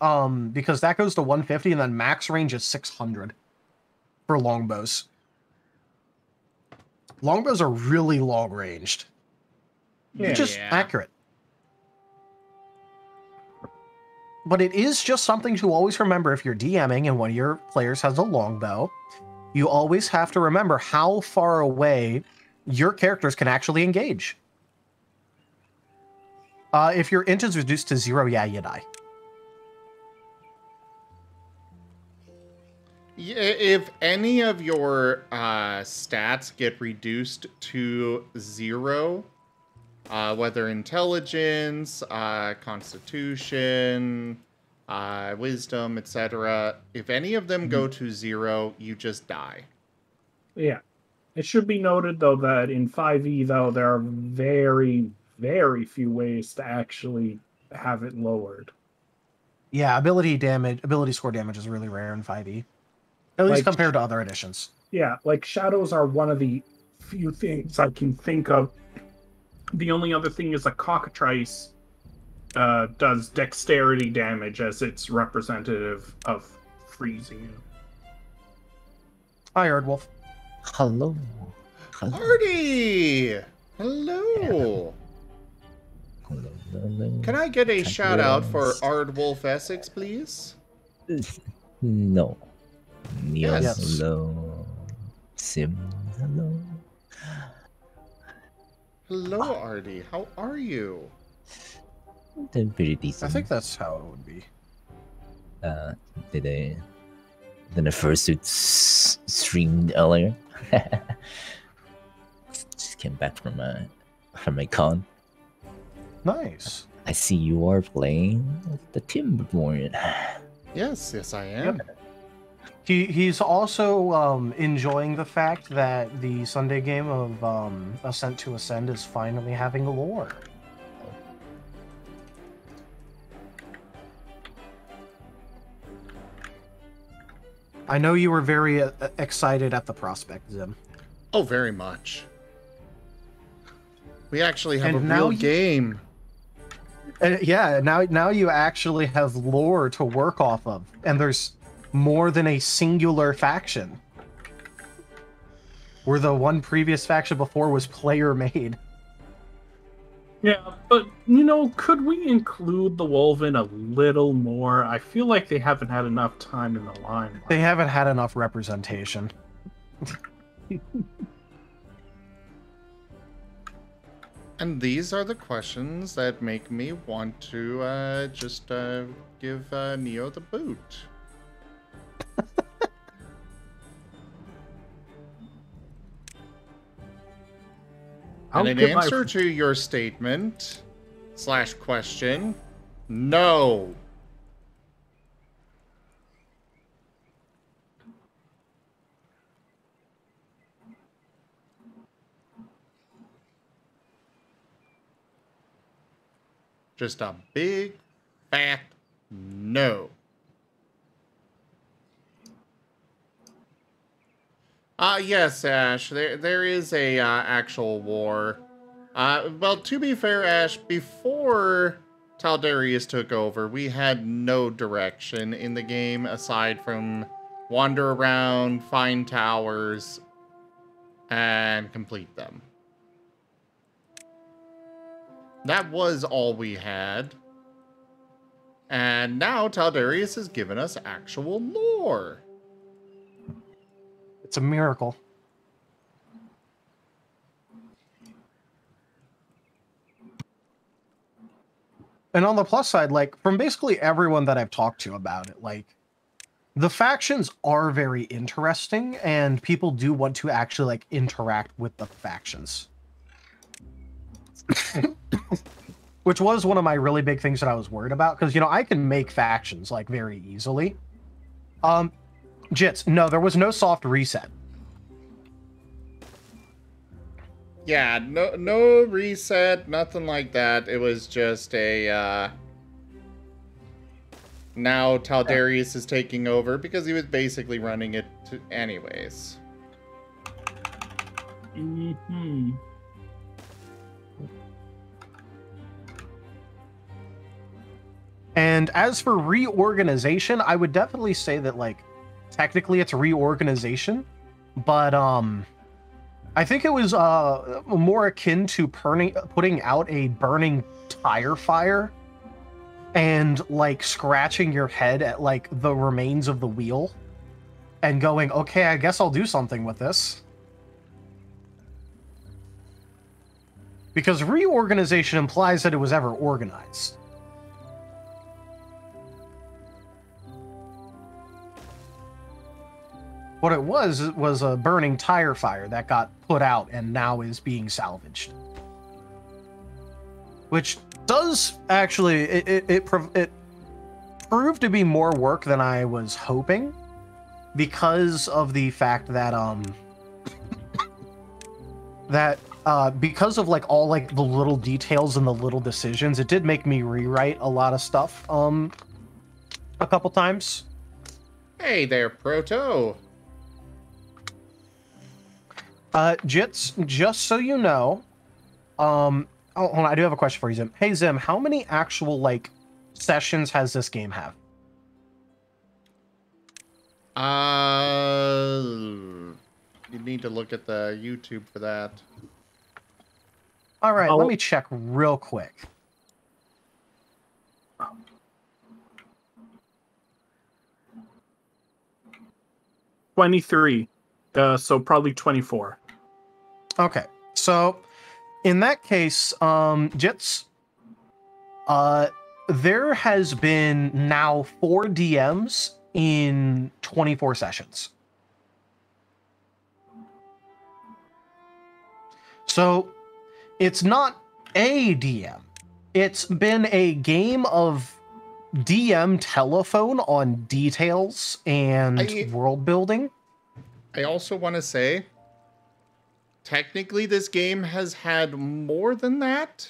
Speaker 2: because that goes to 150, and then max range is 600 for longbows. Longbows are really long-ranged.
Speaker 9: Yeah.
Speaker 2: Just accurate. But it is just something to always remember if you're DMing and one of your players has a longbow. You always have to remember how far away your characters can actually engage. If your int is reduced to 0, yeah, you die.
Speaker 1: If any of your stats get reduced to 0, whether intelligence, constitution, wisdom, etc., if any of them go to 0, you just die.
Speaker 9: Yeah. It should be noted, though, that in 5e, though, there are very, very few ways to actually have it lowered.
Speaker 2: Yeah, ability score damage is really rare in 5e. At least compared to other editions.
Speaker 9: Yeah, like shadows are one of the few things I can think of. The only other thing is a cockatrice does dexterity damage as its representative of freezing.
Speaker 2: Hi, Erdwolf.
Speaker 10: Hello.
Speaker 1: Artie! Hello! Can I get a shout out for Ardwolf Essex, please?
Speaker 10: No. Neil,
Speaker 2: Yes.
Speaker 10: hello. Sim, hello.
Speaker 1: Hello, Artie. How are you?
Speaker 10: Doing pretty decent.
Speaker 2: I think that's how it would be.
Speaker 10: Did the fursuit streamed earlier. Just came back from my con.
Speaker 2: Nice.
Speaker 10: I see you are playing the Timberborn.
Speaker 1: Yes, I am.
Speaker 2: Yep. He's also enjoying the fact that the Sunday game of Ascent to Ascend is finally having lore. I know you were very excited at the prospect, Zim.
Speaker 1: Oh, very much. We actually have
Speaker 2: And
Speaker 1: a
Speaker 2: now
Speaker 1: real game.
Speaker 2: Yeah, now you actually have lore to work off of, and there's more than a singular faction. Where the one previous faction before was player made.
Speaker 9: Yeah, but, could we include the Wolven a little more? I feel like they haven't had enough time in the limelight.
Speaker 2: They haven't had enough representation.
Speaker 1: And these are the questions that make me want to just give Neo the boot. And in answer to your statement / question, no. Just a big, fat no. Yes, Ash, there is a actual war. Well, to be fair, Ash, before Taldarius took over, we had no direction in the game aside from wander around, find towers, and complete them. That was all we had. And now Taldarius has given us actual lore.
Speaker 2: It's a miracle. And on the plus side, like, from basically everyone that I've talked to about it, like, the factions are very interesting, and people do want to actually, like, interact with the factions. Which was one of my really big things that I was worried about, because, I can make factions, like, very easily. Jits, no, there was no soft reset.
Speaker 1: Yeah, no reset, nothing like that. It was just a, now Taldarius is taking over because he was basically running it anyways.
Speaker 9: Mm-hmm.
Speaker 2: And as for reorganization, I would definitely say that, like, technically it's reorganization, but I think it was more akin to putting out a burning tire fire and, like, scratching your head at, like, the remains of the wheel and going, okay, I guess I'll do something with this. Because reorganization implies that it was ever organized. What it was a burning tire fire that got put out and now is being salvaged. Which does actually, it proved to be more work than I was hoping, because of the fact that because of, like, all, like, the little details and the little decisions, it did make me rewrite a lot of stuff a couple times.
Speaker 1: Hey there, Proto.
Speaker 2: Jits, just so you know, oh, hold on, I do have a question for you, Zim. Hey, Zim, how many actual, like, sessions has this game have?
Speaker 1: You need to look at the YouTube for that.
Speaker 2: All right, let me check real quick.
Speaker 9: $23. So probably 24.
Speaker 2: Okay, so in that case, Jits, there has been now 4 DMs in 24 sessions. So it's not a DM. It's been a game of DM telephone on details and world building.
Speaker 1: I also want to say, technically, this game has had more than that.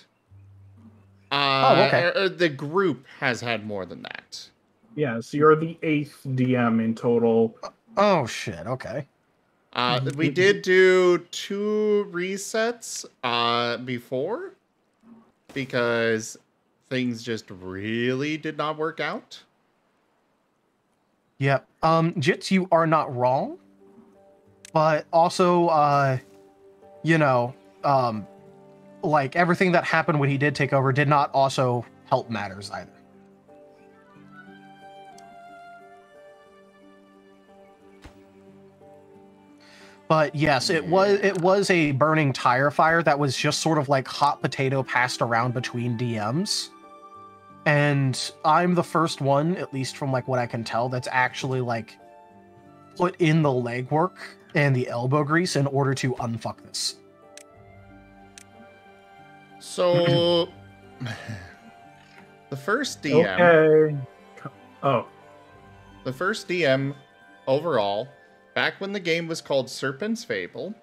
Speaker 2: Okay.
Speaker 1: Or the group has had more than that.
Speaker 9: Yes, you're the 8th DM in total.
Speaker 2: Oh, shit, okay.
Speaker 1: We did do 2 resets before, because things just really did not work out.
Speaker 2: Yep. Jits, you are not wrong. But also, you know, like, everything that happened when he did take over did not also help matters either. But yes, it was a burning tire fire that was just sort of like hot potato passed around between DMs. And I'm the first one, at least from, like, what I can tell, that's actually, like, put in the legwork and the elbow grease in order to unfuck this.
Speaker 1: So, the first DM...
Speaker 9: Okay. Oh.
Speaker 1: The first DM, overall, back when the game was called Serpent's Fable...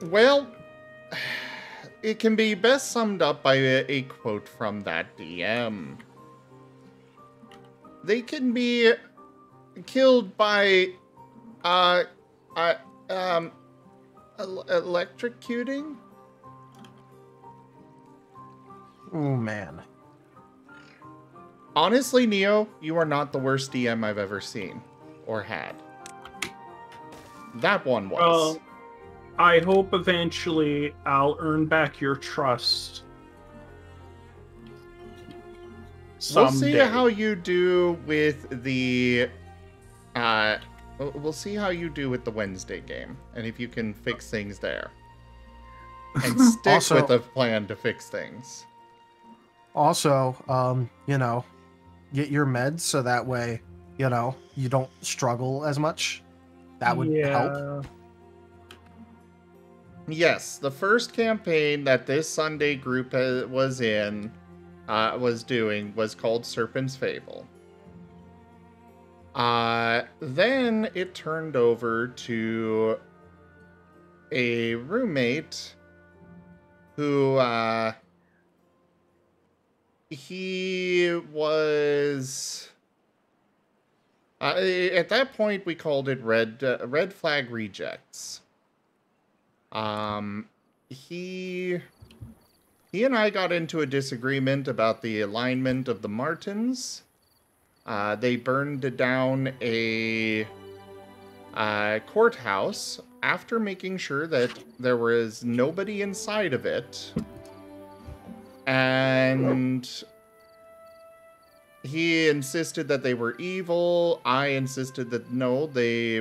Speaker 1: Well, it can be best summed up by a quote from that DM. They can be killed by electrocuting.
Speaker 2: Oh man.
Speaker 1: Honestly, Neo, you are not the worst DM I've ever seen or had. That one was.
Speaker 9: I hope eventually I'll earn back your trust.
Speaker 1: We'll see how you do with the we'll see how you do with the Wednesday game, and if you can fix things there. And stick
Speaker 2: Also,
Speaker 1: with a plan to fix things.
Speaker 2: Also, you know, get your meds so that way, you know, you don't struggle as much. That would help.
Speaker 1: Yes, the first campaign that this Sunday group was doing was called Serpent's Fable. Then it turned over to a roommate who, he was, At that point, we called it red flag rejects. He and I got into a disagreement about the alignment of the Martens. They burned down a courthouse after making sure that there was nobody inside of it. And he insisted that they were evil. I insisted that no,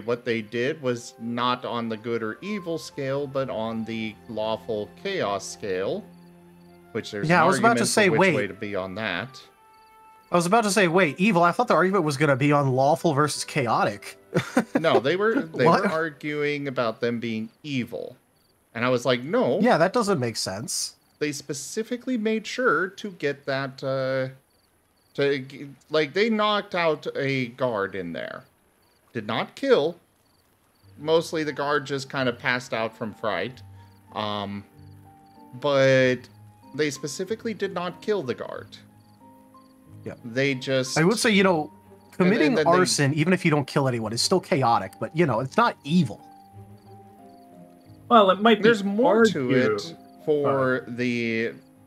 Speaker 1: what they did was not on the good or evil scale, but on the lawful chaos scale. Which there's
Speaker 2: Yeah,
Speaker 1: an
Speaker 2: I was about to
Speaker 1: argument
Speaker 2: say,
Speaker 1: of which
Speaker 2: wait.
Speaker 1: way to be on that.
Speaker 2: I was about to say, wait, evil. I thought the argument was going to be on lawful versus chaotic.
Speaker 1: No, they were
Speaker 2: What?
Speaker 1: arguing about them being evil. And I was like, no.
Speaker 2: Yeah, that doesn't make sense.
Speaker 1: They specifically made sure to get that, they knocked out a guard in there. Did not kill. Mostly the guard just kind of passed out from fright. But they specifically did not kill the guard.
Speaker 2: Yeah.
Speaker 1: They just...
Speaker 2: I would say, committing
Speaker 1: then
Speaker 2: arson, even if you don't kill anyone, is still chaotic, but, it's not evil.
Speaker 9: Well, it might be.
Speaker 1: There's more to
Speaker 9: argued,
Speaker 1: it for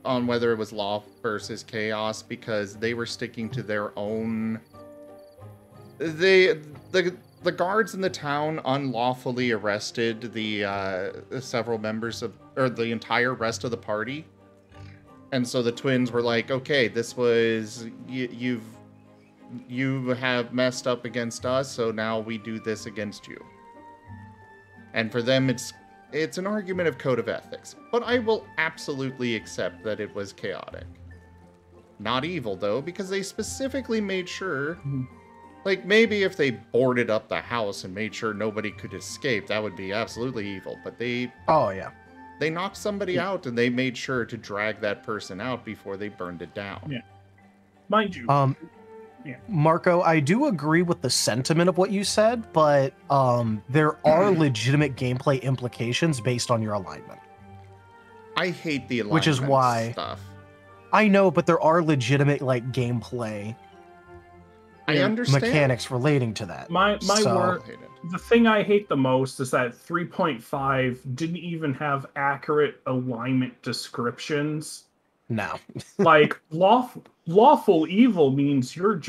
Speaker 1: on whether it was law versus chaos, because they were sticking to their own. The guards in the town unlawfully arrested the several members or the entire rest of the party, and so the twins were like, "Okay, this was you have messed up against us, so now we do this against you." And for them, it's an argument of code of ethics, but I will absolutely accept that it was chaotic. Not evil, though, because they specifically made sure... Like, maybe if they boarded up the house and made sure nobody could escape, that would be absolutely evil, but they...
Speaker 2: Oh, yeah.
Speaker 1: They knocked somebody out, and they made sure to drag that person out before they burned it down.
Speaker 9: Yeah. Mind you... Yeah.
Speaker 2: Marco, I do agree with the sentiment of what you said, but there are legitimate gameplay implications based on your alignment.
Speaker 1: I hate the alignment
Speaker 2: Which is why
Speaker 1: stuff.
Speaker 2: I know, but there are legitimate gameplay
Speaker 1: I understand.
Speaker 2: mechanics relating to that.
Speaker 9: My
Speaker 2: So-
Speaker 9: word, the thing I hate the most is that 3.5 didn't even have accurate alignment descriptions.
Speaker 2: No.
Speaker 9: Like lawful evil means you're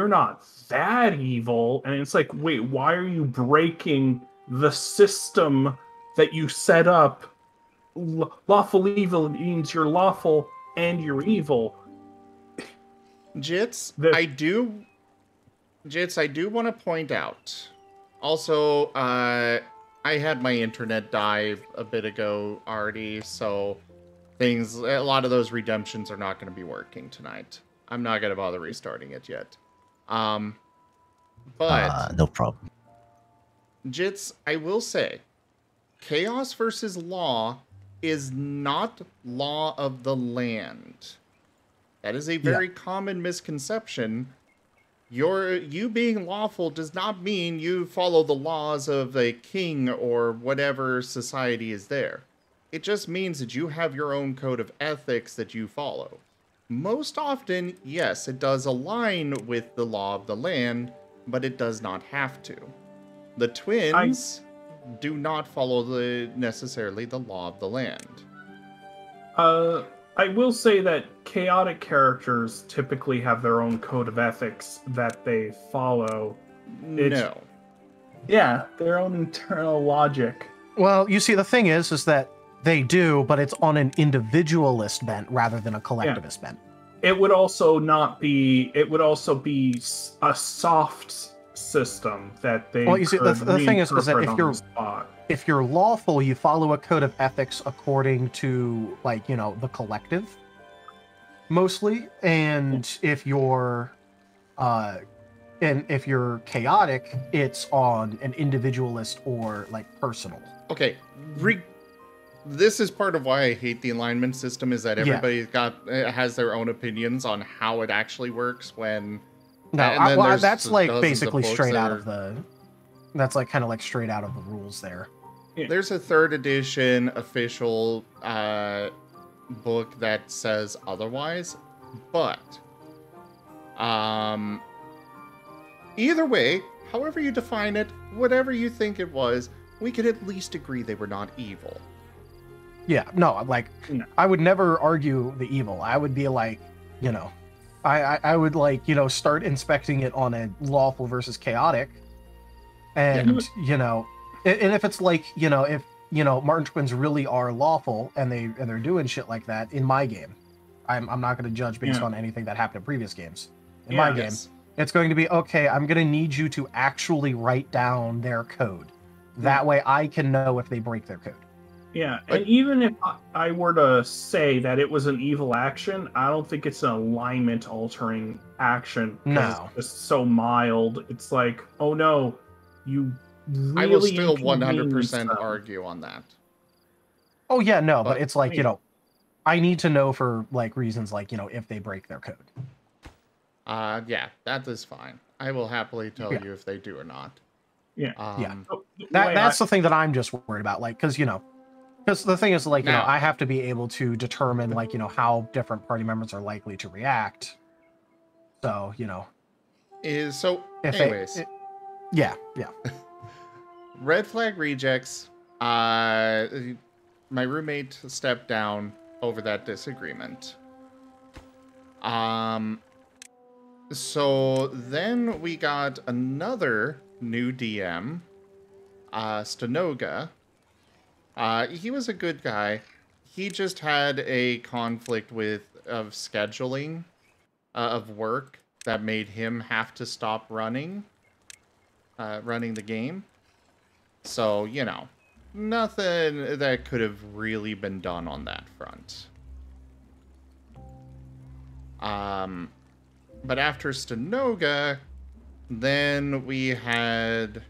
Speaker 9: not that evil, and it's like, wait, why are you breaking the system that you set up? Lawful evil means you're lawful and you're evil.
Speaker 1: Jits, I do want to point out. Also, I had my internet die a bit ago already, so a lot of those redemptions are not going to be working tonight. I'm not going to bother restarting it yet. But
Speaker 11: no problem.
Speaker 1: Jits, I will say, chaos versus law is not law of the land. That is a very common misconception. You being lawful does not mean you follow the laws of a king or whatever society is there. It just means that you have your own code of ethics that you follow. Most often, yes, it does align with the law of the land, but it does not have to. The twins do not follow necessarily the law of the land.
Speaker 9: I will say that chaotic characters typically have their own code of ethics that they follow.
Speaker 1: No.
Speaker 9: Yeah, their own internal logic.
Speaker 2: Well, you see, the thing is that they do, but it's on an individualist bent rather than a collectivist bent.
Speaker 9: It would also be a soft system that they.
Speaker 2: Well, you see, the thing is that if you're lawful, you follow a code of ethics according to the collective, mostly, and if you're chaotic, it's on an individualist or personal.
Speaker 1: Okay, this is part of why I hate the alignment system, is that everybody has their own opinions on how it actually works when...
Speaker 2: No, that's basically straight out of the... That's kind of straight out of the rules there.
Speaker 1: Yeah. There's a 3rd edition official book that says otherwise, but Either way, however you define it, whatever you think it was, we could at least agree they were not evil.
Speaker 2: Yeah, no, like, I would never argue the evil. I would be like, you know, I would like, you know, start inspecting it on a lawful versus chaotic. And, you know, and if it's like, you know, if, you know, Marten twins really are lawful and they're doing shit like that in my game, I'm not going to judge based on anything that happened in previous games. In my game, it's going to be, okay, I'm going to need you to actually write down their code. That way I can know if they break their code.
Speaker 9: Yeah, and even if I were to say that it was an evil action, I don't think it's an alignment-altering action.
Speaker 2: No.
Speaker 9: It's just so mild. It's like, oh no, you really
Speaker 1: I will still 100% argue on that.
Speaker 2: Oh yeah, no, but it's like, you know, I need to know for like reasons like, you know, if they break their code.
Speaker 1: Yeah, that is fine. I will happily tell you if they do or not.
Speaker 9: Yeah.
Speaker 2: That's the thing that I'm just worried about, like, because, you know, because the thing is, like, you know, I have to be able to determine, like, you know, how different party members are likely to react. So, you know.
Speaker 1: Anyways.
Speaker 2: Yeah.
Speaker 1: Red flag rejects. My roommate stepped down over that disagreement. So then we got another new DM, Stanoga. He was a good guy. He just had a conflict of scheduling of work that made him have to stop running the game. So, you know, nothing that could have really been done on that front. But after Stanoga, then we had...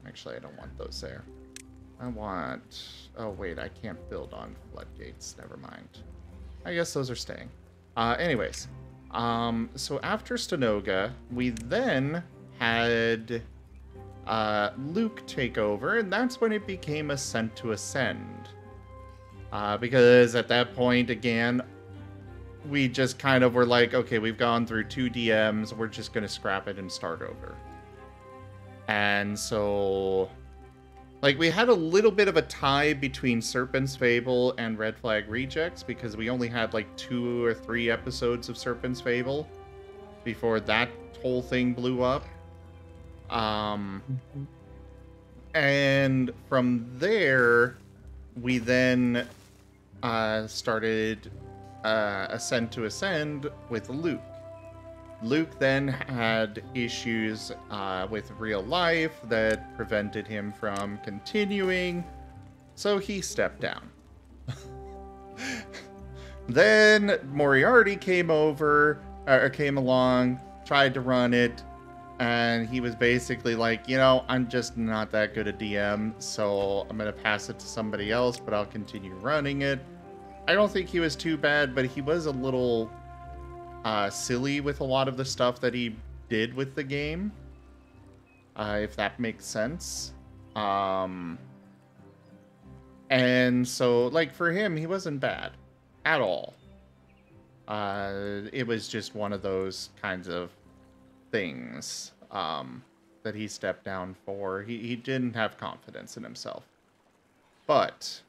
Speaker 1: Actually, I don't want those there. I want... Oh, wait, I can't build on floodgates. Never mind. I guess those are staying. Anyways. So after Stanoga, we then had Luke take over, and that's when it became Ascent to Ascend. Because at that point, again, we just kind of were like, okay, we've gone through 2 DMs, we're just going to scrap it and start over. And so... Like, we had a little bit of a tie between Serpent's Fable and Red Flag Rejects because we only had like 2 or 3 episodes of Serpent's Fable before that whole thing blew up. And from there, we then started Ascent to Ascend with Luke. Luke then had issues with real life that prevented him from continuing, so he stepped down. Then Moriarty came along, tried to run it, and he was basically like, you know, I'm just not that good a DM, so I'm going to pass it to somebody else, but I'll continue running it. I don't think he was too bad, but he was a little... silly with a lot of the stuff that he did with the game, if that makes sense. And so, like, for him, he wasn't bad at all. It was just one of those kinds of things that he stepped down for. He didn't have confidence in himself. But...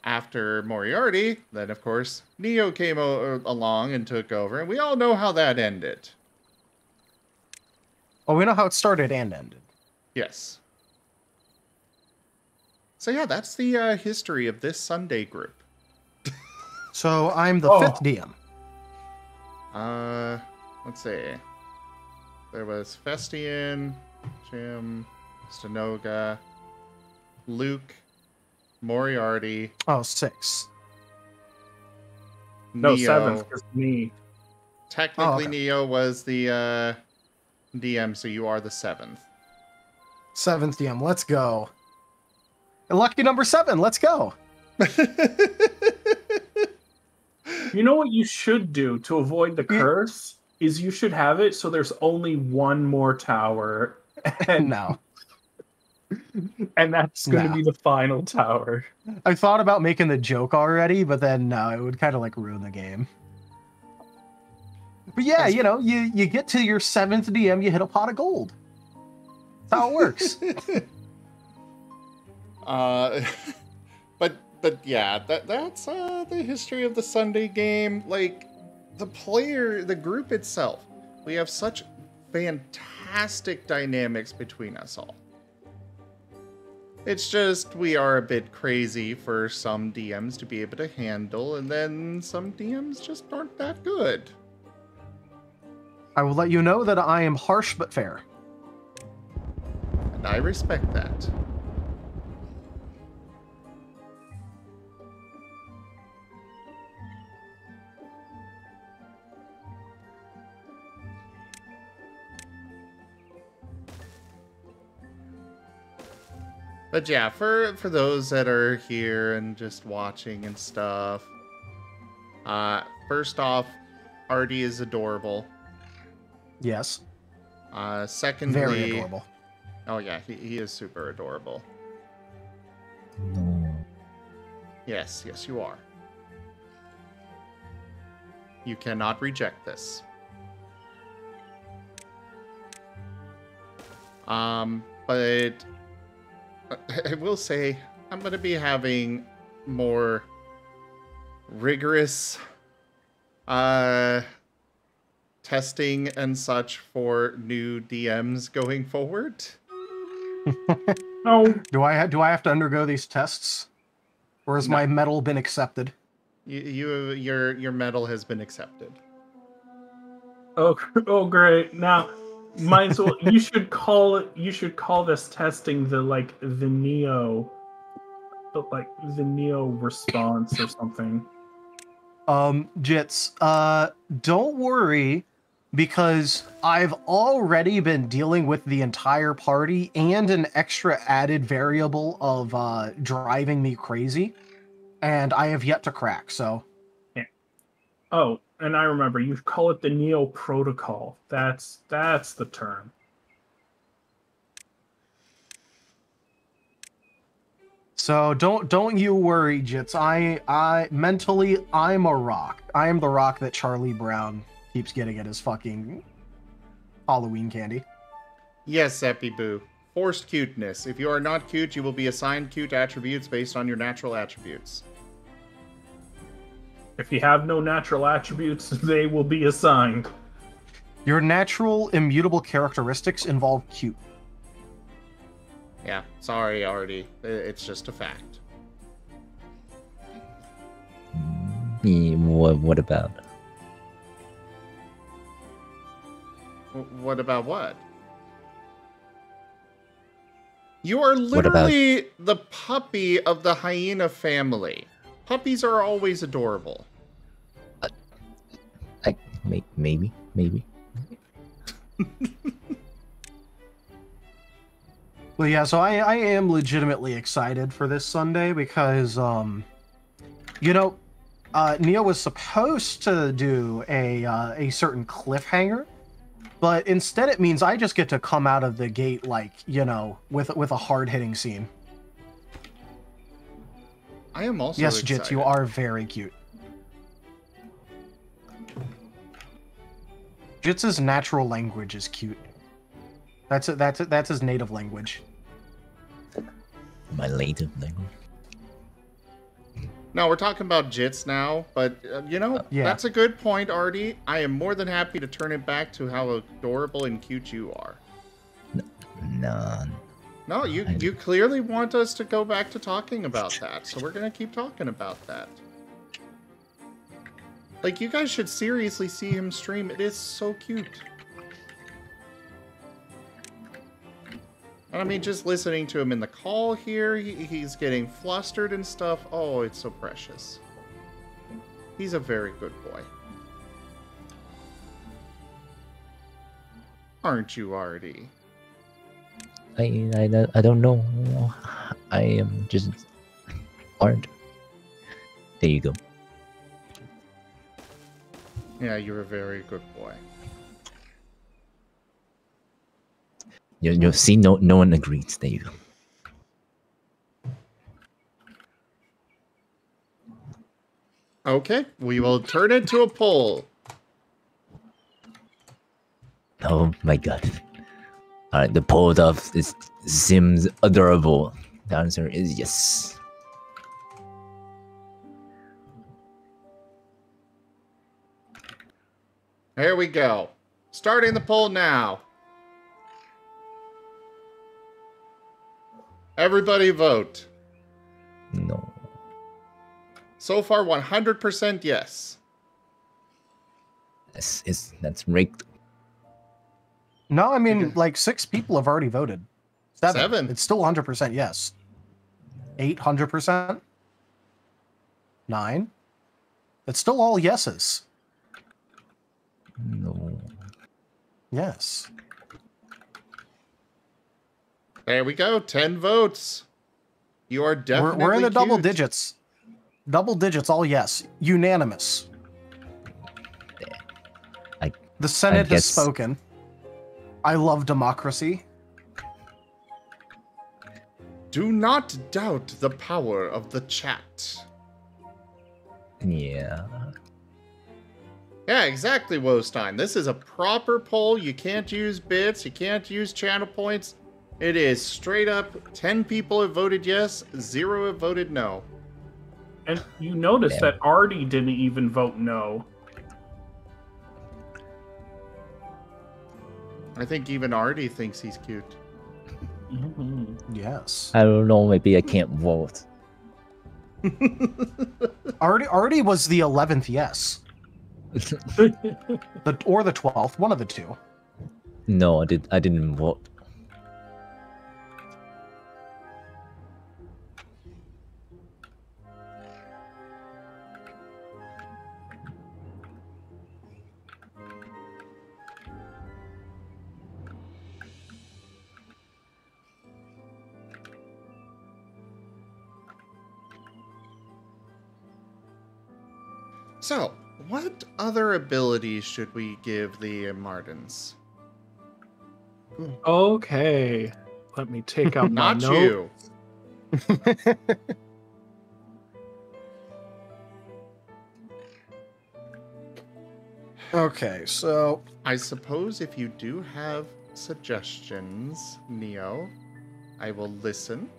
Speaker 1: after Moriarty, then of course, Neo came along and took over, and we all know how that ended.
Speaker 2: Well, we know how it started and ended.
Speaker 1: Yes. So yeah, that's the history of this Sunday group.
Speaker 2: So I'm the 5th DM.
Speaker 1: Let's see. There was Festian, Jim, Stanoga, Luke, Moriarty.
Speaker 2: Oh, 6.
Speaker 9: No,
Speaker 1: Neo.
Speaker 9: 7th, because me.
Speaker 1: Technically, Neo was the DM, so you are the 7th.
Speaker 2: 7th DM, let's go. Lucky number 7, let's go.
Speaker 9: You know what you should do to avoid the curse? Is you should have it so there's only one more tower. And
Speaker 2: no.
Speaker 9: And that's going to be the final tower.
Speaker 2: I thought about making the joke already, but then no, it would kind of like ruin the game. But yeah, you know, you get to your 7th DM, you hit a pot of gold. That's how it works.
Speaker 1: But yeah, that's the history of the Sunday game. Like, the group itself, we have such fantastic dynamics between us all. It's just we are a bit crazy for some DMs to be able to handle, and then some DMs just aren't that good.
Speaker 2: I will let you know that I am harsh but fair.
Speaker 1: And I respect that. But yeah, for those that are here and just watching and stuff, first off, Artie is adorable.
Speaker 2: Yes.
Speaker 1: Secondly,
Speaker 2: very adorable.
Speaker 1: Oh yeah, he is super adorable.
Speaker 11: No.
Speaker 1: Yes, you are. You cannot reject this. But I will say I'm going to be having more rigorous testing and such for new DMs going forward.
Speaker 9: Oh,
Speaker 2: do I have to undergo these tests, or has my medal been accepted?
Speaker 1: Your medal has been accepted.
Speaker 9: Oh, great! Now, might as well. You should call this testing the Neo response or something.
Speaker 2: Jits, don't worry, because I've already been dealing with the entire party and an extra added variable of driving me crazy, and I have yet to crack, so.
Speaker 9: Yeah. Oh, and I remember, you call it the Neo Protocol. That's the term.
Speaker 2: So don't you worry, Jits. I mentally, I'm a rock. I am the rock that Charlie Brown keeps getting at his fucking Halloween candy.
Speaker 1: Yes, Epi Boo. Forced cuteness. If you are not cute, you will be assigned cute attributes based on your natural attributes.
Speaker 9: If you have no natural attributes, they will be assigned.
Speaker 2: Your natural immutable characteristics involve cute.
Speaker 1: Yeah, sorry, Artie. It's just a fact.
Speaker 11: What about?
Speaker 1: What about what? You are literally the puppy of the hyena family. Puppies are always adorable.
Speaker 11: Maybe.
Speaker 2: Well, yeah, so I am legitimately excited for this Sunday because, you know, Neo was supposed to do a certain cliffhanger, but instead it means I just get to come out of the gate, like, you know, with a hard-hitting scene.
Speaker 1: I am also
Speaker 2: yes,
Speaker 1: excited.
Speaker 2: Jits, you are very cute. Jits' natural language is cute. That's his native language.
Speaker 11: My native language.
Speaker 1: No, we're talking about Jits now, but you know, that's a good point, Artie. I am more than happy to turn it back to how adorable and cute you are. No, you clearly want us to go back to talking about that, so we're gonna keep talking about that. Like, you guys should seriously see him stream. It is so cute. I mean, just listening to him in the call here, he's getting flustered and stuff. Oh, it's so precious. He's a very good boy. Aren't you, Artie?
Speaker 11: I don't know. I am just aren't. There you go.
Speaker 1: Yeah, you're a very good boy.
Speaker 11: You see, no one agrees. There you go.
Speaker 1: Okay, we will turn it to a poll.
Speaker 11: Oh my god. Alright, the poll of this seems adorable. The answer is yes.
Speaker 1: Here we go. Starting the poll now. Everybody vote.
Speaker 11: No.
Speaker 1: So far, 100% yes.
Speaker 11: That's rigged.
Speaker 2: No, I mean, like 6 people have already voted.
Speaker 1: 7.
Speaker 2: It's still 100% yes. 800%. 9. It's still all yeses.
Speaker 11: No.
Speaker 2: Yes.
Speaker 1: There we go. 10 votes. You are definitely
Speaker 2: We're in the double
Speaker 1: cute.
Speaker 2: digits. Double digits, all yes. Unanimous. The Senate has spoken. I love democracy.
Speaker 1: Do not doubt the power of the chat.
Speaker 11: Yeah.
Speaker 1: Yeah, exactly, Wostein. This is a proper poll. You can't use bits. You can't use channel points. It is straight up 10 people have voted yes, 0 have voted no.
Speaker 9: And you notice that Artie didn't even vote no.
Speaker 1: I think even Artie thinks he's cute.
Speaker 2: Yes.
Speaker 11: I don't know, maybe I can't vote.
Speaker 2: Artie was the 11th yes. Or the 12th, one of the two.
Speaker 11: No, I didn't vote.
Speaker 1: So, what other abilities should we give the Martens?
Speaker 9: Okay. Let me take out my
Speaker 1: Not
Speaker 9: note.
Speaker 1: you.
Speaker 2: Okay, so
Speaker 1: I suppose if you do have suggestions, Neo, I will listen.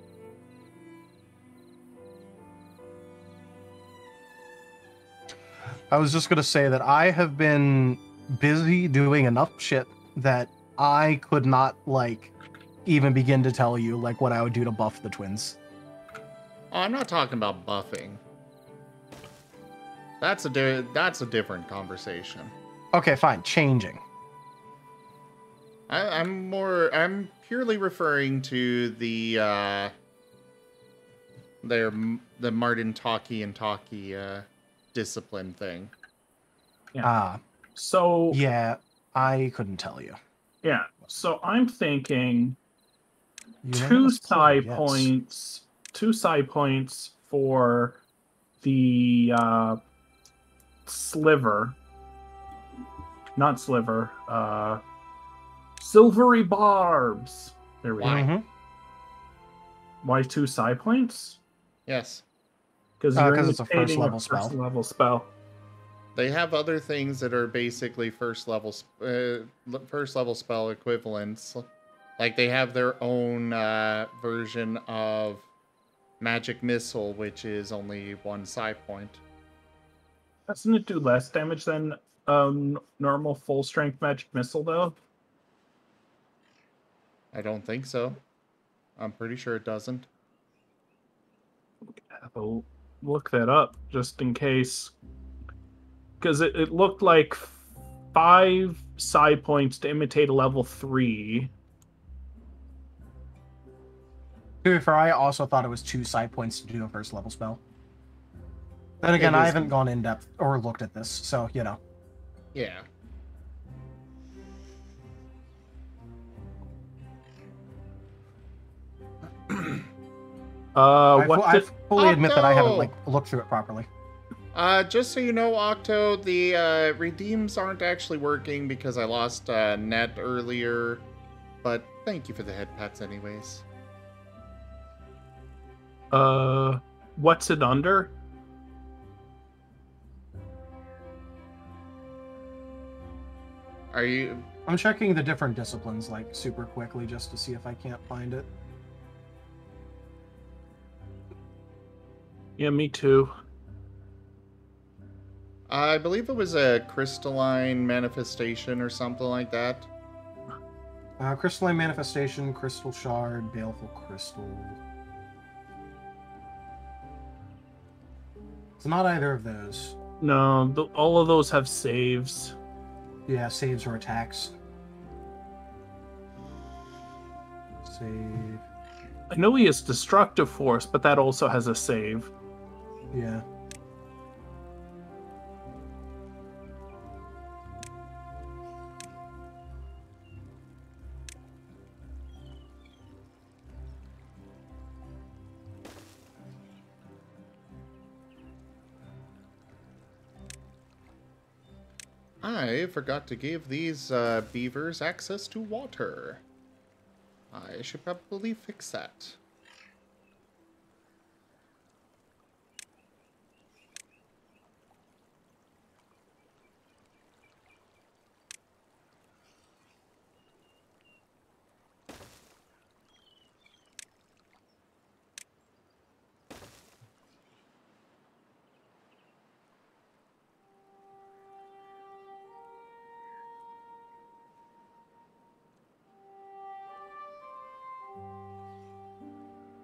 Speaker 2: I was just gonna say that I have been busy doing enough shit that I could not like even begin to tell you like what I would do to buff the twins.
Speaker 1: Oh, I'm not talking about buffing. That's a different conversation.
Speaker 2: Okay, fine. Changing.
Speaker 1: I'm purely referring to the Marten Talkie and Talkie discipline thing.
Speaker 9: Yeah. So
Speaker 2: yeah, I couldn't tell you.
Speaker 9: Yeah. So I'm thinking
Speaker 2: Unanimous
Speaker 9: two
Speaker 2: poll, yes.
Speaker 9: side points for the sliver. Not sliver. Silvery barbs. There we go. Why 2 side points?
Speaker 1: Yes.
Speaker 9: Because
Speaker 2: it's a first level
Speaker 9: spell.
Speaker 1: They have other things that are basically first level spell equivalents. Like they have their own version of Magic Missile, which is only 1 side point.
Speaker 9: Doesn't it do less damage than normal full strength Magic Missile though?
Speaker 1: I don't think so. I'm pretty sure it doesn't.
Speaker 9: I'll look that up just in case. Because it looked like 5 side points to imitate a level 3.
Speaker 2: To be fair, I also thought it was 2 side points to do a first level spell. Then again, I haven't gone in depth or looked at this, so you know.
Speaker 1: Yeah.
Speaker 2: I fully admit that I haven't like looked through it properly.
Speaker 1: Just so you know, Octo, the redeems aren't actually working because I lost net earlier. But thank you for the head pats anyways.
Speaker 9: What's it under?
Speaker 1: Are you?
Speaker 2: I'm checking the different disciplines like super quickly just to see if I can't find it.
Speaker 9: Yeah, me too.
Speaker 1: I believe it was a crystalline manifestation or something like that.
Speaker 2: Crystalline manifestation, crystal shard, baleful crystal. It's not either of those.
Speaker 9: No, all of those have saves.
Speaker 2: Yeah, saves or attacks. Save.
Speaker 9: I know he has destructive force, but that also has a save.
Speaker 2: Yeah.
Speaker 1: I forgot to give these beavers access to water. I should probably fix that.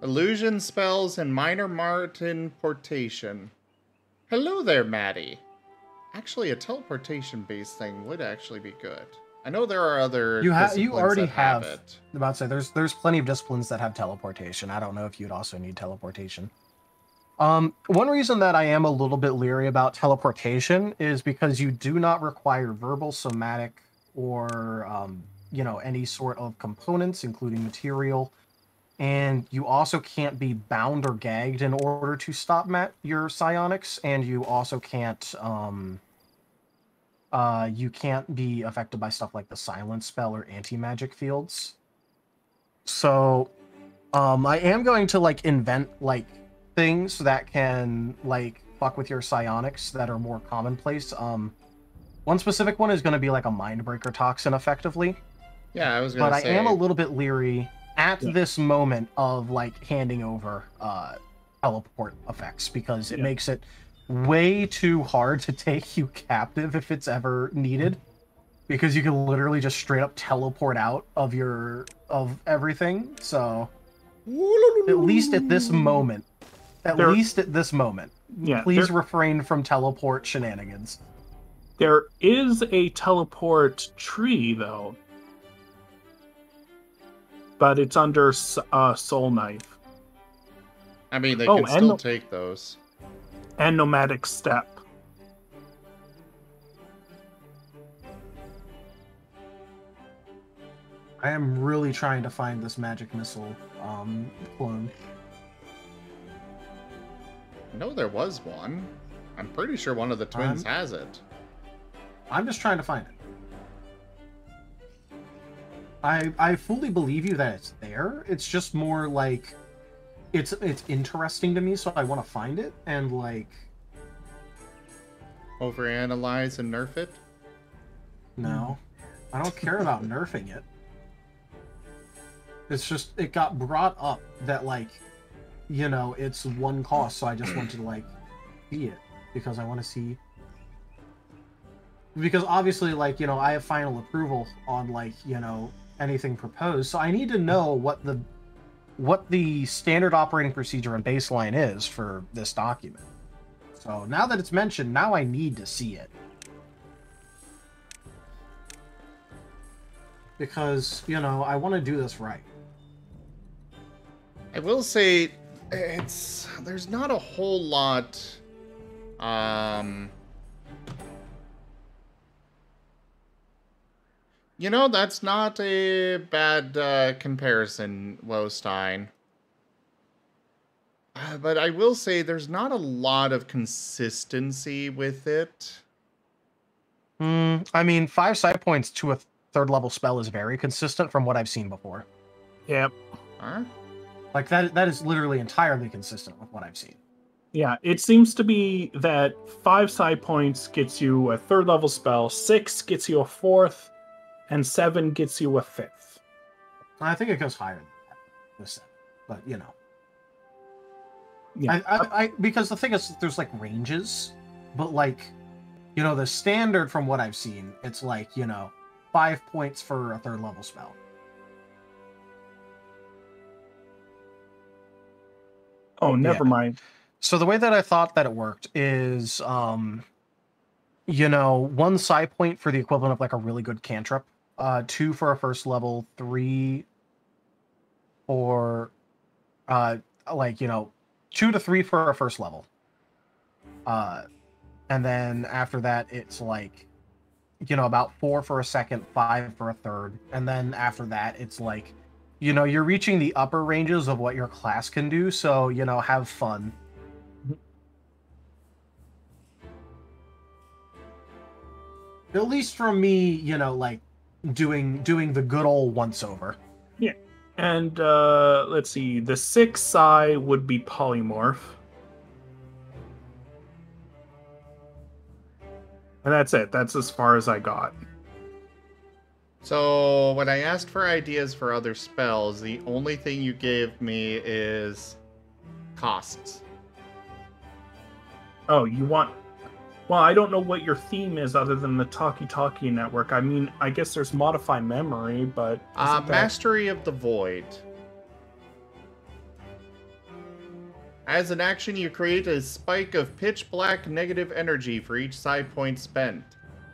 Speaker 1: Illusion spells and minor Marten portation. Hello there, Maddie. Actually, a teleportation-based thing would actually be good. I know there are other
Speaker 2: You
Speaker 1: disciplines
Speaker 2: already
Speaker 1: that have
Speaker 2: have
Speaker 1: it.
Speaker 2: I'm about to say there's plenty of disciplines that have teleportation. I don't know if you'd also need teleportation. One reason that I am a little bit leery about teleportation is because you do not require verbal, somatic, or any sort of components, including material. And you also can't be bound or gagged in order to stop your psionics, and you also can't be affected by stuff like the silence spell or anti-magic fields. So I am going to invent things that can fuck with your psionics that are more commonplace. One specific one is going to be like a mindbreaker toxin effectively.
Speaker 1: Yeah, I was going to say.
Speaker 2: But I am a little bit leery at this moment of handing over teleport effects, because it makes it way too hard to take you captive if it's ever needed, because you can literally just straight up teleport out of everything. So at least at this moment, please refrain from teleport shenanigans.
Speaker 9: There is a teleport tree though, but it's under Soul Knife.
Speaker 1: I mean, they can still take those.
Speaker 9: And Nomadic Step.
Speaker 2: I am really trying to find this magic missile clone.
Speaker 1: No, there was one. I'm pretty sure one of the twins has it.
Speaker 2: I'm just trying to find it. I fully believe you that it's there. It's just more like it's interesting to me, so I want to find it and
Speaker 1: overanalyze and nerf it.
Speaker 2: No, I don't care about nerfing it. It's just it got brought up that it's one cost, so I just wanted to see it because I want to see. Because obviously, I have final approval on anything proposed, so I need to know what the standard operating procedure and baseline is for this document. So now that it's mentioned, now I need to see it. Because, I want to do this right.
Speaker 1: I will say there's not a whole lot that's not a bad comparison, Wostein. But I will say there's not a lot of consistency with it.
Speaker 2: I mean, 5 side points to a 3rd level spell is very consistent from what I've seen before.
Speaker 9: Yep.
Speaker 1: Huh?
Speaker 2: That is literally entirely consistent with what I've seen.
Speaker 9: Yeah, it seems to be that 5 side points gets you a 3rd level spell, 6 gets you a 4th, and 7 gets you a 5th.
Speaker 2: I think it goes higher than that, the 7, but you know.
Speaker 9: Yeah.
Speaker 2: I because the thing is, there's like ranges, but like, you know, the standard from what I've seen, it's like, you know, 5 points for a 3rd level spell.
Speaker 9: Oh, never mind.
Speaker 2: So the way that I thought that it worked is, you know, 1 psi point for the equivalent of like a really good cantrip, 2 for a 1st level, 3 for, like, you know, 2 to 3 for a 1st level. And then after that, it's like, you know, about 4 for a 2nd, 5 for a 3rd. And then after that, it's like, you know, you're reaching the upper ranges of what your class can do. So, you know, have fun. At least from me, you know, like doing the good old once over.
Speaker 9: Yeah. And let's see, the 6 psi would be polymorph. And that's it. That's as far as I got.
Speaker 1: So when I asked for ideas for other spells, the only thing you gave me is costs.
Speaker 9: Oh, you want... Well, I don't know what your theme is other than the talkie-talkie network. I mean, I guess there's modify memory, but...
Speaker 1: Mastery of the Void. As an action, you create a spike of pitch black negative energy for each psi point spent.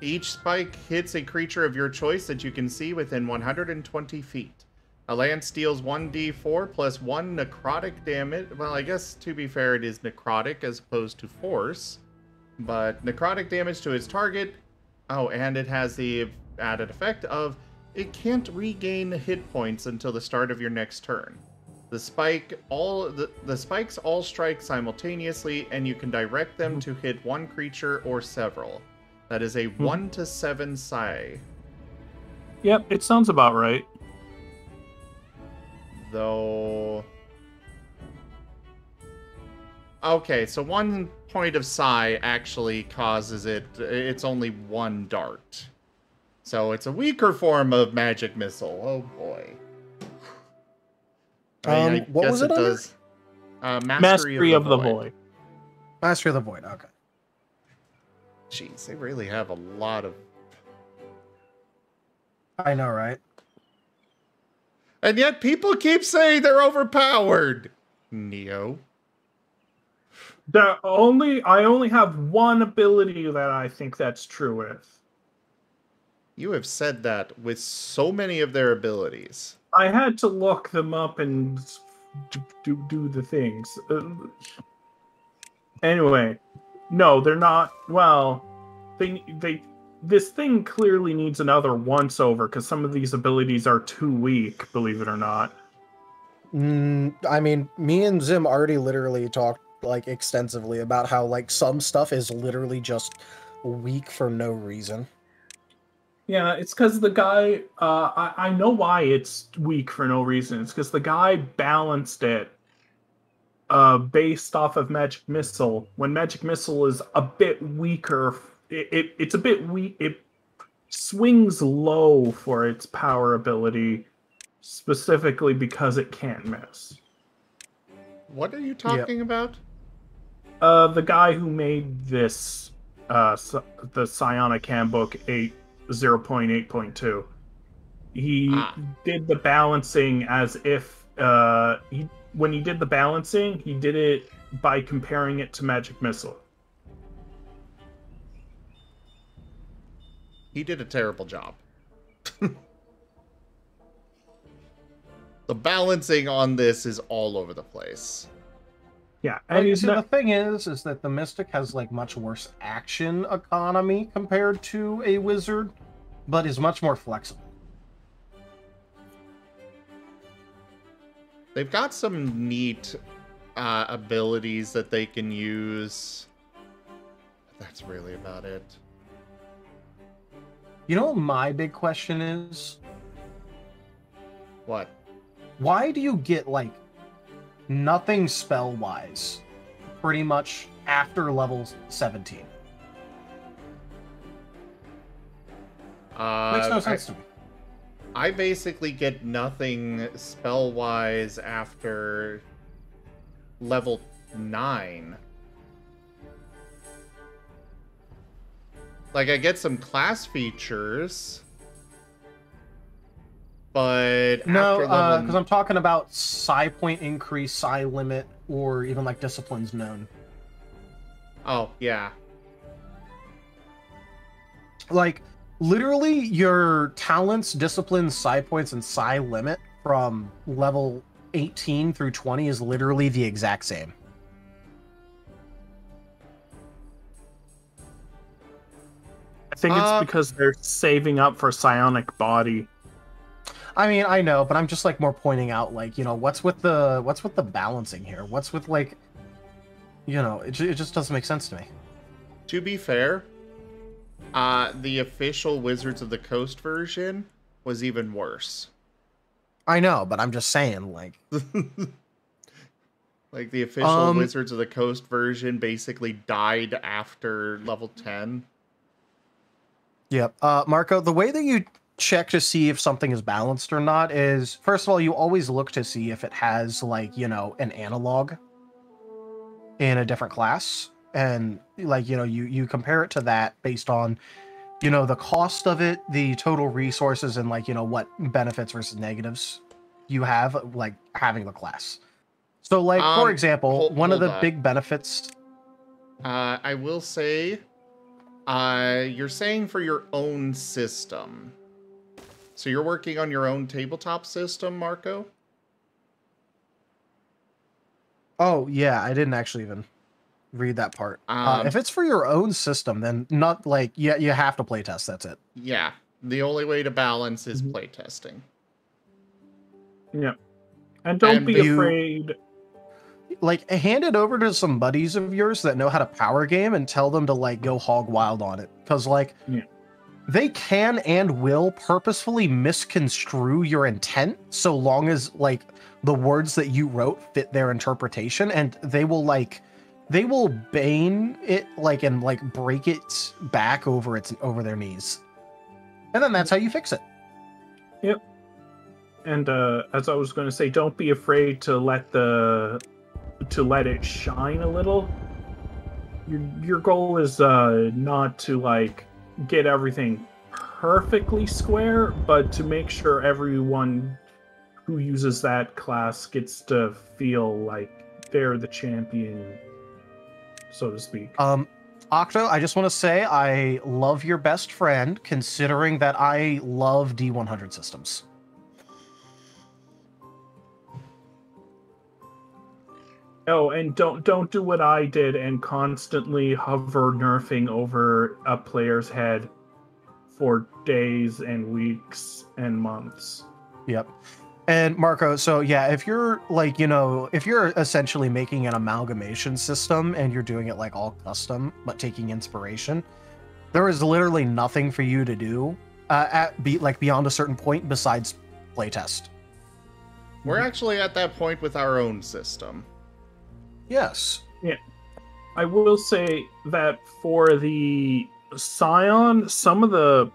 Speaker 1: Each spike hits a creature of your choice that you can see within 120 feet. A lance deals 1d4 plus 1 necrotic damage. Well, I guess, to be fair, it is necrotic as opposed to force. But necrotic damage to its target. Oh, and it has the added effect of it can't regain hit points until the start of your next turn. The spikes all strike simultaneously, and you can direct them to hit one creature or several. That is a 1 to 7 psi.
Speaker 9: Yep, it sounds about right.
Speaker 1: Though... Okay, so 1 point of psi actually causes it... It's only 1 dart. So it's a weaker form of magic missile. Oh boy. I
Speaker 2: What
Speaker 1: guess
Speaker 2: was it under?
Speaker 1: does.
Speaker 9: Mastery of the Void.
Speaker 2: Mastery of the Void, okay.
Speaker 1: Jeez, they really have a lot of...
Speaker 2: I know, right?
Speaker 1: And yet people keep saying they're overpowered. Neo.
Speaker 9: I only have one ability that I think that's true with.
Speaker 1: You have said that with so many of their abilities.
Speaker 9: I had to look them up and do the things. Anyway, no, they're not. Well, this thing clearly needs another once over because some of these abilities are too weak. Believe it or not.
Speaker 2: I mean, me and Zim already literally talked like extensively about how like some stuff is literally just weak for no reason.
Speaker 9: Yeah, it's because the guy, I know why it's weak for no reason. It's because the guy balanced it based off of Magic Missile. When Magic Missile is a bit weaker, it's a bit weak. It swings low for its power ability, specifically because it can't miss.
Speaker 1: What are you talking about?
Speaker 9: The guy who made this, the Psionic Handbook 0.8.2. He did the balancing as if when he did the balancing, he did it by comparing it to Magic Missile.
Speaker 1: He did a terrible job. The balancing on this is all over the place.
Speaker 9: Yeah,
Speaker 2: and the thing is that the Mystic has like much worse action economy compared to a Wizard, but is much more flexible.
Speaker 1: They've got some neat abilities that they can use. That's really about it.
Speaker 2: You know what my big question is?
Speaker 1: What?
Speaker 2: Why do you get like nothing spell-wise pretty much after level 17? Makes no sense to me.
Speaker 1: I basically get nothing spell-wise after level 9. Like, I get some class features, but
Speaker 2: No,
Speaker 1: after level...
Speaker 2: because I'm talking about psi point increase, psi limit, or even like disciplines known.
Speaker 1: Oh, yeah.
Speaker 2: Like, literally, your talents, disciplines, psi points, and psi limit from level 18 through 20 is literally the exact same.
Speaker 9: I think it's because they're saving up for psionic body.
Speaker 2: I mean, I know, but I'm just like more pointing out, like, you know, what's with the balancing here? What's with, like, you know, it just doesn't make sense to me.
Speaker 1: To be fair, the official Wizards of the Coast version was even worse.
Speaker 2: I know, but I'm just saying, like...
Speaker 1: Like, the official Wizards of the Coast version basically died after level 10.
Speaker 2: Yep. Marco, the way that you check to see if something is balanced or not is, first of all, you always look to see if it has, like, you know, an analog in a different class. And, like, you know, you compare it to that based on, you know, the cost of it, the total resources, and, like, you know, what benefits versus negatives you have, like, having the class. So, like, for example, one of the big benefits...
Speaker 1: I will say... you're saying for your own system. So you're working on your own tabletop system, Marco?
Speaker 2: Oh, yeah, I didn't actually even read that part. If it's for your own system, then not like, yeah, you have to playtest, that's it.
Speaker 1: Yeah, the only way to balance is playtesting.
Speaker 9: Yeah. And don't be afraid...
Speaker 2: Like, hand it over to some buddies of yours that know how to power game and tell them to, like, go hog wild on it. Because, like, they can and will purposefully misconstrue your intent so long as, like, the words that you wrote fit their interpretation, and they will bane it, like, and, like, break it back over their knees. And then that's how you fix it.
Speaker 9: Yep. And, as I was going to say, don't be afraid to let it shine a little. Your goal is not to, like, get everything perfectly square, but to make sure everyone who uses that class gets to feel like they're the champion, so to speak.
Speaker 2: Octo, I just want to say I love your best friend, considering that I love D100 systems.
Speaker 9: Oh, and don't do what I did and constantly hover nerfing over a player's head for days and weeks and months.
Speaker 2: Yep. And Marco, so yeah, if you're like, you know, if you're essentially making an amalgamation system and you're doing it like all custom, but taking inspiration, there is literally nothing for you to do beyond a certain point besides playtest.
Speaker 1: We're actually at that point with our own system.
Speaker 2: Yes.
Speaker 9: Yeah. I will say that for the Scion, some of the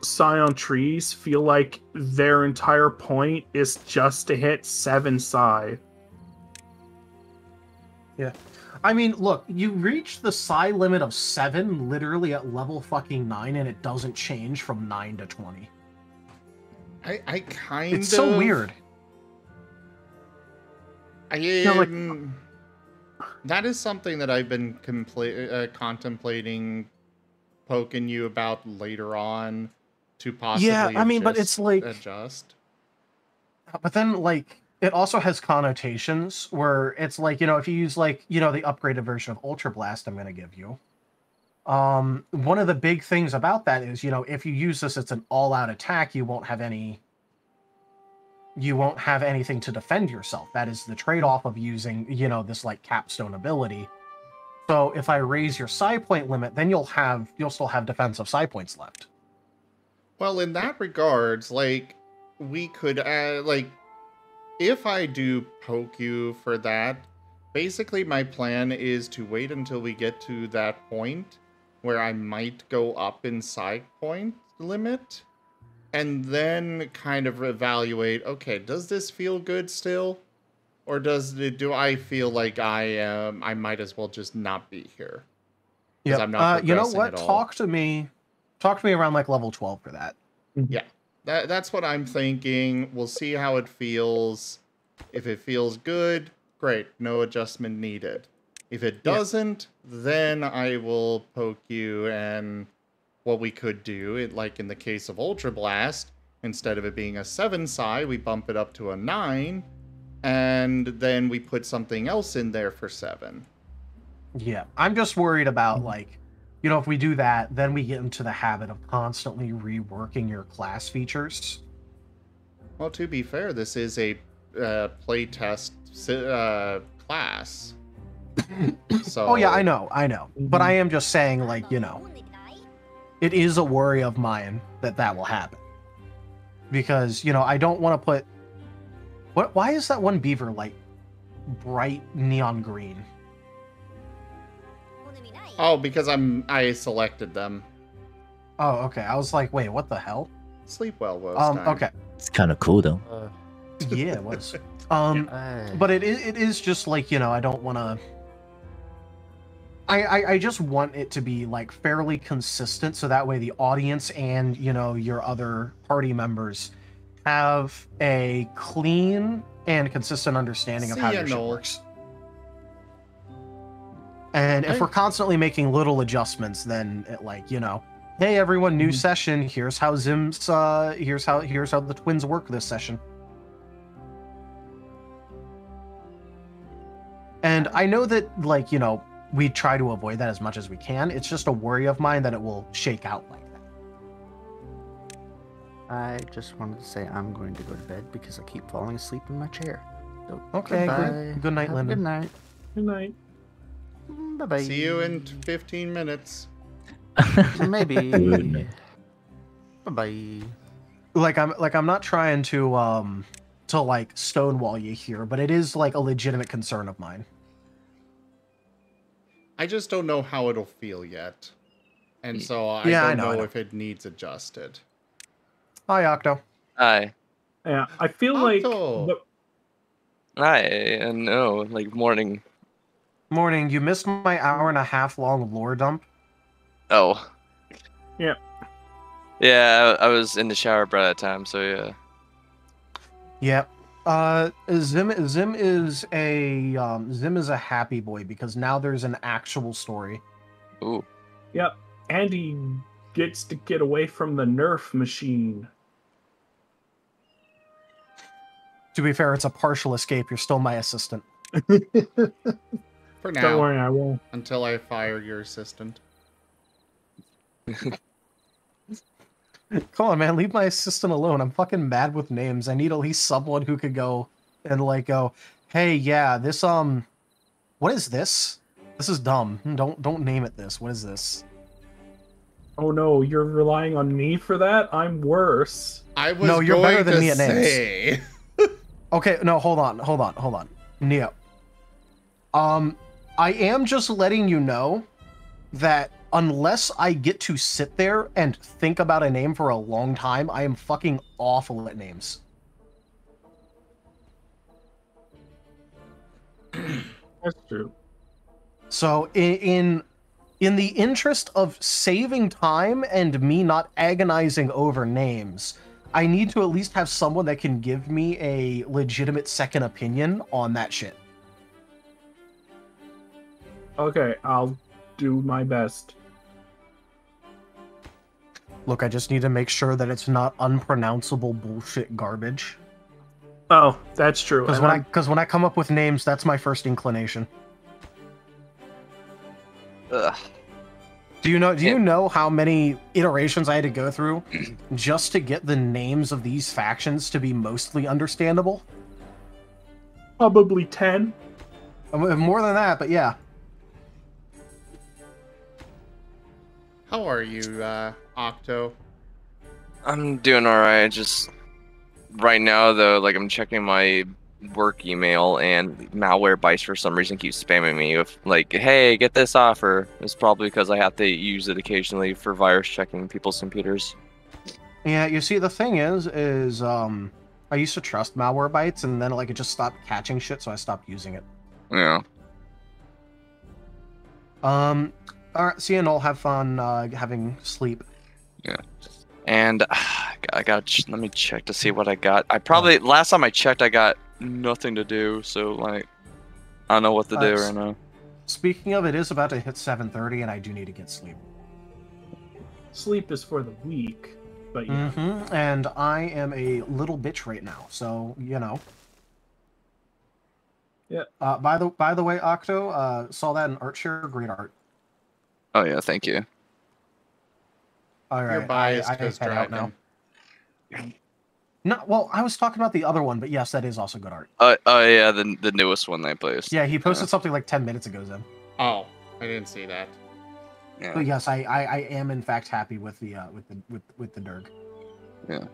Speaker 9: Scion trees feel like their entire point is just to hit 7 psi.
Speaker 2: Yeah. I mean, look, you reach the psi limit of 7 literally at level fucking 9, and it doesn't change from 9 to 20.
Speaker 1: I kind of...
Speaker 2: It's so weird.
Speaker 1: That is something that I've been contemplating poking you about later on to possibly
Speaker 2: but it's like...
Speaker 1: adjust.
Speaker 2: But then, like, it also has connotations where it's like, you know, if you use, like, you know, the upgraded version of Ultra Blast I'm going to give you. One of the big things about that is, you know, if you use this, it's an all-out attack, you won't have anything to defend yourself. That is the trade-off of using, you know, this, like, capstone ability. So if I raise your psi point limit, then you'll still have defensive psi points left.
Speaker 1: Well, in that regards, like, we could, like, if I do poke you for that, basically my plan is to wait until we get to that point where I might go up in psi point limit, and then kind of evaluate, okay, does this feel good still? Or do I feel like I might as well just not be here?
Speaker 2: Yeah.
Speaker 1: I'm not
Speaker 2: You know
Speaker 1: progressing
Speaker 2: what?
Speaker 1: at all.
Speaker 2: Talk to me around like level 12 for that.
Speaker 1: Yeah. That's what I'm thinking. We'll see how it feels. If it feels good, great. No adjustment needed. If it doesn't, then I will poke you, and what we could do, like in the case of Ultra Blast, instead of it being a 7 psi, we bump it up to a 9, and then we put something else in there for 7.
Speaker 2: Yeah. I'm just worried about, like, you know, if we do that, then we get into the habit of constantly reworking your class features.
Speaker 1: Well, to be fair, this is a playtest class. So.
Speaker 2: Oh, yeah, I know. But I am just saying, like, you know, it is a worry of mine that will happen. Because, you know, I don't want to put... Why is that one beaver, like, bright neon green?
Speaker 1: Oh, because I selected them.
Speaker 2: Oh, okay. I was like, wait, what the hell?
Speaker 1: Sleep well, Wostein.
Speaker 2: Okay.
Speaker 11: It's kind of cool though.
Speaker 2: Yeah, it was. But it is just like, you know, I don't want to... I just want it to be, like, fairly consistent, so that way the audience and, you know, your other party members have a clean and consistent understanding of how your shit works. And if we're constantly making little adjustments, then it, like, you know, hey everyone, new session. Here's how Zim's here's how the twins work this session. And I know that, like, you know, we try to avoid that as much as we can. It's just a worry of mine that it will shake out like that.
Speaker 10: I just wanted to say I'm going to go to bed because I keep falling asleep in my chair. So,
Speaker 2: okay, good night, Lyndon.
Speaker 10: Good night.
Speaker 9: Good night.
Speaker 10: Bye-bye.
Speaker 1: See you in 15 minutes.
Speaker 10: Maybe. Bye-bye.
Speaker 2: Like I'm not trying to like stonewall you here, but it is like a legitimate concern of mine.
Speaker 1: I just don't know how it'll feel yet. And so I don't know if it needs adjusted.
Speaker 2: Hi, Octo.
Speaker 12: Hi.
Speaker 9: Yeah, I feel
Speaker 1: Octo.
Speaker 9: like...
Speaker 12: Hi, no, like morning.
Speaker 2: Morning, you missed my hour-and-a-half long lore dump?
Speaker 12: Oh.
Speaker 9: Yeah.
Speaker 12: Yeah, I was in the shower by that time, so yeah.
Speaker 2: Yeah. Zim is a happy boy because now there's an actual story.
Speaker 12: Ooh.
Speaker 9: Yep. And he gets to get away from the Nerf machine.
Speaker 2: To be fair, it's a partial escape. You're still my assistant.
Speaker 1: For now.
Speaker 9: Don't worry, I won't.
Speaker 1: Until I fire your assistant.
Speaker 2: Come on, man. Leave my assistant alone. I'm fucking mad with names. I need at least someone who could go and, like, go, hey, yeah, this, what is this? This is dumb. Don't name it this. What is this?
Speaker 9: Oh no, you're relying on me for that? I'm worse.
Speaker 1: I was you're better than me at
Speaker 2: names. Okay, no, hold on. Neo. I am just letting you know that unless I get to sit there and think about a name for a long time, I am fucking awful at names.
Speaker 9: That's true.
Speaker 2: So in the interest of saving time and me not agonizing over names, I need to at least have someone that can give me a legitimate second opinion on that shit.
Speaker 9: Okay, I'll do my best.
Speaker 2: Look, I just need to make sure that it's not unpronounceable bullshit garbage.
Speaker 9: Oh, that's true.
Speaker 2: Because when I come up with names, that's my first inclination.
Speaker 12: Ugh.
Speaker 2: Do you know how many iterations I had to go through just to get the names of these factions to be mostly understandable?
Speaker 9: Probably 10.
Speaker 2: More than that, but yeah.
Speaker 1: How are you, Octo?
Speaker 12: I'm doing alright, just right now though, like I'm checking my work email and Malwarebytes for some reason keeps spamming me with like, hey, get this offer. It's probably because I have to use it occasionally for virus checking people's computers.
Speaker 2: Yeah, you see, the thing is I used to trust Malwarebytes, and then like it just stopped catching shit, so I stopped using it.
Speaker 12: Yeah.
Speaker 2: All right, see you, Noel. Have fun having sleep.
Speaker 12: Yeah. And I got. Let me check to see what I got. I probably last time I checked, I got nothing to do. So like, I don't know what to do right now.
Speaker 2: Speaking of, it is about to hit 7:30, and I do need to get sleep.
Speaker 9: Sleep is for the weak, but yeah.
Speaker 2: And I am a little bitch right now, so you know.
Speaker 9: Yeah.
Speaker 2: By the way, Octo, saw that in ArtShare. Great art.
Speaker 12: Oh yeah, thank you.
Speaker 2: All right,
Speaker 1: You're biased
Speaker 2: I
Speaker 1: because
Speaker 2: head out
Speaker 1: Dragon.
Speaker 2: now. No, well, I was talking about the other one, but yes, that is also good art.
Speaker 12: Oh yeah, the newest one they posted.
Speaker 2: Yeah, he posted something like 10 minutes ago, Zim.
Speaker 1: Oh, I didn't see that.
Speaker 12: Yeah.
Speaker 2: But yes, I am in fact happy with the with the Durg.
Speaker 12: Yeah.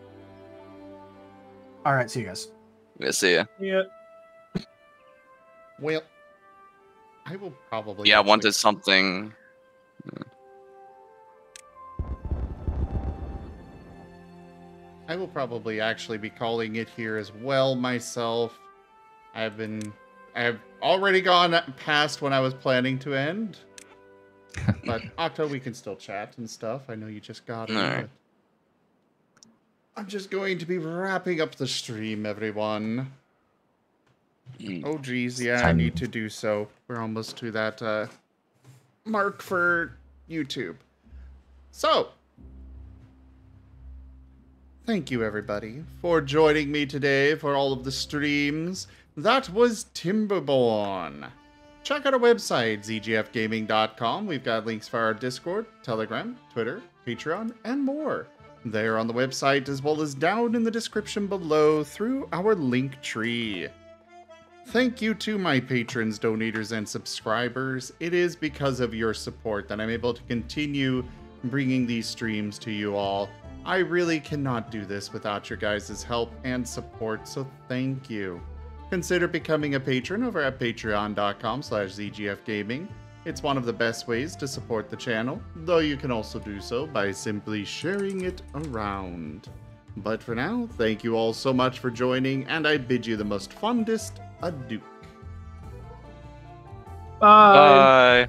Speaker 2: All right, see you guys.
Speaker 12: Yeah, see ya.
Speaker 9: Yeah.
Speaker 1: Well, I will probably.
Speaker 12: Yeah, I
Speaker 1: actually-
Speaker 12: wanted something.
Speaker 1: I will probably actually be calling it here as well myself. I have already gone past when I was planning to end. But Octo, we can still chat and stuff. I know you just got it.
Speaker 12: Alright.
Speaker 1: I'm just going to be wrapping up the stream, everyone. Oh geez, yeah, I need to do so. We're almost to that mark for YouTube. So, thank you everybody for joining me today for all of the streams. That was Timberborn. Check out our website, zgfgaming.com. We've got links for our Discord, Telegram, Twitter, Patreon, and more. There on the website, as well as down in the description below through our link tree. Thank you to my patrons, donators, and subscribers. It is because of your support that I'm able to continue bringing these streams to you all. I really cannot do this without your guys' help and support, so thank you. Consider becoming a patron over at patreon.com/zgfgaming. It's one of the best ways to support the channel, though you can also do so by simply sharing it around. But for now, thank you all so much for joining, and I bid you the most fondest adieu.
Speaker 9: Bye.
Speaker 12: Bye.